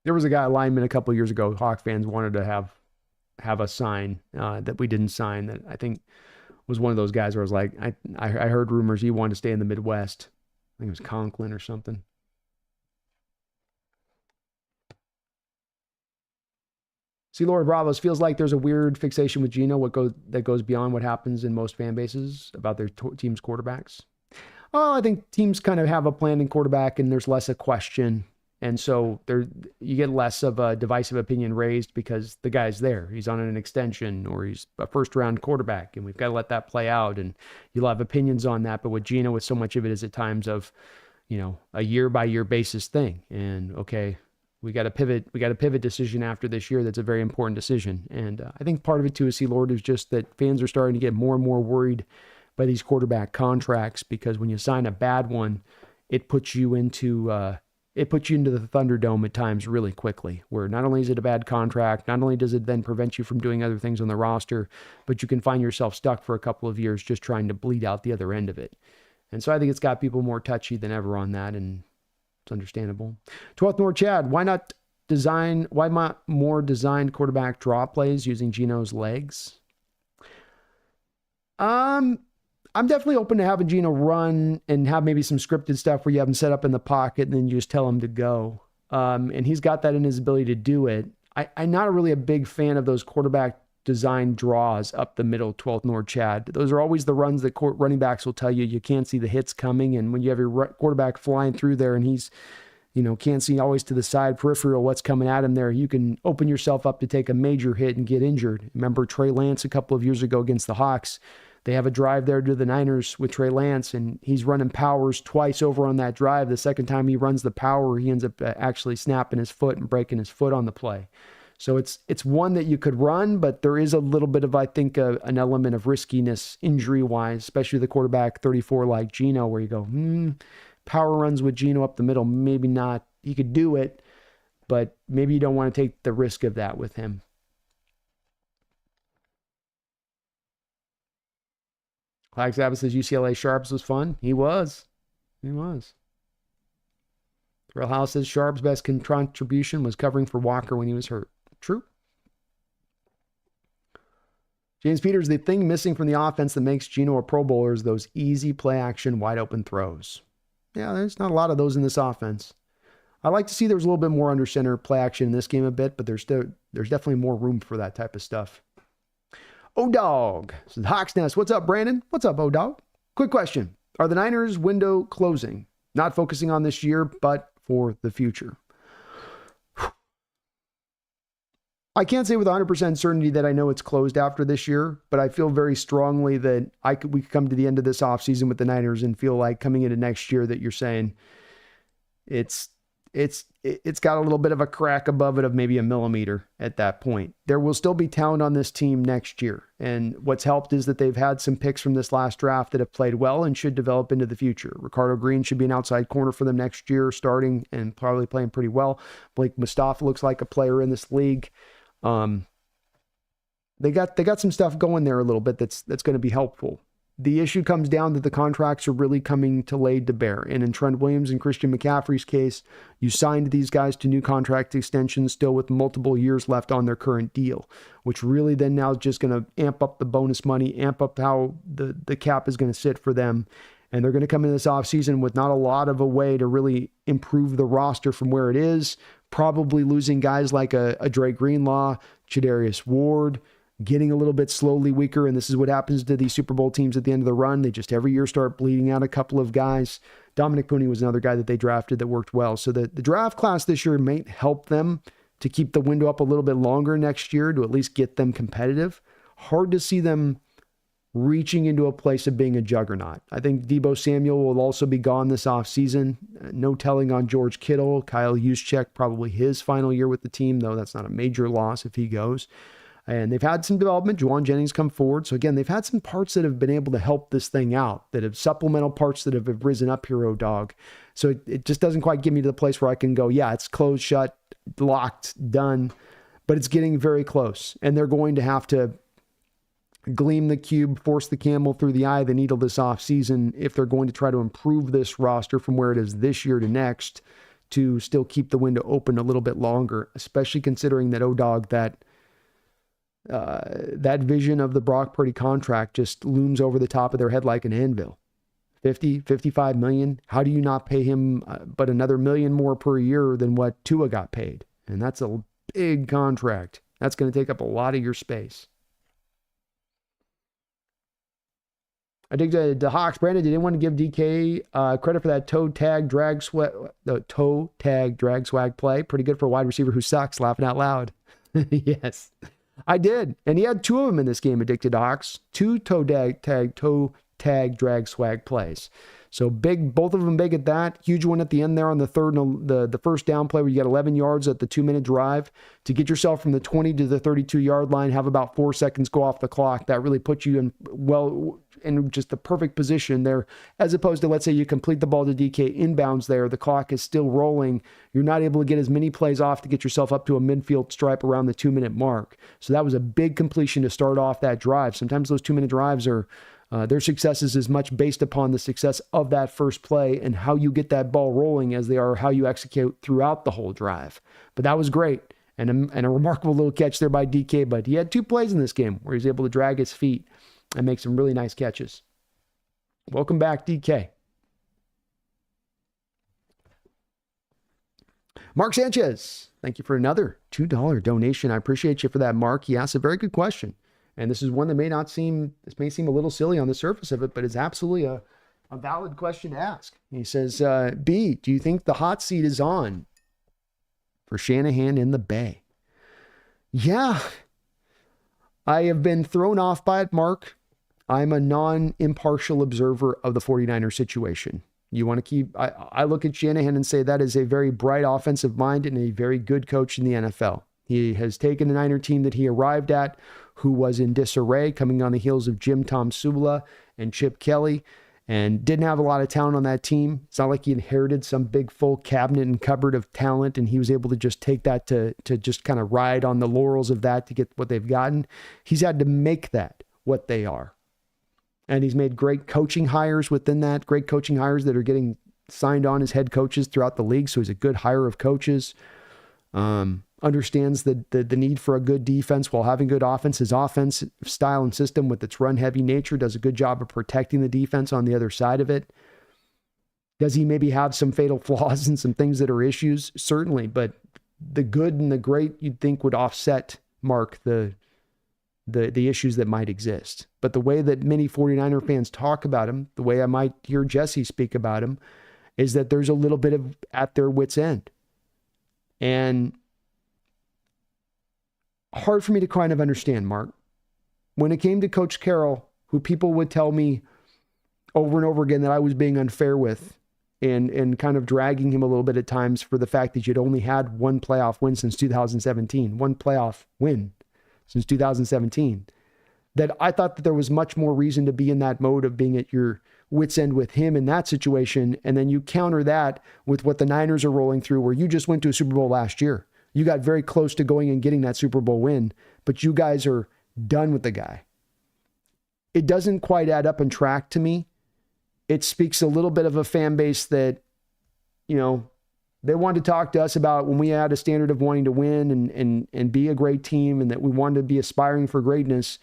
There was a guy, a lineman, a couple of years ago, Hawk fans wanted to have a sign that we didn't sign, that I think was one of those guys where I was like, I heard rumors he wanted to stay in the Midwest. I think it was Conklin or something. See, Lord Bravos, feels like there's a weird fixation with Geno that goes beyond what happens in most fan bases about their team's quarterbacks. Oh, I think teams kind of have a plan in quarterback, and there's less a question. And so you get less of a divisive opinion raised because the guy's there. He's on an extension, or he's a first-round quarterback, and we've got to let that play out. And you'll have opinions on that. But with Geno, with so much of it is at times of, a year-by-year basis thing. And, okay, we got a pivot decision after this year that's a very important decision. And I think part of it, too, Lord, is just that fans are starting to get more and more worried by these quarterback contracts, because when you sign a bad one, it puts you into the Thunderdome at times really quickly, where not only is it a bad contract, not only does it then prevent you from doing other things on the roster, but you can find yourself stuck for a couple of years just trying to bleed out the other end of it. And so I think it's got people more touchy than ever on that, and it's understandable. 12th Nor Chad, why not more designed quarterback draw plays using Geno's legs? I'm definitely open to having Geno run and have maybe some scripted stuff where you have him set up in the pocket and then you just tell him to go. And he's got that in his ability to do it. I'm not really a big fan of those quarterback design draws up the middle, 12th Nor Chad. Those are always the runs that running backs will tell you can't see the hits coming. And when you have your quarterback flying through there and he's, can't see always to the side peripheral what's coming at him there, you can open yourself up to take a major hit and get injured. Remember Trey Lance a couple of years ago against the Hawks? They have a drive there to the Niners with Trey Lance, and he's running powers twice over on that drive. The second time he runs the power, he ends up actually snapping his foot and breaking his foot on the play. So it's one that you could run, but there is a little bit of, I think, an element of riskiness injury-wise, especially the quarterback 34 like Geno, where you go, power runs with Geno up the middle, maybe not. He could do it, but maybe you don't want to take the risk of that with him. Clag Sabbath says UCLA Sharps was fun. He was. Terrell House says Sharp's best contribution was covering for Walker when he was hurt. True. James Peters, the thing missing from the offense that makes Geno a Pro Bowler is those easy play action, wide open throws. Yeah, there's not a lot of those in this offense. I like to see there's a little bit more under center play action in this game a bit, but there's definitely more room for that type of stuff. O-Dog says, Hawks Nest. What's up, Brandon? What's up, O-Dog? Quick question. Are the Niners window closing? Not focusing on this year, but for the future. I can't say with 100% certainty that I know it's closed after this year, but I feel very strongly that we could come to the end of this offseason with the Niners and feel like coming into next year that you're saying it's got a little bit of a crack above it of maybe a millimeter at that point. There will still be talent on this team next year. And what's helped is that they've had some picks from this last draft that have played well and should develop into the future. Ricardo Green should be an outside corner for them next year, starting and probably playing pretty well. Blake Mustafa looks like a player in this league. They got some stuff going there a little bit that's going to be helpful. The issue comes down to the contracts are really coming to laid to bear. And in Trent Williams and Christian McCaffrey's case, you signed these guys to new contract extensions still with multiple years left on their current deal, which really then now is just going to amp up the bonus money, amp up how the cap is going to sit for them. And they're going to come into this offseason with not a lot of a way to really improve the roster from where it is, probably losing guys like a Dre Greenlaw, Chadarius Ward, getting a little bit slowly weaker. And this is what happens to these Super Bowl teams at the end of the run. They just every year start bleeding out a couple of guys. Dominic Pooney was another guy that they drafted that worked well. So the draft class this year might help them to keep the window up a little bit longer next year to at least get them competitive. Hard to see them reaching into a place of being a juggernaut. I think Deebo Samuel will also be gone this offseason. No telling on George Kittle. Kyle Juszczyk, probably his final year with the team, though that's not a major loss if he goes. And they've had some development. Juwan Jennings come forward. So again, they've had some parts that have been able to help this thing out, that have supplemental parts that have risen up here, O-Dog. So it just doesn't quite get me to the place where I can go, yeah, it's closed, shut, locked, done. But it's getting very close. And they're going to have to gleam the cube, force the camel through the eye of the needle this offseason if they're going to try to improve this roster from where it is this year to next to still keep the window open a little bit longer, especially considering that O-Dog, that vision of the Brock Purdy contract just looms over the top of their head like an anvil. 50, 55 million. How do you not pay him but another million more per year than what Tua got paid? And that's a big contract. That's going to take up a lot of your space. I think the Hawks, Brandon, did anyone give DK credit for that toe tag drag swag play? Pretty good for a wide receiver who sucks, laughing out loud. Yes, I did. And he had two of them in this game, Addicted Hawks. Two toe tag drag swag plays. So big, both of them big at that. Huge one at the end there on the third and the first down play where you got 11 yards at the 2-minute drive to get yourself from the 20 to the 32-yard line, have about 4 seconds go off the clock. That really puts you in just the perfect position there, as opposed to, let's say you complete the ball to DK inbounds there. The clock is still rolling. You're not able to get as many plays off to get yourself up to a midfield stripe around the 2-minute mark. So that was a big completion to start off that drive. Sometimes those 2-minute drives are their success is as much based upon the success of that first play and how you get that ball rolling as they are how you execute throughout the whole drive. But that was great and a remarkable little catch there by DK. But he had two plays in this game where he was able to drag his feet and make some really nice catches. Welcome back, DK. Mark Sanchez, thank you for another $2 donation. I appreciate you for that, Mark. He asked a very good question. And this is one that may seem a little silly on the surface of it, but it's absolutely a valid question to ask. He says, B, do you think the hot seat is on for Shanahan in the Bay? Yeah, I have been thrown off by it, Mark. I'm a non-impartial observer of the 49ers situation. You want to keep, I look at Shanahan and say that is a very bright offensive mind and a very good coach in the NFL. He has taken a Niner team that he arrived at, who was in disarray, coming on the heels of Jim Tom Sula and Chip Kelly, and didn't have a lot of talent on that team. It's not like he inherited some big full cabinet and cupboard of talent, and he was able to just take that to just kind of ride on the laurels of that to get what they've gotten. He's had to make that what they are. And he's made great coaching hires within that, great coaching hires that are getting signed on as head coaches throughout the league. So he's a good hire of coaches. Understands the need for a good defense while having good offense. His offense style and system with its run-heavy nature does a good job of protecting the defense on the other side of it. Does he maybe have some fatal flaws and some things that are issues? Certainly, but the good and the great you'd think would offset, Mark, the issues that might exist. But the way that many 49er fans talk about him, the way I might hear Jesse speak about him, is that there's a little bit of at their wit's end. And hard for me to kind of understand, Mark. When it came to Coach Carroll, who people would tell me over and over again that I was being unfair with and kind of dragging him a little bit at times for the fact that you'd only had one playoff win since 2017, one playoff win since 2017, that I thought that there was much more reason to be in that mode of being at your wit's end with him in that situation. And then you counter that with what the Niners are rolling through, where you just went to a Super Bowl last year. You got very close to going and getting that Super Bowl win, but you guys are done with the guy. It doesn't quite add up and track to me. It speaks a little bit of a fan base that, they wanted to talk to us about when we had a standard of wanting to win and be a great team and that we wanted to be aspiring for greatness.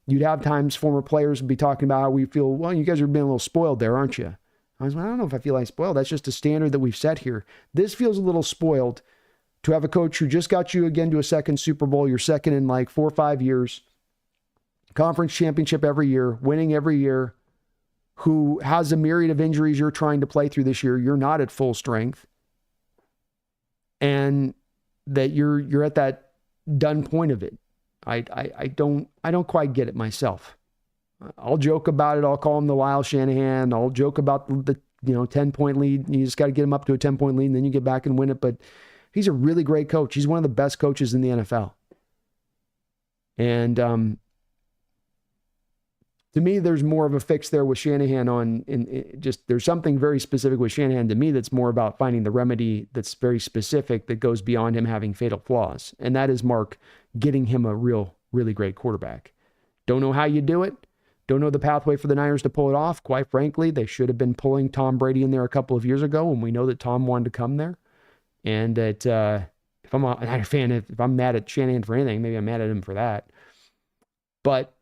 You'd have times former players would be talking about how we feel, well, you guys are being a little spoiled there, aren't you? I was like, I don't know if I feel like spoiled. That's just a standard that we've set here. This feels a little spoiled to have a coach who just got you again to a second Super Bowl, your second in like 4 or 5 years, conference championship every year, winning every year, who has a myriad of injuries you're trying to play through this year. You're not at full strength. And that you're at that done point of it. I don't quite get it myself. I'll joke about it. I'll call him the Lyle Shanahan. I'll joke about the 10-point lead. You just got to get him up to a 10-point lead and then you get back and win it. But he's a really great coach. He's one of the best coaches in the NFL. And to me, there's more of a fix there with Shanahan there's something very specific with Shanahan to me that's more about finding the remedy that's very specific that goes beyond him having fatal flaws. And that is, Mark, getting him a really great quarterback. Don't know how you do it. Don't know the pathway for the Niners to pull it off. Quite frankly, they should have been pulling Tom Brady in there a couple of years ago, and we know that Tom wanted to come there. And that if I'm a Niner fan, if I'm mad at Shanahan for anything, maybe I'm mad at him for that. But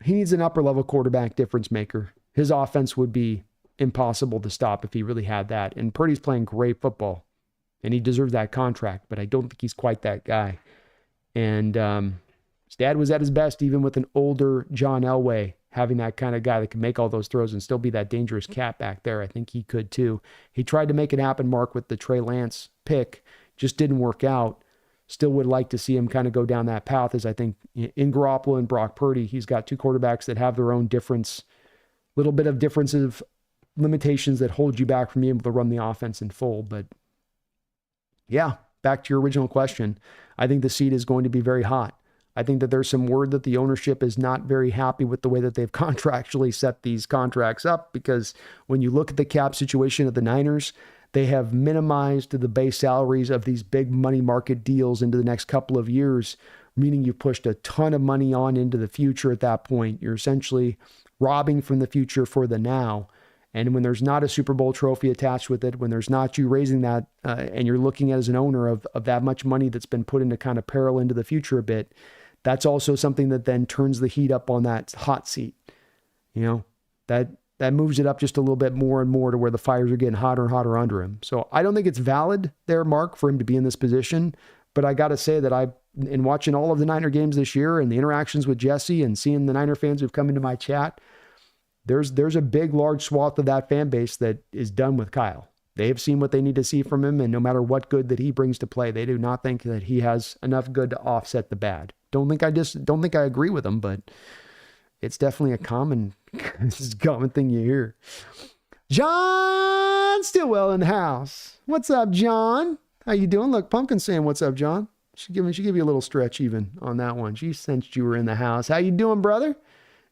he needs an upper-level quarterback difference maker. His offense would be impossible to stop if he really had that. And Purdy's playing great football, and he deserves that contract, but I don't think he's quite that guy. And his dad was at his best, even with an older John Elway, having that kind of guy that can make all those throws and still be that dangerous cat back there. I think he could too. He tried to make it happen, Mark, with the Trey Lance pick. Just didn't work out. Still would like to see him kind of go down that path, as I think in Garoppolo and Brock Purdy, he's got two quarterbacks that have their own difference, little bit of differences, limitations that hold you back from being able to run the offense in full. But yeah, back to your original question, I think the seat is going to be very hot. I think that there's some word that the ownership is not very happy with the way that they've contractually set these contracts up, because when you look at the cap situation of the Niners, they have minimized the base salaries of these big money market deals into the next couple of years, meaning you pushed a ton of money on into the future at that point. You're essentially robbing from the future for the now. And when there's not a Super Bowl trophy attached with it, when there's not you raising that, and you're looking at as an owner of that much money that's been put into kind of peril into the future a bit, that's also something that then turns the heat up on that hot seat. You know, that moves it up just a little bit more and more to where the fires are getting hotter and hotter under him. So I don't think it's valid there, Mark, for him to be in this position. But I got to say that in watching all of the Niner games this year and the interactions with Jesse and seeing the Niner fans who've come into my chat, there's a big, large swath of that fan base that is done with Kyle. They have seen what they need to see from him, and no matter what good that he brings to play, they do not think that he has enough good to offset the bad. Don't think I agree with him, but it's definitely a common thing you hear. John Stillwell in the house. What's up, John? How you doing? Look, Pumpkin's saying, what's up, John? She give you a little stretch even on that one. She sensed you were in the house. How you doing, brother?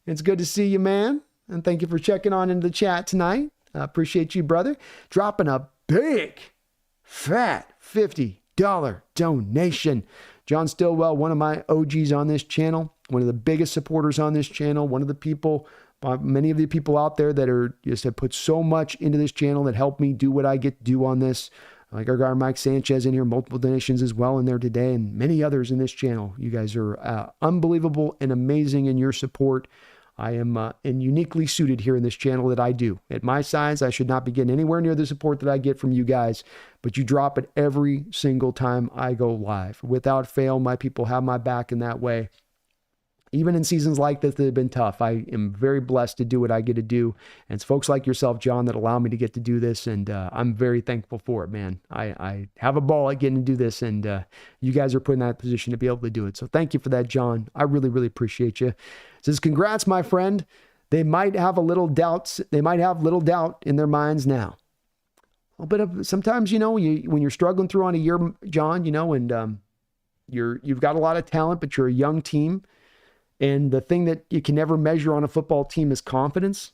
It's good to see you, man. And thank you for checking on into the chat tonight. I appreciate you, brother. Dropping a big, fat $50 donation. John Stillwell, one of my OGs on this channel, one of the biggest supporters on this channel, one of the people, many of the people out there that are just have put so much into this channel that helped me do what I get to do on this. Like our guy Mike Sanchez in here, multiple donations as well in there today, and many others in this channel. You guys are unbelievable and amazing in your support. I am uniquely suited here in this channel that I do. At my size, I should not be getting anywhere near the support that I get from you guys, but you drop it every single time I go live. Without fail, my people have my back in that way. Even in seasons like this that have been tough, I am very blessed to do what I get to do. And it's folks like yourself, John, that allow me to get to do this. And I'm very thankful for it, man. I have a ball at getting to do this. And you guys are put in that position to be able to do it. So thank you for that, John. I really, really appreciate you. It says, congrats, my friend. They might have little doubt in their minds now. A bit of sometimes, when you're struggling through on a year, John, and you've got a lot of talent, but you're a young team. And the thing that you can never measure on a football team is confidence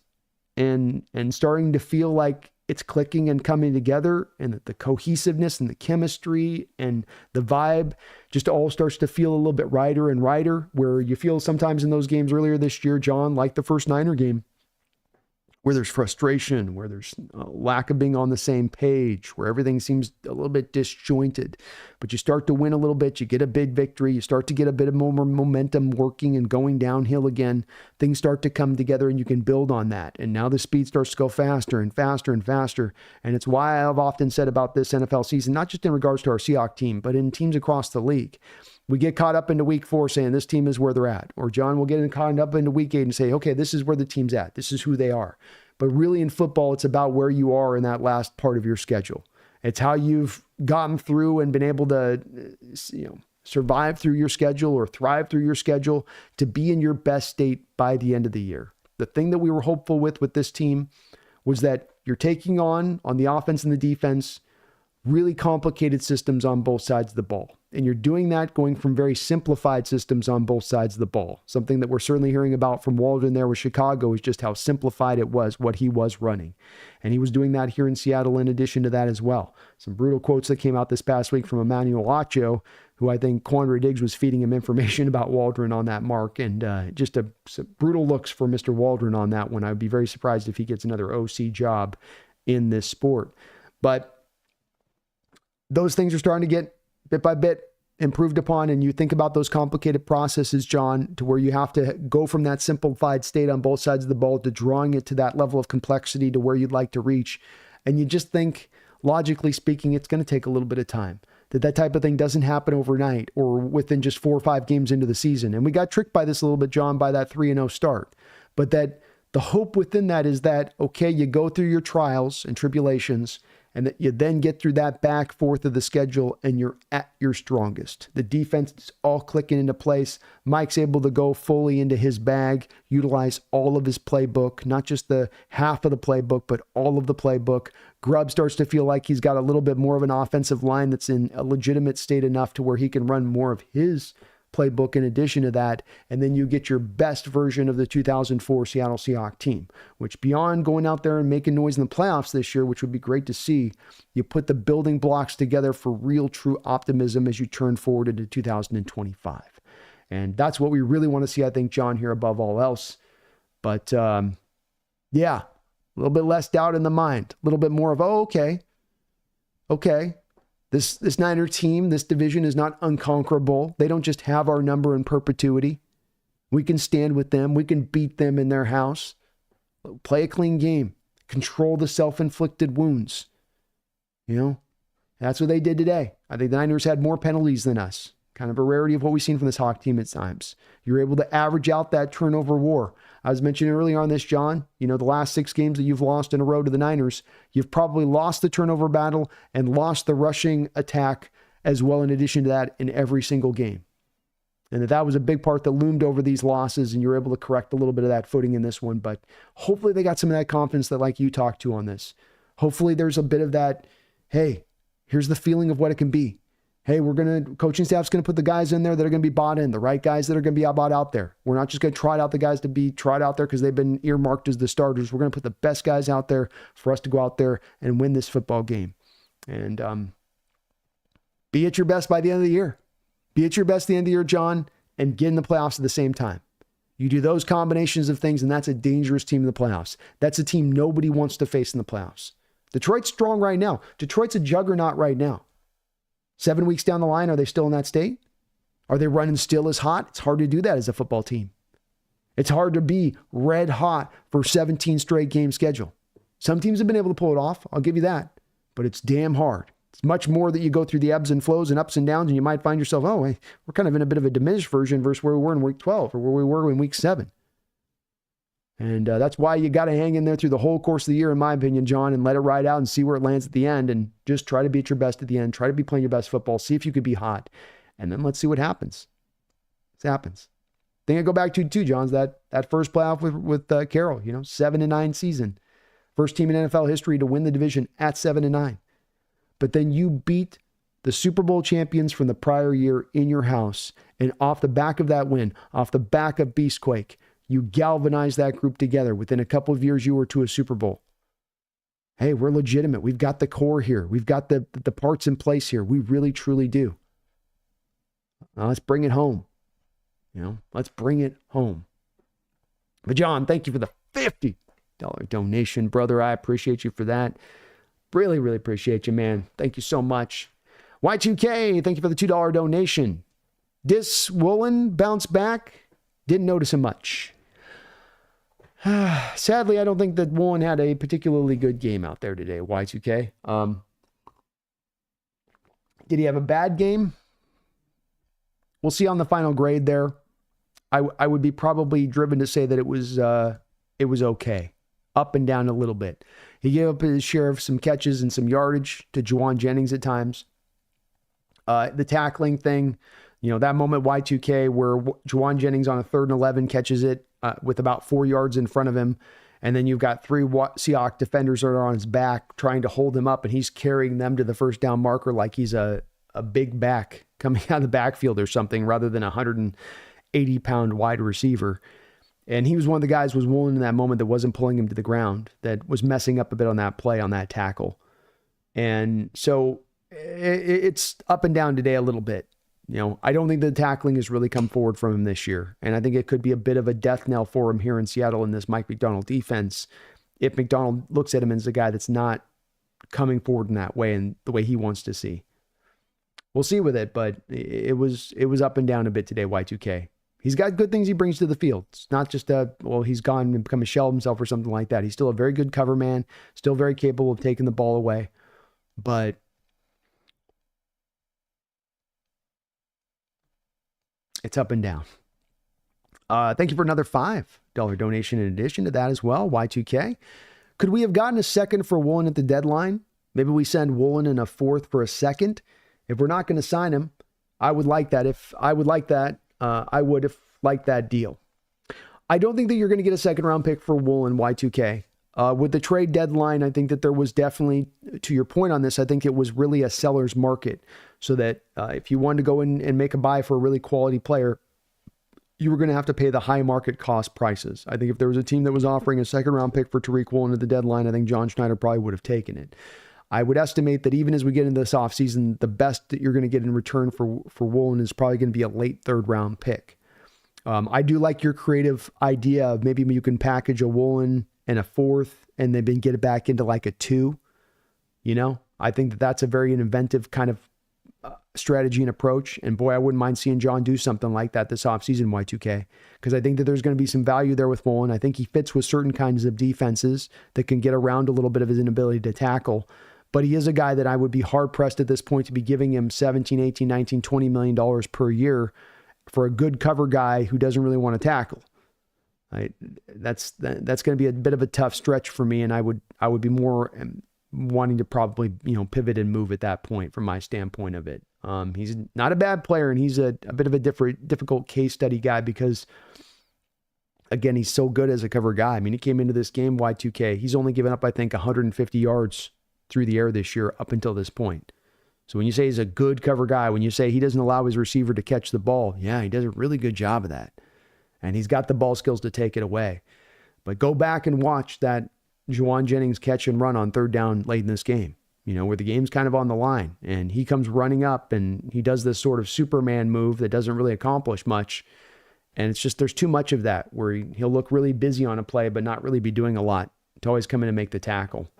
and starting to feel like it's clicking and coming together, and that the cohesiveness and the chemistry and the vibe just all starts to feel a little bit righter and righter, where you feel sometimes in those games earlier this year, John, like the first Niner game, where there's frustration, where there's a lack of being on the same page, where everything seems a little bit disjointed, but you start to win a little bit, you get a big victory, you start to get a bit of more momentum working and going downhill again, things start to come together and you can build on that. And now the speed starts to go faster and faster and faster. And it's why I've often said about this NFL season, not just in regards to our Seahawks team, but in teams across the league. We get caught up into week 4 saying this team is where they're at. Or John will get caught up into week 8 and say, okay, this is where the team's at. This is who they are. But really in football, it's about where you are in that last part of your schedule. It's how you've gotten through and been able to, survive through your schedule or thrive through your schedule to be in your best state by the end of the year. The thing that we were hopeful with this team was that you're taking on the offense and the defense, really complicated systems on both sides of the ball. And you're doing that going from very simplified systems on both sides of the ball. Something that we're certainly hearing about from Walden there with Chicago is just how simplified it was, what he was running. And he was doing that here in Seattle in addition to that as well. Some brutal quotes that came out this past week from Emmanuel Acho, who I think Quandre Diggs was feeding him information about Waldron on that mark. And just some brutal looks for Mr. Waldron on that one. I would be very surprised if he gets another OC job in this sport. But those things are starting to get bit by bit improved upon. And you think about those complicated processes, John, to where you have to go from that simplified state on both sides of the ball to drawing it to that level of complexity to where you'd like to reach. And you just think, logically speaking, it's going to take a little bit of time. That type of thing doesn't happen overnight or within just 4 or 5 games into the season. And we got tricked by this a little bit, John, by that 3-0 start. But that the hope within that is that, okay, you go through your trials and tribulations, and that you then get through that back fourth of the schedule and you're at your strongest. The defense is all clicking into place. Mike's able to go fully into his bag, utilize all of his playbook, not just the half of the playbook, but all of the playbook. Grubb starts to feel like he's got a little bit more of an offensive line that's in a legitimate state enough to where he can run more of his playbook in addition to that, and then you get your best version of the 2004 Seattle Seahawks team, which beyond going out there and making noise in the playoffs this year, which would be great to see, you put the building blocks together for real true optimism as you turn forward into 2025. And that's what we really want to see, I think, John, here above all else. But yeah, a little bit less doubt in the mind, a little bit more of, oh, okay. This Niner team, this division is not unconquerable. They don't just have our number in perpetuity. We can stand with them. We can beat them in their house. Play a clean game. Control the self-inflicted wounds. You know, that's what they did today. I think the Niners had more penalties than us. Kind of a rarity of what we've seen from this Hawk team at times. You're able to average out that turnover war. I was mentioning earlier on this, John, you know, the last 6 games that you've lost in a row to the Niners, you've probably lost the turnover battle and lost the rushing attack as well in addition to that in every single game. And that was a big part that loomed over these losses, and you're able to correct a little bit of that footing in this one. But hopefully they got some of that confidence that like you talked to on this. Hopefully there's a bit of that, hey, here's the feeling of what it can be. Hey, coaching staff's going to put the guys in there that are going to be bought in, the right guys that are going to be bought out there. We're not just going to trot out the guys to be trot out there because they've been earmarked as the starters. We're going to put the best guys out there for us to go out there and win this football game. And be at your best by the end of the year. Be at your best at the end of the year, John, and get in the playoffs at the same time. You do those combinations of things, and that's a dangerous team in the playoffs. That's a team nobody wants to face in the playoffs. Detroit's strong right now. Detroit's a juggernaut right now. 7 weeks down the line, are they still in that state? Are they running still as hot? It's hard to do that as a football team. It's hard to be red hot for 17 straight game schedule. Some teams have been able to pull it off. I'll give you that. But it's damn hard. It's much more that you go through the ebbs and flows and ups and downs, and you might find yourself, we're kind of in a bit of a diminished version versus where we were in week 12 or where we were in week 7. And that's why you got to hang in there through the whole course of the year, in my opinion, John, and let it ride out and see where it lands at the end, and just try to be at your best at the end. Try to be playing your best football. See if you could be hot. And then let's see what happens. It happens. Thing I go back to too, John's that first playoff with Carroll, 7-9 season. First team in NFL history to win the division at 7-9. But then you beat the Super Bowl champions from the prior year in your house. And off the back of that win, off the back of Beastquake, you galvanize that group together. Within a couple of years, you were to a Super Bowl. Hey, we're legitimate. We've got the core here. We've got the parts in place here. We really, truly do. Now, let's bring it home. Let's bring it home. But John, thank you for the $50 donation, brother. I appreciate you for that. Really, really appreciate you, man. Thank you so much. Y2K, thank you for the $2 donation. Woolen bounce back. Didn't notice him much. Sadly, I don't think that Woolen had a particularly good game out there today, Y2K. Did he have a bad game? We'll see on the final grade there. I would be probably driven to say that it was okay. Up and down a little bit. He gave up his share of some catches and some yardage to Juwan Jennings at times. The tackling thing, that moment Y2K where Juwan Jennings on a 3rd and 11 catches it with about 4 yards in front of him. And then you've got 3 Seahawks defenders that are on his back trying to hold him up, and he's carrying them to the first down marker like he's a big back coming out of the backfield or something rather than a 180-pound wide receiver. And he was one of the guys was Woolen in that moment that wasn't pulling him to the ground, that was messing up a bit on that play, on that tackle. And so it's up and down today a little bit. I don't think the tackling has really come forward from him this year. And I think it could be a bit of a death knell for him here in Seattle in this Mike Macdonald defense if Macdonald looks at him as a guy that's not coming forward in that way and the way he wants to see. We'll see with it, but it was up and down a bit today, Y2K. He's got good things he brings to the field. It's not just he's gone and become a shell of himself or something like that. He's still a very good cover man, still very capable of taking the ball away. But it's up and down. Thank you for another $5 donation in addition to that as well, Y2K. Could we have gotten a second for Woolen at the deadline? Maybe we send Woolen in a fourth for a second. If we're not going to sign him, I would like that. I would have liked that deal. I don't think that you're going to get a second round pick for Woolen, Y2K. With the trade deadline, I think that there was definitely, to your point on this, I think it was really a seller's market. So that if you wanted to go in and make a buy for a really quality player, you were going to have to pay the high market cost prices. I think if there was a team that was offering a second round pick for Tariq Woolen at the deadline, I think John Schneider probably would have taken it. I would estimate that even as we get into this offseason, the best that you're going to get in return for Woolen is probably going to be a late third round pick. I do like your creative idea of maybe you can package a Woolen and a fourth and then get it back into like a 2. I think that that's a very inventive kind of strategy and approach. And boy, I wouldn't mind seeing John do something like that this offseason, Y2K, because I think that there's going to be some value there with Woolen. I think he fits with certain kinds of defenses that can get around a little bit of his inability to tackle. But he is a guy that I would be hard-pressed at this point to be giving him $17, $18, $19, $20 million per year for a good cover guy who doesn't really want to tackle. That's going to be a bit of a tough stretch for me, and I would be more wanting to probably pivot and move at that point from my standpoint of it. He's not a bad player, and he's a bit of a difficult case study guy because, again, he's so good as a cover guy. I mean, he came into this game, Y2K. He's only given up, I think, 150 yards through the air this year up until this point. So when you say he's a good cover guy, when you say he doesn't allow his receiver to catch the ball, yeah, he does a really good job of that. And he's got the ball skills to take it away. But go back and watch that Juwan Jennings catch and run on third down late in this game, where the game's kind of on the line. And he comes running up and he does this sort of Superman move that doesn't really accomplish much. And it's just there's too much of that where he'll look really busy on a play but not really be doing a lot to always come in and make the tackle.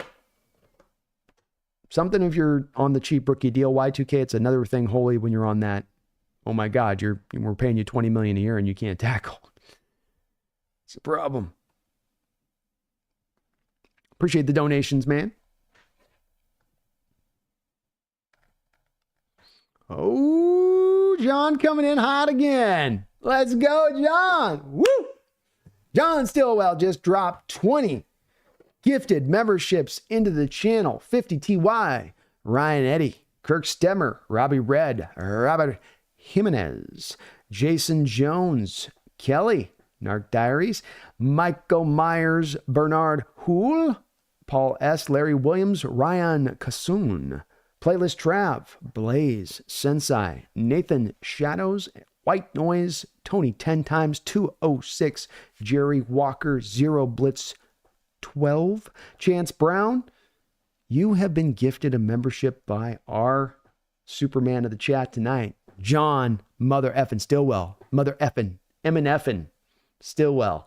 Something if you're on the cheap rookie deal, Y2K, it's another thing wholly when you're on that. Oh my God, we're paying you $20 million a year and you can't tackle. It's a problem. Appreciate the donations, man. Oh, John coming in hot again. Let's go, John. Woo! John Stillwell just dropped 20 gifted memberships into the channel. 50 TY, Ryan Eddy, Kirk Stemmer, Robbie Red, Robert Jimenez, Jason Jones, Kelly, Narc Diaries, Michael Myers, Bernard Houle, Paul S., Larry Williams, Ryan Kasoon, Playlist Trav, Blaze, Sensei, Nathan Shadows, White Noise, Tony 10 times 206, Jerry Walker, Zero Blitz 12, Chance Brown. You have been gifted a membership by our Superman of the chat tonight, John Mother Effin Stillwell. Mother Effin, Effin Stillwell.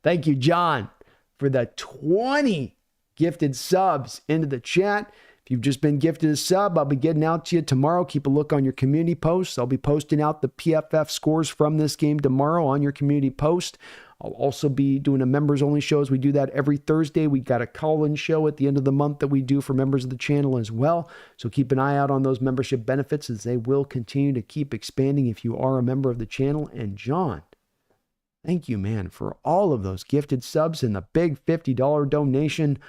Thank you, John, for the 20 gifted subs into the chat. If you've just been gifted a sub, I'll be getting out to you tomorrow. Keep a look on your community posts. I'll be posting out the PFF scores from this game tomorrow on your community post. I'll also be doing a members-only show as we do that every Thursday. We got a call-in show at the end of the month that we do for members of the channel as well. So keep an eye out on those membership benefits as they will continue to keep expanding if you are a member of the channel. And John, thank you, man, for all of those gifted subs and the big $50 donation.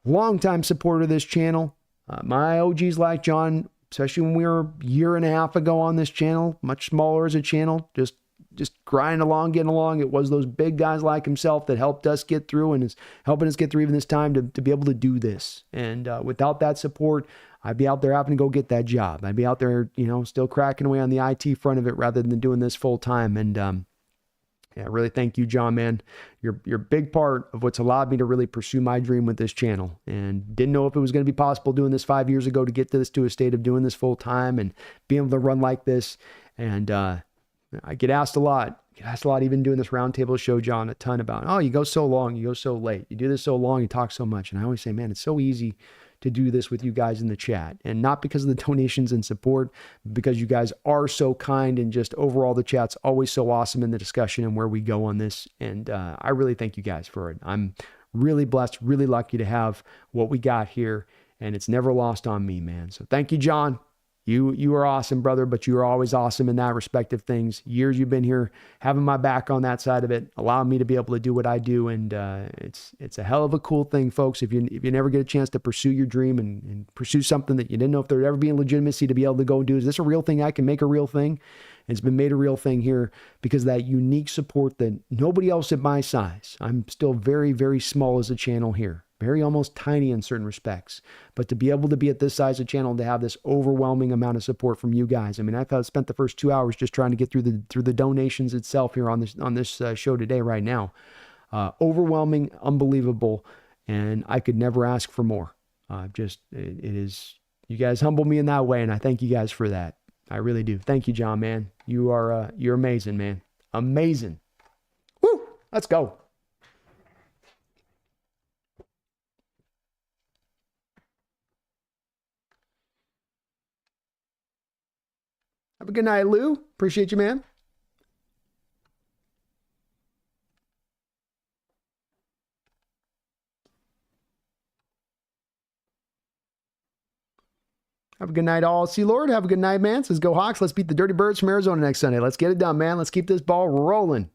Longtime supporter of this channel. My OGs like John, especially when we were a year and a half ago on this channel, much smaller as a channel, just grinding along, getting along. It was those big guys like himself that helped us get through and is helping us get through even this time to be able to do this. And without that support, I'd be out there having to go get that job. I'd be out there, still cracking away on the IT front of it rather than doing this full time. And Yeah, really thank you, John, man. You're a big part of what's allowed me to really pursue my dream with this channel. And didn't know if it was going to be possible doing this 5 years ago to get to this to a state of doing this full time and being able to run like this. And I get asked a lot. Even doing this roundtable show, John, a ton about, oh, you go so long, you go so late, you do this so long, you talk so much. And I always say, man, it's so easy to do this with you guys in the chat, and not because of the donations and support, because you guys are so kind, and just overall the chat's always so awesome in the discussion and where we go on this. And I really thank you guys for it. I'm really blessed, really lucky to have what we got here, and it's never lost on me, man. So thank you, John. You are awesome, brother, but you are always awesome in that respect of things. Years you've been here, having my back on that side of it, allowing me to be able to do what I do. And it's a hell of a cool thing, folks. If you never get a chance to pursue your dream and pursue something that you didn't know if there would ever be legitimacy to be able to go and do, is this a real thing? I can make a real thing. And it's been made a real thing here because of that unique support that nobody else at my size. I'm still very, very small as a channel here. Very almost tiny in certain respects, but to be able to be at this size of channel and to have this overwhelming amount of support from you guys. I mean, I've spent the first 2 hours just trying to get through the donations itself here on this show today, right now. Overwhelming, unbelievable, and I could never ask for more. It is, you guys humble me in that way, and I thank you guys for that. I really do. Thank you, John, man. You're amazing, man. Amazing. Woo! Let's go. Have a good night, Lou. Appreciate you, man. Have a good night, all. See, Lord, have a good night, man. Says, go Hawks. Let's beat the Dirty Birds from Arizona next Sunday. Let's get it done, man. Let's keep this ball rolling.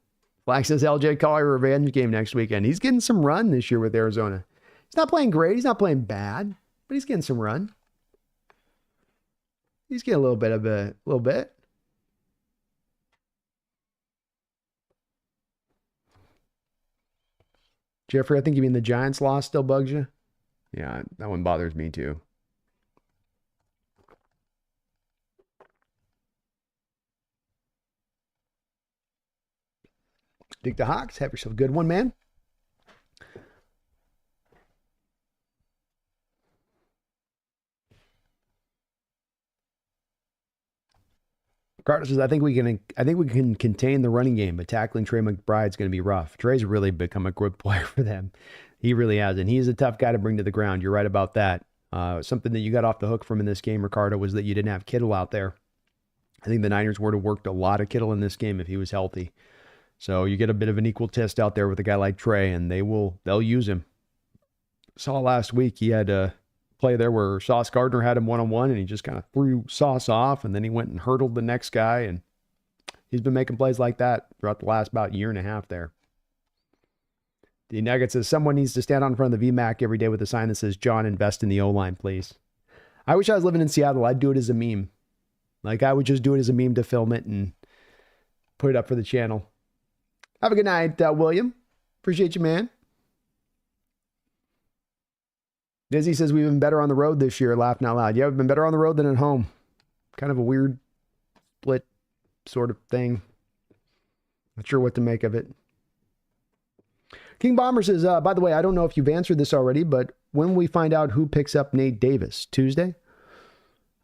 Flag says LJ Collier revenge game next weekend. He's getting some run this year with Arizona. He's not playing great. He's not playing bad, but he's getting some run. He's getting a little bit. Jeffrey, I think you mean the Giants loss still bugs you? Yeah, that one bothers me too. Dig the Hawks. Have yourself a good one, man. Cardinals says, I think we can contain the running game, but tackling Trey McBride's going to be rough. Trey's really become a good player for them. He really has, and he's a tough guy to bring to the ground. You're right about that. Something that you got off the hook from in this game, Ricardo, was that you didn't have Kittle out there. I think the Niners would have worked a lot of Kittle in this game if he was healthy. So you get a bit of an equal test out there with a guy like Trey, and they'll use him. Saw last week he had a play there where Sauce Gardner had him one-on-one, and he just kind of threw Sauce off, and then he went and hurdled the next guy, and he's been making plays like that throughout the last about year and a half there. The Nuggets says, someone needs to stand on front of the VMAC every day with a sign that says, John, invest in the O-line, please. I wish I was living in Seattle. I'd do it as a meme. Like, I would just do it as a meme to film it and put it up for the channel. Have a good night, William. Appreciate you, man. Dizzy says, we've been better on the road this year, laughing out loud. Yeah, we've been better on the road than at home. Kind of a weird split sort of thing. Not sure what to make of it. King Bomber says, by the way, I don't know if you've answered this already, but when will we find out who picks up Nate Davis? Tuesday?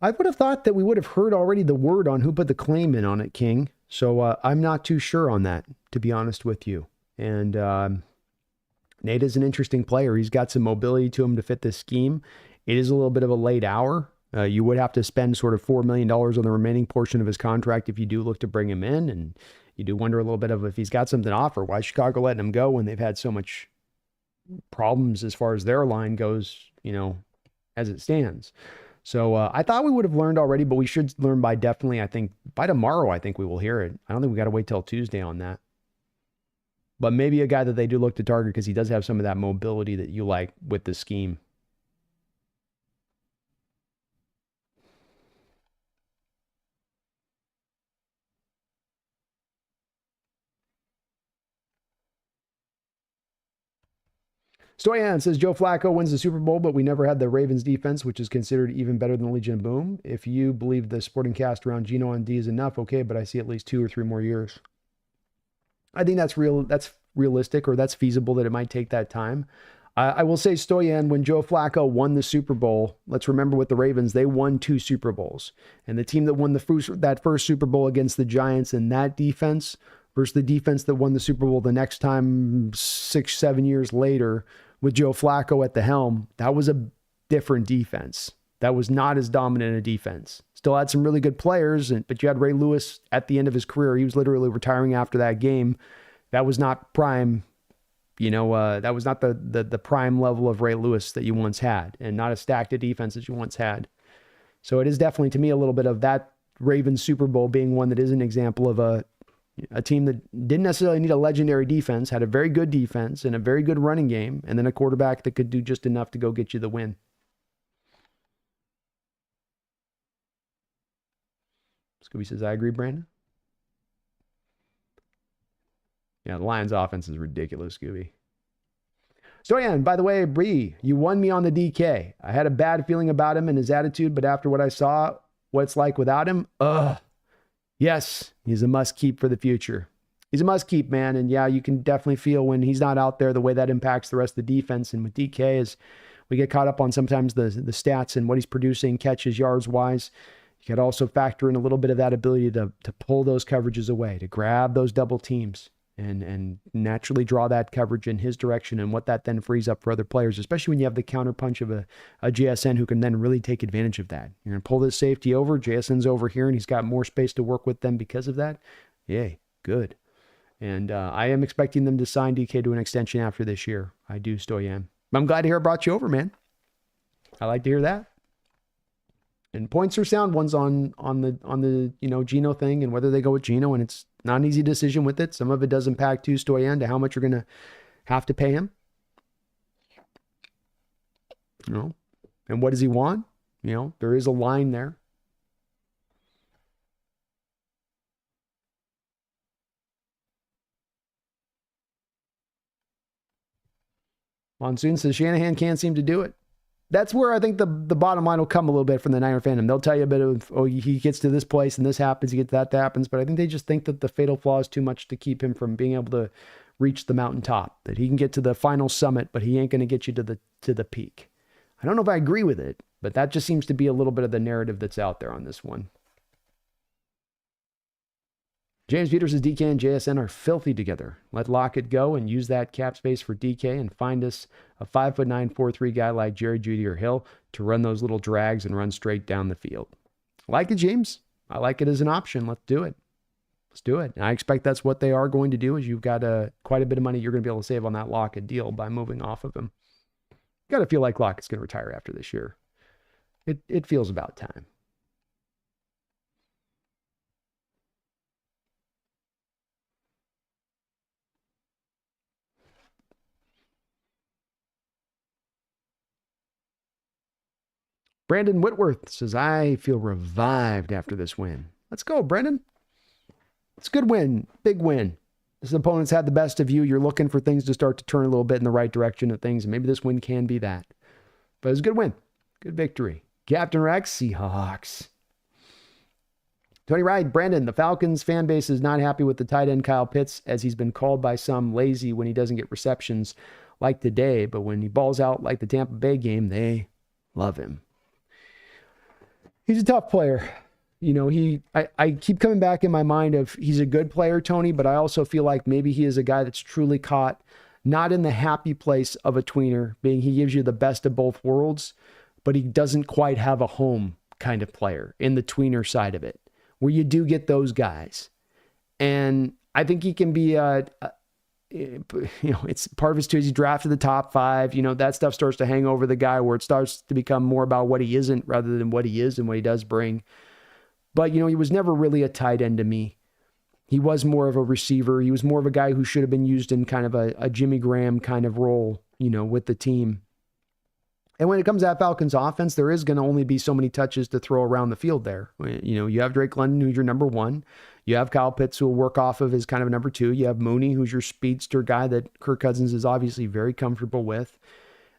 I would have thought that we would have heard already the word on who put the claim in on it, King. So I'm not too sure on that, to be honest with you. And Nate is an interesting player. He's got some mobility to him to fit this scheme. It is a little bit of a late hour. You would have to spend sort of $4 million on the remaining portion of his contract if you do look to bring him in. And you do wonder a little bit of if he's got something to offer. Why is Chicago letting him go when they've had so much problems as far as their line goes, as it stands? So I thought we would have learned already, but we should learn by definitely, I think, by tomorrow, I think we will hear it. I don't think we got to wait till Tuesday on that. But maybe a guy that they do look to target because he does have some of that mobility that you like with the scheme. Stoyan says, Joe Flacco wins the Super Bowl, but we never had the Ravens defense, which is considered even better than Legion of Boom. If you believe the sporting cast around Geno and D is enough, okay, but I see at least 2 or 3 more years. I think that's real. That's realistic, or that's feasible that it might take that time. I will say, Stoyan, when Joe Flacco won the Super Bowl, let's remember with the Ravens, they won 2 Super Bowls. And the team that won that first Super Bowl against the Giants and that defense versus the defense that won the Super Bowl the next time 6-7 years later with Joe Flacco at the helm, that was a different defense. That was not as dominant a defense. Still had some really good players, but you had Ray Lewis at the end of his career. He was literally retiring after that game. That was not prime. That was not the prime level of Ray Lewis that you once had, and not as stacked a defense as you once had. So it is definitely, to me, a little bit of that Ravens Super Bowl being one that is an example of a team that didn't necessarily need a legendary defense, had a very good defense and a very good running game, and then a quarterback that could do just enough to go get you the win. Scooby says, I agree, Brandon. Yeah, the Lions offense is ridiculous, Scooby. Stoyan, by the way, Bree, you won me on the DK. I had a bad feeling about him and his attitude, but after what I saw, what it's like without him, yes, he's a must-keep for the future. He's a must-keep, man, and yeah, you can definitely feel when he's not out there the way that impacts the rest of the defense, and with DK, as we get caught up on sometimes the stats and what he's producing, catches, yards-wise, you could also factor in a little bit of that ability to pull those coverages away, to grab those double teams, and naturally draw that coverage in his direction, and what that then frees up for other players, especially when you have the counterpunch of a JSN who can then really take advantage of that. You're going to pull this safety over, JSN's over here, and he's got more space to work with them because of that. Yay, good. And I am expecting them to sign DK to an extension after this year. I do, Stoyan. I'm glad to hear I brought you over, man. I like to hear that. And points are sound ones on the Geno thing, and whether they go with Geno, and it's not an easy decision with it. Some of it does impact too, Stoyan, to how much you're going to have to pay him. And what does he want? There is a line there. Monsoon says Shanahan can't seem to do it. That's where I think the bottom line will come a little bit from the Niner fandom. They'll tell you a bit of, he gets to this place and this happens, he gets that happens. But I think they just think that the fatal flaw is too much to keep him from being able to reach the mountaintop, that he can get to the final summit, but he ain't going to get you to the peak. I don't know if I agree with it, but that just seems to be a little bit of the narrative that's out there on this one. James Peters says DK and JSN are filthy together. Let Lockett go and use that cap space for DK and find us a 5'9", 4'3" guy like Jerry Jeudy or Hill to run those little drags and run straight down the field. I like it, James. I like it as an option. Let's do it. Let's do it. And I expect that's what they are going to do, is you've got quite a bit of money you're going to be able to save on that Lockett deal by moving off of him. Got to feel like Lockett's going to retire after this year. It feels about time. Brandon Whitworth says, I feel revived after this win. Let's go, Brandon. It's a good win. Big win. This opponent's had the best of you. You're looking for things to start to turn a little bit in the right direction of things, and maybe this win can be that. But it's a good win. Good victory. Captain Rex, Seahawks. Tony Wright, Brandon, the Falcons fan base is not happy with the tight end Kyle Pitts, as he's been called by some lazy when he doesn't get receptions like today, but when he balls out like the Tampa Bay game, they love him. He's a tough player. I keep coming back in my mind of he's a good player, Tony, but I also feel like maybe he is a guy that's truly caught not in the happy place of a tweener, being he gives you the best of both worlds, but he doesn't quite have a home kind of player in the tweener side of it, where you do get those guys. And I think he can be it's part of his too. He's drafted the top 5. That stuff starts to hang over the guy, where it starts to become more about what he isn't rather than what he is and what he does bring. But, he was never really a tight end to me. He was more of a receiver. He was more of a guy who should have been used in kind of a Jimmy Graham kind of role, with the team. And when it comes to that Falcons offense, there is going to only be so many touches to throw around the field there. You have Drake London, who's your number 1. You have Kyle Pitts, who will work off of as kind of number 2. You have Mooney, who's your speedster guy that Kirk Cousins is obviously very comfortable with.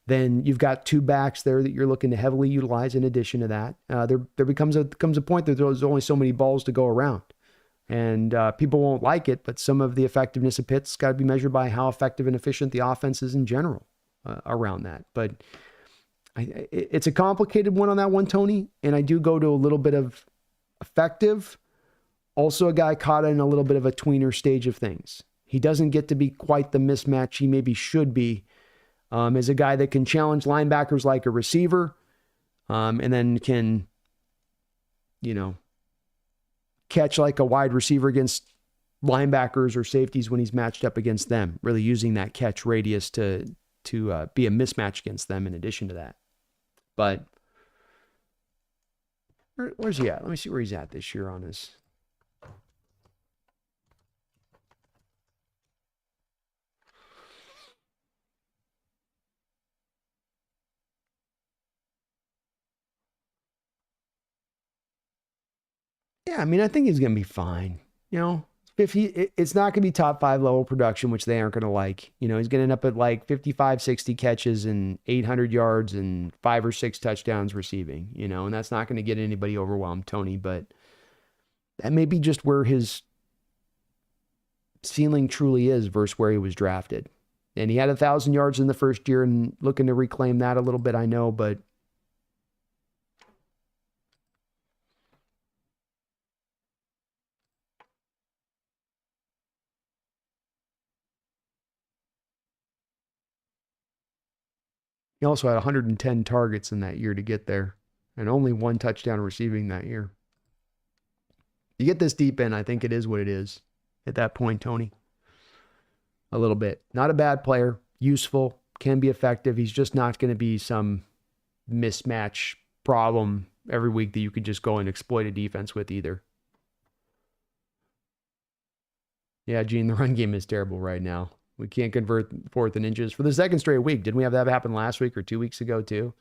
Then you've got 2 backs there that you're looking to heavily utilize in addition to that. There becomes a point that there's only so many balls to go around. And people won't like it, but some of the effectiveness of Pitt's got to be measured by how effective and efficient the offense is in general around that. But it's a complicated one on that one, Tony. And I do go to a little bit of effective. Also a guy caught in a little bit of a tweener stage of things. He doesn't get to be quite the mismatch he maybe should be. As a guy that can challenge linebackers like a receiver, and then can, catch like a wide receiver against linebackers or safeties when he's matched up against them, really using that catch radius to be a mismatch against them in addition to that. But where's he at? Let me see where he's at this year on his. Yeah, I mean, I think he's going to be fine. If it's not going to be top 5 level production, which they aren't going to like. He's going to end up at like 55, 60 catches and 800 yards and 5 or 6 touchdowns receiving, and that's not going to get anybody overwhelmed, Tony, but that may be just where his ceiling truly is versus where he was drafted. And he had 1,000 yards in the first year and looking to reclaim that a little bit, I know, but he also had 110 targets in that year to get there and only 1 touchdown receiving that year. You get this deep in, I think it is what it is at that point, Tony. A little bit. Not a bad player, useful, can be effective. He's just not going to be some mismatch problem every week that you could just go and exploit a defense with either. Yeah, Gene, the run game is terrible right now. We can't convert 4th and inches for the second straight week. Didn't we have that happen last week or 2 weeks ago too?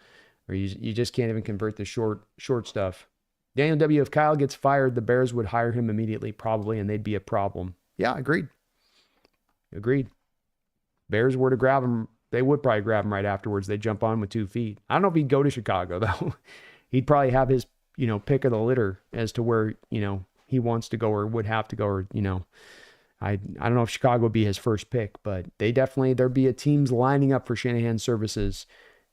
Or you just can't even convert the short stuff. Daniel W., if Kyle gets fired, the Bears would hire him immediately probably, and they'd be a problem. Yeah, agreed. Bears were to grab him, they would probably grab him right afterwards. They'd jump on with 2 feet. I don't know if he'd go to Chicago though. He'd probably have his, pick of the litter as to where, he wants to go or would have to go or, I don't know if Chicago would be his first pick, but there'd be a teams lining up for Shanahan's services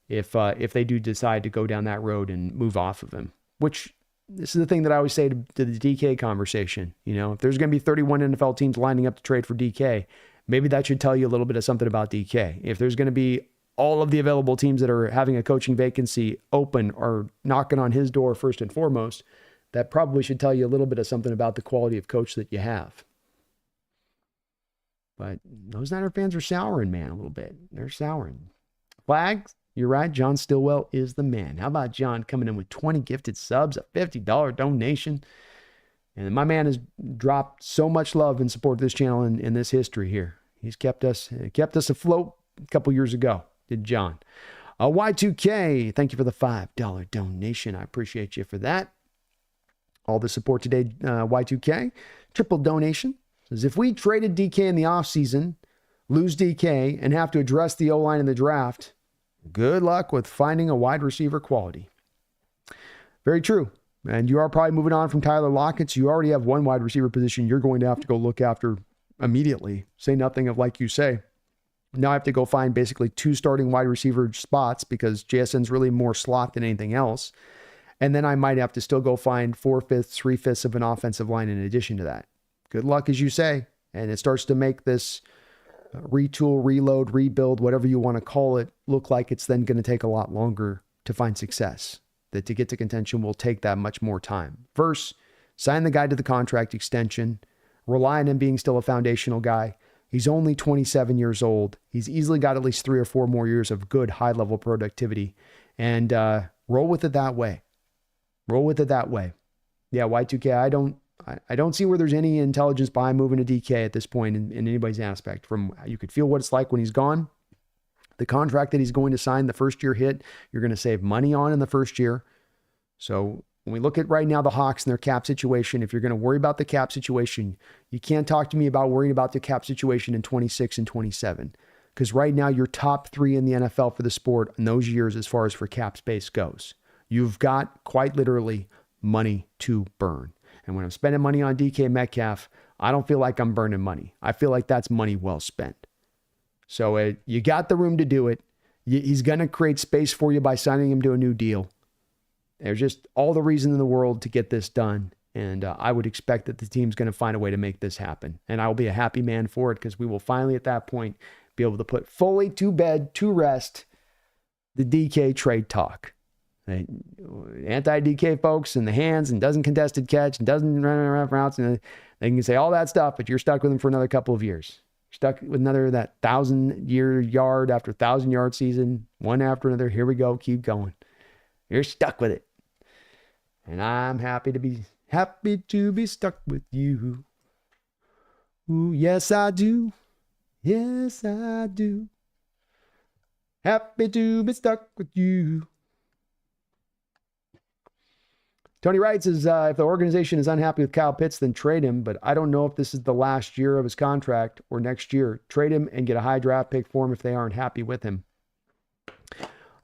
if they do decide to go down that road and move off of him, which this is the thing that I always say to the DK conversation. If there's going to be 31 NFL teams lining up to trade for DK, maybe that should tell you a little bit of something about DK. If there's going to be all of the available teams that are having a coaching vacancy open or knocking on his door first and foremost, that probably should tell you a little bit of something about the quality of coach that you have. But those Niner fans are souring, man, a little bit. They're souring. Flags, you're right. John Stillwell is the man. How about John coming in with 20 gifted subs, a $50 donation? And my man has dropped so much love and support this channel in this history here. He's kept us afloat a couple years ago, did John. Y2K, thank you for the $5 donation. I appreciate you for that. All the support today, Y2K. Triple donation. Says, if we traded DK in the offseason, lose DK, and have to address the O-line in the draft, good luck with finding a wide receiver quality. Very true. And you are probably moving on from Tyler Lockett. So you already have 1 wide receiver position you're going to have to go look after immediately. Say nothing of, like you say, now I have to go find basically 2 starting wide receiver spots because JSN's really more slot than anything else. And then I might have to still go find 4/5, 3/5 of an offensive line in addition to that. Good luck, as you say. And it starts to make this retool, reload, rebuild, whatever you want to call it, look like it's then going to take a lot longer to find success. That to get to contention will take that much more time. First, sign the guy to the contract extension, rely on him being still a foundational guy. He's only 27 years old. He's easily got at least 3 or 4 more years of good high-level productivity. And roll with it that way. Yeah, Y2K, I don't see where there's any intelligence behind moving to DK at this point in anybody's aspect. From you could feel what it's like when he's gone. The contract that he's going to sign, the first year hit, you're going to save money on in the first year. So when we look at right now the Hawks and their cap situation, if you're going to worry about the cap situation, you can't talk to me about worrying about the cap situation in 26 and 27. Because right now you're top 3 in the NFL for the sport in those years as far as for cap space goes. You've got quite literally money to burn. And when I'm spending money on DK Metcalf, I don't feel like I'm burning money. I feel like that's money well spent. So you got the room to do it. He's going to create space for you by signing him to a new deal. There's just all the reason in the world to get this done. And I would expect that the team's going to find a way to make this happen. And I will be a happy man for it because we will finally at that point be able to put fully to bed, to rest, the DK trade talk. Anti-DK folks and the hands and doesn't contested catch and doesn't run around routes. And they can say all that stuff, but you're stuck with him for another couple of years. Stuck with another that 1,000-year yard after 1,000-yard season, one after another. Here we go. Keep going. You're stuck with it. And I'm happy to be stuck with you. Ooh, yes, I do. Yes, I do. Happy to be stuck with you. Tony writes, if the organization is unhappy with Kyle Pitts, then trade him. But I don't know if this is the last year of his contract or next year. Trade him and get a high draft pick for him if they aren't happy with him.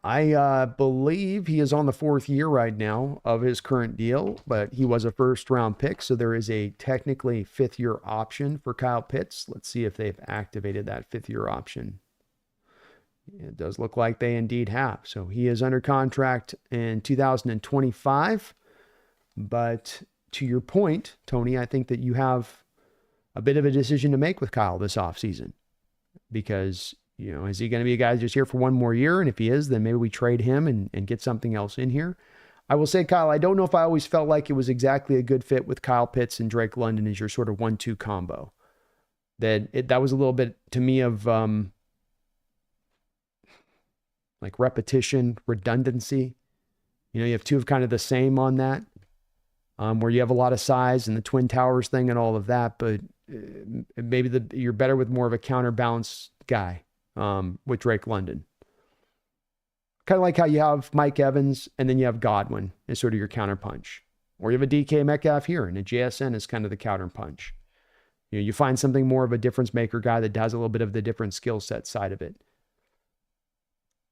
I believe he is on the 4th year right now of his current deal, but he was a first-round pick, so there is a technically 5th-year option for Kyle Pitts. Let's see if they've activated that 5th-year option. It does look like they indeed have. So he is under contract in 2025. But to your point, Tony, I think that you have a bit of a decision to make with Kyle this offseason. Because, is he going to be a guy just here for one more year? And if he is, then maybe we trade him and get something else in here. I will say, Kyle, I don't know if I always felt like it was exactly a good fit with Kyle Pitts and Drake London as your sort of 1-2 combo. That was a little bit, to me, of like repetition, redundancy. You have two of kind of the same on that. Where you have a lot of size and the Twin Towers thing and all of that, but maybe you're better with more of a counterbalance guy with Drake London. Kind of like how you have Mike Evans and then you have Godwin as sort of your counterpunch. Or you have a DK Metcalf here and a JSN is kind of the counterpunch. You find something more of a difference maker guy that does a little bit of the different skill set side of it.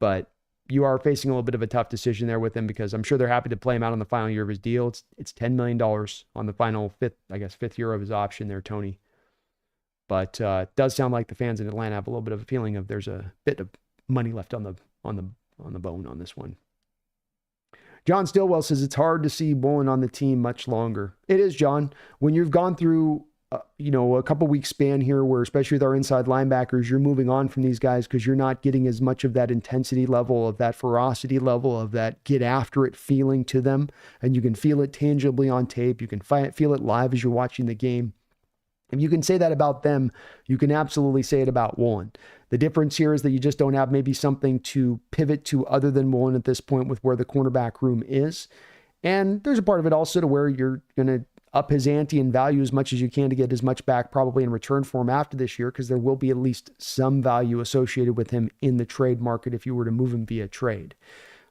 But you are facing a little bit of a tough decision there with him because I'm sure they're happy to play him out on the final year of his deal. It's $10 million on the final 5th year of his option there, Tony. But it does sound like the fans in Atlanta have a little bit of a feeling of there's a bit of money left on the bone on this one. John Stillwell says it's hard to see Woolen on the team much longer. It is, John. When you've gone through a couple weeks span here where, especially with our inside linebackers, you're moving on from these guys because you're not getting as much of that intensity level, of that ferocity level, of that get after it feeling to them. And you can feel it tangibly on tape. You can feel it live as you're watching the game. If you can say that about them, you can absolutely say it about Woolen. The difference here is that you just don't have maybe something to pivot to other than Woolen at this point with where the cornerback room is. And there's a part of it also to where you're going to up his ante and value as much as you can to get as much back probably in return for him after this year, because there will be at least some value associated with him in the trade market if you were to move him via trade.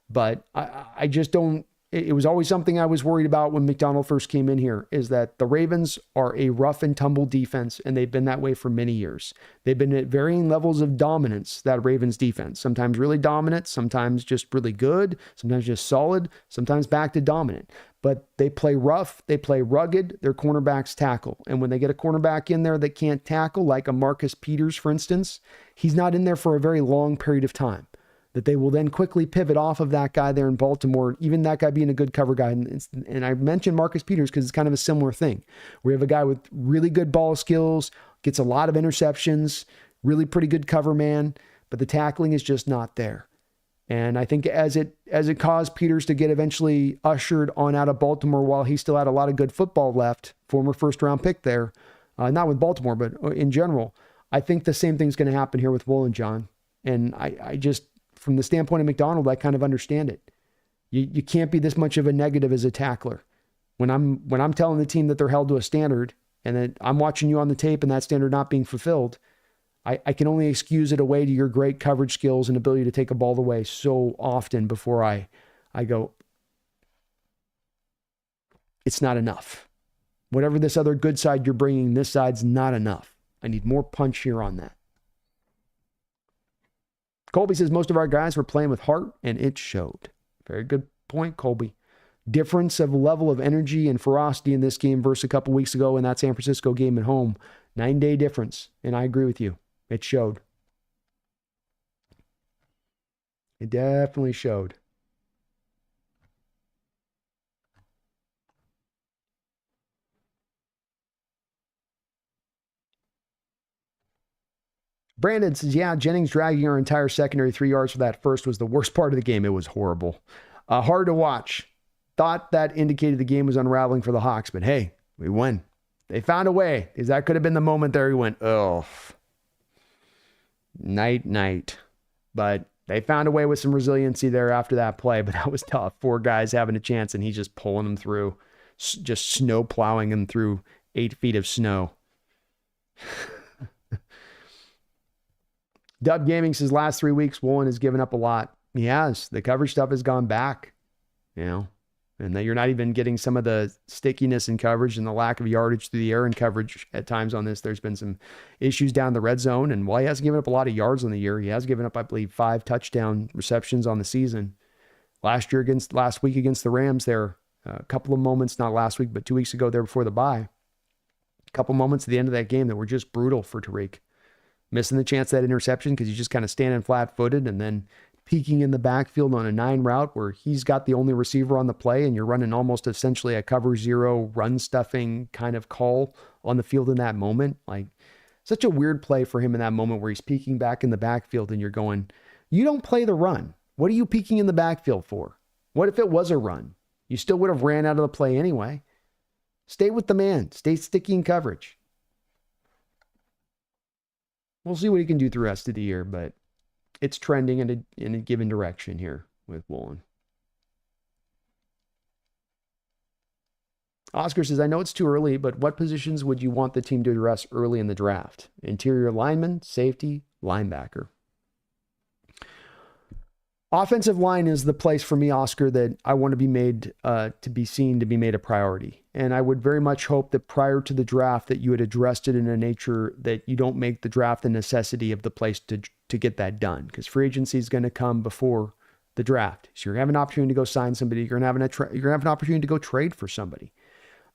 But I just don't, it was always something I was worried about when McDonald first came in here, is that the Ravens are a rough and tumble defense, and they've been that way for many years. They've been at varying levels of dominance, that Ravens defense. Sometimes really dominant, sometimes just really good, sometimes just solid, sometimes back to dominant. But they play rough, they play rugged, their cornerbacks tackle. And when they get a cornerback in there that can't tackle, like a Marcus Peters, for instance, he's not in there for a very long period of time. That they will then quickly pivot off of that guy there in Baltimore, even that guy being a good cover guy. And I mentioned Marcus Peters because it's kind of a similar thing. We have a guy with really good ball skills, gets a lot of interceptions, really pretty good cover man, but the tackling is just not there. And I think as it caused Peters to get eventually ushered on out of Baltimore while he still had a lot of good football left, former first-round pick there, not with Baltimore, but in general, I think the same thing's going to happen here with Woolen, John. And I just, from the standpoint of McDonald, I kind of understand it. You can't be this much of a negative as a tackler. When I'm telling the team that they're held to a standard and that I'm watching you on the tape and that standard not being fulfilled, I can only excuse it away to your great coverage skills and ability to take a ball away so often before I go, it's not enough. Whatever this other good side you're bringing, this side's not enough. I need more punch here on that. Colby says most of our guys were playing with heart and it showed. Very good point, Colby. difference of level of energy and ferocity in this game versus a couple weeks ago in that San Francisco game at home. 9-day difference. And I agree with you. It showed. It definitely showed. Brandon says, yeah, Jennings dragging our entire secondary 3 yards for that first was the worst part of the game. It was horrible. Hard to watch. Thought that indicated the game was unraveling for the Hawks, but hey, we win. They found a way, because that could have been the moment there he went, oh, night. But they found a way with some resiliency there after that play, but that was tough. 4 guys having a chance, and he's just pulling them through, just snow plowing them through 8 feet of snow. Dub Gaming says last 3 weeks, Woolen has given up a lot. He has. The coverage stuff has gone back, and that you're not even getting some of the stickiness in coverage and the lack of yardage through the air and coverage at times on this. There's been some issues down the red zone, and while he hasn't given up a lot of yards on the year, he has given up, I believe, 5 touchdown receptions on the season. Last week against the Rams there, a couple of moments, not last week, but 2 weeks ago there before the bye, a couple moments at the end of that game that were just brutal for Tariq. Missing the chance of that interception because he's just kind of standing flat-footed and then peeking in the backfield on a 9 route where he's got the only receiver on the play and you're running almost essentially a cover 0 run stuffing kind of call on the field in that moment. Like, such a weird play for him in that moment where he's peeking back in the backfield and you're going, you don't play the run. What are you peeking in the backfield for? What if it was a run? You still would have ran out of the play anyway. Stay with the man. Stay sticky in coverage. We'll see what he can do through the rest of the year, but it's trending in a given direction here with Woolen. Oscar says, I know it's too early, but what positions would you want the team to address early in the draft? Interior lineman, safety, linebacker. Offensive line is the place for me, Oscar, that I want to be made to be made a priority. And I would very much hope that prior to the draft that you had addressed it in a nature that you don't make the draft a necessity of the place to get that done. Because free agency is going to come before the draft. So you're going to have an opportunity to go sign somebody. You're going to have an opportunity to go trade for somebody.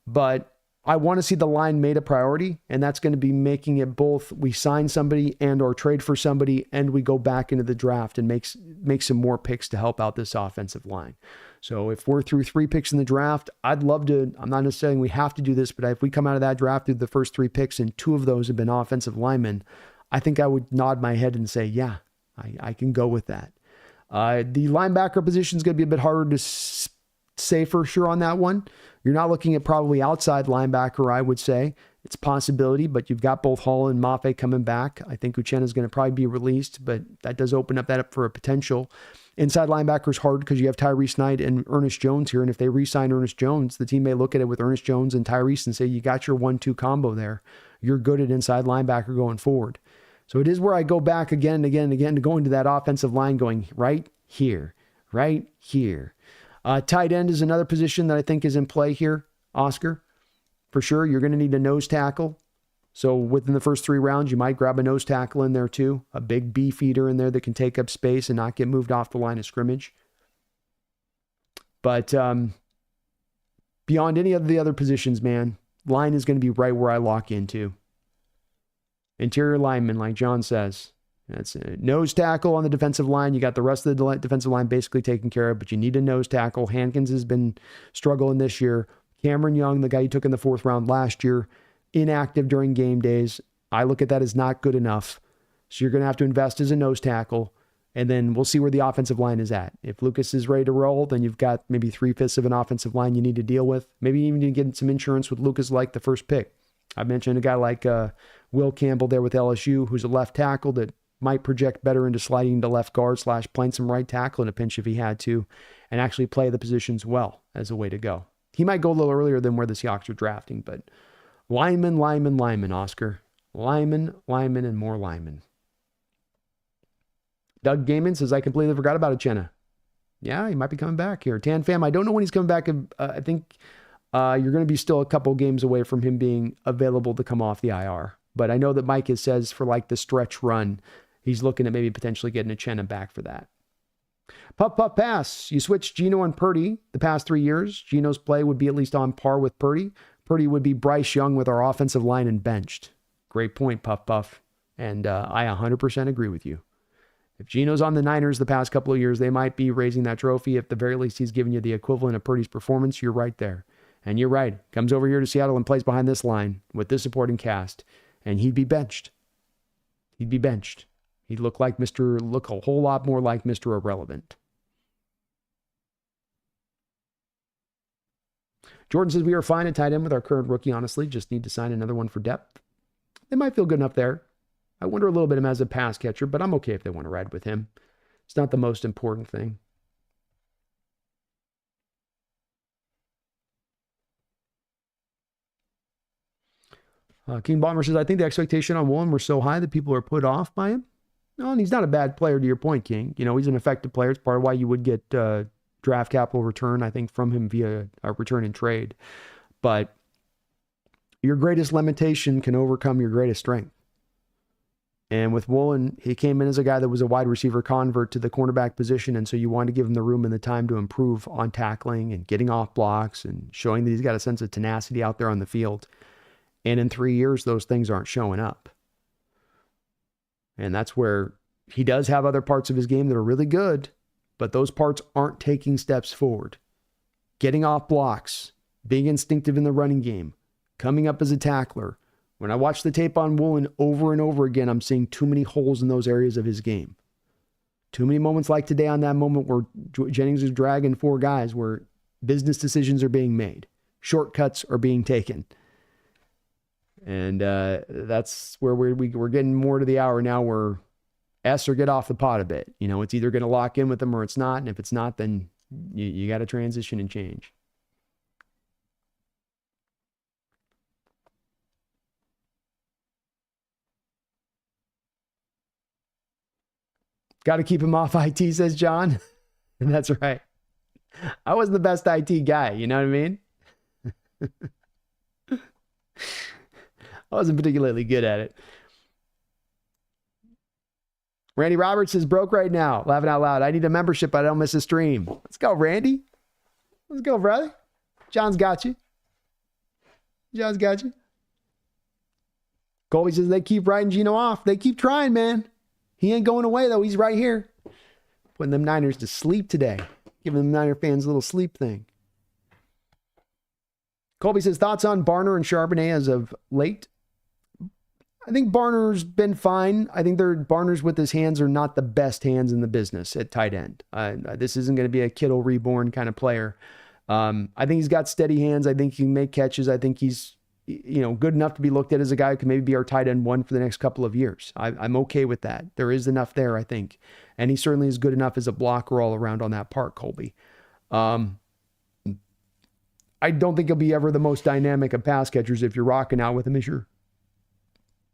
But I want to see the line made a priority, and that's going to be making it both we sign somebody and or trade for somebody, and we go back into the draft and make some more picks to help out this offensive line. So if we're through 3 picks in the draft, I'd love to, I'm not necessarily saying we have to do this, but if we come out of that draft through the first 3 picks and 2 of those have been offensive linemen, I think I would nod my head and say, yeah, I can go with that. The linebacker position is going to be a bit harder to say for sure on that one. You're not looking at probably outside linebacker, I would say. It's a possibility, but you've got both Hall and Mafe coming back. I think Uchenna is going to probably be released, but that does open up for a potential. Inside linebacker is hard because you have Tyrese Knight and Ernest Jones here, and if they re-sign Ernest Jones, the team may look at it with Ernest Jones and Tyrese and say, you got your 1-2 combo there. You're good at inside linebacker going forward. So it is where I go back again and again and again to go into that offensive line going right here, right here. Tight end is another position that I think is in play here, Oscar. For sure, you're going to need a nose tackle. So within the first 3 rounds, you might grab a nose tackle in there too. A big beef eater in there that can take up space and not get moved off the line of scrimmage. But beyond any of the other positions, man, line is going to be right where I lock into. Interior lineman, like John says. That's a nose tackle on the defensive line. You got the rest of the defensive line basically taken care of, but you need a nose tackle. Hankins has been struggling this year. Cameron Young, the guy you took in the 4th round last year, inactive during game days. I look at that as not good enough. So you're going to have to invest as a nose tackle, and then we'll see where the offensive line is at. If Lucas is ready to roll, then you've got maybe 3/5 of an offensive line you need to deal with. Maybe even need to get some insurance with Lucas like the first pick. I mentioned a guy like Will Campbell there with LSU, who's a left tackle that might project better into sliding to left guard / playing some right tackle in a pinch if he had to, and actually play the positions well as a way to go. He might go a little earlier than where the Seahawks are drafting, but lineman, Oscar. Lineman, and more linemen. Doug Gaiman says, I completely forgot about Uchenna. Yeah, he might be coming back here. Tan Fam, I don't know when he's coming back. I think you're going to be still a couple games away from him being available to come off the IR. But I know that Mike says for like the stretch run, he's looking at maybe potentially getting Uchenna back for that. Puff, puff, pass. You switch Geno and Purdy the past 3 years. Geno's play would be at least on par with Purdy. Purdy would be Bryce Young with our offensive line and benched. Great point, Puff, puff. And I 100% agree with you. If Geno's on the Niners the past couple of years, they might be raising that trophy. At the very least, he's giving you the equivalent of Purdy's performance. You're right there. And you're right. Comes over here to Seattle and plays behind this line with this supporting cast, and he'd be benched. He'd be benched. He'd look a whole lot more like Mr. Irrelevant. Jordan says, we are fine at tight end with our current rookie, honestly. Just need to sign another one for depth. They might feel good enough there. I wonder a little bit of him as a pass catcher, but I'm okay if they want to ride with him. It's not the most important thing. King Bomber says, I think the expectation on Woolen were so high that people are put off by him. No, and he's not a bad player to your point, King. You know, he's an effective player. It's part of why you would get draft capital return, I think, from him via a return in trade. But your greatest limitation can overcome your greatest strength. And with Woolen, he came in as a guy that was a wide receiver convert to the cornerback position, and so you wanted to give him the room and the time to improve on tackling and getting off blocks and showing that he's got a sense of tenacity out there on the field. And in 3 years, those things aren't showing up. And that's where he does have other parts of his game that are really good, but those parts aren't taking steps forward. Getting off blocks, being instinctive in the running game, coming up as a tackler. When I watch the tape on Woolen over and over again, I'm seeing too many holes in those areas of his game. Too many moments like today on that moment where Jennings is dragging 4 guys, where business decisions are being made. Shortcuts are being taken. And that's where we're getting more to the hour now where S or get off the pot a bit. You know, it's either going to lock in with them or it's not. And if it's not, then you got to transition and change. Got to keep him off IT, says John. And that's right. I wasn't the best IT guy. You know what I mean? I wasn't particularly good at it. Randy Roberts is broke right now. Laughing out loud. I need a membership, but I don't miss a stream. Let's go, Randy. Let's go, brother. John's got you. John's got you. Colby says they keep writing Geno off. They keep trying, man. He ain't going away, though. He's right here. Putting them Niners to sleep today. Giving them Niner fans a little sleep thing. Colby says, thoughts on Barner and Charbonnet as of late? I think Barner's been fine. I think Barner's with his hands are not the best hands in the business at tight end. This isn't going to be a Kittle reborn kind of player. I think he's got steady hands. I think he can make catches. I think he's good enough to be looked at as a guy who can maybe be our tight end 1 for the next couple of years. I'm okay with that. There is enough there, I think. And he certainly is good enough as a blocker all around on that part, Colby. I don't think he'll be ever the most dynamic of pass catchers if you're rocking out with him as your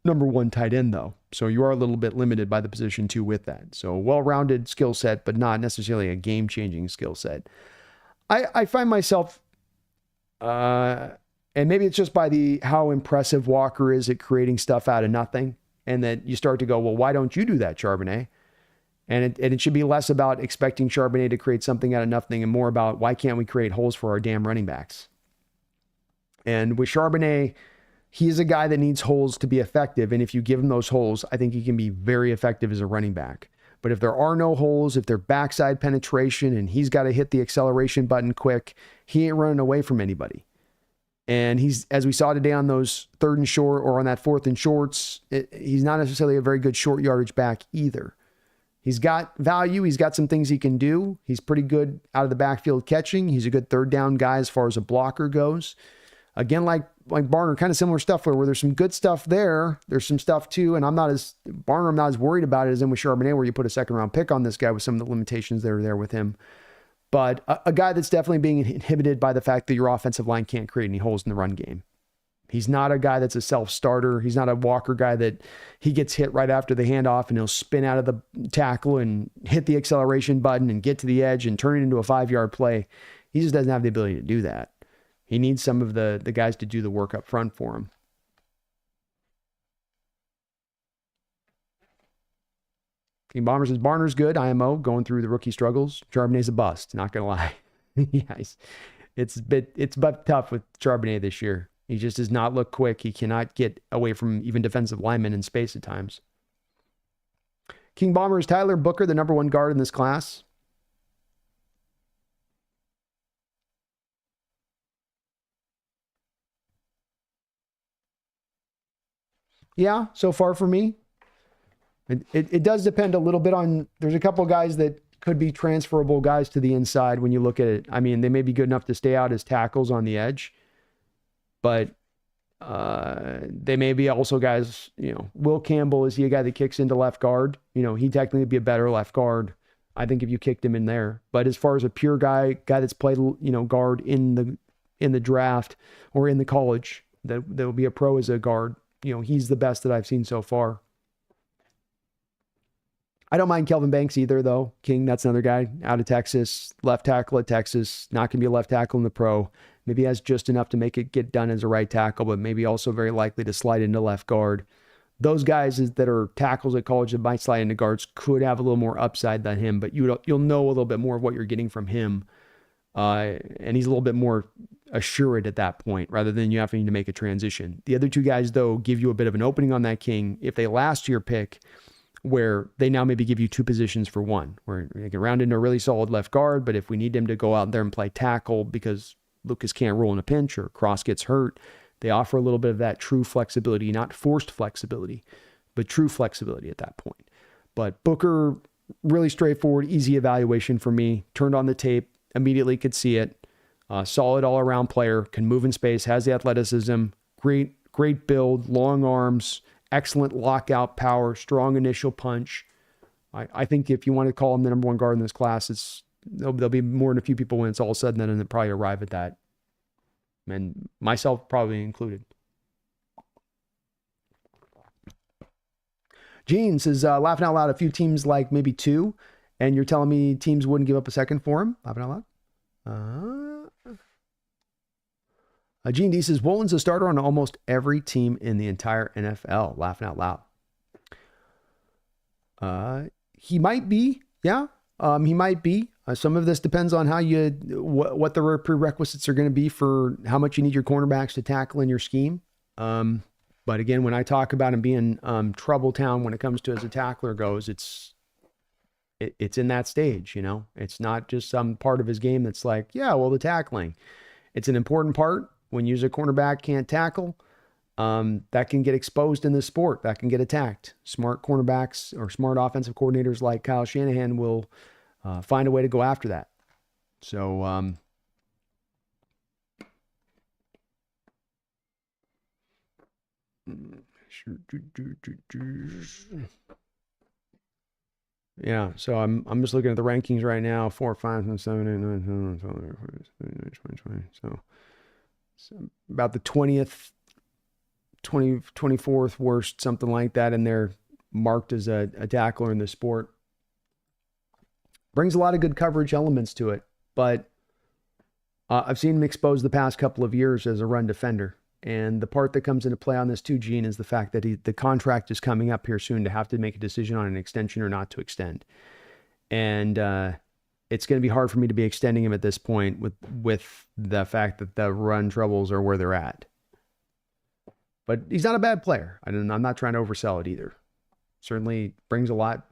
number 1 tight end, though. So you are a little bit limited by the position, too, with that. So well-rounded skill set, but not necessarily a game-changing skill set. I find myself, and maybe it's just by how impressive Walker is at creating stuff out of nothing, and that you start to go, well, why don't you do that, Charbonnet? And it should be less about expecting Charbonnet to create something out of nothing and more about why can't we create holes for our damn running backs? And with Charbonnet, he is a guy that needs holes to be effective. And if you give him those holes, I think he can be very effective as a running back. But if there are no holes, if they're backside penetration and he's got to hit the acceleration button quick, he ain't running away from anybody. And he's, as we saw today on those 3rd and short or on that 4th and shorts, he's not necessarily a very good short yardage back either. He's got value. He's got some things he can do. He's pretty good out of the backfield catching. He's a good 3rd down guy as far as a blocker goes. Again, like Barner, kind of similar stuff where there's some good stuff there. There's some stuff too, and I'm not as worried about it as in with Charbonnet, where you put a 2nd round pick on this guy with some of the limitations that are there with him. But a guy that's definitely being inhibited by the fact that your offensive line can't create any holes in the run game. He's not a guy that's a self-starter. He's not a Walker guy that he gets hit right after the handoff and he'll spin out of the tackle and hit the acceleration button and get to the edge and turn it into a 5-yard play. He just doesn't have the ability to do that. He needs some of the guys to do the work up front for him. King Bomber says, Barner's good, IMO, going through the rookie struggles. Charbonnet's a bust, not going to lie. Yes, it's but tough with Charbonnet this year. He just does not look quick. He cannot get away from even defensive linemen in space at times. King Bomber is Tyler Booker, the number 1 guard in this class. Yeah, so far for me. It does depend a little bit on, there's a couple guys that could be transferable guys to the inside when you look at it. I mean, they may be good enough to stay out as tackles on the edge, but they may be also guys, Will Campbell, is he a guy that kicks into left guard? He technically would be a better left guard, I think, if you kicked him in there. But as far as a pure guy that's played, guard in the draft or in the college, that will be a pro as a guard, he's the best that I've seen so far. I don't mind Kelvin Banks either, though. King, that's another guy out of Texas, left tackle at Texas, not going to be a left tackle in the pro. Maybe has just enough to make it get done as a right tackle, but maybe also very likely to slide into left guard. Those guys that are tackles at college that might slide into guards could have a little more upside than him, but you'll know a little bit more of what you're getting from him. And he's a little bit more assured at that point rather than you having to make a transition. The other two guys, though, give you a bit of an opening on that King if they last your pick, where they now maybe give you 2 positions for 1, where they can round into a really solid left guard, but if we need him to go out there and play tackle because Lucas can't roll in a pinch or Cross gets hurt, they offer a little bit of that true flexibility, not forced flexibility, but true flexibility at that point. But Booker, really straightforward, easy evaluation for me. Turned on the tape, immediately could see it. Solid all-around player, can move in space, has the athleticism, great build, long arms, excellent lockout power, strong initial punch. I think if you want to call him the number 1 guard in this class, there'll be more than a few people when it's all said and done, and they'll probably arrive at that. And myself probably included. Gene says, laughing out loud, a few teams like maybe 2, and you're telling me teams wouldn't give up a second for him? Laughing out loud. Gene D says, Woolen's a starter on almost every team in the entire NFL. Laughing out loud. He might be. Yeah, he might be. Some of this depends on how what the prerequisites are going to be for how much you need your cornerbacks to tackle in your scheme. But again, when I talk about him being trouble town when it comes to as a tackler goes, it's in that stage, It's not just some part of his game that's like, yeah, well, the tackling. It's an important part. When you as a cornerback can't tackle, that can get exposed in this sport. That can get attacked. Smart cornerbacks or smart offensive coordinators like Kyle Shanahan will find a way to go after that. So, yeah, so I'm just looking at the rankings right now. 4, 5, 7, 8, 9, 10, 20. So about the 24th worst, something like that, and they're marked as a tackler in the sport. Brings a lot of good coverage elements to it, but I've seen him exposed the past couple of years as a run defender. And the part that comes into play on this too, Gene, is the fact that the contract is coming up here soon to have to make a decision on an extension or not to extend. And it's going to be hard for me to be extending him at this point with the fact that the run troubles are where they're at. But he's not a bad player. I'm not trying to oversell it either. Certainly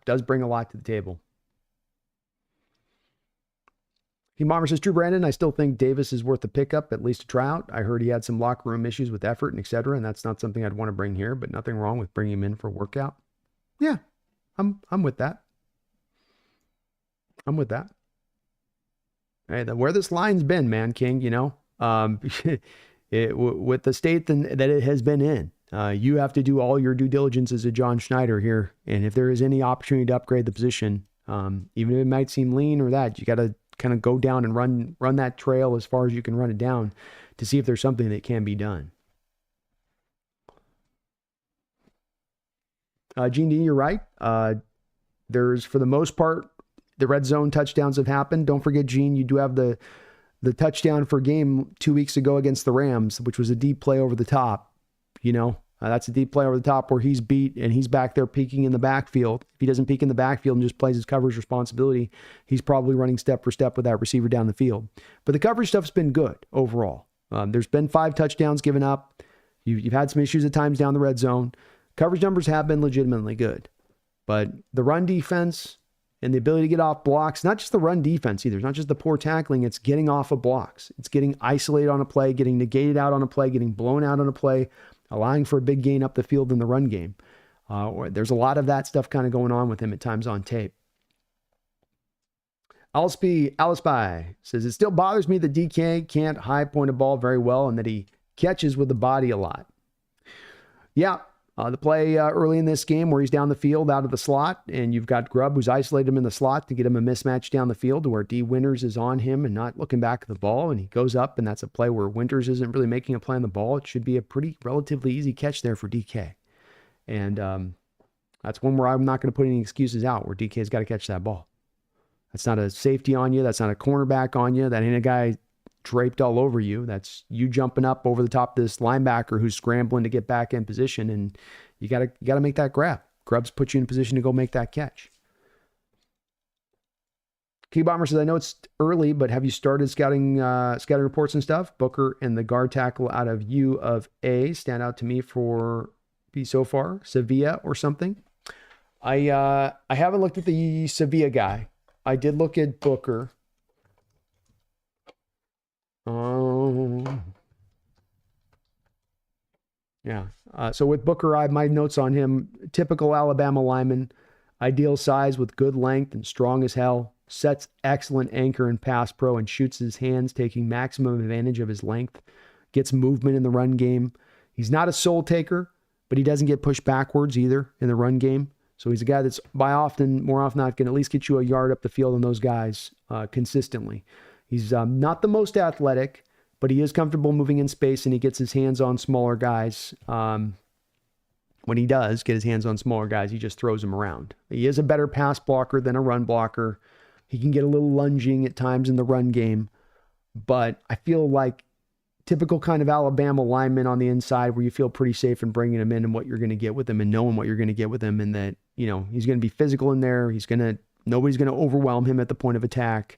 does bring a lot to the table. He Bomber says, Drew Brandon, I still think Davis is worth a pickup, at least a tryout. I heard he had some locker room issues with effort and et cetera, and that's not something I'd want to bring here, but nothing wrong with bringing him in for a workout. Yeah, I'm with that. I'm with that. Hey, where this line's been, man, King, with the state that it has been in, you have to do all your due diligence as a John Schneider here. And if there is any opportunity to upgrade the position, even if it might seem lean or that, you got to kind of go down and run that trail as far as you can run it down to see if there's something that can be done. Gene D, you're right. There's, for the most part, the red zone touchdowns have happened. Don't forget, Gene, you do have the touchdown for game 2 weeks ago against the Rams, which was a deep play over the top. That's a deep play over the top where he's beat and he's back there peeking in the backfield. If he doesn't peek in the backfield and just plays his coverage responsibility, he's probably running step for step with that receiver down the field. But the coverage stuff's been good overall. There's been 5 touchdowns given up. You've had some issues at times down the red zone. Coverage numbers have been legitimately good. But the run defense and the ability to get off blocks, not just the run defense either. It's not just the poor tackling. It's getting off of blocks. It's getting isolated on a play, getting negated out on a play, getting blown out on a play, allowing for a big gain up the field in the run game. There's a lot of that stuff kind of going on with him at times on tape. Alispy says, it still bothers me that DK can't high point a ball very well and that he catches with the body a lot. Yeah, the play early in this game where he's down the field out of the slot and you've got Grubb who's isolated him in the slot to get him a mismatch down the field to where D. Winters is on him and not looking back at the ball, and he goes up, and that's a play where Winters isn't really making a play on the ball. It should be a pretty relatively easy catch there for DK. And that's one where I'm not going to put any excuses out, where DK's got to catch that ball. That's not a safety on you. That's not a cornerback on you. That ain't a guy draped all over you. That's you jumping up over the top of this linebacker who's scrambling to get back in position, and you gotta make that grab. Grubbs puts you in position to go make that catch. Key Bomber says, I know it's early, but have you started scouting reports and stuff? Booker and the guard tackle out of U of A stand out to me for so far. Sevilla or something. I haven't looked at the Sevilla guy. I did look at Booker. Yeah. So with Booker, I have my notes on him. Typical Alabama lineman, ideal size with good length and strong as hell. Sets excellent anchor and pass pro and shoots his hands, taking maximum advantage of his length. Gets movement in the run game. He's not a soul taker, but he doesn't get pushed backwards either in the run game. So he's a guy that's more often not can at least get you a yard up the field on those guys consistently. He's not the most athletic, but he is comfortable moving in space, and he gets his hands on smaller guys. When he does get his hands on smaller guys, he just throws them around. He is a better pass blocker than a run blocker. He can get a little lunging at times in the run game, but I feel like typical kind of Alabama lineman on the inside where you feel pretty safe in bringing him in and what you're going to get with him and knowing what you're going to get with him, and that, you know, he's going to be physical in there. Nobody's going to overwhelm him at the point of attack.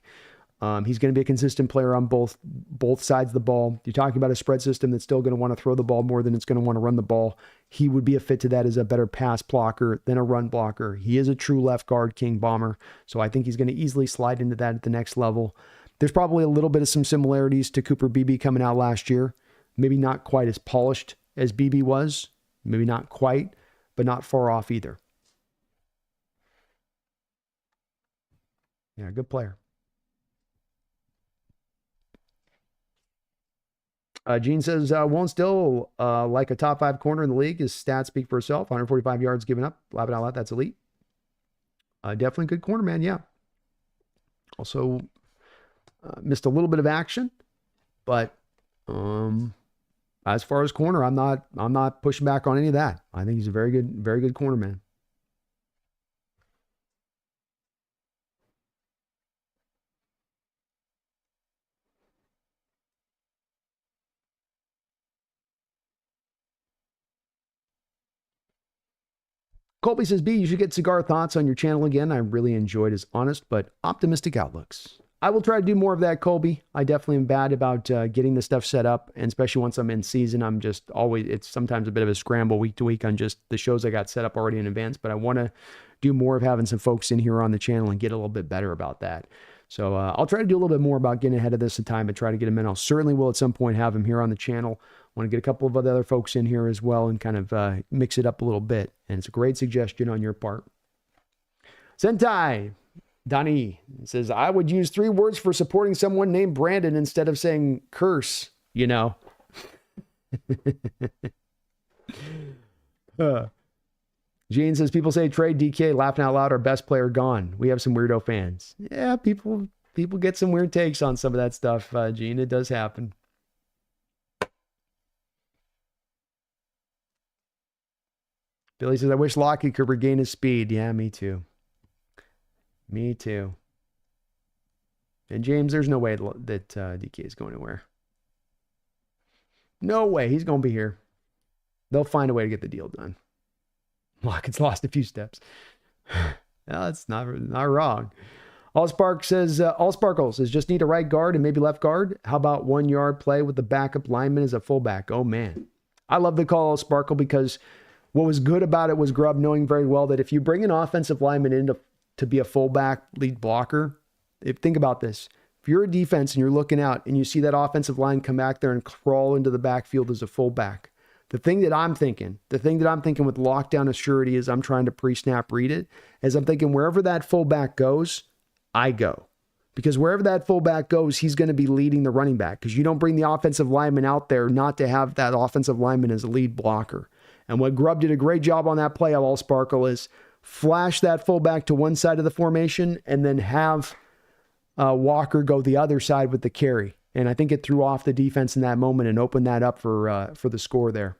He's going to be a consistent player on both sides of the ball. You're talking about a spread system that's still going to want to throw the ball more than it's going to want to run the ball. He would be a fit to that as a better pass blocker than a run blocker. He is a true left guard King Bomber, so I think he's going to easily slide into that at the next level. There's probably a little bit of some similarities to Cooper Beebe coming out last year. Maybe not quite as polished as Beebe was. Maybe not quite, but not far off either. Yeah, good player. Gene says, won't still like a top 5 corner in the league. His stats speak for itself. 145 yards given up. Laughing out loud, that's elite. Definitely good corner, man. Yeah. Also missed a little bit of action, but as far as corner, I'm not pushing back on any of that. I think he's a very good corner, man. Colby says, B, you should get Cigar Thoughts on your channel again. I really enjoyed his honest but optimistic outlooks. I will try to do more of that, Colby. I definitely am bad about getting the stuff set up, and especially once I'm in season, it's sometimes a bit of a scramble week to week on just the shows I got set up already in advance, but I want to do more of having some folks in here on the channel and get a little bit better about that. So I'll try to do a little bit more about getting ahead of this in time and try to get him in. I'll certainly will at some point have him here on the channel. Want to get a couple of other folks in here as well and kind of mix it up a little bit. And it's a great suggestion on your part. Sentai Donnie says, I would use 3 words for supporting someone named Brandon instead of saying curse, you know. Gene says, people say trade DK, laughing out loud, our best player gone. We have some weirdo fans. Yeah, people get some weird takes on some of that stuff, Gene. It does happen. Billy says, I wish Lockie could regain his speed. Yeah, me too. Me too. And James, there's no way that DK is going anywhere. No way. He's going to be here. They'll find a way to get the deal done. Lockett's lost a few steps. That's not wrong. Allsparkle says just need a right guard and maybe left guard. How about 1 yard play with the backup lineman as a fullback? Oh man. I love the call, Allsparkle, because what was good about it was Grubb knowing very well that if you bring an offensive lineman in to be a fullback lead blocker, think about this. If you're a defense and you're looking out and you see that offensive line come back there and crawl into the backfield as a fullback, the thing that I'm thinking with lockdown assurity is I'm trying to pre-snap read it, is I'm thinking wherever that fullback goes, I go. Because wherever that fullback goes, he's going to be leading the running back, because you don't bring the offensive lineman out there not to have that offensive lineman as a lead blocker. And what Grubb did a great job on that play, Allsparkle, is flash that fullback to one side of the formation and then have Walker go the other side with the carry. And I think it threw off the defense in that moment and opened that up for the score there.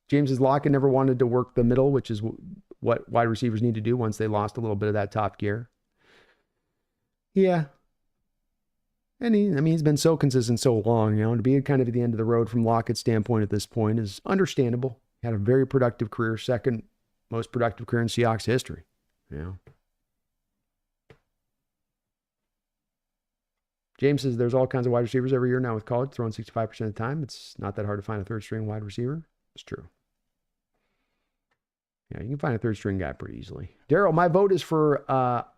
James's Lockett never wanted to work the middle, which is what wide receivers need to do once they lost a little bit of that top gear. Yeah. And he's been so consistent so long, to be kind of at the end of the road from Lockett's standpoint at this point is understandable. He had a very productive career, second most productive career in Seahawks history. James says there's all kinds of wide receivers every year now with college, throwing 65% of the time. It's not that hard to find a third string wide receiver. It's true. Yeah, you can find a third string guy pretty easily. Daryl, my vote is for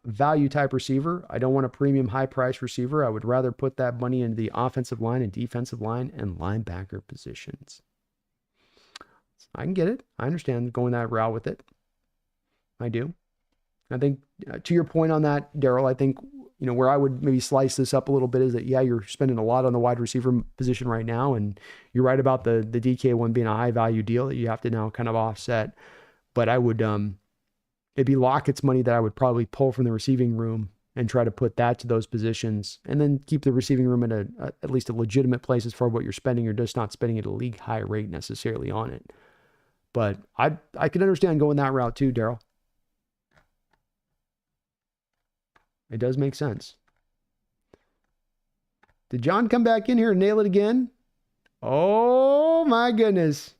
value type receiver. I don't want a premium high price receiver. I would rather put that money into the offensive line and defensive line and linebacker positions. I can get it. I understand going that route with it. I do. I think to your point on that, Daryl, I think, where I would maybe slice this up a little bit is that, yeah, you're spending a lot on the wide receiver position right now. And you're right about the DK one being a high value deal that you have to now kind of offset. But I would, it'd be Lockett's money that I would probably pull from the receiving room and try to put that to those positions, and then keep the receiving room at least a legitimate place as far as what you're spending. You're just not spending at a league high rate necessarily on it. But I can understand going that route too, Daryl. It does make sense. Did John come back in here and nail it again? Oh my goodness.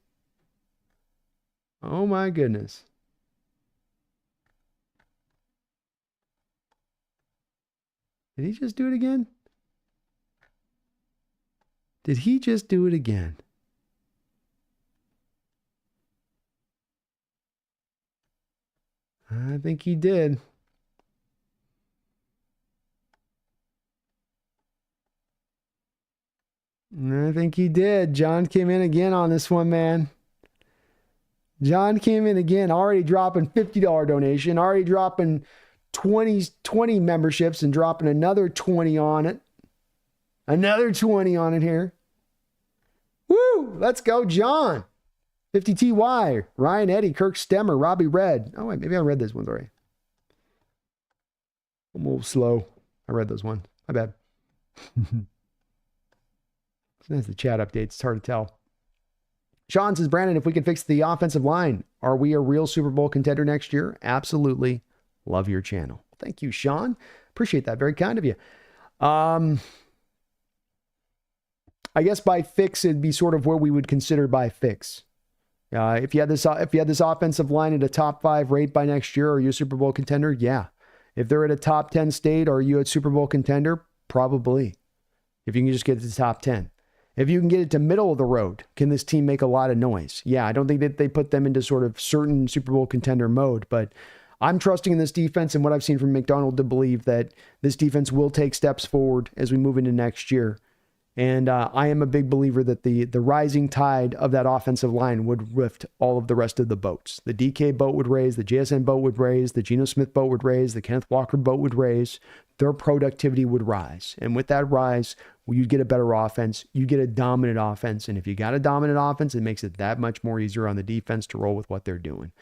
Oh my goodness. Did he just do it again? Did he just do it again? I think he did. I think he did. John came in again on this one, man. John came in again, already dropping $50 donation, already dropping 20 memberships and dropping another 20 on it. Another 20 on it here. Woo! Let's go, John. 50TY, Ryan Eddy, Kirk Stemmer, Robbie Red. Oh, wait, maybe I read those ones already. I'm a little slow. I read those ones. My bad. That's the chat updates. It's hard to tell. Sean says, Brandon, if we can fix the offensive line, are we a real Super Bowl contender next year? Absolutely. Love your channel. Thank you, Sean. Appreciate that. Very kind of you. I guess by fix, it'd be sort of where we would consider by fix. If you had this offensive line at a top 5 rate by next year, are you a Super Bowl contender? Yeah. If they're at a top 10 state, are you a Super Bowl contender? Probably. If you can just get to the top 10. If you can get it to middle of the road, can this team make a lot of noise? Yeah, I don't think that they put them into sort of certain Super Bowl contender mode, but I'm trusting in this defense and what I've seen from McDonald to believe that this defense will take steps forward as we move into next year. And I am a big believer that the rising tide of that offensive line would lift all of the rest of the boats. The DK boat would raise, the JSN boat would raise, the Geno Smith boat would raise, the Kenneth Walker boat would raise. Their productivity would rise. And with that rise, you'd get a better offense. You get a dominant offense. And if you got a dominant offense, it makes it that much more easier on the defense to roll with what they're doing.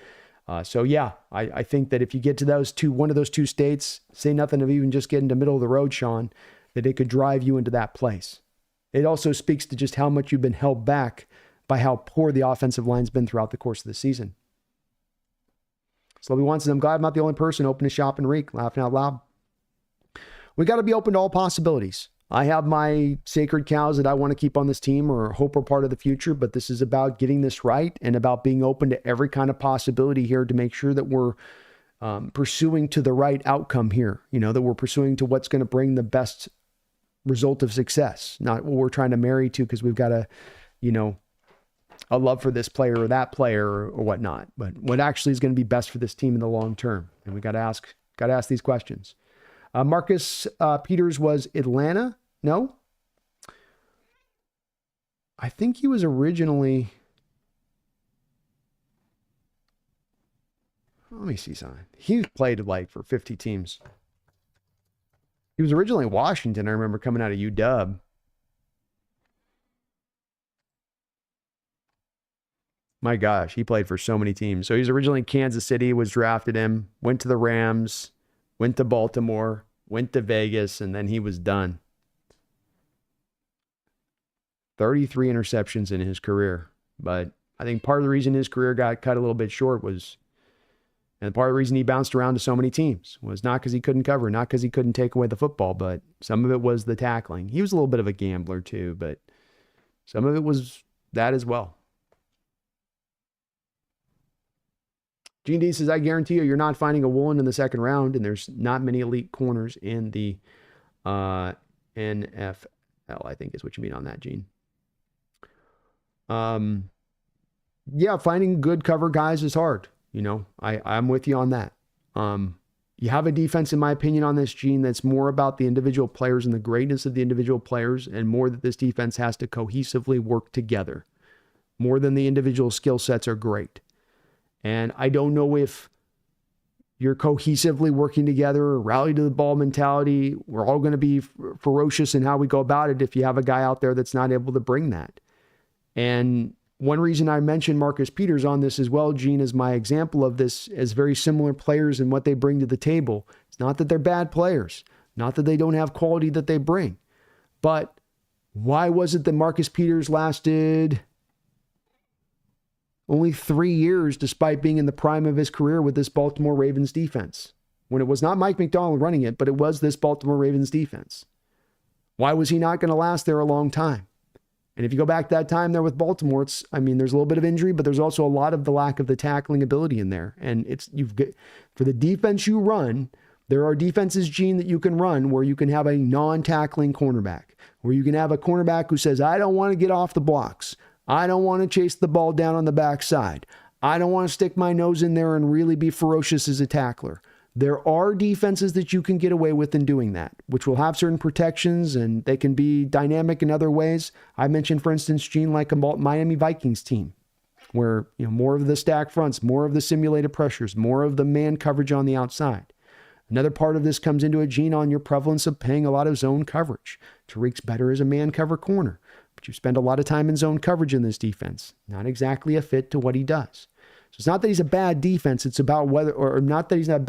So yeah, I think that if you get to one of those two states, say nothing of even just getting to middle of the road, Sean, that it could drive you into that place. It also speaks to just how much you've been held back by how poor the offensive line's been throughout the course of the season. Slowly wants, I'm glad I'm not the only person open to shop and reek, laughing out loud. We got to be open to all possibilities. I have my sacred cows that I want to keep on this team or hope are part of the future, but this is about getting this right and about being open to every kind of possibility here to make sure that we're pursuing to the right outcome here, that we're pursuing to what's going to bring the best result of success, not what we're trying to marry to because we've got a love for this player or that player or whatnot, but what actually is going to be best for this team in the long term. And we got to ask these questions. Marcus Peters was Atlanta. No, I think he was originally, let me see something. He played for 50 teams. He was originally Washington. I remember coming out of UW. My gosh, he played for so many teams. So he's originally Kansas City, was drafted him, went to the Rams, went to Baltimore, went to Vegas, and then he was done. 33 interceptions in his career. But I think part of the reason his career got cut a little bit short was, and part of the reason he bounced around to so many teams was not because he couldn't cover, not because he couldn't take away the football, but some of it was the tackling. He was a little bit of a gambler too, but some of it was that as well. Gene D says, I guarantee you're not finding a Woolen in the second round, and there's not many elite corners in the NFL, I think is what you mean on that, Gene. Yeah, finding good cover guys is hard. I'm with you on that. You have a defense, in my opinion, on this, Gene, that's more about the individual players and the greatness of the individual players, and more that this defense has to cohesively work together, more than the individual skill sets are great. And I don't know if you're cohesively working together, rally to the ball mentality. We're all going to be ferocious in how we go about it if you have a guy out there that's not able to bring that. And one reason I mentioned Marcus Peters on this as well, Gene, is my example of this as very similar players and what they bring to the table. It's not that they're bad players, not that they don't have quality that they bring. But why was it that Marcus Peters lasted only 3 years despite being in the prime of his career with this Baltimore Ravens defense? When it was not Mike McDonald running it, but it was this Baltimore Ravens defense. Why was he not going to last there a long time? And if you go back that time there with Baltimore, there's a little bit of injury, but there's also a lot of the lack of the tackling ability in there. And for the defense you run, there are defenses, Gene, that you can run where you can have a non-tackling cornerback, where you can have a cornerback who says, I don't want to get off the blocks. I don't want to chase the ball down on the backside. I don't want to stick my nose in there and really be ferocious as a tackler. There are defenses that you can get away with in doing that, which will have certain protections and they can be dynamic in other ways. I mentioned, for instance, Gene, like a Miami Vikings team, where more of the stack fronts, more of the simulated pressures, more of the man coverage on the outside. Another part of this comes into it, Gene, on your prevalence of paying a lot of zone coverage. Tariq's better as a man cover corner, but you spend a lot of time in zone coverage in this defense. Not exactly a fit to what he does. So it's not that he's a bad defense. It's about whether, or not that he's not a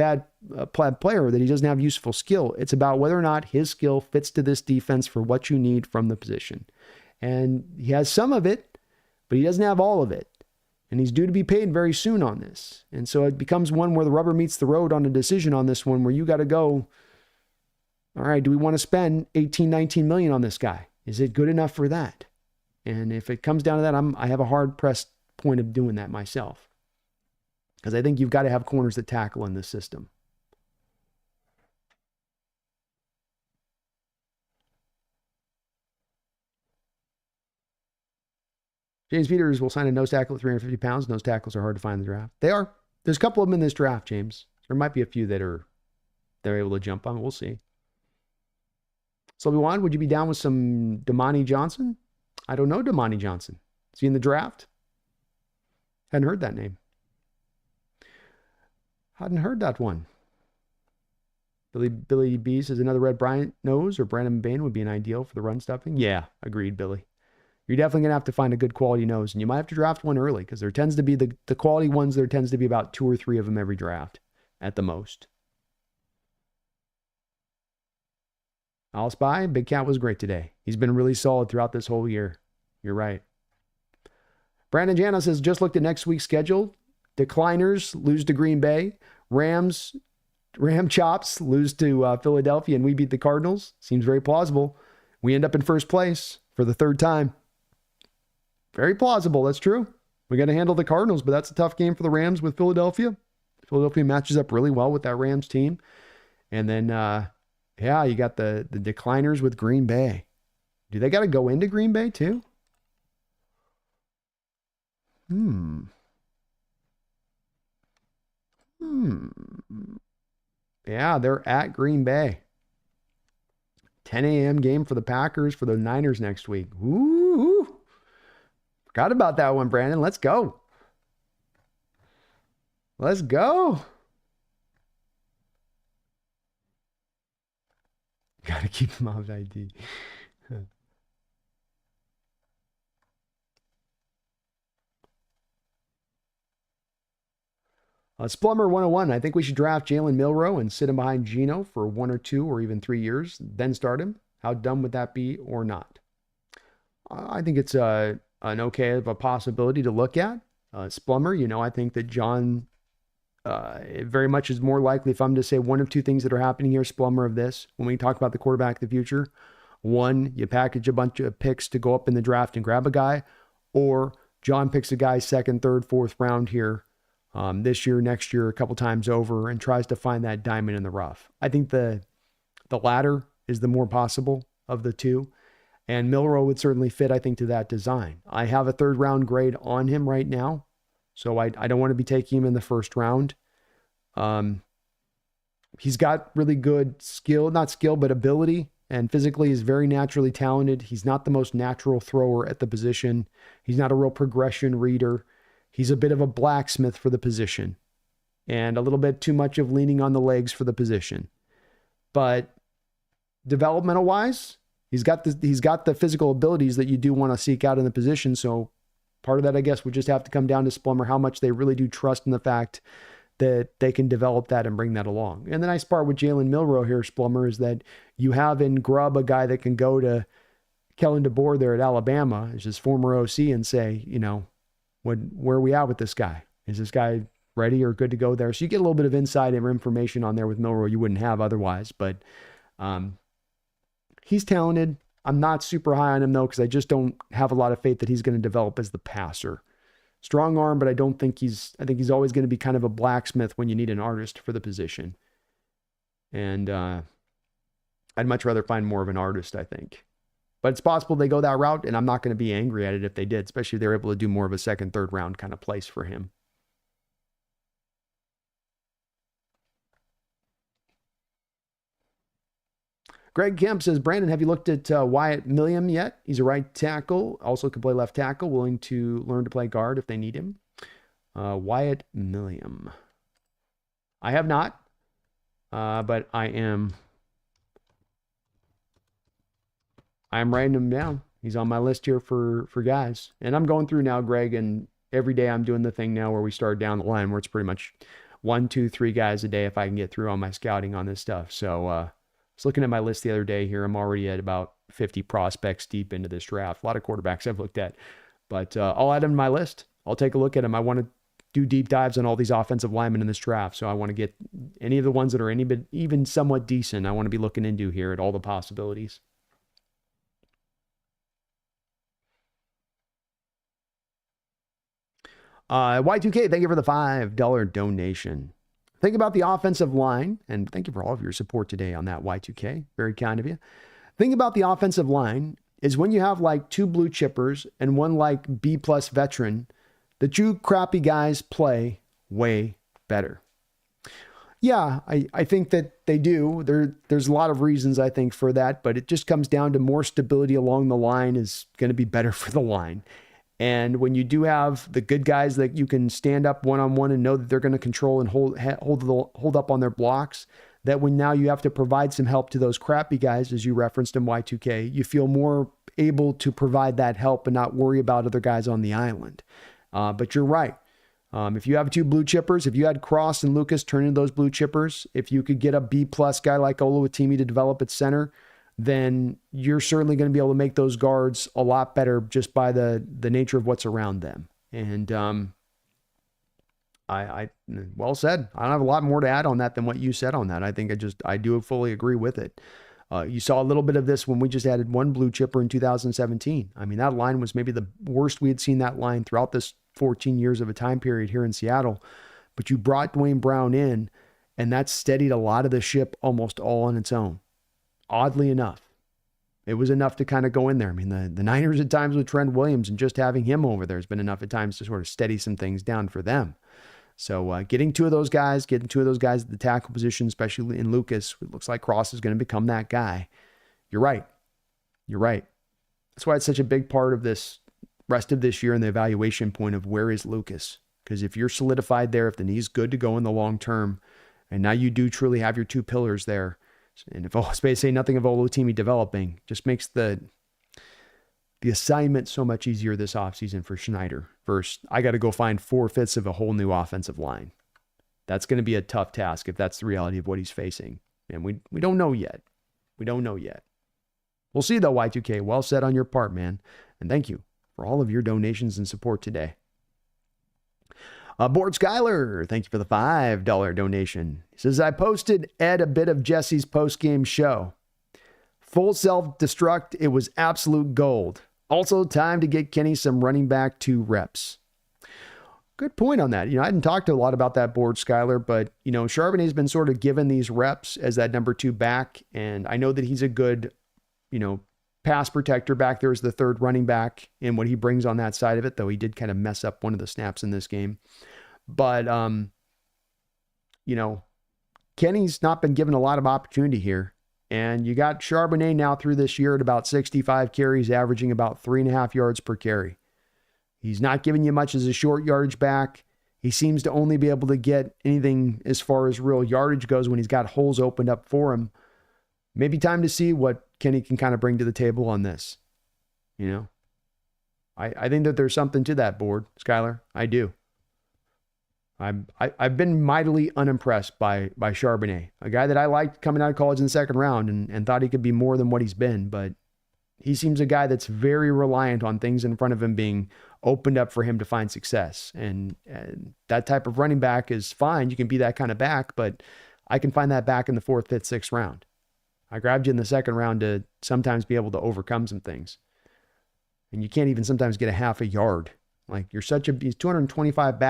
bad player, or that he doesn't have useful skill. It's about whether or not his skill fits to this defense for what you need from the position. And he has some of it, but he doesn't have all of it. And he's due to be paid very soon on this. And so it becomes one where the rubber meets the road on a decision on this one, where you got to go, all right, do we want to spend 18, 19 million on this guy? Is it good enough for that? And if it comes down to that, I have a hard-pressed point of doing that myself. Because I think you've got to have corners that tackle in this system. James Peters will sign a nose tackle at 350 pounds. Nose tackles are hard to find in the draft. They are. There's a couple of them in this draft, James. There might be a few that they're able to jump on. We'll see. So, Obi-Wan, would you be down with some Damani Johnson? I don't know Damani Johnson. Is he in the draft? Hadn't heard that name. Hadn't heard that one. Billy B says another Red Bryant nose or Brandon Bain would be an ideal for the run stuffing. Yeah, agreed, Billy. You're definitely going to have to find a good quality nose, and you might have to draft one early because there tends to be the quality ones, there tends to be about 2 or 3 of them every draft at the most. I'll spy. Big Cat was great today. He's been really solid throughout this whole year. You're right. Brandon Jana says, just looked at next week's schedule. Decliners lose to Green Bay. Ram chops lose to Philadelphia, and we beat the Cardinals. Seems very plausible. we end up in first place for the third time. Very plausible. That's true. We got to handle the Cardinals, but that's a tough game for the Rams with Philadelphia. Philadelphia matches up really well with that Rams team. And then, you got the decliners with Green Bay. Do they got to go into Green Bay too? Yeah, they're at Green Bay. 10 a.m. game for the Packers for the Niners next week. Ooh. Forgot about that one, Brandon. Let's go. Let's go. Got to keep them off ID. Splummer 101. I think we should draft Jalen Milroe and sit him behind Geno for 1 or 2 or even 3 years, then start him. How dumb would that be or not? I think it's an okay of a possibility to look at. Splummer, I think that John very much is more likely, if I'm to say one of two things that are happening here, Splummer, of this, when we talk about the quarterback of the future. One, you package a bunch of picks to go up in the draft and grab a guy, or John picks a guy 2nd, 3rd, 4th round here this year, next year, a couple times over, and tries to find that diamond in the rough. I think the latter is the more possible of the two. And Milroe would certainly fit, I think, to that design. I have a 3rd round grade on him right now, so I don't want to be taking him in the 1st round. He's got really good but ability, and physically is very naturally talented. He's not the most natural thrower at the position. He's not a real progression reader. He's a bit of a blacksmith for the position, and a little bit too much of leaning on the legs for the position. But developmental wise, he's got the physical abilities that you do want to seek out in the position. So part of that, I guess, would just have to come down to Splummer, how much they really do trust in the fact that they can develop that and bring that along. And the nice part with Jalen Milroe here, Splummer, is that you have in Grubb a guy that can go to Kellen DeBoer there at Alabama, as his former OC, and say, where are we at with this guy? Is this guy ready or good to go there? So you get a little bit of insight and information on there with Milroe you wouldn't have otherwise. But he's talented. I'm not super high on him, though, because I just don't have a lot of faith that he's going to develop as the passer. Strong arm, but I think he's always going to be kind of a blacksmith when you need an artist for the position. And I'd much rather find more of an artist, I think. But it's possible they go that route, and I'm not going to be angry at it if they did, especially if they're able to do more of a 2nd, 3rd round kind of place for him. Greg Kemp says, Brandon, have you looked at Wyatt Milliam yet? He's a right tackle, also can play left tackle, willing to learn to play guard if they need him. Wyatt Milliam. I have not, but I am writing him down. He's on my list here for guys. And I'm going through now, Greg, and every day I'm doing the thing now where we start down the line where it's pretty much 1, 2, 3 guys a day if I can get through on my scouting on this stuff. So I was looking at my list the other day here. I'm already at about 50 prospects deep into this draft. A lot of quarterbacks I've looked at. But I'll add them to my list. I'll take a look at them. I want to do deep dives on all these offensive linemen in this draft. So I want to get any of the ones that are even somewhat decent. I want to be looking into here at all the possibilities. Y2K, thank you for the $5 donation. Think about the offensive line, and thank you for all of your support today on that, Y2K. Very kind of you. Think about the offensive line is when you have like 2 blue chippers and one like B-plus veteran, the 2 crappy guys play way better. Yeah, I think that they do. There's a lot of reasons, I think, for that, but it just comes down to more stability along the line is going to be better for the line. And when you do have the good guys that you can stand up one-on-one and know that they're going to control and hold up on their blocks, that when now you have to provide some help to those crappy guys, as you referenced in Y2K, you feel more able to provide that help and not worry about other guys on the island. But you're right. If you have 2 blue chippers, if you had Cross and Lucas turn into those blue chippers, if you could get a B-plus guy like Olu Atimi to develop at center, then you're certainly going to be able to make those guards a lot better just by the nature of what's around them. And I well said. I don't have a lot more to add on that than what you said on that. I think I do fully agree with it. You saw a little bit of this when we just added one blue chipper in 2017. I mean, that line was maybe the worst we had seen that line throughout this 14 years of a time period here in Seattle. But you brought Dwayne Brown in, and that steadied a lot of the ship almost all on its own. Oddly enough, it was enough to kind of go in there. I mean, the Niners at times with Trent Williams and just having him over there has been enough at times to sort of steady some things down for them. So getting two of those guys at the tackle position, especially in Lucas, it looks like Cross is going to become that guy. You're right. That's why it's such a big part of this rest of this year and the evaluation point of where is Lucas? Because if you're solidified there, if the knee's good to go in the long term, and now you do truly have your two pillars there, and if I say nothing of Olu Atimi developing, just makes the assignment so much easier this offseason for Schneider. First, I got to go find 4/5 of a whole new offensive line. That's going to be a tough task if that's the reality of what he's facing. And we don't know yet. We'll see though, Y2K. Well said on your part, man. And thank you for all of your donations and support today. Board Skyler, thank you for the $5 donation. He says, I posted Ed a bit of Jesse's post-game show. Full self-destruct. It was absolute gold. Also, time to get Kenny some running back 2 reps. Good point on that. I hadn't talked a lot about that board, Skyler, but, Charbonnet's been sort of given these reps as that number 2 back, and I know that he's a good, pass protector back there as the third running back in what he brings on that side of it, though he did kind of mess up one of the snaps in this game. But, Kenny's not been given a lot of opportunity here. And you got Charbonnet now through this year at about 65 carries, averaging about 3.5 yards per carry. He's not giving you much as a short yardage back. He seems to only be able to get anything as far as real yardage goes when he's got holes opened up for him. Maybe time to see what Kenny can kind of bring to the table on this. I think that there's something to that board, Skyler. I do. I've been mightily unimpressed by Charbonnet, a guy that I liked coming out of college in the second round and thought he could be more than what he's been, but he seems a guy that's very reliant on things in front of him being opened up for him to find success. And that type of running back is fine. You can be that kind of back, but I can find that back in the 4th, 5th, 6th round. I grabbed you in the second round to sometimes be able to overcome some things. And you can't even sometimes get a half a yard. Like he's 225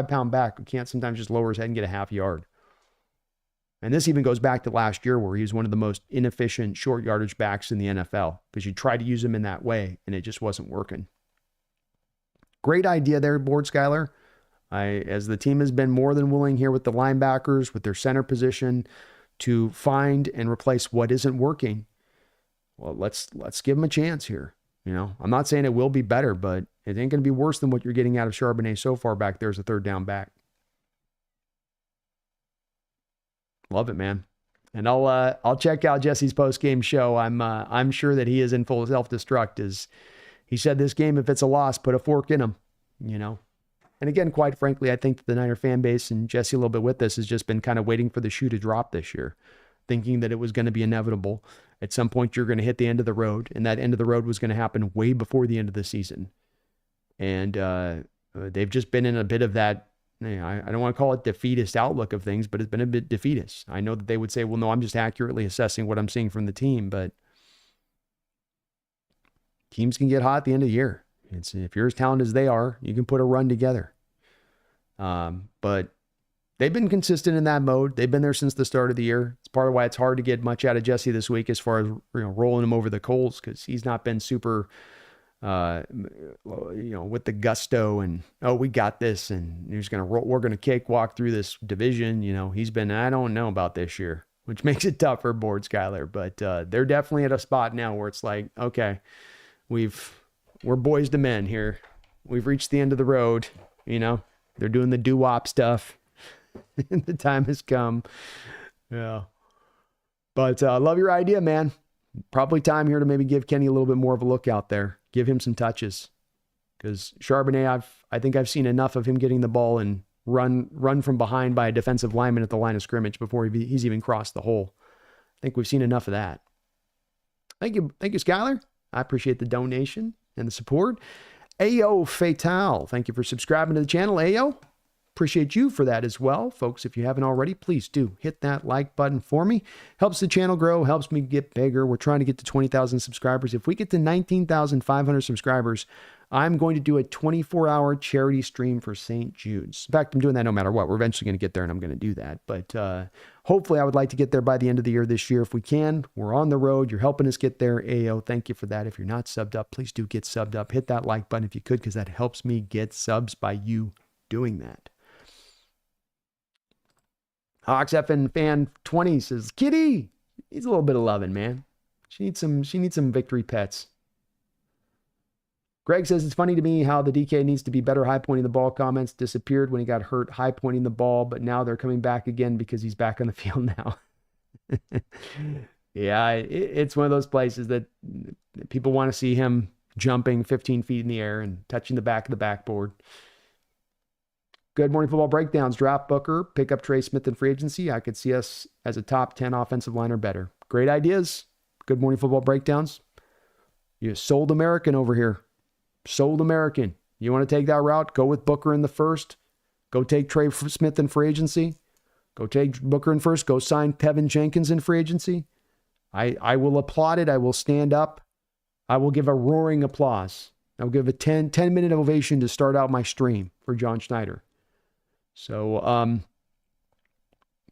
pound back who can't sometimes just lower his head and get a half yard. And this even goes back to last year where he was one of the most inefficient short yardage backs in the NFL because you tried to use him in that way and it just wasn't working. Great idea there, Board Skyler. As the team has been more than willing here with the linebackers, with their center position to find and replace what isn't working. Well, let's give him a chance here. I'm not saying it will be better, but it ain't going to be worse than what you're getting out of Charbonnet so far back there as a third down back. Love it, man. And I'll check out Jesse's post-game show. I'm sure that he is in full self-destruct. As he said, this game, if it's a loss, put a fork in him, And again, quite frankly, I think that the Niner fan base and Jesse a little bit with this has just been kind of waiting for the shoe to drop this year, thinking that it was going to be inevitable. At some point, you're going to hit the end of the road, and that end of the road was going to happen way before the end of the season. And they've just been in a bit of that, I don't want to call it defeatist outlook of things, but it's been a bit defeatist. I know that they would say, well, no, I'm just accurately assessing what I'm seeing from the team, but teams can get hot at the end of the year. If you're as talented as they are, you can put a run together. But they've been consistent in that mode. They've been there since the start of the year. It's part of why it's hard to get much out of Jesse this week as far as rolling him over the coals because he's not been super, with the gusto and we got this and we're gonna cakewalk through this division. He's been I don't know about this year, which makes it tough for Board Skyler. But they're definitely at a spot now where it's like, okay, we're boys to men here. We've reached the end of the road. They're doing the doo-wop stuff. And the time has come. Yeah. But love your idea, man. Probably time here to maybe give Kenny a little bit more of a look out there. Give him some touches. Because Charbonnet, I think I've seen enough of him getting the ball and run from behind by a defensive lineman at the line of scrimmage before he's even crossed the hole. I think we've seen enough of that. Thank you, Skyler. I appreciate the donation and the support. Ayo Fatal, thank you for subscribing to the channel, Ayo. Appreciate you for that as well. Folks, if you haven't already, please do hit that like button for me. Helps the channel grow, helps me get bigger. We're trying to get to 20,000 subscribers. If we get to 19,500 subscribers, I'm going to do a 24-hour charity stream for St. Jude's. In fact, I'm doing that no matter what. We're eventually going to get there, and I'm going to do that. But hopefully, I would like to get there by the end of the year this year if we can. We're on the road. You're helping us get there. AO, thank you for that. If you're not subbed up, please do get subbed up. Hit that like button if you could, because that helps me get subs by you doing that. Hawks FN fan 20 says, Kitty needs a little bit of loving, man. She needs some victory pets. Greg says, it's funny to me how the DK needs to be better high pointing the ball comments disappeared when he got hurt high pointing the ball, but now they're coming back again because he's back on the field now. Yeah, it's one of those places that people want to see him jumping 15 feet in the air and touching the back of the backboard. Good morning football breakdowns. Draft Booker, pick up Trey Smith in free agency. I could see us as a top 10 offensive line or better. Great ideas. Good morning football breakdowns. You sold American over here. Sold American. You want to take that route? Go with Booker in the first. Go take Trey Smith in free agency. Go take Booker in first. Go sign Tevin Jenkins in free agency. I will applaud it. I will stand up. I will give a roaring applause. I'll give a 10-minute ovation to start out my stream for John Schneider. So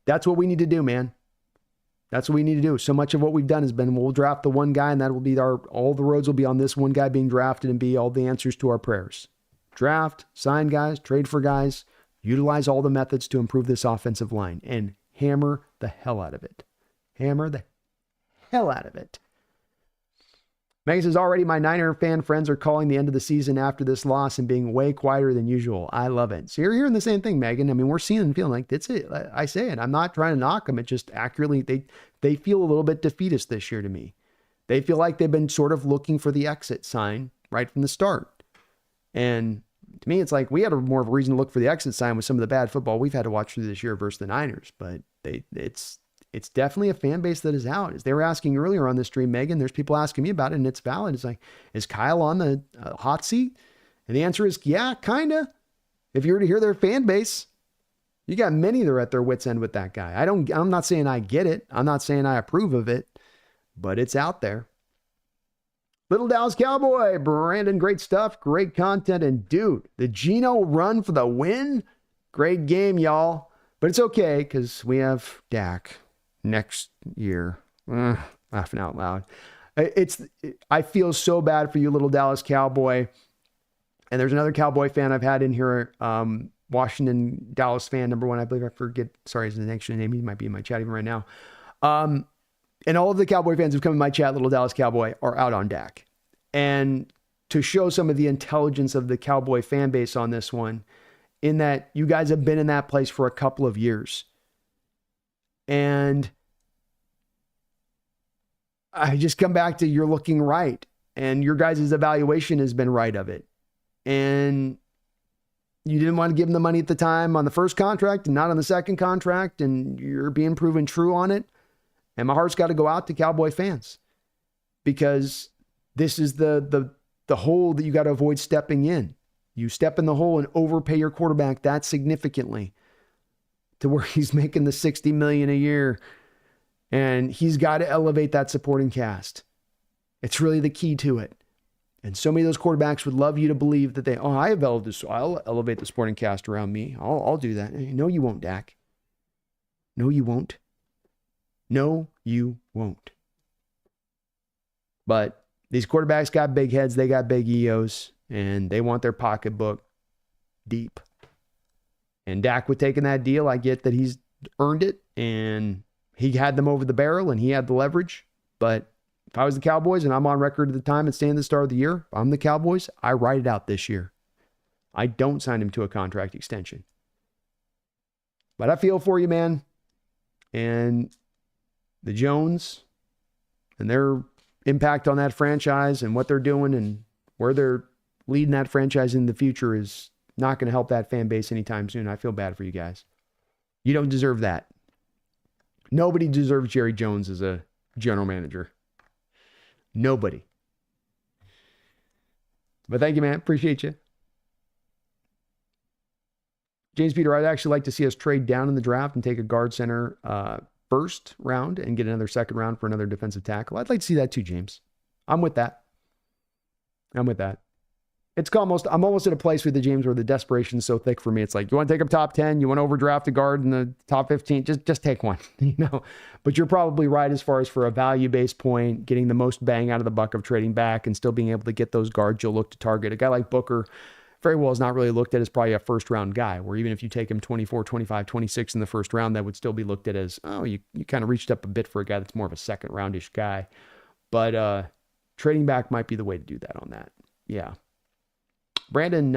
that's what we need to do, man. That's what we need to do. So much of what we've done has been, we'll draft the one guy, and that will be all the roads will be on this one guy being drafted and be all the answers to our prayers. Draft, sign guys, trade for guys, utilize all the methods to improve this offensive line and hammer the hell out of it. Hammer the hell out of it. Megan says, already my Niner fan friends are calling the end of the season after this loss and being way quieter than usual. I love it. So you're hearing the same thing, Megan. I mean, we're seeing and feeling like that's it. I say it. I'm not trying to knock them. It just accurately, they feel a little bit defeatist this year to me. They feel like they've been sort of looking for the exit sign right from the start. And to me, it's like we had more of a reason to look for the exit sign with some of the bad football we've had to watch through this year versus the Niners. But it's definitely a fan base that is out. As they were asking earlier on this stream, Megan, there's people asking me about it, and it's valid. It's like, is Kyle on the hot seat? And the answer is, yeah, kind of. If you were to hear their fan base, you got many that are at their wits' end with that guy. I'm not saying I get it. I'm not saying I approve of it, but it's out there. Little Dallas Cowboy, Brandon, great stuff, great content, and dude, the Geno run for the win. Great game, y'all. But it's okay because we have Dak next year. Laughing out loud. I feel so bad for you, little Dallas Cowboy. And there's another Cowboy fan I've had in here, Washington Dallas fan number 1. I believe I forget. Sorry, his actual name. He might be in my chat even right now. And all of the Cowboy fans who've come in my chat, little Dallas Cowboy, are out on Dak. And to show some of the intelligence of the Cowboy fan base on this one, in that you guys have been in that place for a couple of years. And I just come back to you're looking right. And your guys' evaluation has been right of it. And you didn't want to give them the money at the time on the first contract and not on the second contract. And you're being proven true on it. And my heart's got to go out to Cowboy fans. Because this is the hole that you got to avoid stepping in. You step in the hole and overpay your quarterback that significantly to where he's making the $60 million a year, and he's got to elevate that supporting cast. It's really the key to it. And so many of those quarterbacks would love you to believe that I'll elevate the supporting cast around me. I'll do that. No, you won't, Dak. No, you won't. No, you won't. But these quarterbacks got big heads. They got big EOs. And they want their pocketbook deep. And Dak with taking that deal, I get that he's earned it. And he had them over the barrel and he had the leverage. But if I was the Cowboys and I'm on record at the time and staying the start of the year, if I'm the Cowboys, I ride it out this year. I don't sign him to a contract extension. But I feel for you, man. And the Jones and their impact on that franchise and what they're doing and where they're leading that franchise in the future is not going to help that fan base anytime soon. I feel bad for you guys. You don't deserve that. Nobody deserves Jerry Jones as a general manager. Nobody. But thank you, man. Appreciate you. James Peter, I'd actually like to see us trade down in the draft and take a guard center first round and get another second round for another defensive tackle. I'd like to see that too, James. I'm with that. I'm almost at a place with the James where the desperation is so thick for me. It's like, you want to take up top 10, you want to overdraft a guard in the top 15, just take one, But you're probably right as far as for a value-based point, getting the most bang out of the buck of trading back and still being able to get those guards you'll look to target. A guy like Booker very well is not really looked at as probably a first-round guy, where even if you take him 24, 25, 26 in the first round, that would still be looked at as, you kind of reached up a bit for a guy that's more of a second-roundish guy. But trading back might be the way to do that on that. Yeah. Brandon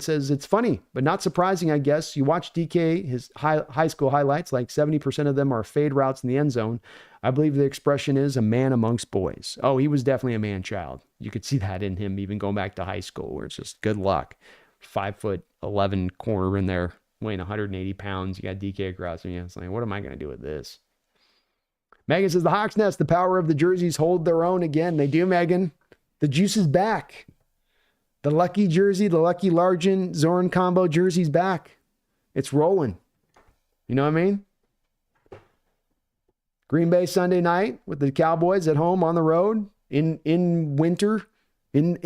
says, it's funny, but not surprising, I guess. You watch DK, his high school highlights, like 70% of them are fade routes in the end zone. I believe the expression is a man amongst boys. Oh, he was definitely a man child. You could see that in him even going back to high school, where it's just good luck. 5'11" corner in there, weighing 180 pounds. You got DK across from you. It's like, what am I going to do with this? Megan says, the Hawks Nest, the power of the jerseys hold their own again. They do, Megan. The juice is back. The lucky jersey, the lucky Largent Zorn combo jersey's back. It's rolling. You know what I mean? Green Bay Sunday night with the Cowboys at home on the road in winter, in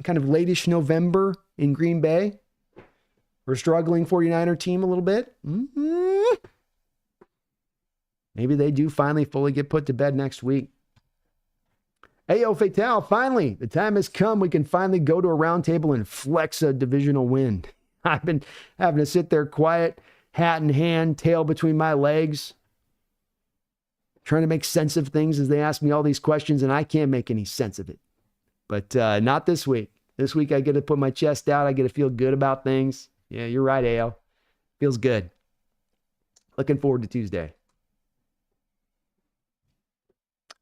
kind of late-ish November in Green Bay. We're struggling 49er team a little bit. Mm-hmm. Maybe they do finally fully get put to bed next week. Ayo Fatal, finally, the time has come. We can finally go to a round table and flex a divisional win. I've been having to sit there quiet, hat in hand, tail between my legs, trying to make sense of things as they ask me all these questions, and I can't make any sense of it. But not this week. This week I get to put my chest out. I get to feel good about things. Yeah, you're right, Ayo. Feels good. Looking forward to Tuesday.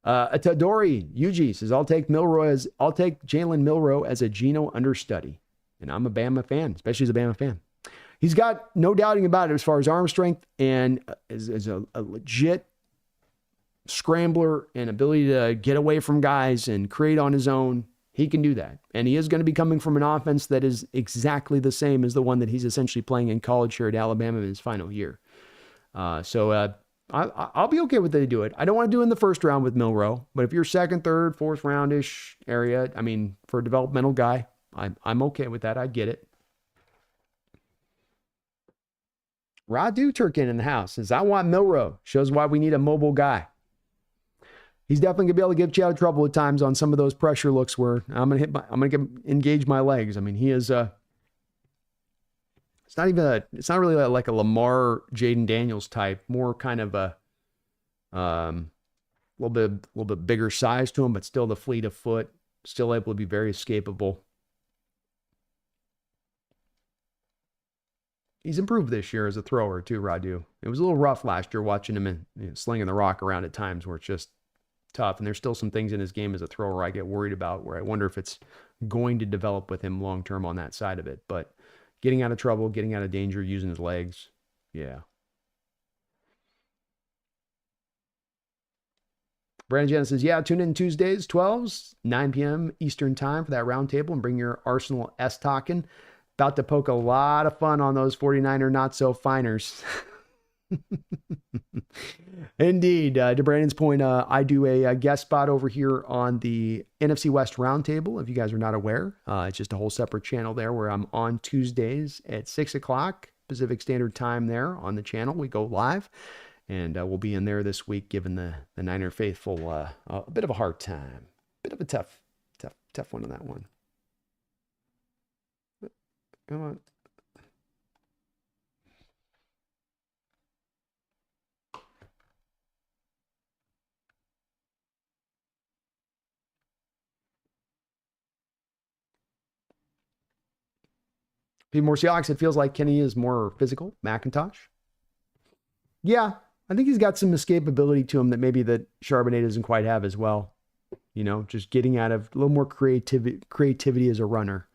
Tadori Yuji says, I'll take Jalen Milroe as a Geno understudy. And I'm a Bama fan, especially as a Bama fan. He's got no doubting about it as far as arm strength and as a legit scrambler and ability to get away from guys and create on his own. He can do that. And he is going to be coming from an offense that is exactly the same as the one that he's essentially playing in college here at Alabama in his final year. I'll be okay with they do it. I don't want to do it in the first round with Milroe, but if you're second, third, fourth roundish area, I mean, for a developmental guy, I'm okay with that. I get it. Radu Turkin in the house says, I want Milroe. Shows why we need a mobile guy. He's definitely gonna be able to give Chad trouble at times on some of those pressure looks where I'm gonna engage my legs. I mean, he is it's not really like a Lamar Jaden Daniels type, more kind of a little bit bigger size to him, but still the fleet of foot, still able to be very escapable. He's improved this year as a thrower too, Radu. It was a little rough last year watching him slinging the rock around at times where it's just tough. And there's still some things in his game as a thrower I get worried about, where I wonder if it's going to develop with him long-term on that side of it. But getting out of trouble, getting out of danger, using his legs. Yeah. Brandon Jenna says, yeah, tune in Tuesdays, 12s, 9 p.m. Eastern time for that roundtable and bring your Arsenal S talking. About to poke a lot of fun on those 49er not-so-finers. Indeed. To Brandon's point, I do a guest spot over here on the NFC West Roundtable. If you guys are not aware, it's just a whole separate channel there where I'm on Tuesdays at 6 o'clock Pacific Standard Time there on the channel. We go live, and we'll be in there this week giving the Niner faithful a bit of a hard time. Bit of a tough one on that one. Come on. Be more Seahawks. It feels like Kenny is more physical. McIntosh. Yeah, I think he's got some escapability to him that maybe that Charbonnet doesn't quite have as well. You know, just getting out of a little more creativity as a runner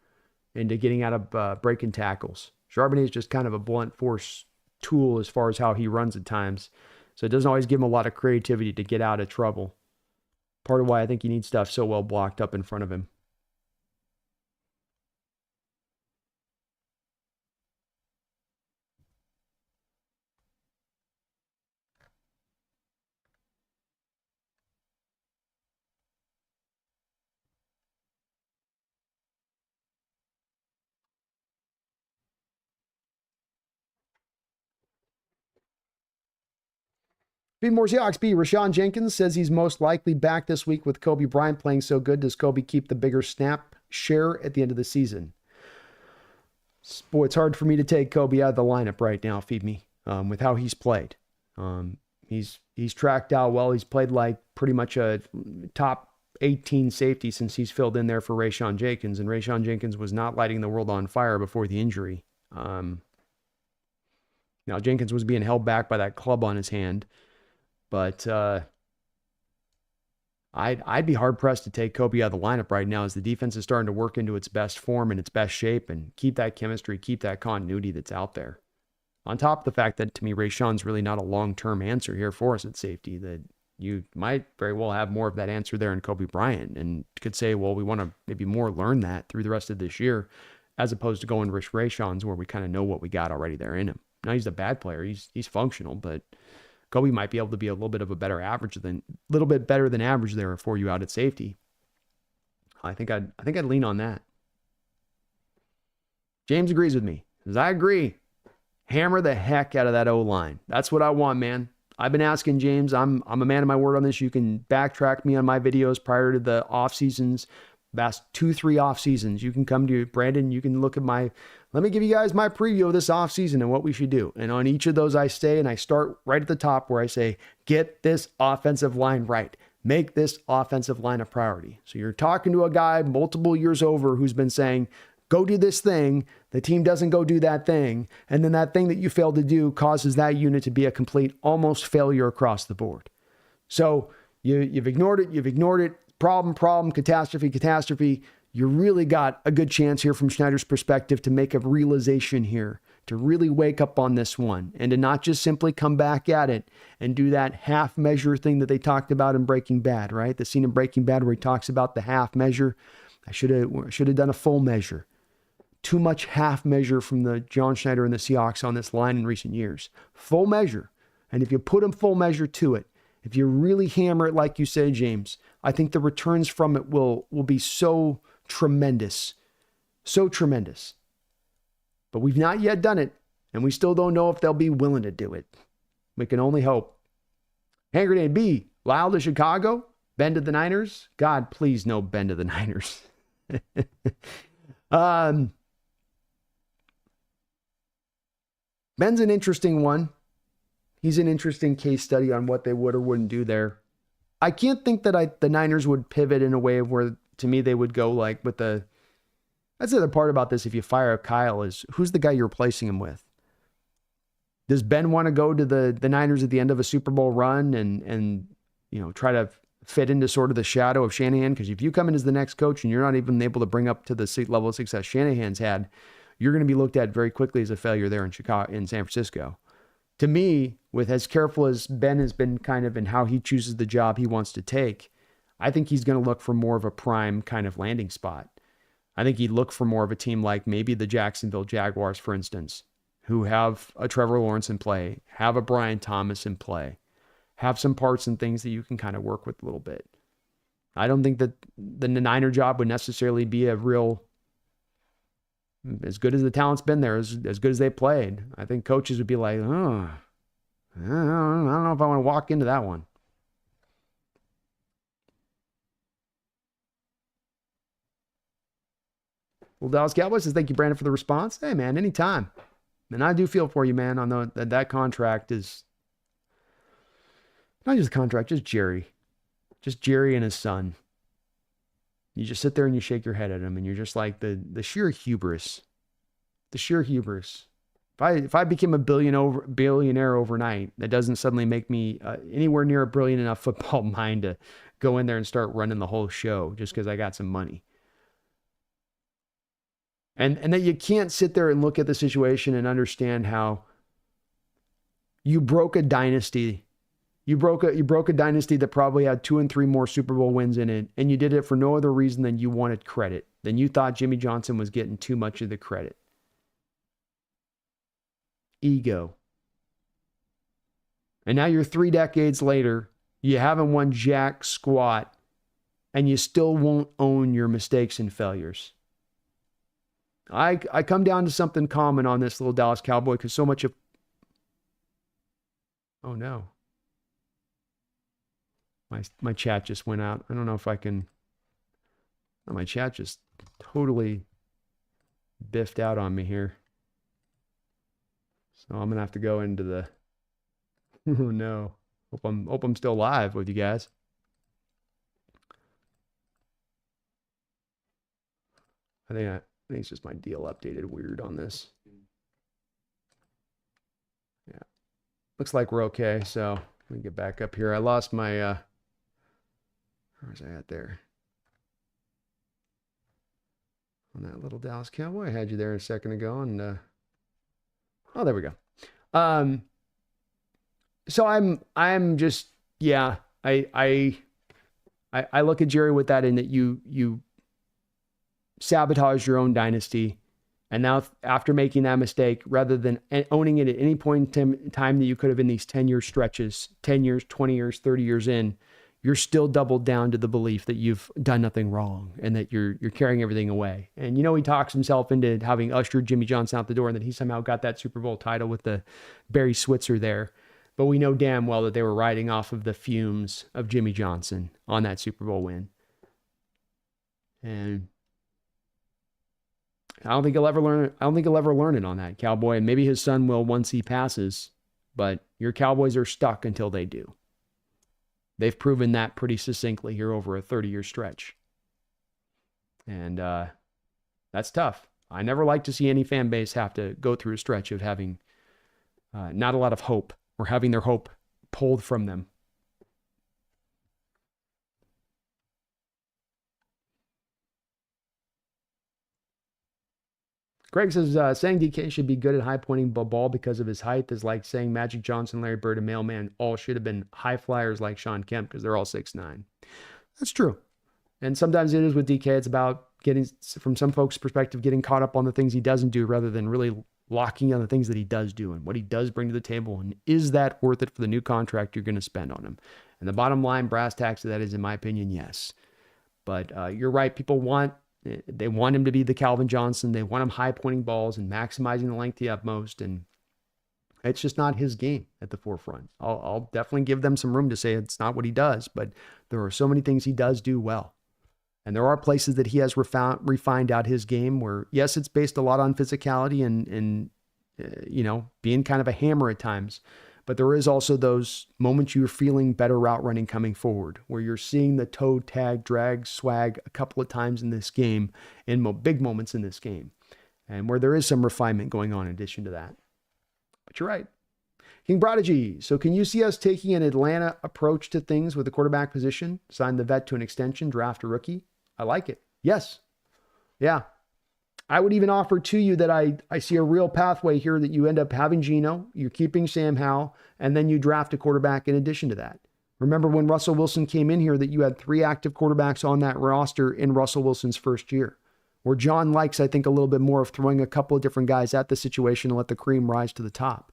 into getting out of breaking tackles. Charbonnet is just kind of a blunt force tool as far as how he runs at times. So it doesn't always give him a lot of creativity to get out of trouble. Part of why I think he needs stuff so well blocked up in front of him. Feed more Seahawks B. Rashawn Jenkins says he's most likely back this week with Kobe Bryant playing so good. Does Kobe keep the bigger snap share at the end of the season? Boy, it's hard for me to take Kobe out of the lineup right now, Feed me, with how he's played. He's tracked out well. He's played like pretty much a top 18 safety since he's filled in there for Rashawn Jenkins, and Rashawn Jenkins was not lighting the world on fire before the injury. Now, Jenkins was being held back by that club on his hand, but I'd be hard-pressed to take Kobe out of the lineup right now as the defense is starting to work into its best form and its best shape and keep that chemistry, keep that continuity that's out there. On top of the fact that, to me, Rashawn's really not a long-term answer here for us at safety, that you might very well have more of that answer there in Kobe Bryant and could say, well, we want to maybe more learn that through the rest of this year as opposed to going with Rashawn's where we kind of know what we got already there in him. Now, he's a bad player. He's functional, but Kobe might be able to be a little bit better than average there for you out at safety. I think I'd lean on that. James agrees with me. Says, I agree. Hammer the heck out of that O-line. That's what I want, man. I've been asking James. I'm a man of my word on this. You can backtrack me on my videos prior to the off seasons, last 2-3 off seasons. You can come to Brandon. You can look at let me give you guys my preview of this off season and what we should do. And on each of those, I stay and I start right at the top where I say, get this offensive line right. Make this offensive line a priority. So you're talking to a guy multiple years over who's been saying, go do this thing. The team doesn't go do that thing. And then that thing that you failed to do causes that unit to be a complete almost failure across the board. So you've ignored it. Problem, catastrophe. You really got a good chance here from Schneider's perspective to make a realization here, to really wake up on this one and to not just simply come back at it and do that half measure thing that they talked about in Breaking Bad, right? The scene in Breaking Bad where he talks about the half measure. I should have done a full measure. Too much half measure from the John Schneider and the Seahawks on this line in recent years. Full measure. And if you put them full measure to it, if you really hammer it like you say, James, I think the returns from it will be so tremendous. So tremendous. But we've not yet done it, and we still don't know if they'll be willing to do it. We can only hope. Hand grenade B. Lyle to Chicago. Ben to the Niners. God, please no Ben to the Niners. Ben's an interesting one. He's an interesting case study on what they would or wouldn't do there. I can't think that the Niners would pivot in a way where, to me, they would go like with the... That's the other part about this, if you fire Kyle, is who's the guy you're replacing him with? Does Ben want to go to the Niners at the end of a Super Bowl run and try to fit into sort of the shadow of Shanahan? Because if you come in as the next coach and you're not even able to bring up to the level of success Shanahan's had, you're going to be looked at very quickly as a failure there in San Francisco. To me, with as careful as Ben has been kind of in how he chooses the job he wants to take, I think he's going to look for more of a prime kind of landing spot. I think he'd look for more of a team like maybe the Jacksonville Jaguars, for instance, who have a Trevor Lawrence in play, have a Brian Thomas in play, have some parts and things that you can kind of work with a little bit. I don't think that the Niner job would necessarily be a real... As good as the talent's been there, as good as they played, I think coaches would be like, oh, I don't know if I want to walk into that one. Well, Dallas Cowboys says, thank you, Brandon, for the response. Hey, man, anytime. And I do feel for you, man, on that contract is not just a contract, just Jerry. Just Jerry and his son. You just sit there and you shake your head at him, and you're just like the sheer hubris. The sheer hubris. If I became a billionaire overnight, that doesn't suddenly make me anywhere near a brilliant enough football mind to go in there and start running the whole show just because I got some money. And that you can't sit there and look at the situation and understand how you broke a dynasty. You broke a dynasty that probably had 2 and 3 more Super Bowl wins in it, and you did it for no other reason than you wanted credit. Then you thought Jimmy Johnson was getting too much of the credit. Ego. And now you're 3 decades later, you haven't won jack squat, and you still won't own your mistakes and failures. I come down to something common on this little Dallas Cowboy because so much of... Oh, no. My chat just went out. I don't know if I can. Oh, my chat just totally biffed out on me here. So I'm gonna have to go into the. Oh no! Hope I'm still live with you guys. I think it's just my deal updated weird on this. Yeah, looks like we're okay. So let me get back up here. I lost my. Where was I at there? On that little Dallas Cowboy, I had you there a second ago, and oh, there we go. So I'm just, yeah, I look at Jerry with that in that you sabotage your own dynasty, and now after making that mistake, rather than owning it at any point in time that you could have in these 10-year stretches, 10 years, 20 years, 30 years in, you're still doubled down to the belief that you've done nothing wrong and that you're carrying everything away. And he talks himself into having ushered Jimmy Johnson out the door and that he somehow got that Super Bowl title with the Barry Switzer there. But we know damn well that they were riding off of the fumes of Jimmy Johnson on that Super Bowl win. And I don't think he'll ever learn it on that, Cowboy. And maybe his son will once he passes, but your Cowboys are stuck until they do. They've proven that pretty succinctly here over a 30-year stretch. And that's tough. I never like to see any fan base have to go through a stretch of having not a lot of hope or having their hope pulled from them. Greg says, saying DK should be good at high pointing ball because of his height is like saying Magic Johnson, Larry Bird, and Mailman all should have been high flyers like Sean Kemp because they're all 6'9". That's true. And sometimes it is with DK. It's about getting, from some folks' perspective, getting caught up on the things he doesn't do rather than really locking on the things that he does do and what he does bring to the table. And is that worth it for the new contract you're going to spend on him? And the bottom line, brass tacks to that is, in my opinion, yes. But you're right. People want him to be the Calvin Johnson. They want him high pointing balls and maximizing the length he utmost. And it's just not his game at the forefront. I'll definitely give them some room to say it's not what he does, but there are so many things he does do well. And there are places that he has refined out his game where, yes, it's based a lot on physicality and being kind of a hammer at times. But there is also those moments you're feeling better route running coming forward, where you're seeing the toe tag, drag, swag a couple of times in this game, in big moments in this game, and where there is some refinement going on in addition to that. But you're right. King Prodigy. So can you see us taking an Atlanta approach to things with the quarterback position? Sign the vet to an extension, draft a rookie? I like it. Yes. Yeah. I would even offer to you that I see a real pathway here that you end up having Geno, you're keeping Sam Howell, and then you draft a quarterback in addition to that. Remember when Russell Wilson came in here that you had 3 active quarterbacks on that roster in Russell Wilson's first year, where John likes, I think, a little bit more of throwing a couple of different guys at the situation and let the cream rise to the top.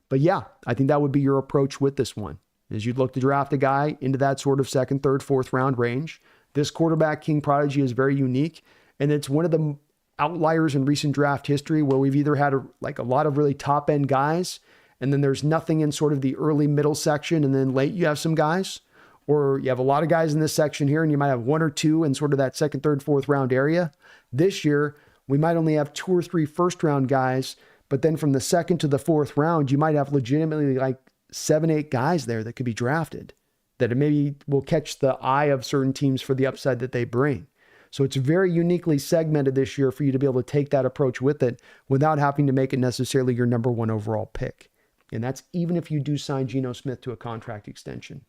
But yeah, I think that would be your approach with this one, is you'd look to draft a guy into that sort of 2nd, 3rd, 4th round range. This quarterback, King Prodigy, is very unique, and it's one of the outliers in recent draft history where we've either had a lot of really top end guys and then there's nothing in sort of the early middle section and then late you have some guys, or you have a lot of guys in this section here and you might have 1 or 2 in sort of that 2nd, 3rd, 4th round area. This year, we might only have 2 or 3 first round guys, but then from the 2nd to the 4th round, you might have legitimately like 7, 8 guys there that could be drafted that maybe will catch the eye of certain teams for the upside that they bring. So it's very uniquely segmented this year for you to be able to take that approach with it without having to make it necessarily your number 1 overall pick. And that's even if you do sign Geno Smith to a contract extension.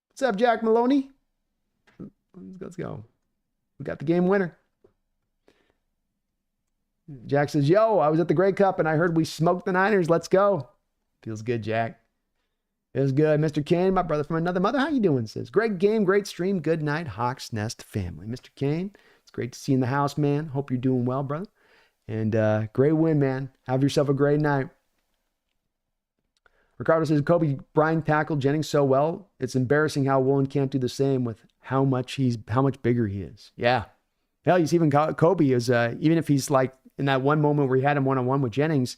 What's up, Jack Maloney? Let's go. We got the game winner. Jack says, yo, I was at the Grey Cup and I heard we smoked the Niners. Let's go. Feels good, Jack. It was good. Mr. Kane, my brother from another mother. How you doing? Says, great game, great stream. Good night, Hawks Nest family. Mr. Kane, it's great to see you in the house, man. Hope you're doing well, brother. And great win, man. Have yourself a great night. Ricardo says, Kobe Bryant tackled Jennings so well. It's embarrassing how Woolen can't do the same with how much bigger he is. Yeah. Hell, you see even Kobe is, even if he's like in that one moment where he had him one-on-one with Jennings,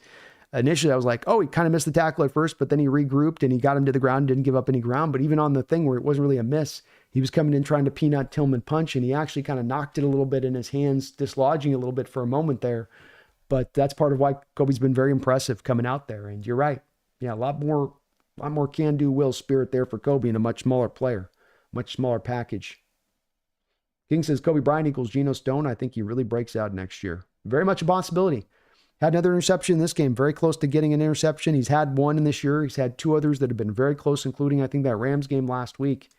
initially I was like, oh, he kind of missed the tackle at first, but then he regrouped and he got him to the ground, didn't give up any ground. But even on the thing where it wasn't really a miss, he was coming in trying to peanut Tillman punch, and he actually kind of knocked it a little bit in his hands, dislodging a little bit for a moment there. But that's part of why Kobe's been very impressive coming out there. And you're right. Yeah, a lot more can-do will spirit there for Kobe and a much smaller player, much smaller package. King says Kobe Bryant equals Geno Stone. I think he really breaks out next year. Very much a possibility. Had another interception in this game, very close to getting an interception. He's had one in this year. He's had two others that have been very close, including, I think, that Rams game last week.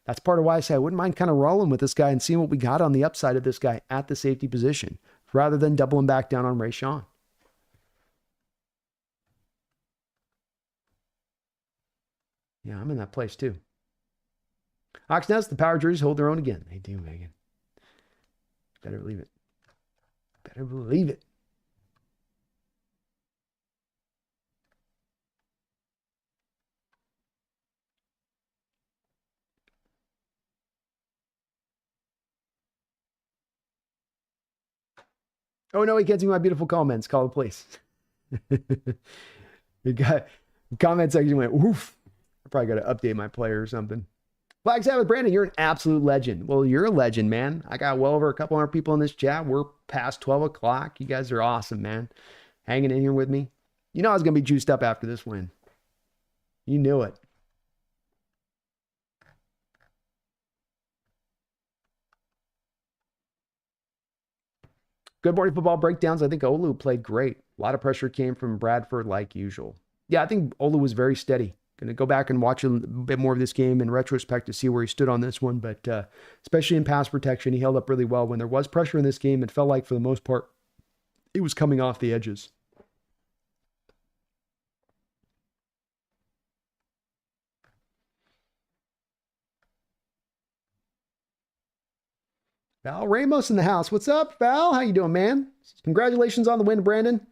That's part of why I say I wouldn't mind kind of rolling with this guy and seeing what we got on the upside of this guy at the safety position, rather than doubling back down on Rayshawn. Yeah, I'm in that place too. TheSeahawksNest, the power jerseys hold their own again. They do, Megan. Better believe it. Better believe it. Oh, no, he can't see my beautiful comments. Call the police. You got comment section went, woof. I probably got to update my player or something. Flag Sabbath, Brandon, you're an absolute legend. Well, you're a legend, man. I got well over a couple hundred people in this chat. We're past 12 o'clock. You guys are awesome, man. Hanging in here with me. You know I was going to be juiced up after this win. You knew it. Good morning football breakdowns. I think Olu played great. A lot of pressure came from Bradford like usual. Yeah, I think Olu was very steady. Going to go back and watch a bit more of this game in retrospect to see where he stood on this one. But especially in pass protection, he held up really well. When there was pressure in this game, it felt like for the most part, it was coming off the edges. Val Ramos in the house. What's up, Val? How you doing, man? Congratulations on the win, Brandon.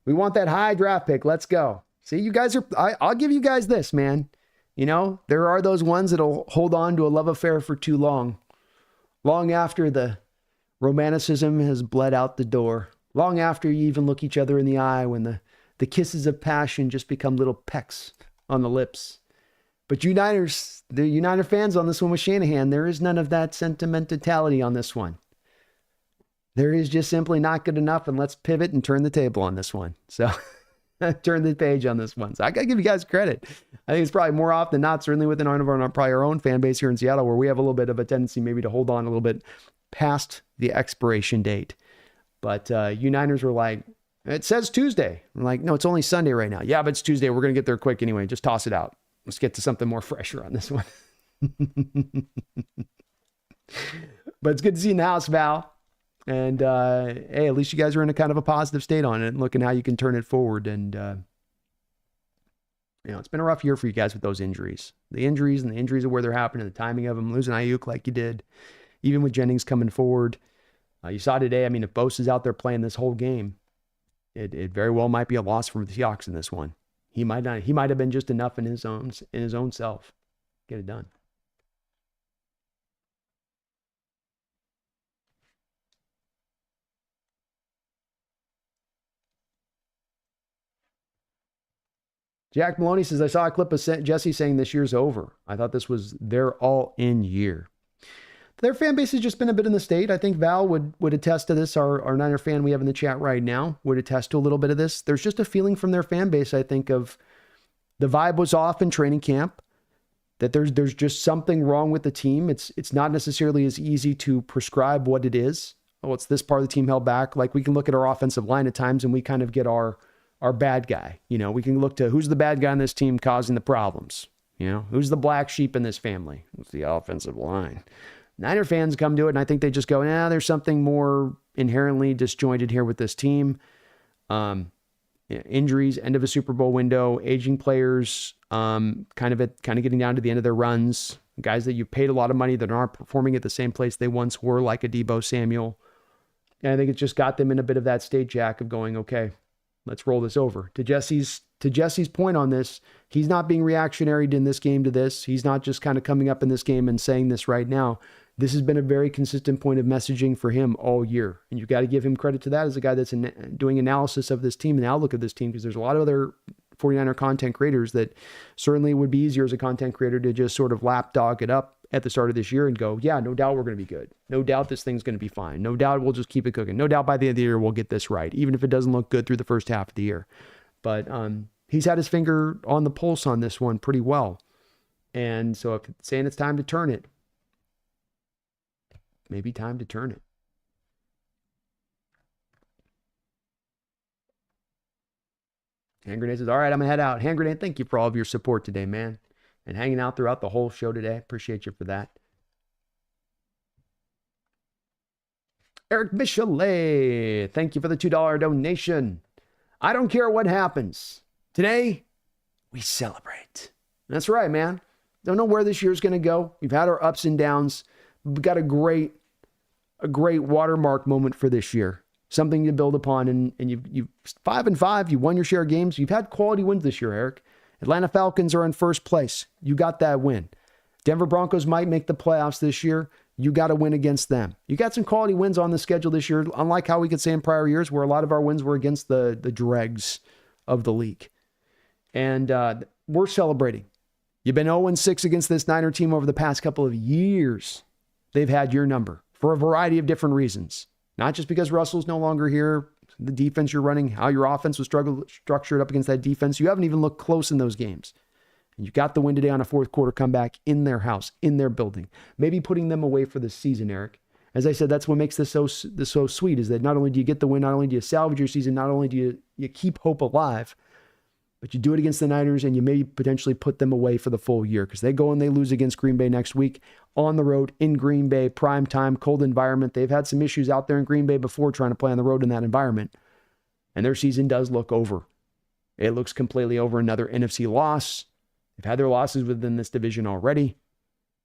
We want that high draft pick. Let's go. See, you guys are, I'll give you guys this, man. You know, there are those ones that'll hold on to a love affair for too long. Long after the romanticism has bled out the door. Long after you even look each other in the eye, when the kisses of passion just become little pecks on the lips. But the Uniter fans on this one with Shanahan, there is none of that sentimentality on this one. There is just simply not good enough, and let's pivot and turn the table on this one. So turn the page on this one. So I got to give you guys credit. I think it's probably more often than not, certainly within our own fan base here in Seattle, where we have a little bit of a tendency maybe to hold on a little bit past the expiration date. But Uniters were like, it says Tuesday. I'm like, no, it's only Sunday right now. Yeah, but it's Tuesday. We're going to get there quick anyway. Just toss it out. Let's get to something more fresher on this one. But it's good to see you in the house, Val. And hey, at least you guys are in a kind of a positive state on it and looking how you can turn it forward. And it's been a rough year for you guys with those injuries. The injuries of where they're happening, the timing of them, losing Ayuk like you did, even with Jennings coming forward. You saw today, I mean, if Bosa's out there playing this whole game, it very well might be a loss for the Seahawks in this one. He might have been just enough in his own self. Get it done. Jack Maloney says, I saw a clip of Jesse saying this year's over. I thought this was their all-in year. Their fan base has just been a bit in the state. I think Val would attest to this. Our Niner fan we have in the chat right now would attest to a little bit of this. There's just a feeling from their fan base, I think, of the vibe was off in training camp, that there's just something wrong with the team. It's not necessarily as easy to prescribe what it is. Oh, it's this part of the team held back. Like, we can look at our offensive line at times and we kind of get our bad guy. You know, we can look to who's the bad guy in this team causing the problems. You know, who's the black sheep in this family? It's the offensive line. Niner fans come to it and I think they just go, there's something more inherently disjointed here with this team. Injuries, end of a Super Bowl window, aging players, kind of getting down to the end of their runs, guys that you paid a lot of money that aren't performing at the same place they once were, like a Deebo Samuel. And I think it just got them in a bit of that state, Jack, of going, okay, let's roll this over. To Jesse's point on this, he's not being reactionary in this game to this. He's not just kind of coming up in this game and saying this right now. This has been a very consistent point of messaging for him all year. And you've got to give him credit to that as a guy that's doing analysis of this team and the outlook of this team, because there's a lot of other 49er content creators that certainly would be easier as a content creator to just sort of lapdog it up at the start of this year and go, yeah, no doubt we're going to be good. No doubt this thing's going to be fine. No doubt we'll just keep it cooking. No doubt by the end of the year we'll get this right, even if it doesn't look good through the first half of the year. But he's had his finger on the pulse on this one pretty well. And so if it's saying it's time to turn it, maybe time to turn it. Hand Grenade says, all right, I'm going to head out. Hand Grenade, thank you for all of your support today, man. And hanging out throughout the whole show today. Appreciate you for that. Eric Michelet, thank you for the $2 donation. I don't care what happens. Today, we celebrate. That's right, man. Don't know where this year's going to go. We've had our ups and downs. We've got a great watermark moment for this year. Something to build upon. And you've 5-5. You won your share of games. You've had quality wins this year, Eric. Atlanta Falcons are in first place. You got that win. Denver Broncos might make the playoffs this year. You got to win against them. You got some quality wins on the schedule this year, unlike how we could say in prior years where a lot of our wins were against the dregs of the league. And we're celebrating. You've been 0-6 against this Niner team over the past couple of years. They've had your number for a variety of different reasons. Not just because Russell's no longer here, the defense you're running, how your offense was structured up against that defense. You haven't even looked close in those games. And you got the win today on a fourth quarter comeback in their house, in their building. Maybe putting them away for the season, Eric. As I said, that's what makes this so sweet, is that not only do you get the win, not only do you salvage your season, not only do you keep hope alive, but you do it against the Niners and you maybe potentially put them away for the full year, because they go and they lose against Green Bay next week on the road in Green Bay, prime time, cold environment. They've had some issues out there in Green Bay before trying to play on the road in that environment. And their season does look over. It looks completely over. Another NFC loss. They've had their losses within this division already.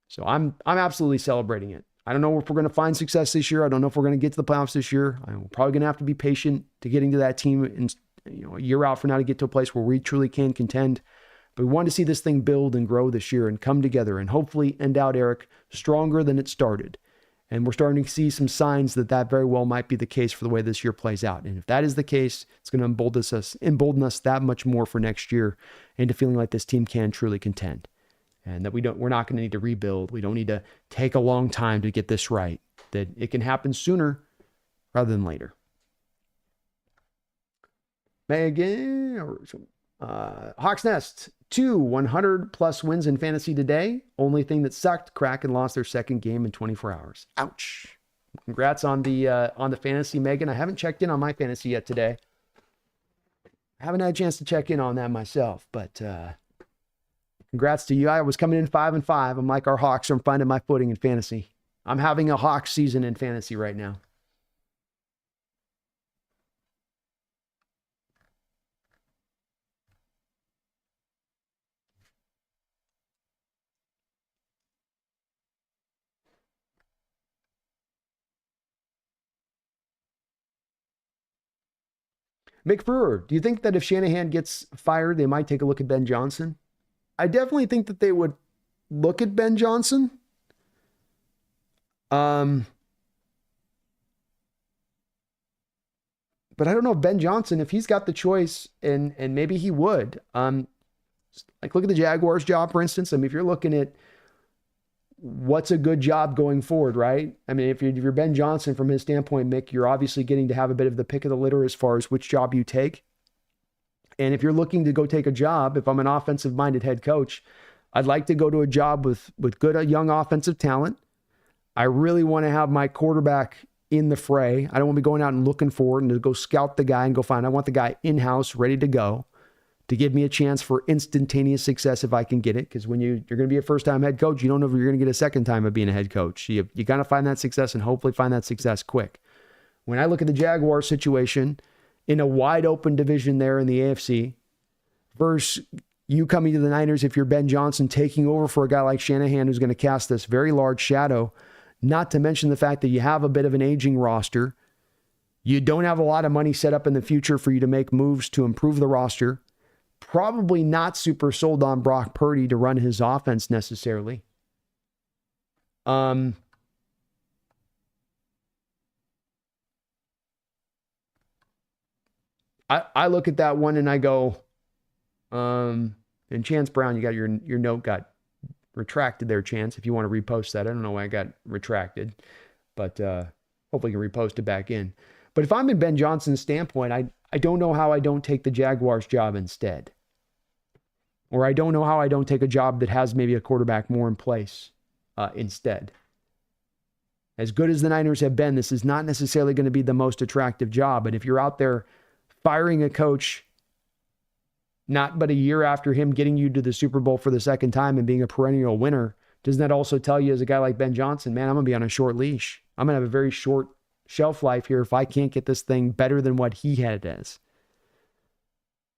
So I'm absolutely celebrating it. I don't know if we're going to find success this year. I don't know if we're going to get to the playoffs this year. I'm probably going to have to be patient to getting to that team in, a year out from now to get to a place where we truly can contend. But we want to see this thing build and grow this year and come together and hopefully end out, Eric, stronger than it started. And we're starting to see some signs that very well might be the case for the way this year plays out. And if that is the case, it's going to embolden us that much more for next year into feeling like this team can truly contend. And that we're not going to need to rebuild. We don't need to take a long time to get this right. That it can happen sooner rather than later. Megan, Hawks Nest, 2 100+ wins in fantasy today. Only thing that sucked, Kraken lost their second game in 24 hours. Ouch. Congrats on the fantasy, Megan. I haven't checked in on my fantasy yet today. I haven't had a chance to check in on that myself, but congrats to you. I was coming in 5-5. I'm like our Hawks. I'm finding my footing in fantasy. I'm having a Hawks season in fantasy right now. Mick Brewer, do you think that if Shanahan gets fired, they might take a look at Ben Johnson? I definitely think that they would look at Ben Johnson. But I don't know if Ben Johnson, if he's got the choice, and maybe he would. Like look at the Jaguars job, for instance. I mean, if you're looking at what's a good job going forward, right? I mean, if you're Ben Johnson from his standpoint, Mick, you're obviously getting to have a bit of the pick of the litter as far as which job you take. And if you're looking to go take a job, if I'm an offensive-minded head coach, I'd like to go to a job with good young offensive talent. I really want to have my quarterback in the fray. I don't want to be going out and looking for it and to go scout the guy and go find. I want the guy in-house, ready to go, to give me a chance for instantaneous success if I can get it. Because when you're going to be a first-time head coach, you don't know if you're going to get a second time of being a head coach. You got to find that success and hopefully find that success quick. When I look at the Jaguar situation in a wide-open division there in the AFC versus you coming to the Niners, if you're Ben Johnson, taking over for a guy like Shanahan who's going to cast this very large shadow, not to mention the fact that you have a bit of an aging roster. You don't have a lot of money set up in the future for you to make moves to improve the roster. Probably not super sold on Brock Purdy to run his offense necessarily. I look at that one and I go, and Chance Brown, you got your note got retracted there, Chance. If you want to repost that, I don't know why it got retracted, but hopefully you can repost it back in. But if I'm in Ben Johnson's standpoint, I don't know how I don't take the Jaguars job instead. Or I don't know how I don't take a job that has maybe a quarterback more in place instead. As good as the Niners have been, this is not necessarily going to be the most attractive job. And if you're out there firing a coach not but a year after him getting you to the Super Bowl for the second time and being a perennial winner, doesn't that also tell you as a guy like Ben Johnson, man, I'm going to be on a short leash. I'm going to have a very short shelf life here if I can't get this thing better than what he had it as.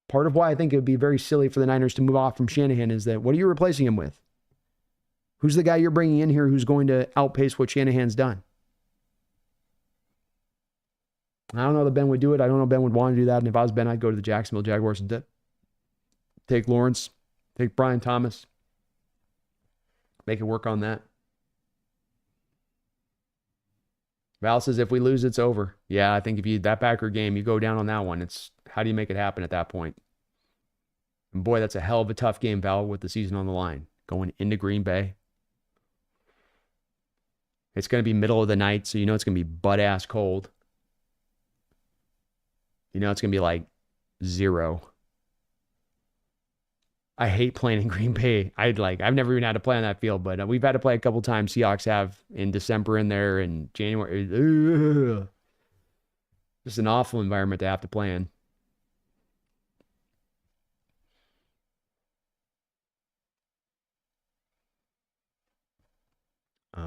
Part of why I think it would be very silly for the Niners to move off from Shanahan is that what are you replacing him with? Who's the guy you're bringing in here who's going to outpace what Shanahan's done? I don't know that Ben would do it. I don't know Ben would want to do that. And if I was Ben, I'd go to the Jacksonville Jaguars and take Lawrence, take Brian Thomas, make it work on that. Val says, if we lose, it's over. Yeah, I think if you that Packer game, you go down on that one. It's how do you make it happen at that point? And boy, that's a hell of a tough game, Val, with the season on the line. Going into Green Bay. It's going to be middle of the night, so you know it's going to be butt-ass cold. You know it's going to be like 0. I hate playing in Green Bay. I've never even had to play on that field, but we've had to play a couple times. Seahawks have in December in there and January. Ugh. Just an awful environment to have to play in.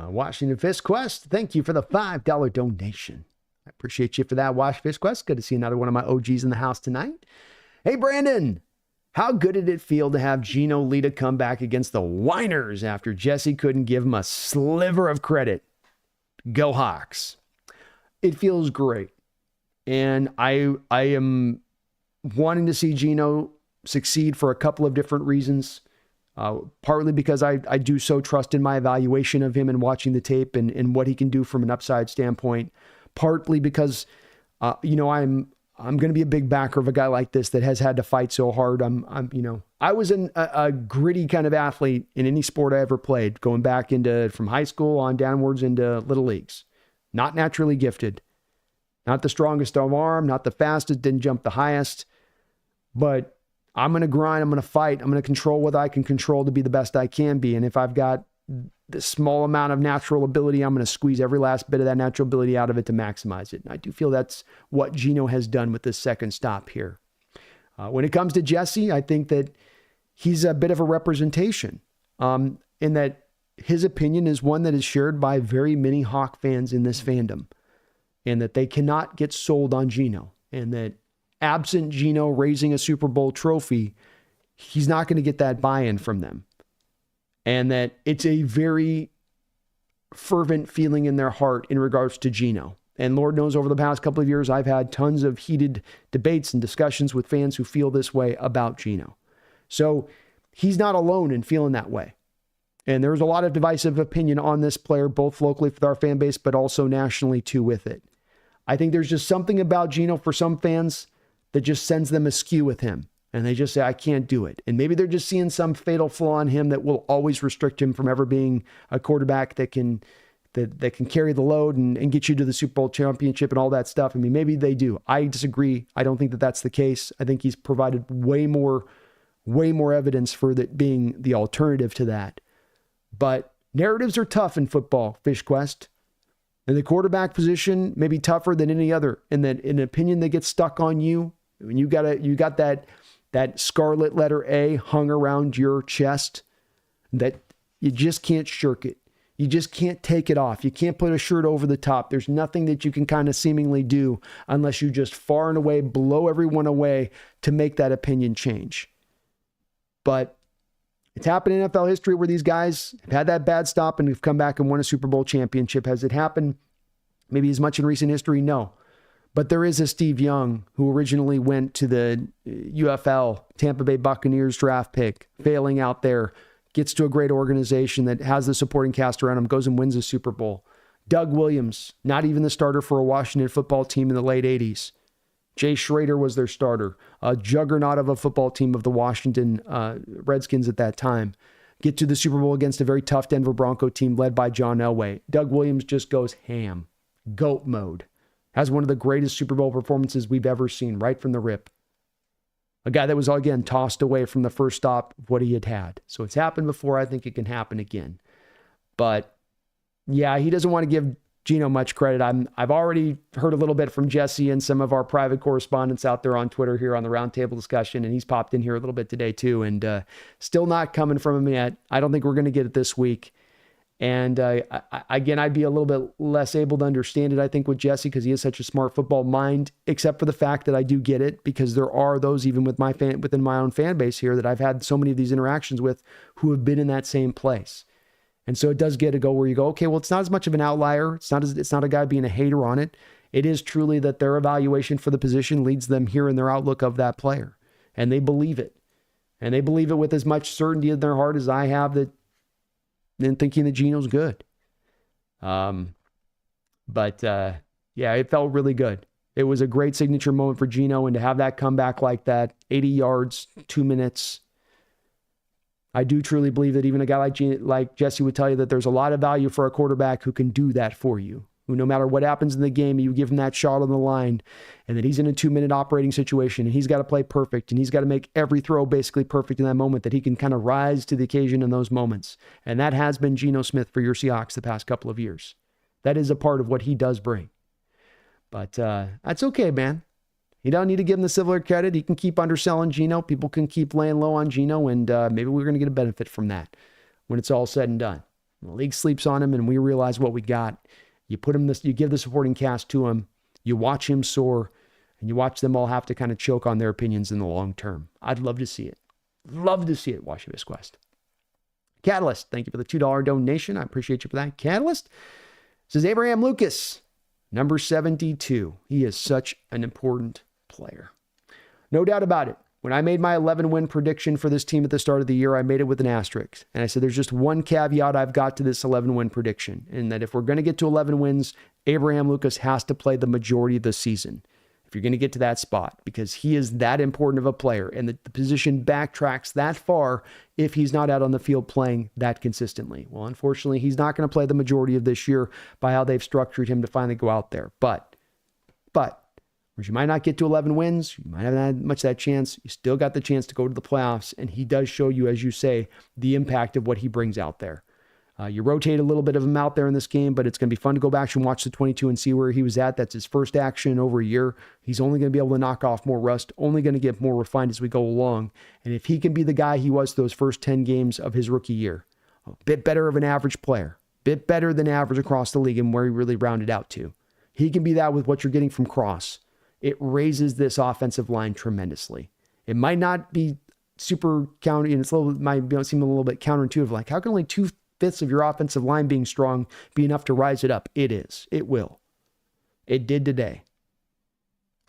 Washington Fist Quest, thank you for the $5 donation. I appreciate you for that, Wash Fist Quest. Good to see another one of my OGs in the house tonight. Hey, Brandon. How good did it feel to have Geno lead a comeback against the Whiners after Jesse couldn't give him a sliver of credit? Go Hawks. It feels great. And I am wanting to see Geno succeed for a couple of different reasons. Partly because I do so trust in my evaluation of him and watching the tape and what he can do from an upside standpoint. Partly because, I'm going to be a big backer of a guy like this that has had to fight so hard. I was a gritty kind of athlete in any sport I ever played, going back from high school on downwards into little leagues. Not naturally gifted, not the strongest of arm, not the fastest, didn't jump the highest, but I'm going to grind. I'm going to fight. I'm going to control what I can control to be the best I can be. And if I've got this small amount of natural ability, I'm going to squeeze every last bit of that natural ability out of it to maximize it. And I do feel that's what Geno has done with this second stop here. When it comes to Jesse, I think that he's a bit of a representation in that his opinion is one that is shared by very many Hawk fans in this fandom, and that they cannot get sold on Geno, and that absent Geno raising a Super Bowl trophy, he's not going to get that buy-in from them. And that it's a very fervent feeling in their heart in regards to Geno. And Lord knows over the past couple of years, I've had tons of heated debates and discussions with fans who feel this way about Geno. So he's not alone in feeling that way. And there's a lot of divisive opinion on this player, both locally with our fan base, but also nationally too with it. I think there's just something about Geno for some fans that just sends them askew with him. And they just say, I can't do it. And maybe they're just seeing some fatal flaw in him that will always restrict him from ever being a quarterback that can carry the load and get you to the Super Bowl championship and all that stuff. I mean, maybe they do. I disagree. I don't think that that's the case. I think he's provided way more evidence for that being the alternative to that. But narratives are tough in football, Fish Quest. And the quarterback position may be tougher than any other. And that an opinion that gets stuck on you, when you got that scarlet letter A hung around your chest, that you just can't shirk it. You just can't take it off. You can't put a shirt over the top. There's nothing that you can kind of seemingly do unless you just far and away blow everyone away to make that opinion change. But it's happened in NFL history where these guys have had that bad stop and have come back and won a Super Bowl championship. Has it happened maybe as much in recent history? No. But there is a Steve Young who originally went to the UFL, Tampa Bay Buccaneers draft pick, failing out there, gets to a great organization that has the supporting cast around him, goes and wins a Super Bowl. Doug Williams, not even the starter for a Washington football team in the late 80s, Jay Schrader was their starter, a juggernaut of a football team of the Washington Redskins at that time. Get to the Super Bowl against a very tough Denver Bronco team led by John Elway. Doug Williams just goes ham. GOAT mode. Has one of the greatest Super Bowl performances we've ever seen right from the rip. A guy that was, again, tossed away from the first stop of what he had had. So it's happened before. I think it can happen again. But, yeah, he doesn't want to give Geno much credit. I've already heard a little bit from Jesse and some of our private correspondents out there on Twitter here on the roundtable discussion, and he's popped in here a little bit today too, and still not coming from him yet. I don't think we're going to get it this week. And again, I'd be a little bit less able to understand it, I think, with Jesse, because he has such a smart football mind, except for the fact that I do get it, because there are those, even with within my own fan base here, that I've had so many of these interactions with who have been in that same place. And so it does get to go where you go, okay, well, it's not as much of an outlier. It's not a guy being a hater on it. It is truly that their evaluation for the position leads them here in their outlook of that player. And they believe it. And they believe it with as much certainty in their heart as I have that in thinking that Geno's good. Yeah, it felt really good. It was a great signature moment for Geno, and to have that comeback like that, 80 yards, 2 minutes. I do truly believe that even a guy like Jesse would tell you that there's a lot of value for a quarterback who can do that for you, who no matter what happens in the game, you give him that shot on the line, and that he's in a 2-minute operating situation, and he's got to play perfect, and he's got to make every throw basically perfect in that moment, that he can kind of rise to the occasion in those moments. And that has been Geno Smith for your Seahawks the past couple of years. That is a part of what he does bring. But that's okay, man. You don't need to give him the silver credit. He can keep underselling Geno. People can keep laying low on Geno, and maybe we're going to get a benefit from that when it's all said and done. The league sleeps on him, and we realize what we got. You put him you give the supporting cast to him. You watch him soar, and you watch them all have to kind of choke on their opinions in the long term. I'd love to see it. Love to see it, Washington Quest. Catalyst, thank you for the $2 donation. I appreciate you for that. Catalyst says Abraham Lucas, number 72. He is such an important player. No doubt about it. When I made my 11-win prediction for this team at the start of the year, I made it with an asterisk. And I said, there's just one caveat I've got to this 11-win prediction, and that if we're going to get to 11 wins, Abraham Lucas has to play the majority of the season. If you're going to get to that spot, because he is that important of a player, and the position backtracks that far if he's not out on the field playing that consistently. Well, unfortunately, he's not going to play the majority of this year by how they've structured him to finally go out there. But whereas you might not get to 11 wins, you might not have had much of that chance, you still got the chance to go to the playoffs, and he does show you, as you say, the impact of what he brings out there. You rotate a little bit of him out there in this game, but it's going to be fun to go back and watch the 22 and see where he was at. That's his first action in over a year. He's only going to be able to knock off more rust, only going to get more refined as we go along. And if he can be the guy he was those first 10 games of his rookie year, a bit better of an average player, bit better than average across the league and where he really rounded out to. He can be that with what you're getting from Cross. It raises this offensive line tremendously. It might not be super counter, and it might seem a little bit counterintuitive. Like, how can only 2/5 of your offensive line being strong be enough to rise it up? It is. It will. It did today.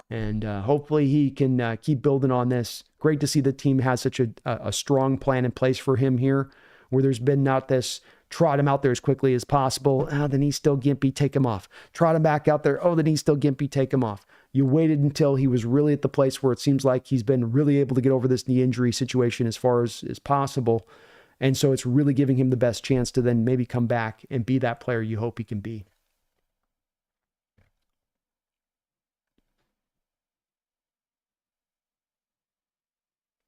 And hopefully he can keep building on this. Great to see the team has such a strong plan in place for him here, where there's been not this trot him out there as quickly as possible. The knee's still gimpy, take him off. Trot him back out there. The knee's still gimpy, take him off. You waited until he was really at the place where it seems like he's been really able to get over this knee injury situation as far as possible. And so it's really giving him the best chance to then maybe come back and be that player you hope he can be.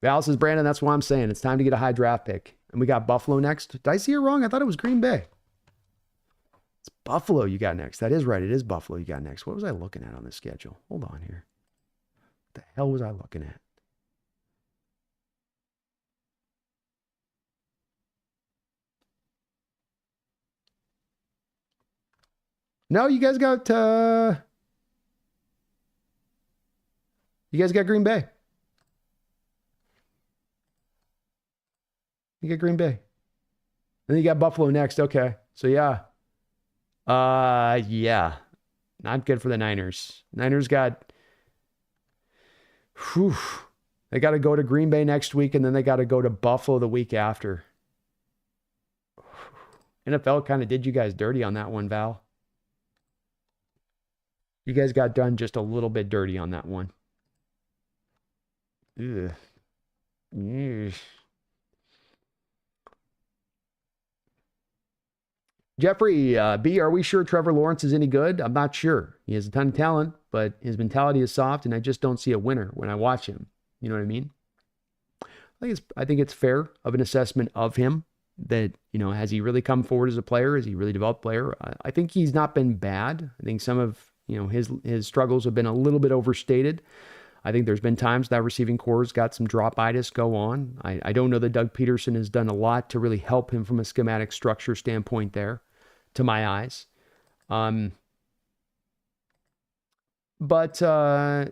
Val says, Brandon, that's what I'm saying. It's time to get a high draft pick. And we got Buffalo next. Did I see it wrong? I thought it was Green Bay. It's Buffalo you got next. That is right. It is Buffalo you got next. What was I looking at on this schedule? Hold on here. What the hell was I looking at? No, you guys got Green Bay. You got Green Bay. And then you got Buffalo next. Okay. So yeah. Yeah. Not good for the Niners. Niners got they got to go to Green Bay next week, and then they got to go to Buffalo the week after. NFL kind of did you guys dirty on that one, Val. You guys got done just a little bit dirty on that one. Ugh. Ugh. Jeffrey, B, are we sure Trevor Lawrence is any good? I'm not sure. He has a ton of talent, but his mentality is soft, and I just don't see a winner when I watch him. You know what I mean? I think it's fair of an assessment of him that, has he really come forward as a player? Has he really developed a player? I think he's not been bad. I think some of, his struggles have been a little bit overstated. I think there's been times that receiving core's got some drop-itis go on. I don't know that Doug Peterson has done a lot to really help him from a schematic structure standpoint there, to my eyes. But I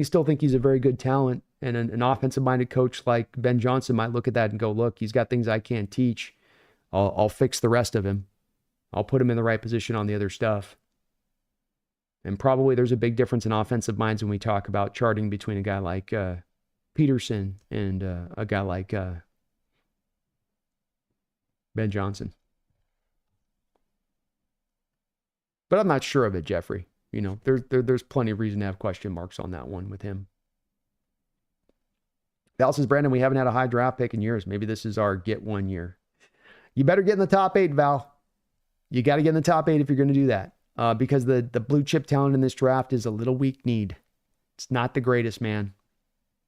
still think he's a very good talent. And an offensive-minded coach like Ben Johnson might look at that and go, look, he's got things I can't teach. I'll fix the rest of him. I'll put him in the right position on the other stuff. And probably there's a big difference in offensive minds when we talk about charting between a guy like Peterson and a guy like Ben Johnson. But I'm not sure of it, Jeffrey. There's plenty of reason to have question marks on that one with him. Val says, Brandon, we haven't had a high draft pick in years. Maybe this is our get one year. You better get in the top 8, Val. You got to get in the top 8 if you're going to do that. Because the blue chip talent in this draft is a little weak-kneed. It's not the greatest, man.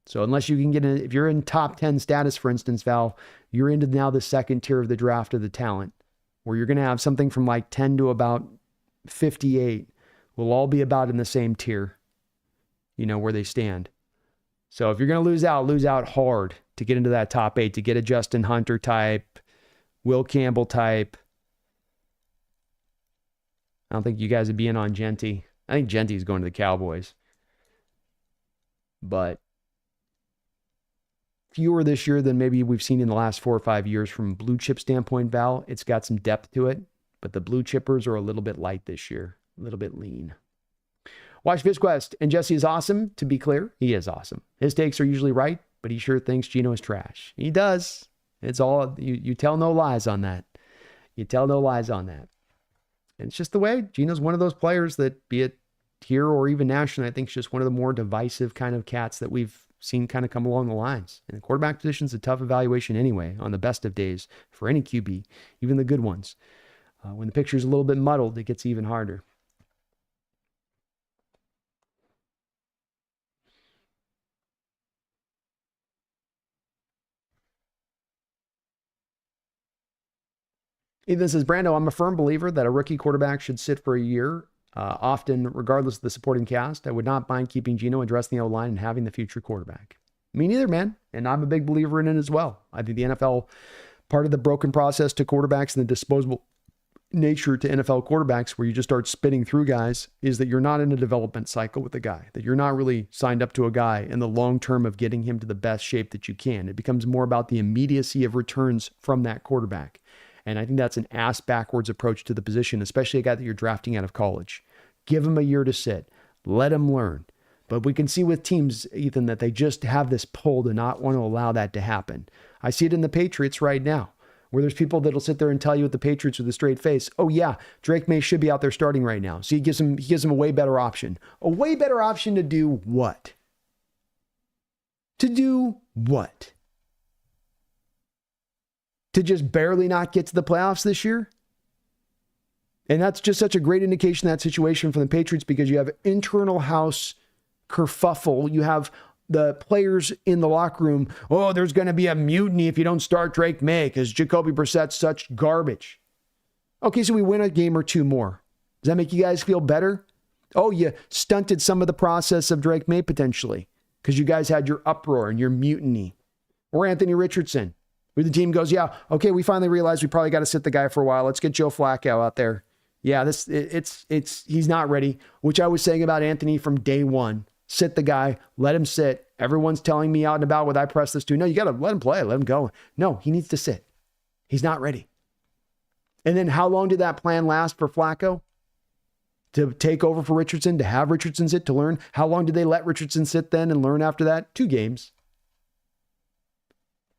So unless you can get in, if you're in top 10 status, for instance, Val, you're into now the second tier of the draft of the talent, where you're going to have something from like 10 to about 58 will all be about in the same tier, where they stand. So if you're going to lose out hard to get into that top 8, to get a Justin Hunter type, Will Campbell type. I don't think you guys would be in on Genty. I think Genty's going to the Cowboys. But fewer this year than maybe we've seen in the last 4 or 5 years from blue chip standpoint, Val. It's got some depth to it, but the blue chippers are a little bit light this year, a little bit lean. Watch VizQuest, and Jesse is awesome. To be clear, he is awesome. His takes are usually right, but he sure thinks Geno is trash. He does. It's all, you tell no lies on that. You tell no lies on that. And it's just the way. Geno's one of those players that, be it here or even nationally, I think is just one of the more divisive kind of cats that we've seen kind of come along the lines. And the quarterback position is a tough evaluation anyway, on the best of days for any QB, even the good ones. When the picture's a little bit muddled, it gets even harder. Ethan says, Brando, I'm a firm believer that a rookie quarterback should sit for a year, often regardless of the supporting cast. I would not mind keeping Geno, addressing the O-line, and having the future quarterback. Me neither, man. And I'm a big believer in it as well. I think the NFL, part of the broken process to quarterbacks and the disposable nature to NFL quarterbacks, where you just start spitting through guys, is that you're not in a development cycle with a guy, that you're not really signed up to a guy in the long term of getting him to the best shape that you can. It becomes more about the immediacy of returns from that quarterback. And I think that's an ass-backwards approach to the position, especially a guy that you're drafting out of college. Give him a year to sit. Let him learn. But we can see with teams, Ethan, that they just have this pull to not want to allow that to happen. I see it in the Patriots right now, where there's people that'll sit there and tell you with the Patriots with a straight face, oh yeah, Drake May should be out there starting right now. So he gives him a way better option. A way better option to do what? To do what? To just barely not get to the playoffs this year? And that's just such a great indication of that situation from the Patriots, because you have internal house kerfuffle. You have the players in the locker room. Oh, there's going to be a mutiny if you don't start Drake May because Jacoby Brissett's such garbage. Okay, so we win a game or two more. Does that make you guys feel better? Oh, you stunted some of the process of Drake May potentially because you guys had your uproar and your mutiny. Or Anthony Richardson, where the team goes, yeah, okay, we finally realized we probably got to sit the guy for a while. Let's get Joe Flacco out there. Yeah, he's not ready, which I was saying about Anthony from day one. Sit the guy, let him sit. Everyone's telling me out and about what I press this to. No, you got to let him play, let him go. No, he needs to sit. He's not ready. And then how long did that plan last for Flacco? To take over for Richardson, to have Richardson sit, to learn? How long did they let Richardson sit then and learn after that? 2 games.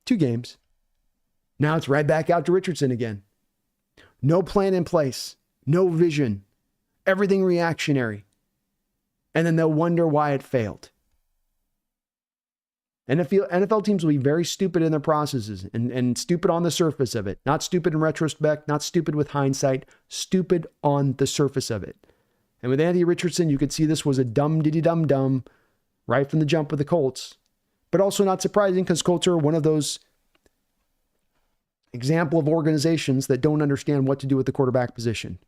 2 games. Now it's right back out to Richardson again. No plan in place. No vision. Everything reactionary. And then they'll wonder why it failed. NFL teams will be very stupid in their processes and stupid on the surface of it. Not stupid in retrospect, not stupid with hindsight, stupid on the surface of it. And with Anthony Richardson, you could see this was a dumb right from the jump with the Colts. But also not surprising because Colts are one of those example of organizations that don't understand what to do with the quarterback position.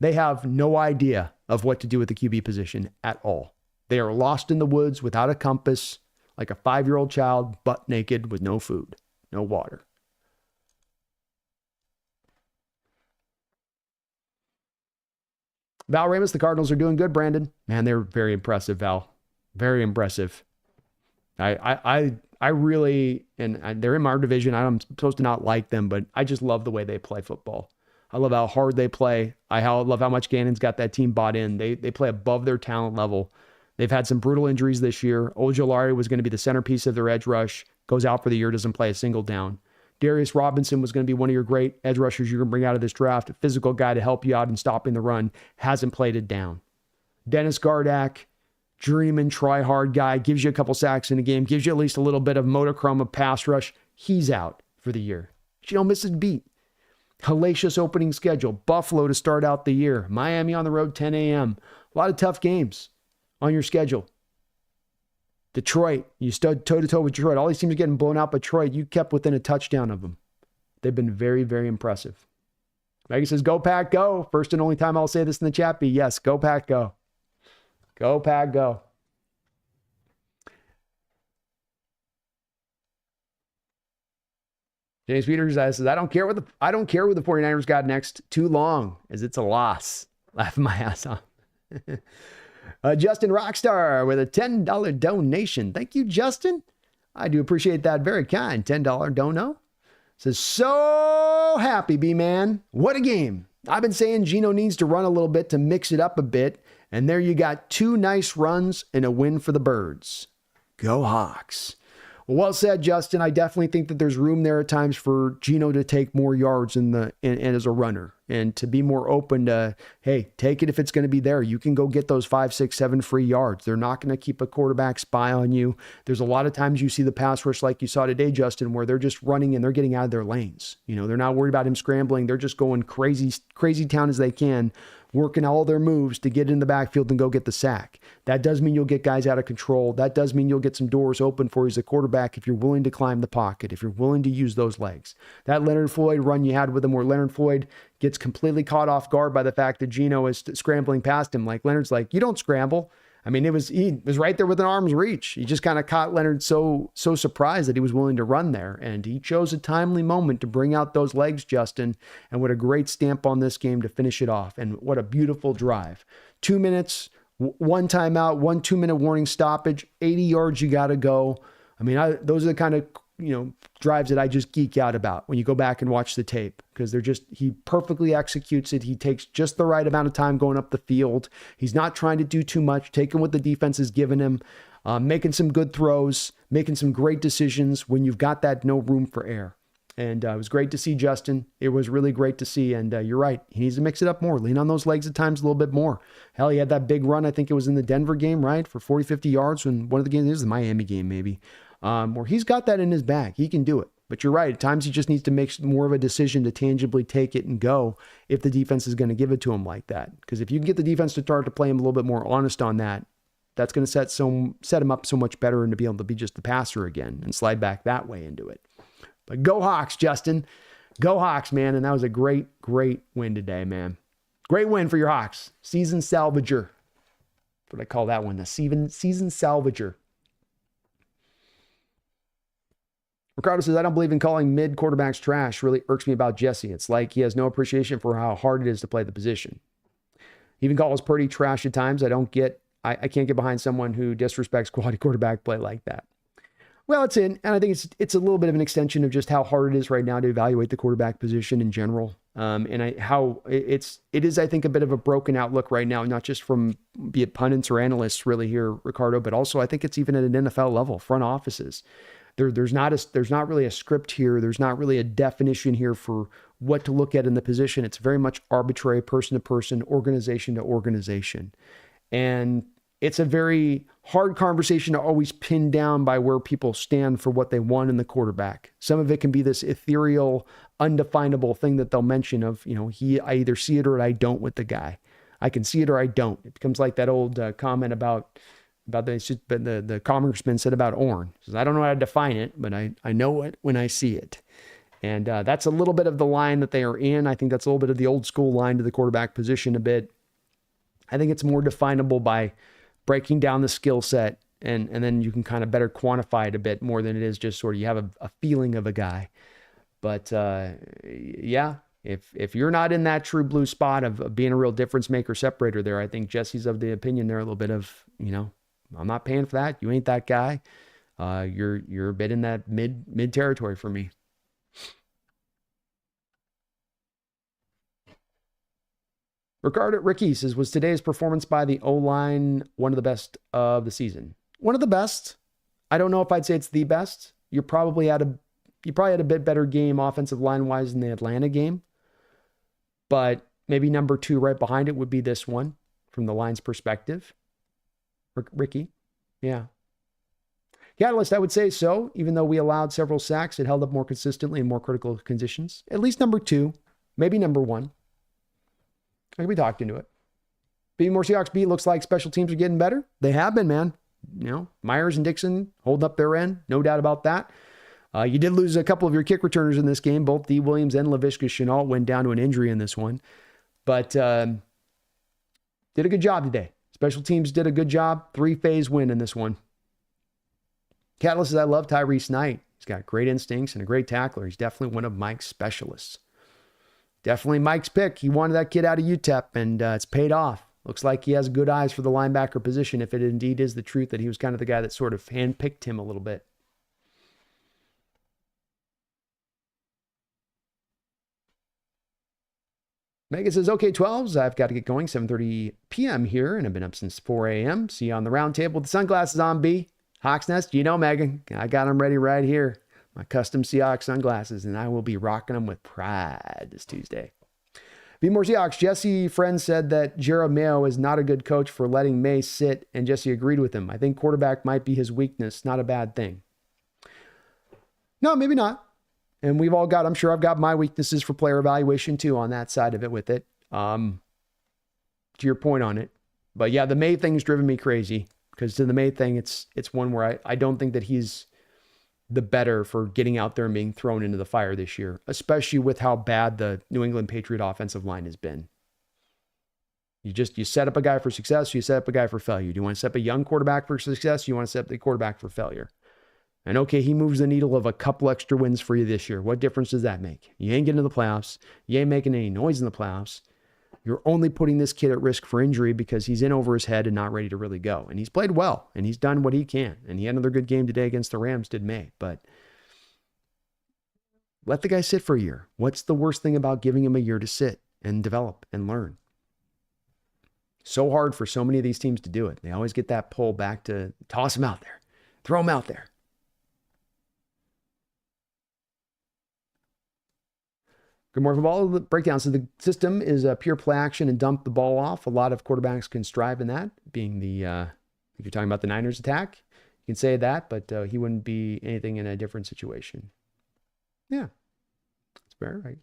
They have no idea of what to do with the QB position at all. They are lost in the woods without a compass, like a 5-year-old child, butt naked with no food, no water. Val Ramus, the Cardinals are doing good, Brandon. Man, they're very impressive, Val. Very impressive. I really, and they're in our division. I'm supposed to not like them, but I just love the way they play football. I love how hard they play. I love how much Gannon's got that team bought in. They play above their talent level. They've had some brutal injuries this year. Ojulari was going to be the centerpiece of their edge rush. Goes out for the year, doesn't play a single down. Darius Robinson was going to be one of your great edge rushers you're going to bring out of this draft. A physical guy to help you out in stopping the run. Hasn't played it down. Dennis Gardak, journeyman, try-hard guy. Gives you a couple sacks in a game. Gives you at least a little bit of monochrome of pass rush. He's out for the year. Geno misses beat. Hellacious opening schedule. Buffalo to start out the year. Miami on the road, 10 a.m. A lot of tough games on your schedule. Detroit, you stood toe-to-toe with Detroit. All these teams are getting blown out by Detroit. You kept within a touchdown of them. They've been very, very impressive. Maggie says, go Pack, go. First and only time I'll say this in the chat be, yes, go Pack, go. Go Pack, go. James Peters says, I don't care what the 49ers got next. Too long, as it's a loss. Laughing my ass off. Justin Rockstar with a $10 donation. Thank you, Justin. I do appreciate that. Very kind. $10 dono. Says, so happy, B-Man. What a game. I've been saying Geno needs to run a little bit to mix it up a bit. And there you got 2 nice runs and a win for the Birds. Go Hawks. Well said, Justin. I definitely think that there's room there at times for Geno to take more yards and as a runner and to be more open to, hey, take it if it's going to be there. You can go get those 5, 6, 7 free yards. They're not going to keep a quarterback spy on you. There's a lot of times you see the pass rush like you saw today, Justin, where they're just running and they're getting out of their lanes. You know, they're not worried about him scrambling. They're just going crazy town as they can, working all their moves to get in the backfield and go get the sack. That does mean you'll get guys out of control. That does mean you'll get some doors open for you as a quarterback if you're willing to climb the pocket, if you're willing to use those legs. That Leonard Floyd run you had with him where Leonard Floyd gets completely caught off guard by the fact that Geno is scrambling past him. Like Leonard's like, you don't scramble. I mean, he was right there within arm's reach. He just kind of caught Leonard so surprised that he was willing to run there. And he chose a timely moment to bring out those legs, Justin. And what a great stamp on this game to finish it off. And what a beautiful drive. 2 minutes, 1 timeout, 1 2-minute warning stoppage, 80 yards you got to go. I mean, those are the kind of, drives that I just geek out about when you go back and watch the tape, because he perfectly executes it. He takes just the right amount of time going up the field. He's not trying to do too much, taking what the defense has given him, making some good throws, making some great decisions when you've got that no room for error. And it was great to see Justin. It was really great to see. And you're right. He needs to mix it up more, lean on those legs at times a little bit more. Hell, he had that big run. I think it was in the Denver game, right? For 40, 50 yards when one of the games, it was the Miami game maybe. Where he's got that in his bag. He can do it. But you're right. At times he just needs to make more of a decision to tangibly take it and go if the defense is going to give it to him like that. Because if you can get the defense to start to play him a little bit more honest on that, that's going to set him up so much better and to be able to be just the passer again and slide back that way into it. But go Hawks, Justin. Go Hawks, man. And that was a great win today, man. Great win for your Hawks. Season salvager. What do I call that one? The season salvager. Ricardo says, I don't believe in calling mid quarterbacks trash. Really irks me about Jesse. It's like he has no appreciation for how hard it is to play the position. He even calls Purdy trash at times. I can't get behind someone who disrespects quality quarterback play like that. Well, and I think it's a little bit of an extension of just how hard it is right now to evaluate the quarterback position in general. It is, I think, a bit of a broken outlook right now, not just from be it pundits or analysts really here, Ricardo, but also I think it's even at an NFL level, front offices. There's not really a script here. There's not really a definition here for what to look at in the position. It's very much arbitrary, person to person, organization to organization. And it's a very hard conversation to always pin down by where people stand for what they want in the quarterback. Some of it can be this ethereal, undefinable thing that they'll mention of, I either see it or I don't with the guy. I can see it or I don't. It becomes like that old comment about the congressman said about Orn. He says, I don't know how to define it, but I know it when I see it. And that's a little bit of the line that they are in. I think that's a little bit of the old school line to the quarterback position a bit. I think it's more definable by breaking down the skill set, and then you can kind of better quantify it a bit more than it is just sort of you have a feeling of a guy. But yeah, if you're not in that true blue spot of being a real difference maker separator there, I think Jesse's of the opinion there a little bit of, I'm not paying for that. You ain't that guy. You're a bit in that mid territory for me. Ricky says, was today's performance by the O-line one of the best of the season? One of the best. I don't know if I'd say it's the best. You probably had a bit better game offensive line-wise in the Atlanta game. But maybe number 2 right behind it would be this one from the line's perspective. Ricky. Yeah. Catalyst, I would say so. Even though we allowed several sacks, it held up more consistently in more critical conditions. At least number 2, maybe number 1. I could be talked into it. Being more Seahawks beat looks like special teams are getting better. They have been, man. Myers and Dixon holding up their end. No doubt about that. You did lose a couple of your kick returners in this game. Both D. Williams and Laviska Shenault went down to an injury in this one. But did a good job today. Special teams did a good job. 3-phase win in this one. Catalyst says, I love Tyrese Knight. He's got great instincts and a great tackler. He's definitely one of Mike's specialists. Definitely Mike's pick. He wanted that kid out of UTEP, and it's paid off. Looks like he has good eyes for the linebacker position, if it indeed is the truth that he was kind of the guy that sort of handpicked him a little bit. Megan says, okay, 12s. I've got to get going. 7:30 p.m. here, and I've been up since 4 a.m. See you on the round table with the sunglasses on, B. Hawks Nest, Megan. I got them ready right here. My custom Seahawks sunglasses, and I will be rocking them with pride this Tuesday. Be more Seahawks. Jesse Friend said that Jared Mayo is not a good coach for letting May sit, and Jesse agreed with him. I think quarterback might be his weakness, not a bad thing. No, maybe not. And I'm sure I've got my weaknesses for player evaluation too on that side of it with it. To your point on it. But yeah, the May thing's driven me crazy because to the May thing, it's one where I don't think that he's the better for getting out there and being thrown into the fire this year, especially with how bad the New England Patriot offensive line has been. You set up a guy for success, you set up a guy for failure. Do you want to set up a young quarterback for success? You want to set up the quarterback for failure. And okay, he moves the needle of a couple extra wins for you this year. What difference does that make? You ain't getting to the playoffs. You ain't making any noise in the playoffs. You're only putting this kid at risk for injury because he's in over his head and not ready to really go. And he's played well, and he's done what he can. And he had another good game today against the Rams, did May. But let the guy sit for a year. What's the worst thing about giving him a year to sit and develop and learn? So hard for so many of these teams to do it. They always get that pull back to toss him out there. Throw him out there. Good morning from all of the breakdowns. So the system is a pure play action and dump the ball off. A lot of quarterbacks can strive in that, being if you're talking about the Niners attack, you can say that, but he wouldn't be anything in a different situation. Yeah, that's fair, right?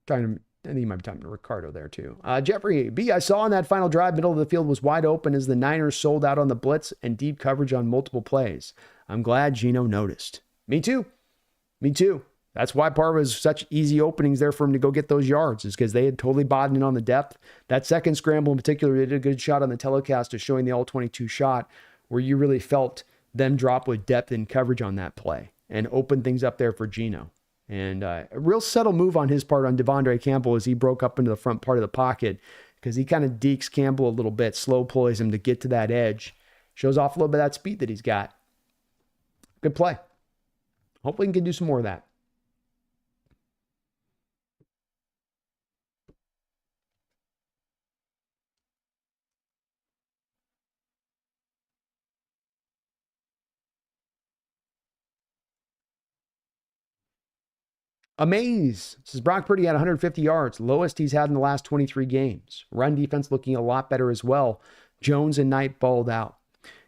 I think you might be talking to Ricardo there too. Jeffrey B, I saw on that final drive, middle of the field was wide open as the Niners sold out on the blitz and deep coverage on multiple plays. I'm glad Geno noticed. Me too. That's why part was such easy openings there for him to go get those yards, is because they had totally bought in on the depth. That second scramble in particular, they did a good shot on the telecast of showing the all-22 shot where you really felt them drop with depth and coverage on that play and open things up there for Geno. And a real subtle move on his part on Devondre Campbell as he broke up into the front part of the pocket because he kind of dekes Campbell a little bit, slow pulls him to get to that edge. Shows off a little bit of that speed that he's got. Good play. Hopefully he can do some more of that. Amaze says Brock Purdy had 150 yards, lowest he's had in the last 23 games. Run defense looking a lot better as well. Jones and Knight balled out.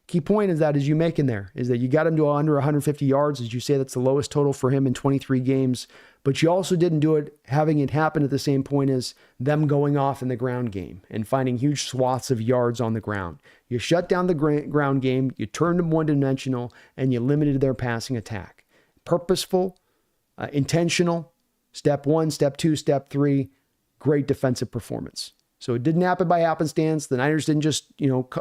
Key point is that as you make in there is that you got him to under 150 yards. As you say, that's the lowest total for him in 23 games. But you also didn't do it having it happen at the same point as them going off in the ground game and finding huge swaths of yards on the ground. You shut down the ground game, you turned them one-dimensional, and you limited their passing attack. Purposeful, intentional, step 1, step 2, step 3, great defensive performance. So it didn't happen by happenstance. The Niners didn't just,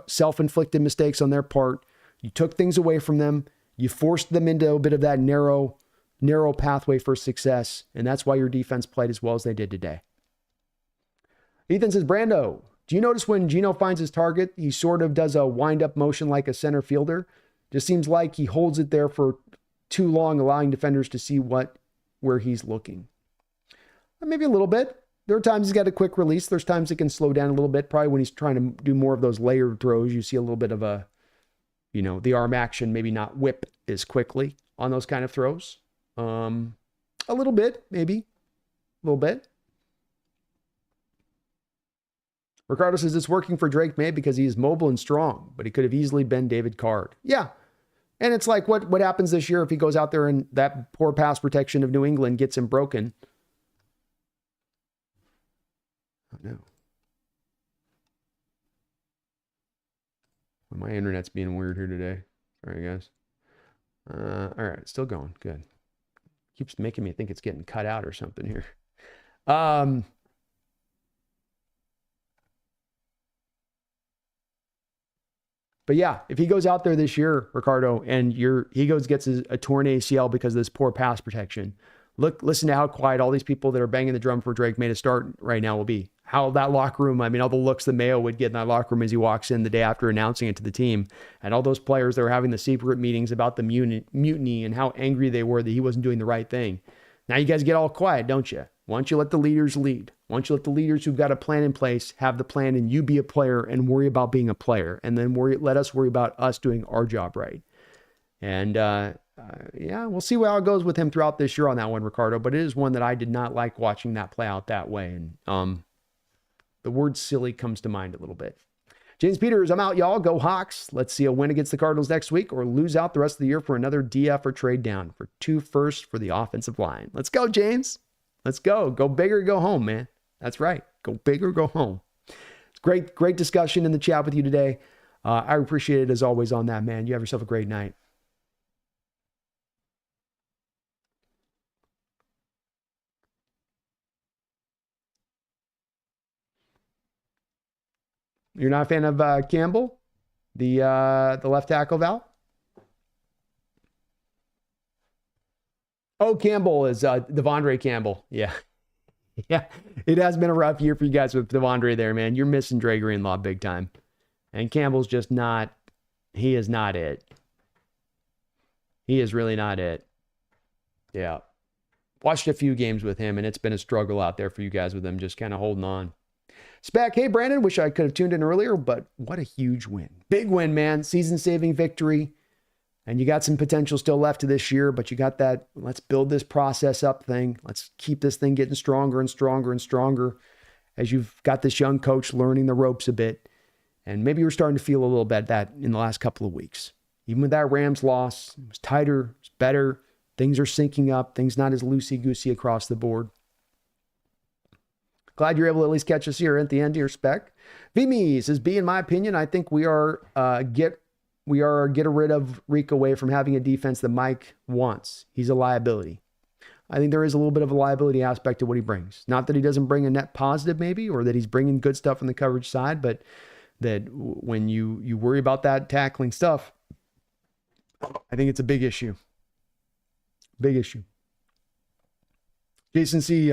self-inflicted mistakes on their part. You took things away from them. You forced them into a bit of that narrow pathway for success. And that's why your defense played as well as they did today. Ethan says, Brando, do you notice when Geno finds his target, he sort of does a wind-up motion like a center fielder? Just seems like he holds it there for too long, allowing defenders to see where he's looking. Maybe a little bit. There are times he's got a quick release. There's times it can slow down a little bit. Probably when he's trying to do more of those layered throws, you see a little bit of the arm action, maybe not whip as quickly on those kind of throws. A little bit, maybe. A little bit. Ricardo says it's working for Drake May because he is mobile and strong, but he could have easily been David Card. Yeah. And it's like what happens this year if he goes out there and that poor pass protection of New England gets him broken. Oh, no. Well, my internet's being weird here today. Sorry, guys. All right, still going. Good. Keeps making me think it's getting cut out or something here. But yeah, if he goes out there this year, Ricardo, and gets a torn ACL because of this poor pass protection, listen to how quiet all these people that are banging the drum for Drake May to start right now will be. How that locker room, all the looks that Mayo would get in that locker room as he walks in the day after announcing it to the team, and all those players that were having the secret meetings about the mutiny and how angry they were that he wasn't doing the right thing. Now you guys get all quiet, don't you? Why don't you let the leaders lead? Why don't you let the leaders who've got a plan in place have the plan and you be a player and worry about being a player, and then let us worry about us doing our job right. And yeah, we'll see how it goes with him throughout this year on that one, Ricardo, but it is one that I did not like watching that play out that way. And the word silly comes to mind a little bit. James Peters, I'm out, y'all. Go Hawks. Let's see a win against the Cardinals next week or lose out the rest of the year for another DF or trade down for 2 firsts for the offensive line. Let's go, James. Let's go. Go big or go home, man. That's right. Go big or go home. It's great discussion in the chat with you today. I appreciate it as always on that, man. You have yourself a great night. You're not a fan of Campbell, the left tackle, Val? Oh, Campbell is Devondre Campbell. Yeah. Yeah. It has been a rough year for you guys with Devondre there, man. You're missing Dre Greenlaw big time. And Campbell's just not, he is not it. He is really not it. Yeah. Watched a few games with him, and it's been a struggle out there for you guys with him just kind of holding on. Spec, hey, Brandon, wish I could have tuned in earlier, but what a huge win. Big win, man. Season-saving victory. And you got some potential still left to this year, but you got that, let's build this process up thing. Let's keep this thing getting stronger and stronger and stronger as you've got this young coach learning the ropes a bit. And maybe you're starting to feel a little bit that in the last couple of weeks. Even with that Rams loss, it was tighter, it's better. Things are syncing up. Things not as loosey-goosey across the board. Glad you're able to at least catch us here at the end here, Spec. VME says, B, in my opinion, I think we are get rid of Reek away from having a defense that Mike wants. He's a liability. I think there is a little bit of a liability aspect to what he brings. Not that he doesn't bring a net positive maybe, or that he's bringing good stuff on the coverage side, but that when you worry about that tackling stuff, I think it's a big issue. Big issue. Jason C.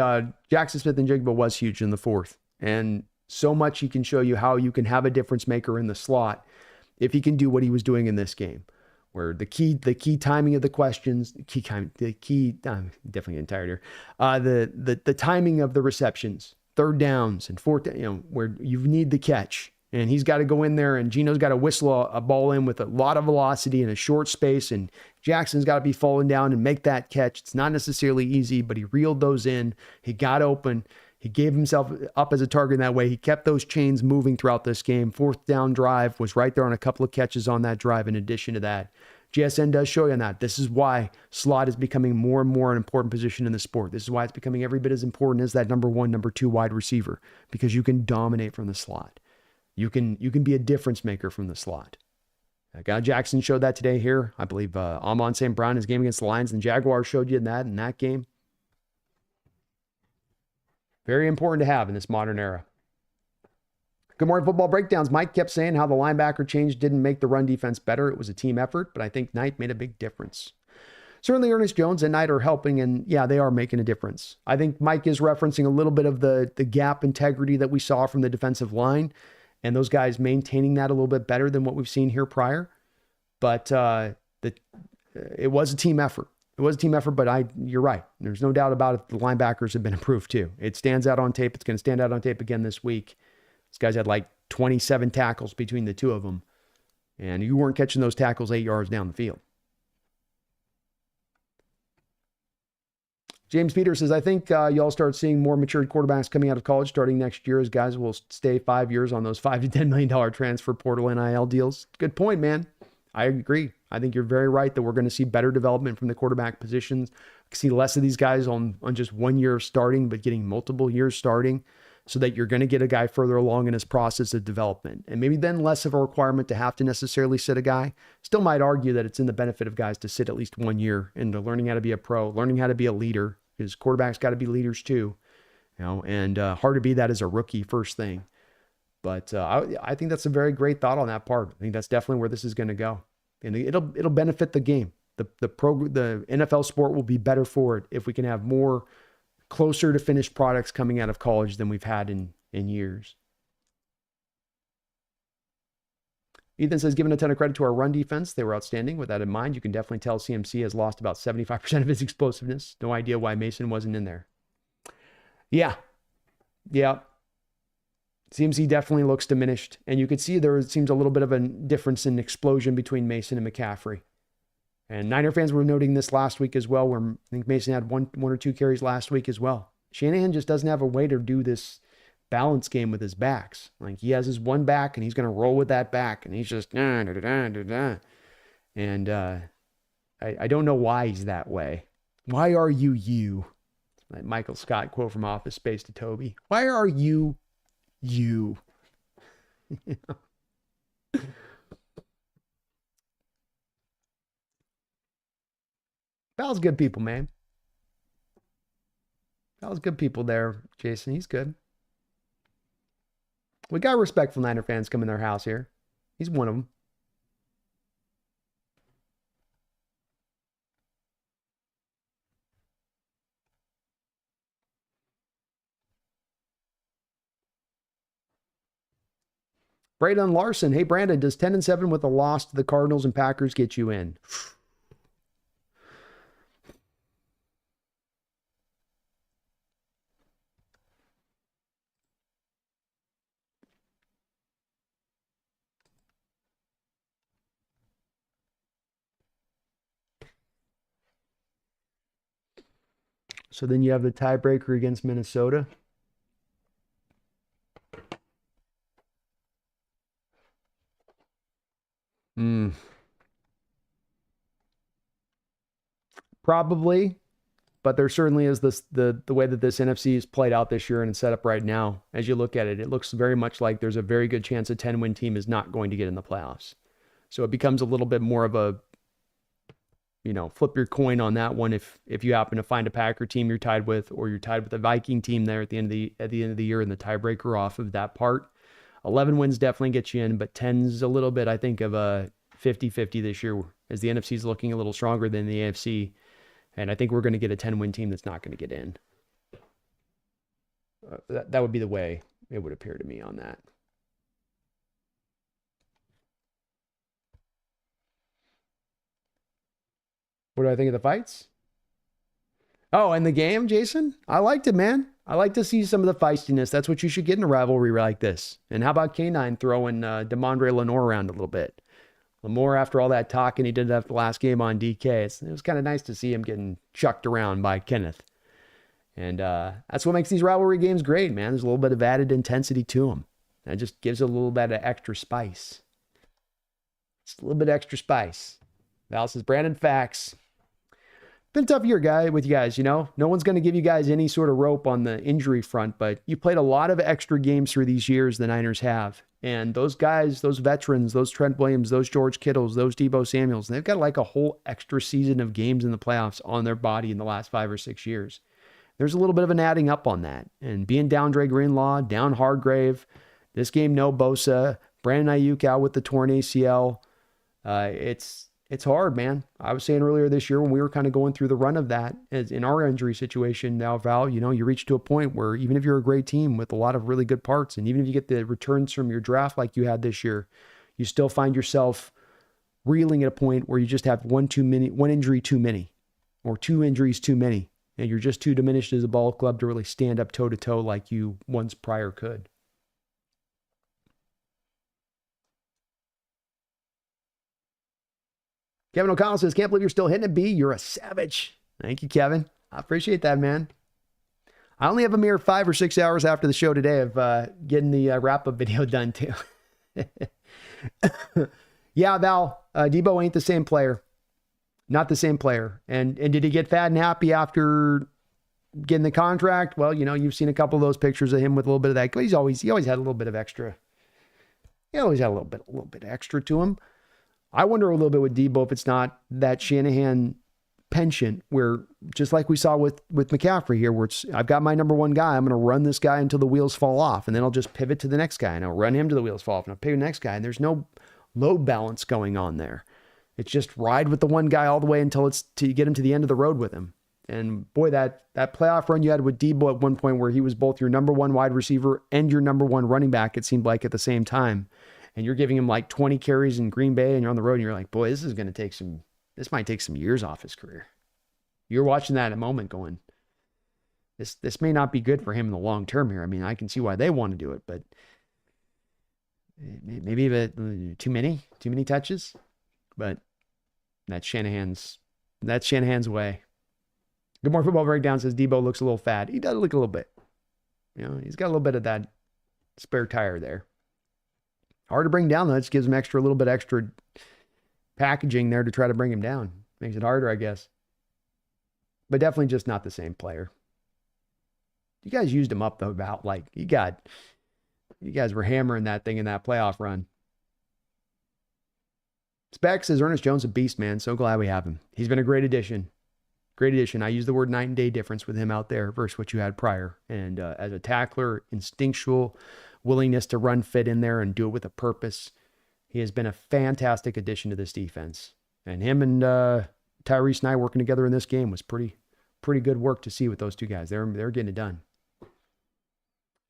Jackson Smith and Jigba was huge in the fourth. And so much he can show you how you can have a difference maker in the slot if he can do what he was doing in this game. Where the key timing of the questions, definitely getting tired here. The timing of the receptions, third downs and fourth, where you need the catch. And he's got to go in there, and Geno's got to whistle a ball in with a lot of velocity in a short space, and Jackson's got to be falling down and make that catch. It's not necessarily easy, but he reeled those in. He got open. He gave himself up as a target in that way. He kept those chains moving throughout this game. 4th down drive was right there on a couple of catches on that drive in addition to that. JSN does show you on that. This is why slot is becoming more and more an important position in the sport. This is why it's becoming every bit as important as that number 1, number 2 wide receiver, because you can dominate from the slot. You can be a difference maker from the slot. Guy Jackson showed that today here. I believe Amon St. Brown, his game against the Lions and Jaguars showed you in that game. Very important to have in this modern era. Good morning, football breakdowns. Mike kept saying how the linebacker change didn't make the run defense better. It was a team effort, but I think Knight made a big difference. Certainly Ernest Jones and Knight are helping, and yeah, they are making a difference. I think Mike is referencing a little bit of the gap integrity that we saw from the defensive line, and those guys maintaining that a little bit better than what we've seen here prior. But it was a team effort. It was a team effort, but you're right. There's no doubt about it. The linebackers have been improved too. It stands out on tape. It's going to stand out on tape again this week. These guys had like 27 tackles between the two of them, and you weren't catching those tackles 8 yards down the field. James Peters says, I think y'all start seeing more matured quarterbacks coming out of college starting next year as guys will stay 5 years on those $5 to $10 million transfer portal NIL deals. Good point, man. I agree. I think you're very right that we're going to see better development from the quarterback positions. See less of these guys on just 1 year of starting, but getting multiple years starting so that you're going to get a guy further along in his process of development. And maybe then less of a requirement to have to necessarily sit a guy. Still might argue that it's in the benefit of guys to sit at least 1 year into learning how to be a pro, learning how to be a leader, because quarterbacks got to be leaders too, and hard to be that as a rookie first thing. But I think that's a very great thought on that part. I think that's definitely where this is going to go. And it'll benefit the game. The NFL sport will be better for it if we can have more closer to finished products coming out of college than we've had in years. Ethan says, given a ton of credit to our run defense, they were outstanding. With that in mind, you can definitely tell CMC has lost about 75% of his explosiveness. No idea why Mason wasn't in there. Yeah. CMC definitely looks diminished, and you could see there seems a little bit of a difference in explosion between Mason and McCaffrey. And Niner fans were noting this last week as well, where I think Mason had one or two carries last week as well. Shanahan just doesn't have a way to do this balance game with his backs. Like, he has his one back, and he's going to roll with that back, and he's just and I don't know why he's that way. Why are you? Like Michael Scott quote from Office Space to Toby. Why are you? Val's good people, man. Val's good people there, Jason. He's good. We got respectful Niner fans coming to their house here. He's one of them. Braden Larson. Hey, Brandon, does 10-7 with a loss to the Cardinals and Packers get you in? So then you have the tiebreaker against Minnesota. Probably, but there certainly is the way that this NFC is played out this year and it's set up right now. As you look at it, it looks very much like there's a very good chance a 10-win team is not going to get in the playoffs. So it becomes a little bit more of a, flip your coin on that one if you happen to find a Packer team you're tied with, or you're tied with a Viking team there at the end of the year and the tiebreaker off of that part. 11 wins definitely get you in, but 10's a little bit, I think, of a 50-50 this year, as the NFC is looking a little stronger than the AFC. And I think we're going to get a 10-win team that's not going to get in. That would be the way it would appear to me on that. What do I think of the fights? Oh, and the game, Jason? I liked it, man. I like to see some of the feistiness. That's what you should get in a rivalry like this. And how about K9 throwing DeMondre Lenore around a little bit? Lamore, after all that talking he did after the last game on DK, it was kind of nice to see him getting chucked around by Kenneth. And that's what makes these rivalry games great, man. There's a little bit of added intensity to them. That just gives a little bit of extra spice. Just a little bit extra spice. Val says, Brandon, facts. Been a tough year, with you guys, No one's going to give you guys any sort of rope on the injury front, but you played a lot of extra games through these years the Niners have. And those guys, those veterans, those Trent Williams, those George Kittles, those Deebo Samuels, they've got like a whole extra season of games in the playoffs on their body in the last 5 or 6 years. There's a little bit of an adding up on that. And being down Dre Greenlaw, down Hargrave, this game no Bosa, Brandon Ayuk out with the torn ACL. It's hard, man. I was saying earlier this year when we were kind of going through the run of that as in our injury situation now, Val, you reach to a point where even if you're a great team with a lot of really good parts, and even if you get the returns from your draft like you had this year, you still find yourself reeling at a point where you just have one injury too many, or 2 injuries too many, and you're just too diminished as a ball club to really stand up toe-to-toe like you once prior could. Kevin O'Connell says, can't believe you're still hitting it, B. You're a savage. Thank you, Kevin. I appreciate that, man. I only have a mere 5 or 6 hours after the show today of getting the wrap-up video done, too. Yeah, Val, Deebo ain't the same player. Not the same player. And did he get fat and happy after getting the contract? Well, you've seen a couple of those pictures of him with a little bit of that. He always had a little bit of extra. He always had a little bit extra to him. I wonder a little bit with Deebo if it's not that Shanahan penchant where, just like we saw with McCaffrey here, where I've got my number one guy, I'm going to run this guy until the wheels fall off, and then I'll just pivot to the next guy, and I'll run him to the wheels fall off, and I'll pivot to the next guy, and there's no load balance going on there. It's just ride with the one guy all the way until you get him to the end of the road with him. And boy, that playoff run you had with Deebo at one point where he was both your number one wide receiver and your number one running back, it seemed like at the same time. And you're giving him like 20 carries in Green Bay and you're on the road and you're like, boy, this might take some years off his career. You're watching that in a moment going, this may not be good for him in the long term here. I mean, I can see why they want to do it, but maybe too many touches, but that's Shanahan's way. Good Morning Football Breakdown says Deebo looks a little fat. He does look a little bit. He's got a little bit of that spare tire there. Hard to bring down, though. It just gives him a little bit extra packaging there to try to bring him down. Makes it harder, I guess. But definitely just not the same player. You guys used him up, though, about like you guys were hammering that thing in that playoff run. Spec says Ernest Jones a beast, man. So glad we have him. He's been a great addition. Great addition. I use the word night and day difference with him out there versus what you had prior. And as a tackler, instinctual willingness to run fit in there and do it with a purpose. He has been a fantastic addition to this defense. And him and Tyrese Knight working together in this game was pretty good work to see with those two guys. They're getting it done.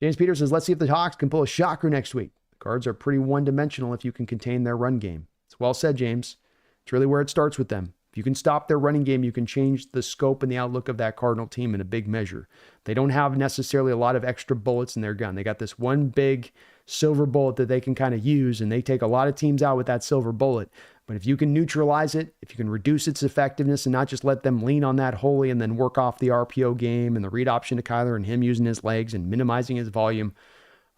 James Peters says, let's see if the Hawks can pull a shocker next week. The Cards are pretty one-dimensional if you can contain their run game. It's well said, James. It's really where it starts with them. If you can stop their running game, you can change the scope and the outlook of that Cardinal team in a big measure. They don't have necessarily a lot of extra bullets in their gun. They got this one big silver bullet that they can kind of use, and they take a lot of teams out with that silver bullet. But if you can neutralize it, if you can reduce its effectiveness and not just let them lean on that wholly and then work off the RPO game and the read option to Kyler and him using his legs and minimizing his volume,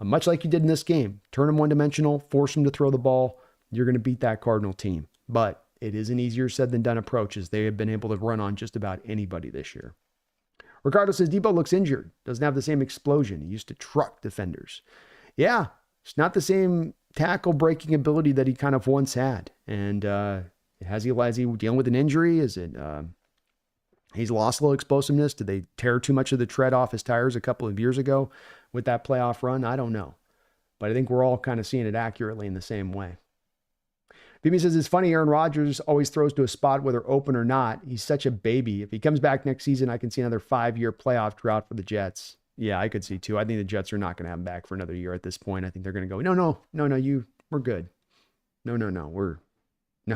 much like you did in this game, turn him one-dimensional, force him to throw the ball, you're going to beat that Cardinal team. But it is an easier said than done approach as they have been able to run on just about anybody this year. Ricardo says Deebo looks injured, doesn't have the same explosion. He used to truck defenders. Yeah, it's not the same tackle breaking ability that he kind of once had. And is he dealing with an injury? Is it he's lost a little explosiveness? Did they tear too much of the tread off his tires a couple of years ago with that playoff run? I don't know. But I think we're all kind of seeing it accurately in the same way. BB says, it's funny, Aaron Rodgers always throws to a spot whether open or not. He's such a baby. If he comes back next season, I can see another 5-year playoff drought for the Jets. Yeah, I could see too. I think the Jets are not going to have him back for another year at this point. I think they're going to go, no, we're good. No,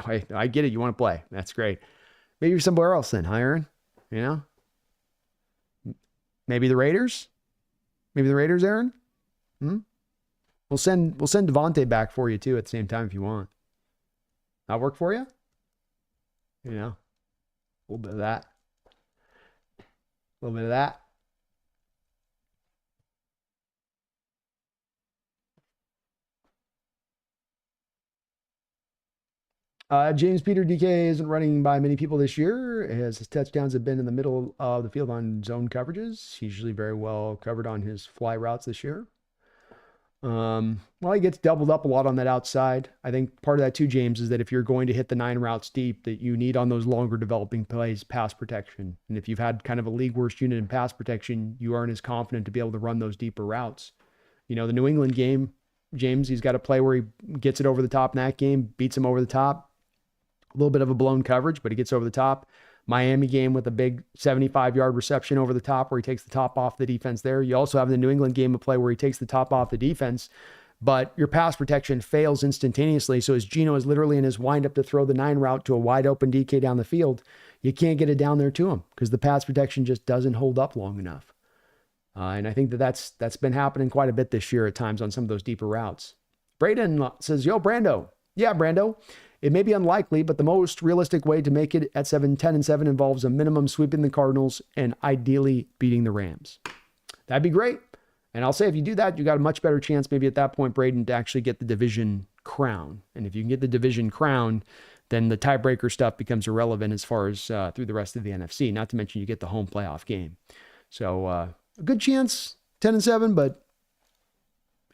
I get it. You want to play. That's great. Maybe you're somewhere else then, huh, Aaron? Maybe the Raiders? Aaron? We'll send Devontae back for you too at the same time if you want. That work for you? A little bit of that. James Peter DK isn't running by many people this year, as his touchdowns have been in the middle of the field on zone coverages. He's usually very well covered on his fly routes this year. Well, he gets doubled up a lot on that outside. I think part of that too, James, is that if you're going to hit the 9 routes deep, that you need on those longer developing plays, pass protection. And if you've had kind of a league worst unit in pass protection, you aren't as confident to be able to run those deeper routes. You know, the New England game, James, he's got a play where he gets it over the top in that game, beats him over the top. A little bit of a blown coverage, but he gets over the top. Miami game with a big 75-yard reception over the top where he takes the top off the defense there. You also have the New England game a play where he takes the top off the defense, but your pass protection fails instantaneously. So as Geno is literally in his windup to throw the 9 route to a wide open DK down the field, you can't get it down there to him because the pass protection just doesn't hold up long enough. And I think that's been happening quite a bit this year at times on some of those deeper routes. Braden says, yo, Brando. Yeah, Brando. It may be unlikely, but the most realistic way to make it at 10-7 involves a minimum sweeping the Cardinals and ideally beating the Rams. That'd be great. And I'll say if you do that, you got a much better chance maybe at that point, Braden, to actually get the division crown. And if you can get the division crown, then the tiebreaker stuff becomes irrelevant as far as through the rest of the NFC, not to mention you get the home playoff game. So a good chance, 10-7, but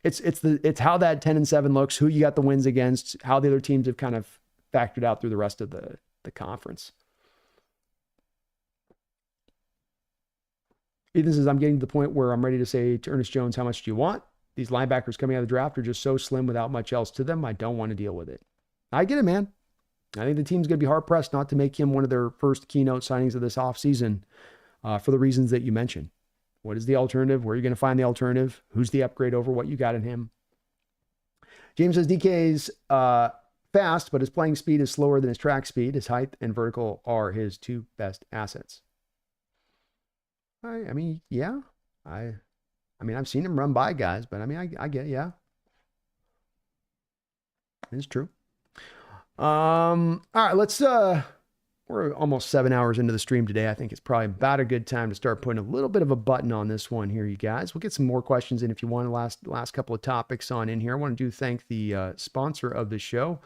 it's how that 10-7 looks, who you got the wins against, how the other teams have kind of factored out through the rest of the conference. Ethan says, I'm getting to the point where I'm ready to say to Ernest Jones, how much do you want? These linebackers coming out of the draft are just so slim without much else to them. I don't want to deal with it. I get it, man. I think the team's going to be hard-pressed not to make him one of their first keynote signings of this offseason for the reasons that you mentioned. What is the alternative? Where are you going to find the alternative? Who's the upgrade over what you got in him? James says DK's fast, but his playing speed is slower than his track speed. His height and vertical are his 2 best assets. I mean, yeah. I mean, I've seen him run by guys, but I mean, I get it, yeah. It's true. All right, let's we're almost 7 hours into the stream today. I think it's probably about a good time to start putting a little bit of a button on this one here, you guys. We'll get some more questions in if you want. Last couple of topics on in here. I want to thank the sponsor of the show.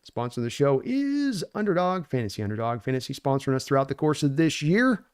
Sponsor of the show is Underdog Fantasy. Underdog Fantasy sponsoring us throughout the course of this year.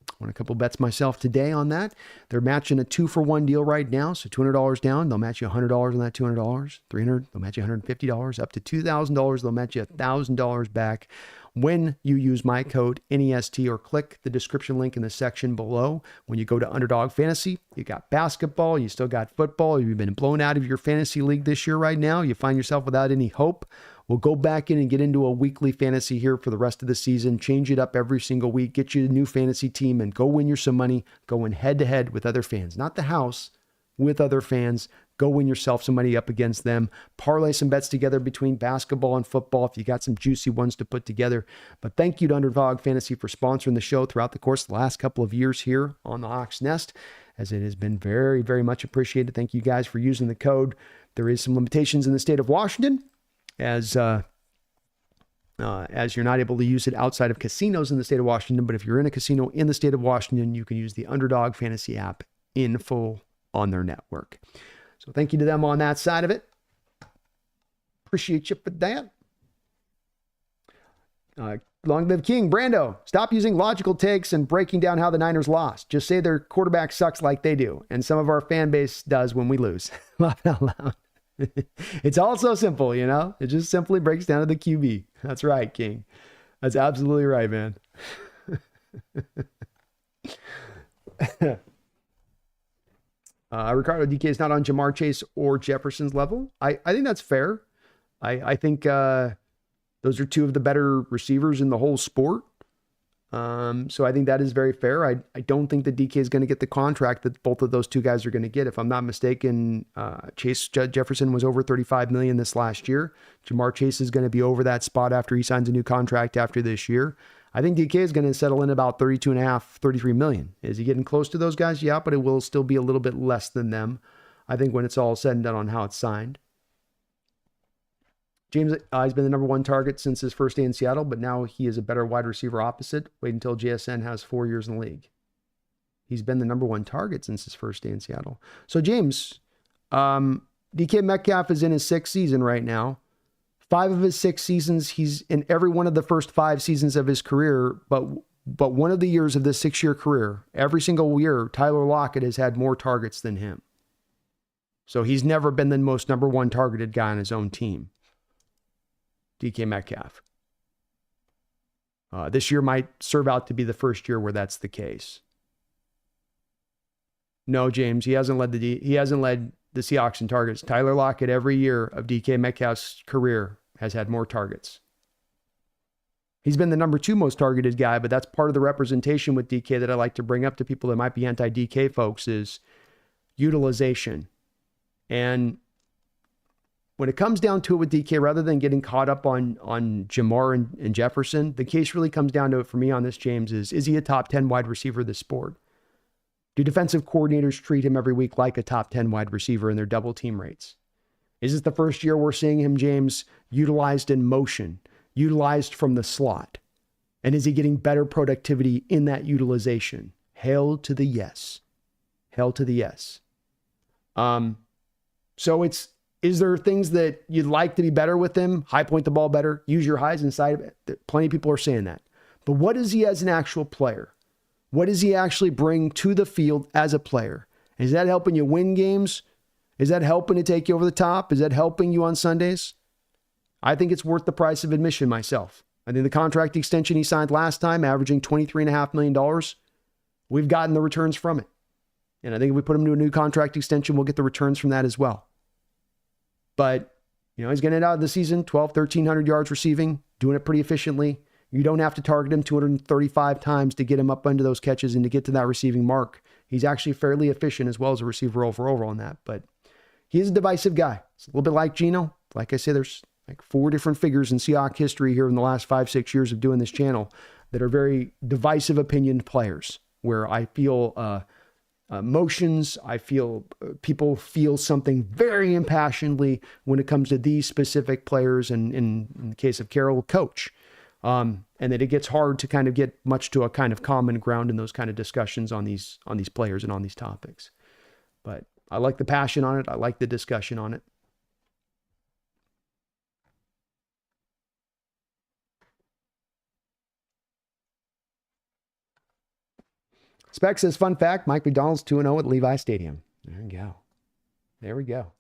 I won a couple bets myself today on that. They're matching a 2-for-1 deal right now. So $200 down, they'll match you $100 on that $200. $300, they'll match you $150. Up to $2,000, they'll match you $1,000 back when you use my code NEST or click the description link in the section below. When you go to Underdog Fantasy, you got basketball, you still got football. You've been blown out of your fantasy league this year right now. You find yourself without any hope. We'll go back in and get into a weekly fantasy here for the rest of the season. Change it up every single week. Get you a new fantasy team and go win your some money. Going head to head with other fans. Not the house, with other fans. Go win yourself some money up against them. Parlay some bets together between basketball and football if you got some juicy ones to put together. But thank you to Underdog Fantasy for sponsoring the show throughout the course of the last couple of years here on the Hawks Nest, as it has been very, very much appreciated. Thank you guys for using the code. There is some limitations in the state of Washington, as you're not able to use it outside of casinos in the state of Washington. But if you're in a casino in the state of Washington, you can use the Underdog Fantasy app in full on their network. So thank you to them on that side of it. Appreciate you for that. Long live King. Brando, stop using logical takes and breaking down how the Niners lost. Just say their quarterback sucks like they do. And some of our fan base does when we lose. Laugh out loud. It's all so simple, you know? It just simply breaks down to the QB. That's right, King. That's absolutely right, man. Ricardo DK is not on Jamar Chase or Jefferson's level. I think that's fair. I think those are 2 of the better receivers in the whole sport. So I think that is very fair. I don't think that DK is going to get the contract that both of those 2 guys are going to get. If I'm not mistaken, Chase Jefferson was over $35 million this last year. Jamar Chase is going to be over that spot after he signs a new contract after this year. I think DK is going to settle in about 32.5, $33 million. Is he getting close to those guys? Yeah, but it will still be a little bit less than them, I think, when it's all said and done on how it's signed. James has been the number 1 target since his first day in Seattle, but now he is a better wide receiver opposite. Wait until JSN has 4 years in the league. He's been the number 1 target since his first day in Seattle. So, James, DK Metcalf is in his 6th season right now. 5 of his 6 seasons, he's in every one of the first 5 seasons of his career, but one of the years of this 6-year career, every single year, Tyler Lockett has had more targets than him. So he's never been the most number 1 targeted guy on his own team. DK Metcalf. This year might serve out to be the first year where that's the case. No, James, he hasn't led the Seahawks in targets. Tyler Lockett, every year of DK Metcalf's career, has had more targets. He's been the number 2 most targeted guy, but that's part of the representation with DK that I like to bring up to people that might be anti-DK folks is utilization. And when it comes down to it with DK, rather than getting caught up on Jamar and Jefferson, the case really comes down to it for me on this, James, is he a top 10 wide receiver of this sport? Do defensive coordinators treat him every week like a top 10 wide receiver in their double team rates? Is this the first year we're seeing him, James, utilized in motion, utilized from the slot? And is he getting better productivity in that utilization? Hail to the yes. Hail to the yes. So is there things that you'd like to be better with him? High point the ball better, use your highs inside of it. Plenty of people are saying that. But what is he as an actual player? What does he actually bring to the field as a player? Is that helping you win games? Is that helping to take you over the top? Is that helping you on Sundays? I think it's worth the price of admission myself. I think the contract extension he signed last time, averaging $23.5 million, we've gotten the returns from it. And I think if we put him to a new contract extension, we'll get the returns from that as well. But, he's getting it out of the season, 1,300 yards receiving, doing it pretty efficiently. You don't have to target him 235 times to get him up into those catches and to get to that receiving mark. He's actually fairly efficient as well as a receiver overall on that. But he's a divisive guy. It's a little bit like Geno. Like I say, there's like 4 different figures in Seahawks history here in the last 5-6 years of doing this channel that are very divisive opinion players, where I feel emotions, I feel people feel something very impassionedly when it comes to these specific players, and in the case of Carroll, coach. And that it gets hard to kind of get much to a kind of common ground in those kind of discussions on these players and on these topics. But I like the passion on it. I like the discussion on it. Spec says, fun fact, Mike McDonald's 2-0 at Levi Stadium. There we go. There we go.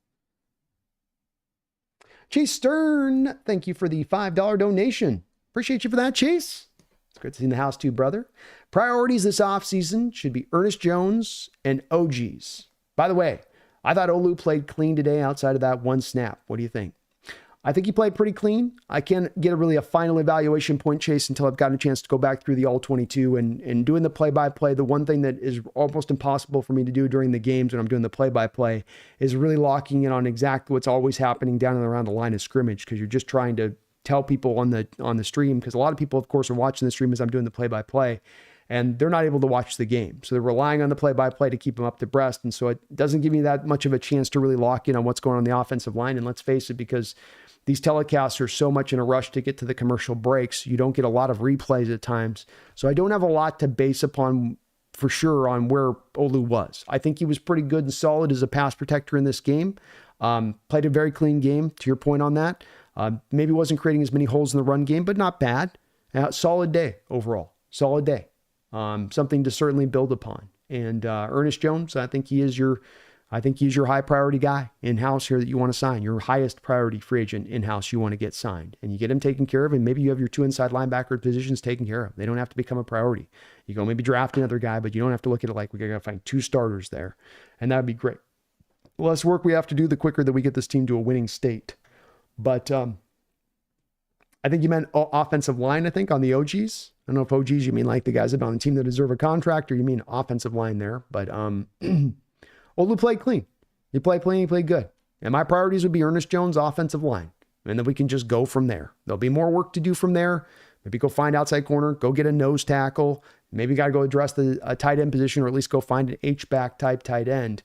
Chase Stern, thank you for the $5 donation. Appreciate you for that, Chase. It's great to see you in the house too, brother. Priorities this offseason should be Ernest Jones and OGs. By the way, I thought Olu played clean today outside of that one snap. What do you think? I think he played pretty clean. I can't get a final evaluation point, Chase, until I've gotten a chance to go back through the All-22 and doing the play-by-play. The one thing that is almost impossible for me to do during the games when I'm doing the play-by-play is really locking in on exactly what's always happening down and around the line of scrimmage, because you're just trying to tell people on the stream, because a lot of people, of course, are watching the stream as I'm doing the play-by-play, and they're not able to watch the game. So they're relying on the play-by-play to keep them up to breast, and so it doesn't give me that much of a chance to really lock in on what's going on the offensive line. And let's face it, because these telecasts are so much in a rush to get to the commercial breaks, you don't get a lot of replays at times. So I don't have a lot to base upon for sure on where Olu was. I think he was pretty good and solid as a pass protector in this game. Played a very clean game, to your point on that. Maybe wasn't creating as many holes in the run game, but not bad. Solid day overall. Solid day. Something to certainly build upon. And Ernest Jones, I think he's your high priority guy in-house here that you want to sign. Your highest priority free agent in-house you want to get signed. And you get him taken care of, and maybe you have your 2 inside linebacker positions taken care of. They don't have to become a priority. You go maybe draft another guy, but you don't have to look at it like we got to find 2 starters there. And that would be great. The less work we have to do, the quicker that we get this team to a winning state. But I think you meant offensive line, I think, on the OGs. I don't know if OGs you mean like the guys that are on the team that deserve a contract, or you mean offensive line there. But Olu played clean. He played clean, he played good. And my priorities would be Ernest Jones, offensive line. And then we can just go from there. There'll be more work to do from there. Maybe go find outside corner, go get a nose tackle. Maybe got to go address the tight end position, or at least go find an H-back type tight end.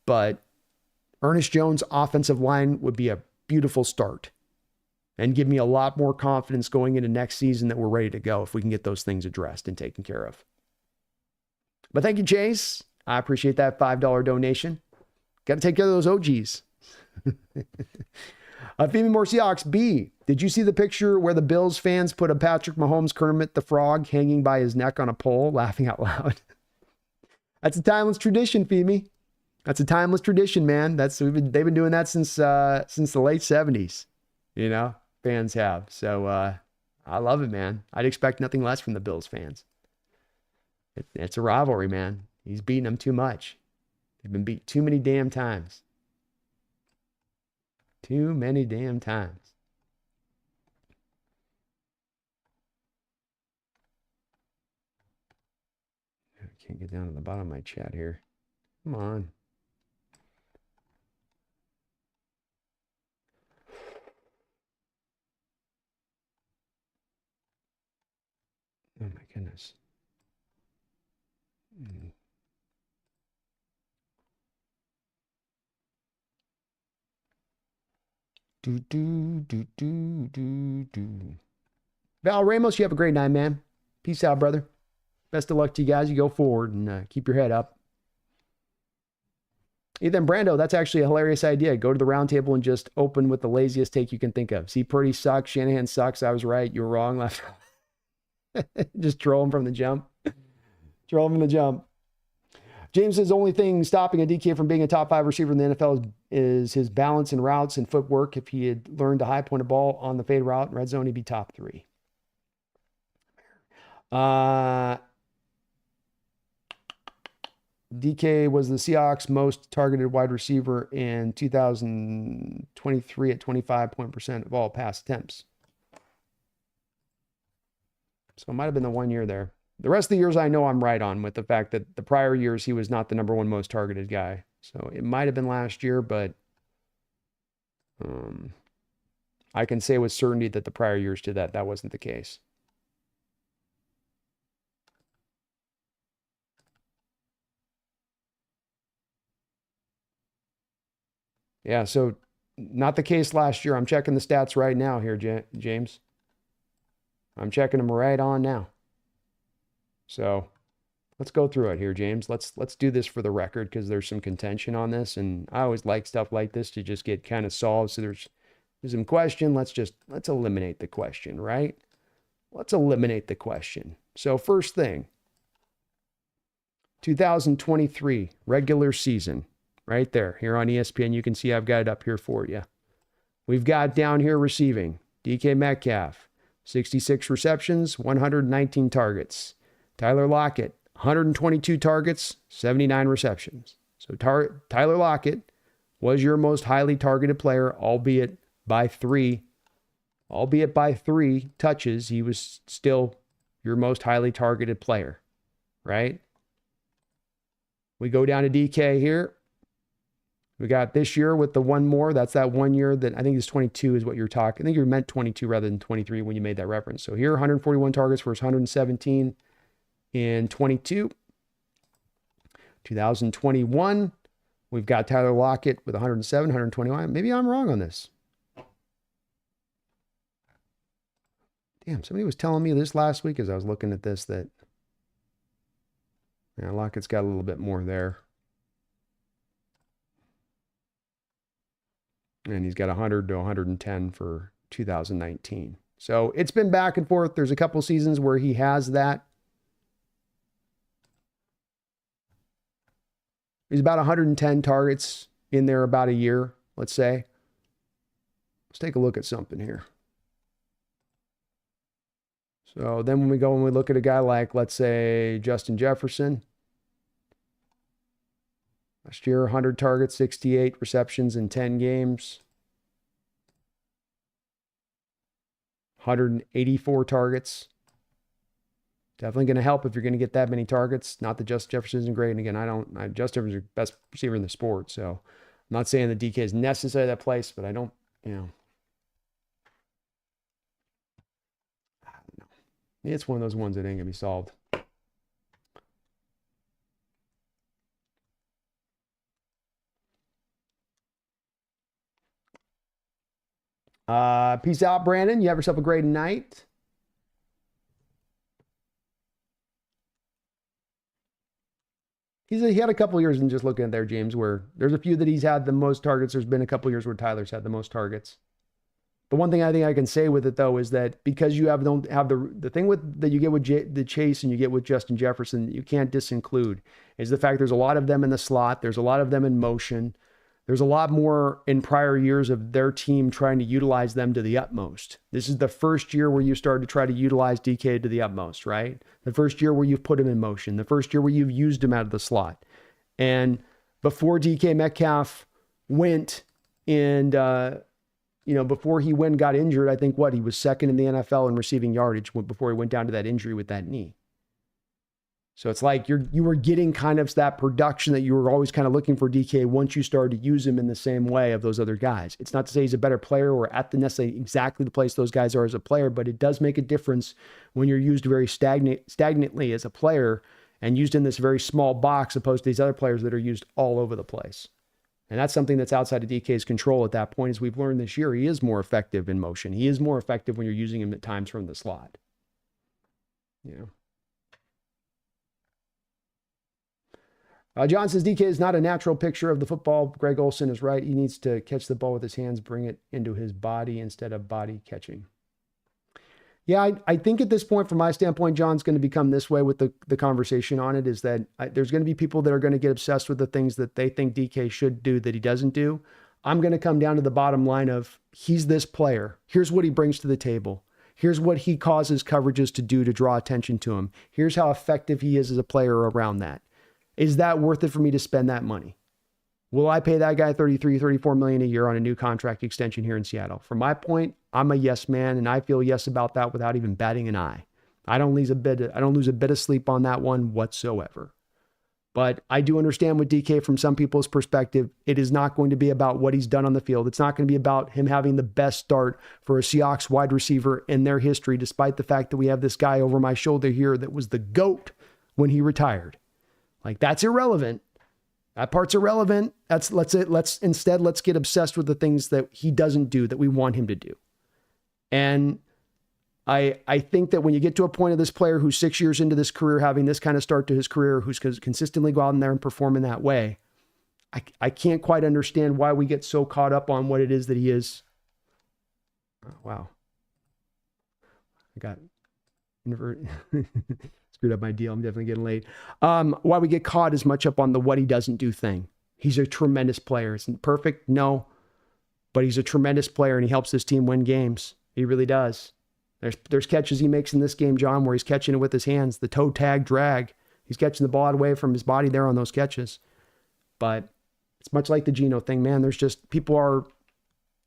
But Ernest Jones, offensive line would be a beautiful start and give me a lot more confidence going into next season that we're ready to go if we can get those things addressed and taken care of. But thank you, Chase. I appreciate that $5 donation. Got to take care of those OGs. Phoebe Moore Seahawks B. Did you see the picture where the Bills fans put a Patrick Mahomes Kermit the Frog hanging by his neck on a pole, laughing out loud? That's a timeless tradition, Phoebe. That's a timeless tradition, man. They've been doing that since the late 70s. You know, fans have. So I love it, man. I'd expect nothing less from the Bills fans. It's a rivalry, man. He's beating them too much. They've been beat too many damn times. Too many damn times. I can't get down to the bottom of my chat here. Come on. Oh my goodness. Val Ramos, you have a great night, man. Peace out, brother. Best of luck to you guys. You go forward and keep your head up. Ethan Brando, that's actually a hilarious idea. Go to the round table and just open with the laziest take you can think of. See, Purdy sucks. Shanahan sucks. I was right. You were wrong. Left. Just troll him from the jump. Troll him from the jump. James says the only thing stopping a DK from being a top 5 receiver in the NFL is his balance and routes and footwork. If he had learned to high point a ball on the fade route in red zone, he'd be top 3. DK was the Seahawks' most targeted wide receiver in 2023 at 25% of all pass attempts. So it might have been the 1 year there. The rest of the years I know I'm right on with the fact that the prior years he was not the number 1 most targeted guy. So it might have been last year, but I can say with certainty that the prior years did that wasn't the case. Yeah, so not the case last year. I'm checking the stats right now here, James. I'm checking them right on now. So let's go through it here, James. Let's do this for the record because there's some contention on this, and I always like stuff like this to just get kind of solved. So there's some question. Let's eliminate the question, right? Let's eliminate the question. So first thing, 2023 regular season, right there, here on ESPN. You can see I've got it up here for you. We've got down here receiving DK Metcalf, 66 receptions, 119 targets. Tyler Lockett, 122 targets, 79 receptions. So Tyler Lockett was your most highly targeted player, albeit by 3 touches. He was still your most highly targeted player, right? We go down to DK here. We got this year with the one more. That's that 1 year that I think is 22 is what you're talking. I think you meant 22 rather than 23 when you made that reference. So here, 141 targets versus 117 in 22. 2021, we've got Tyler Lockett with 107, 121. Maybe I'm wrong on this. Damn, somebody was telling me this last week as I was looking at this that Lockett's got a little bit more there. And he's got 100 to 110 for 2019. So it's been back and forth. There's a couple seasons where he has that. He's about 110 targets in there about a year, let's say. Let's take a look at something here. So then when we go and we look at a guy like, let's say, Justin Jefferson. Last year, 100 targets, 68 receptions in 10 games. 184 targets. Definitely going to help if you're going to get that many targets. Not that Justin Jefferson isn't great. And again, Justin Jefferson's the best receiver in the sport. So I'm not saying that DK is necessarily that place, but I don't know. It's one of those ones that ain't going to be solved. Peace out, Brandon. You have yourself a great night. He had a couple years, and just looking at there, James, where there's a few that he's had the most targets. There's been a couple years where Tyler's had the most targets. The one thing I think I can say with it, though, is that because you don't have the thing with that you get with the Chase and you get with Justin Jefferson that you can't disinclude is the fact there's a lot of them in the slot. There's a lot of them in motion. There's a lot more in prior years of their team trying to utilize them to the utmost. This is the first year where you started to try to utilize DK to the utmost, right? The first year where you've put him in motion. The first year where you've used him out of the slot. And before DK Metcalf went and, before he went and got injured, I think he was second in the NFL in receiving yardage before he went down to that injury with that knee. So it's like you were getting kind of that production that you were always kind of looking for DK once you started to use him in the same way of those other guys. It's not to say he's a better player or at the necessarily exactly the place those guys are as a player, but it does make a difference when you're used very stagnantly as a player and used in this very small box opposed to these other players that are used all over the place. And that's something that's outside of DK's control at that point. As we've learned this year, he is more effective in motion. He is more effective when you're using him at times from the slot. John says DK is not a natural picture of the football. Greg Olson is right. He needs to catch the ball with his hands, bring it into his body instead of body catching. Yeah, I think at this point, from my standpoint, John's going to become this way with the conversation on it, is that there's going to be people that are going to get obsessed with the things that they think DK should do that he doesn't do. I'm going to come down to the bottom line of he's this player. Here's what he brings to the table. Here's what he causes coverages to do to draw attention to him. Here's how effective he is as a player around that. Is that worth it for me to spend that money? Will I pay that guy $33-34 million a year on a new contract extension here in Seattle? From my point, I'm a yes man, and I feel yes about that without even batting an eye. I don't lose a bit of sleep on that one whatsoever. But I do understand with DK from some people's perspective, it is not going to be about what he's done on the field. It's not going to be about him having the best start for a Seahawks wide receiver in their history, despite the fact that we have this guy over my shoulder here that was the GOAT when he retired. Like, that's irrelevant. That part's irrelevant. Let's get obsessed with the things that he doesn't do that we want him to do. And I think that when you get to a point of this player who's 6 years into this career, having this kind of start to his career, who's consistently go out in there and perform in that way, I can't quite understand why we get so caught up on what it is that he is. Oh, wow. I got screwed up my deal. I'm definitely getting late. Why we get caught as much up on the what he doesn't do thing. He's a tremendous player. Isn't perfect? No. But he's a tremendous player and he helps this team win games. He really does. There's catches he makes in this game, John, where he's catching it with his hands, the toe tag drag. He's catching the ball away from his body there on those catches. But it's much like the Geno thing, man. There's just people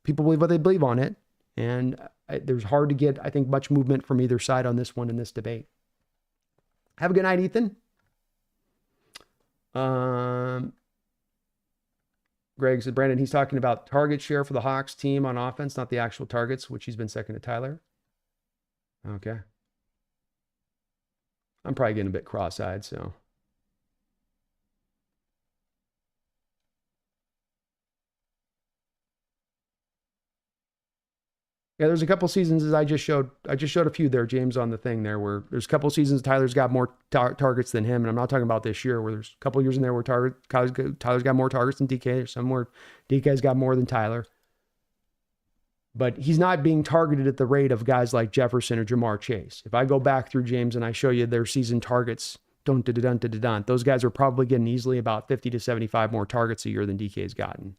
believe what they believe on it. And there's hard to get, I think, much movement from either side on this one in this debate. Have a good night, Ethan. Greg said, Brandon, he's talking about target share for the Hawks team on offense, not the actual targets, which he's been second to Tyler. Okay. I'm probably getting a bit cross-eyed, so. Yeah, there's a couple seasons as I just showed a few there, James, on the thing there, where there's a couple seasons Tyler's got more targets than him, and I'm not talking about this year, where there's a couple years in there where Tyler's got more targets than DK. There's some where DK's got more than Tyler. But he's not being targeted at the rate of guys like Jefferson or Jamar Chase. If I go back through, James, and I show you their season targets, those guys are probably getting easily about 50 to 75 more targets a year than DK's gotten.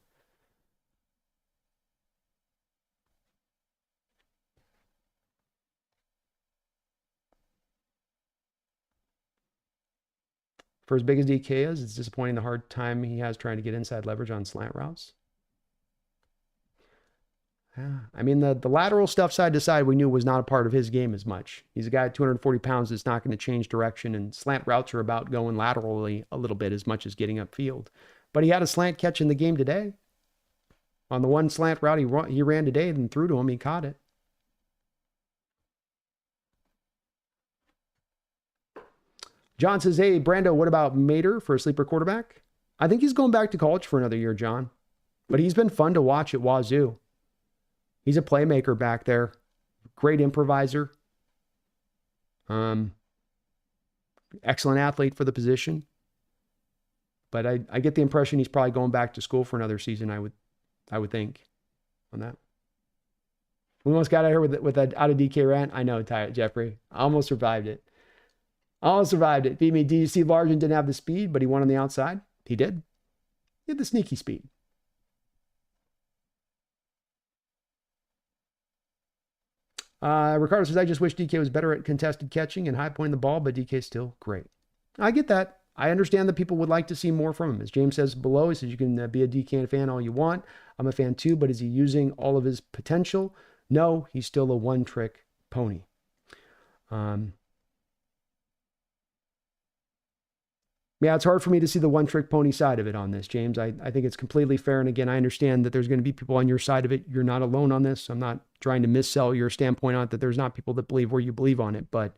For as big as DK is, it's disappointing the hard time he has trying to get inside leverage on slant routes. Yeah, I mean, the lateral stuff side to side we knew was not a part of his game as much. He's a guy at 240 pounds that's not going to change direction, and slant routes are about going laterally a little bit as much as getting upfield. But he had a slant catch in the game today. On the one slant route he ran today and threw to him, he caught it. John says, hey, Brando, what about Mater for a sleeper quarterback? I think he's going back to college for another year, John. But he's been fun to watch at Wazoo. He's a playmaker back there. Great improviser. Excellent athlete for the position. But I get the impression he's probably going back to school for another season, I would think, on that. We almost got out here with that out of DK rant. I know, Jeffrey. I almost survived it. Almost survived it. Beat me. Do you see Largent didn't have the speed, but he won on the outside? He did. He had the sneaky speed. Ricardo says, I just wish DK was better at contested catching and high pointing the ball, but DK's still great. I get that. I understand that people would like to see more from him. As James says below, he says you can be a DK fan all you want. I'm a fan too, but is he using all of his potential? No, he's still a one-trick pony. Yeah, it's hard for me to see the one-trick pony side of it on this, James. I think it's completely fair. And again, I understand that there's going to be people on your side of it. You're not alone on this. I'm not trying to missell your standpoint on it, that there's not people that believe where you believe on it. But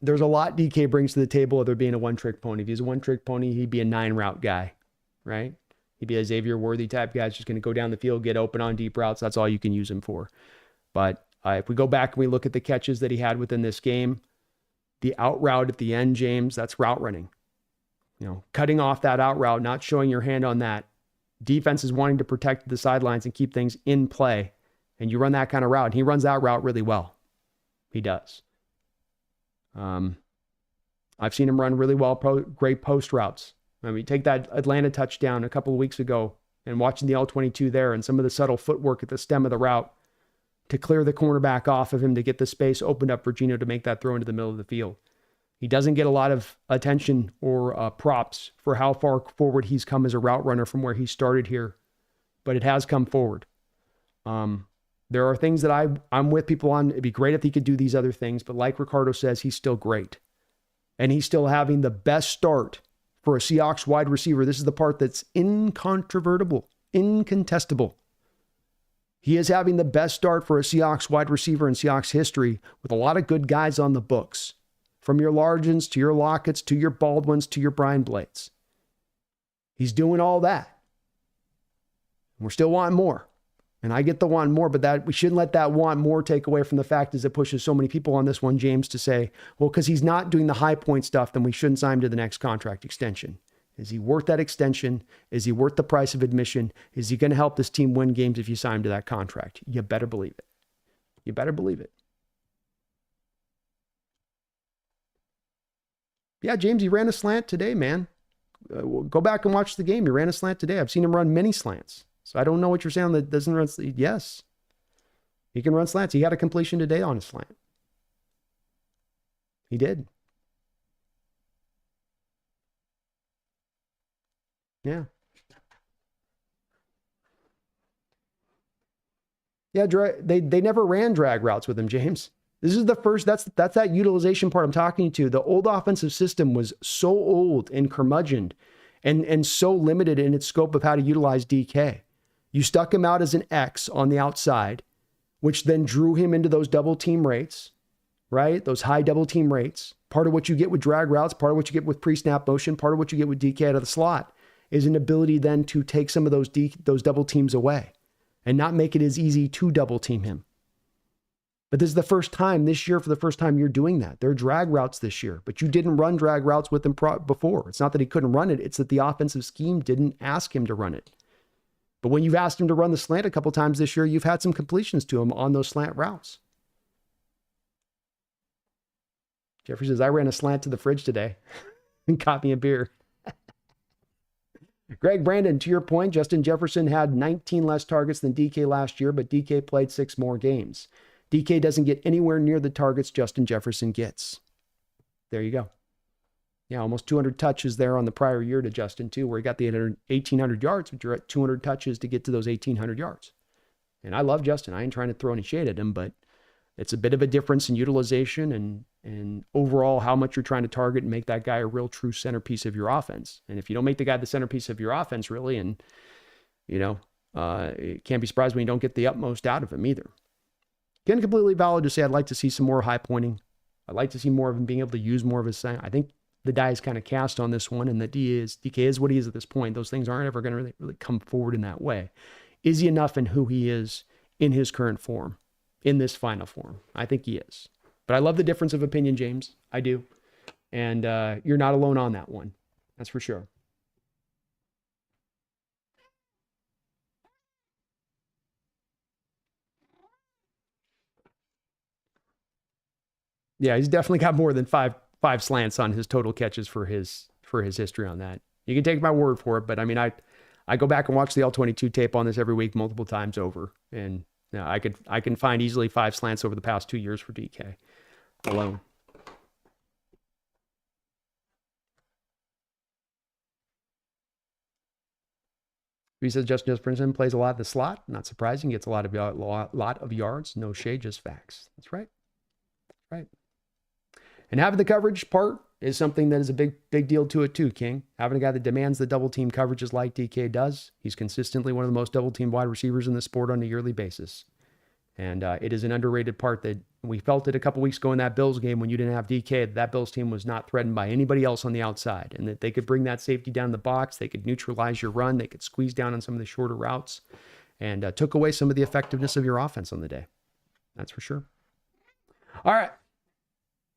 there's a lot DK brings to the table of there being a one-trick pony. If he's a one-trick pony, he'd be a 9-route guy, right? He'd be a Xavier Worthy type guy. It's just going to go down the field, get open on deep routes. That's all you can use him for. But if we go back and we look at the catches that he had within this game, the out route at the end, James, that's route running. You know, cutting off that out route, not showing your hand on that. Defense is wanting to protect the sidelines and keep things in play. And you run that kind of route. And he runs that route really well. He does. I've seen him run really well, great post routes. I mean, take that Atlanta touchdown a couple of weeks ago and watching the L22 there and some of the subtle footwork at the stem of the route to clear the cornerback off of him to get the space opened up for Geno to make that throw into the middle of the field. He doesn't get a lot of attention or props for how far forward he's come as a route runner from where he started here, but it has come forward. There are things that I'm with people on. It'd be great if he could do these other things, but like Ricardo says, he's still great. And he's still having the best start for a Seahawks wide receiver. This is the part that's incontrovertible, incontestable. He is having the best start for a Seahawks wide receiver in Seahawks history with a lot of good guys on the books. From your Largents to your Lockett's to your Baldwins to your Brian Blades. He's doing all that. We're still wanting more. And I get the want more, but that we shouldn't let that want more take away from the fact is it pushes so many people on this one, James, to say, well, because he's not doing the high point stuff, then we shouldn't sign him to the next contract extension. Is he worth that extension? Is he worth the price of admission? Is he going to help this team win games if you sign him to that contract? You better believe it. You better believe it. Yeah, James, he ran a slant today, man. Go back and watch the game. He ran a slant today. I've seen him run many slants. So I don't know what you're saying that doesn't run. Yes, he can run slants. He had a completion today on a slant. He did. Yeah. Yeah, they never ran drag routes with him, James. This is the first, that's that utilization part I'm talking to. The old offensive system was so old and curmudgeoned and so limited in its scope of how to utilize DK. You stuck him out as an X on the outside, which then drew him into those double team rates, right? Those high double team rates. Part of what you get with drag routes, part of what you get with pre-snap motion, part of what you get with DK out of the slot is an ability then to take some of those double teams away and not make it as easy to double team him. But this is the first time this year, for the first time, you're doing that. There are drag routes this year, but you didn't run drag routes with him before. It's not that he couldn't run it. It's that the offensive scheme didn't ask him to run it. But when you've asked him to run the slant a couple times this year, you've had some completions to him on those slant routes. Jeffrey says, I ran a slant to the fridge today and caught me a beer. Greg Brandon, to your point, Justin Jefferson had 19 less targets than DK last year, but DK played 6 more games. DK doesn't get anywhere near the targets Justin Jefferson gets. There you go. Yeah, almost 200 touches there on the prior year to Justin, too, where he got the 1,800 yards, but you're at 200 touches to get to those 1,800 yards. And I love Justin. I ain't trying to throw any shade at him, but it's a bit of a difference in utilization and overall how much you're trying to target and make that guy a real true centerpiece of your offense. And if you don't make the guy the centerpiece of your offense, really, and, it can't be surprised when you don't get the utmost out of him either. Again, completely valid to say I'd like to see some more high pointing. I'd like to see more of him being able to use more of his thing. I think the die is kind of cast on this one, and that DK is what he is at this point. Those things aren't ever going to really come forward in that way. Is he enough in who he is in his current form, in this final form? I think he is. But I love the difference of opinion, James. I do. And you're not alone on that one. That's for sure. Yeah, he's definitely got more than five slants on his total catches for his history on that. You can take my word for it, but I mean, I go back and watch the L22 tape on this every week, multiple times over, and I can find easily 5 slants over the past 2 years for DK alone. He says Justin Princeton plays a lot of the slot. Not surprising. Gets a lot of yards. No shade, just facts. That's right. Right. And having the coverage part is something that is a big deal to it too, King. Having a guy that demands the double team coverages like DK does. He's consistently one of the most double team wide receivers in the sport on a yearly basis. And it is an underrated part that we felt it a couple weeks ago in that Bills game when you didn't have DK, that Bills team was not threatened by anybody else on the outside, and that they could bring that safety down the box. They could neutralize your run. They could squeeze down on some of the shorter routes, and took away some of the effectiveness of your offense on the day. That's for sure. All right.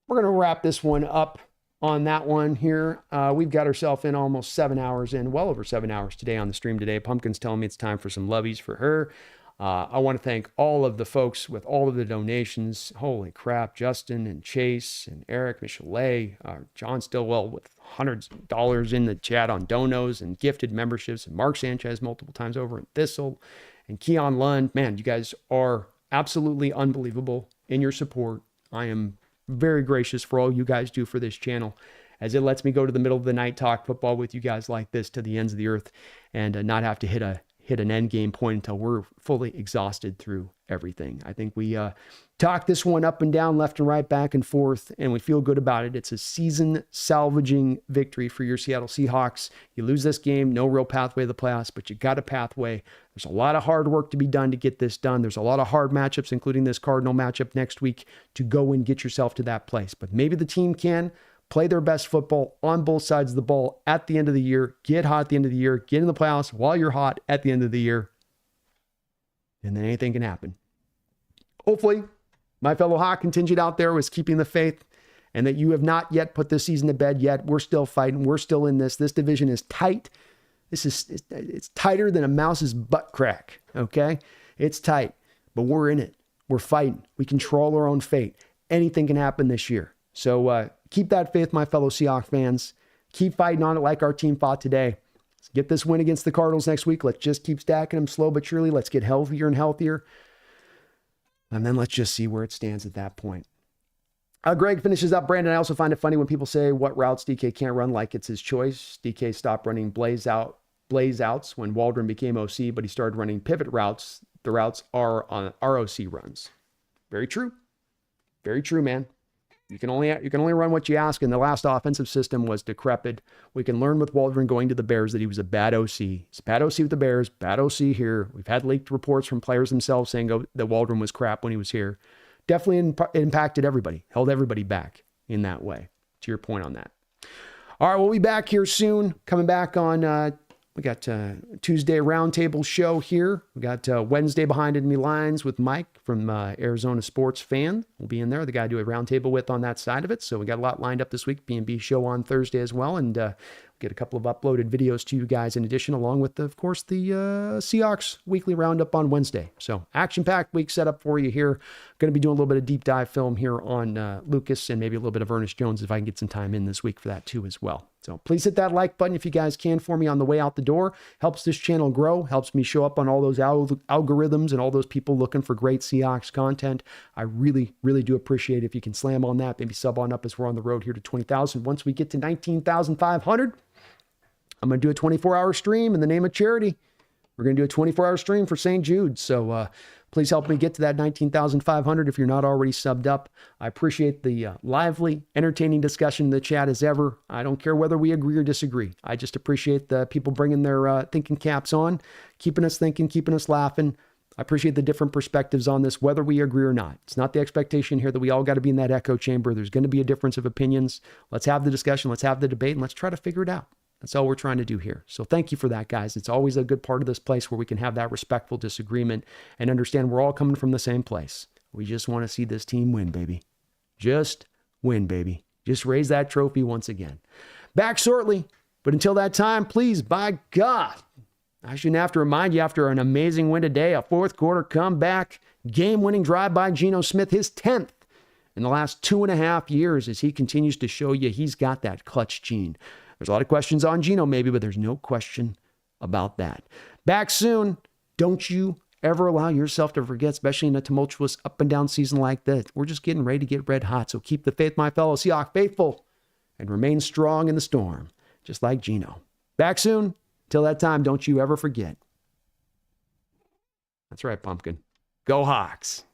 We're going to wrap this one up on that one here. We've got ourselves in almost 7 hours in, well over 7 hours today on the stream today. Pumpkin's telling me it's time for some lovies for her. I want to thank all of the folks with all of the donations. Holy crap, Justin and Chase and Eric, Michelet, John Stillwell with hundreds of dollars in the chat on donos and gifted memberships, and Mark Sanchez multiple times over, and Thistle and Keon Lund. Man, you guys are absolutely unbelievable in your support. I am very gracious for all you guys do for this channel, as it lets me go to the middle of the night, talk football with you guys like this to the ends of the earth, and not have to hit an end game point until we're fully exhausted through everything. I think we talk this one up and down, left and right, back and forth, and we feel good about it. It's a season salvaging victory for your Seattle Seahawks. You lose this game, no real pathway to the playoffs, but you got a pathway. There's a lot of hard work to be done to get this done. There's a lot of hard matchups, including this Cardinal matchup next week, to go and get yourself to that place. But maybe the team can play their best football on both sides of the ball at the end of the year, get hot at the end of the year, get in the playoffs while you're hot at the end of the year, and then anything can happen. Hopefully, my fellow Hawk contingent out there was keeping the faith, and that you have not yet put this season to bed yet. We're still fighting. We're still in this. This division is tight. It's tighter than a mouse's butt crack, okay? It's tight, but we're in it. We're fighting. We control our own fate. Anything can happen this year. So keep that faith, my fellow Seahawks fans. Keep fighting on it like our team fought today. Let's get this win against the Cardinals next week. Let's just keep stacking them slow but surely. Let's get healthier and healthier. And then let's just see where it stands at that point. Greg finishes up. Brandon, I also find it funny when people say what routes DK can't run like it's his choice. DK stopped running blaze outs when Waldron became OC, but he started running pivot routes. The routes are on ROC runs. Very true. Very true, man. You can only run what you ask, and the last offensive system was decrepit. We can learn with Waldron going to the Bears that he was a bad OC. He's a bad OC with the Bears, bad OC here. We've had leaked reports from players themselves saying that Waldron was crap when he was here. Definitely impacted everybody, held everybody back in that way, to your point on that. All right, we'll be back here soon, coming back on, we got Tuesday roundtable show here. We got Wednesday Behind Enemy Lines with Mike from Arizona Sports Fan. We'll be in there, the guy I do a roundtable with on that side of it. So we got a lot lined up this week. B&B show on Thursday as well. And get a couple of uploaded videos to you guys in addition, along with, of course, the Seahawks weekly roundup on Wednesday. So action-packed week set up for you here. Going to be doing a little bit of deep dive film here on Lucas and maybe a little bit of Ernest Jones if I can get some time in this week for that too as well. So please hit that like button if you guys can for me on the way out the door. Helps this channel grow, helps me show up on all those algorithms and all those people looking for great Seahawks content. I really, really do appreciate it if you can slam on that, maybe sub on up as we're on the road here to 20,000. Once we get to 19,500, I'm going to do a 24-hour stream in the name of charity. We're going to do a 24-hour stream for St. Jude. So please help me get to that 19,500 if you're not already subbed up. I appreciate the lively, entertaining discussion in the chat as ever. I don't care whether we agree or disagree. I just appreciate the people bringing their thinking caps on, keeping us thinking, keeping us laughing. I appreciate the different perspectives on this, whether we agree or not. It's not the expectation here that we all got to be in that echo chamber. There's going to be a difference of opinions. Let's have the discussion. Let's have the debate, and let's try to figure it out. That's all we're trying to do here. So thank you for that, guys. It's always a good part of this place where we can have that respectful disagreement and understand we're all coming from the same place. We just want to see this team win, baby. Just win, baby. Just raise that trophy once again. Back shortly, but until that time, please, by God, I shouldn't have to remind you, after an amazing win today, a fourth quarter comeback, game-winning drive by Geno Smith, his 10th in the last 2.5 years as he continues to show you he's got that clutch gene. There's a lot of questions on Geno maybe, but there's no question about that. Back soon. Don't you ever allow yourself to forget, especially in a tumultuous up and down season like this. We're just getting ready to get red hot. So keep the faith, my fellow Seahawks faithful, and remain strong in the storm, just like Geno. Back soon. Till that time, don't you ever forget. That's right, Pumpkin. Go Hawks.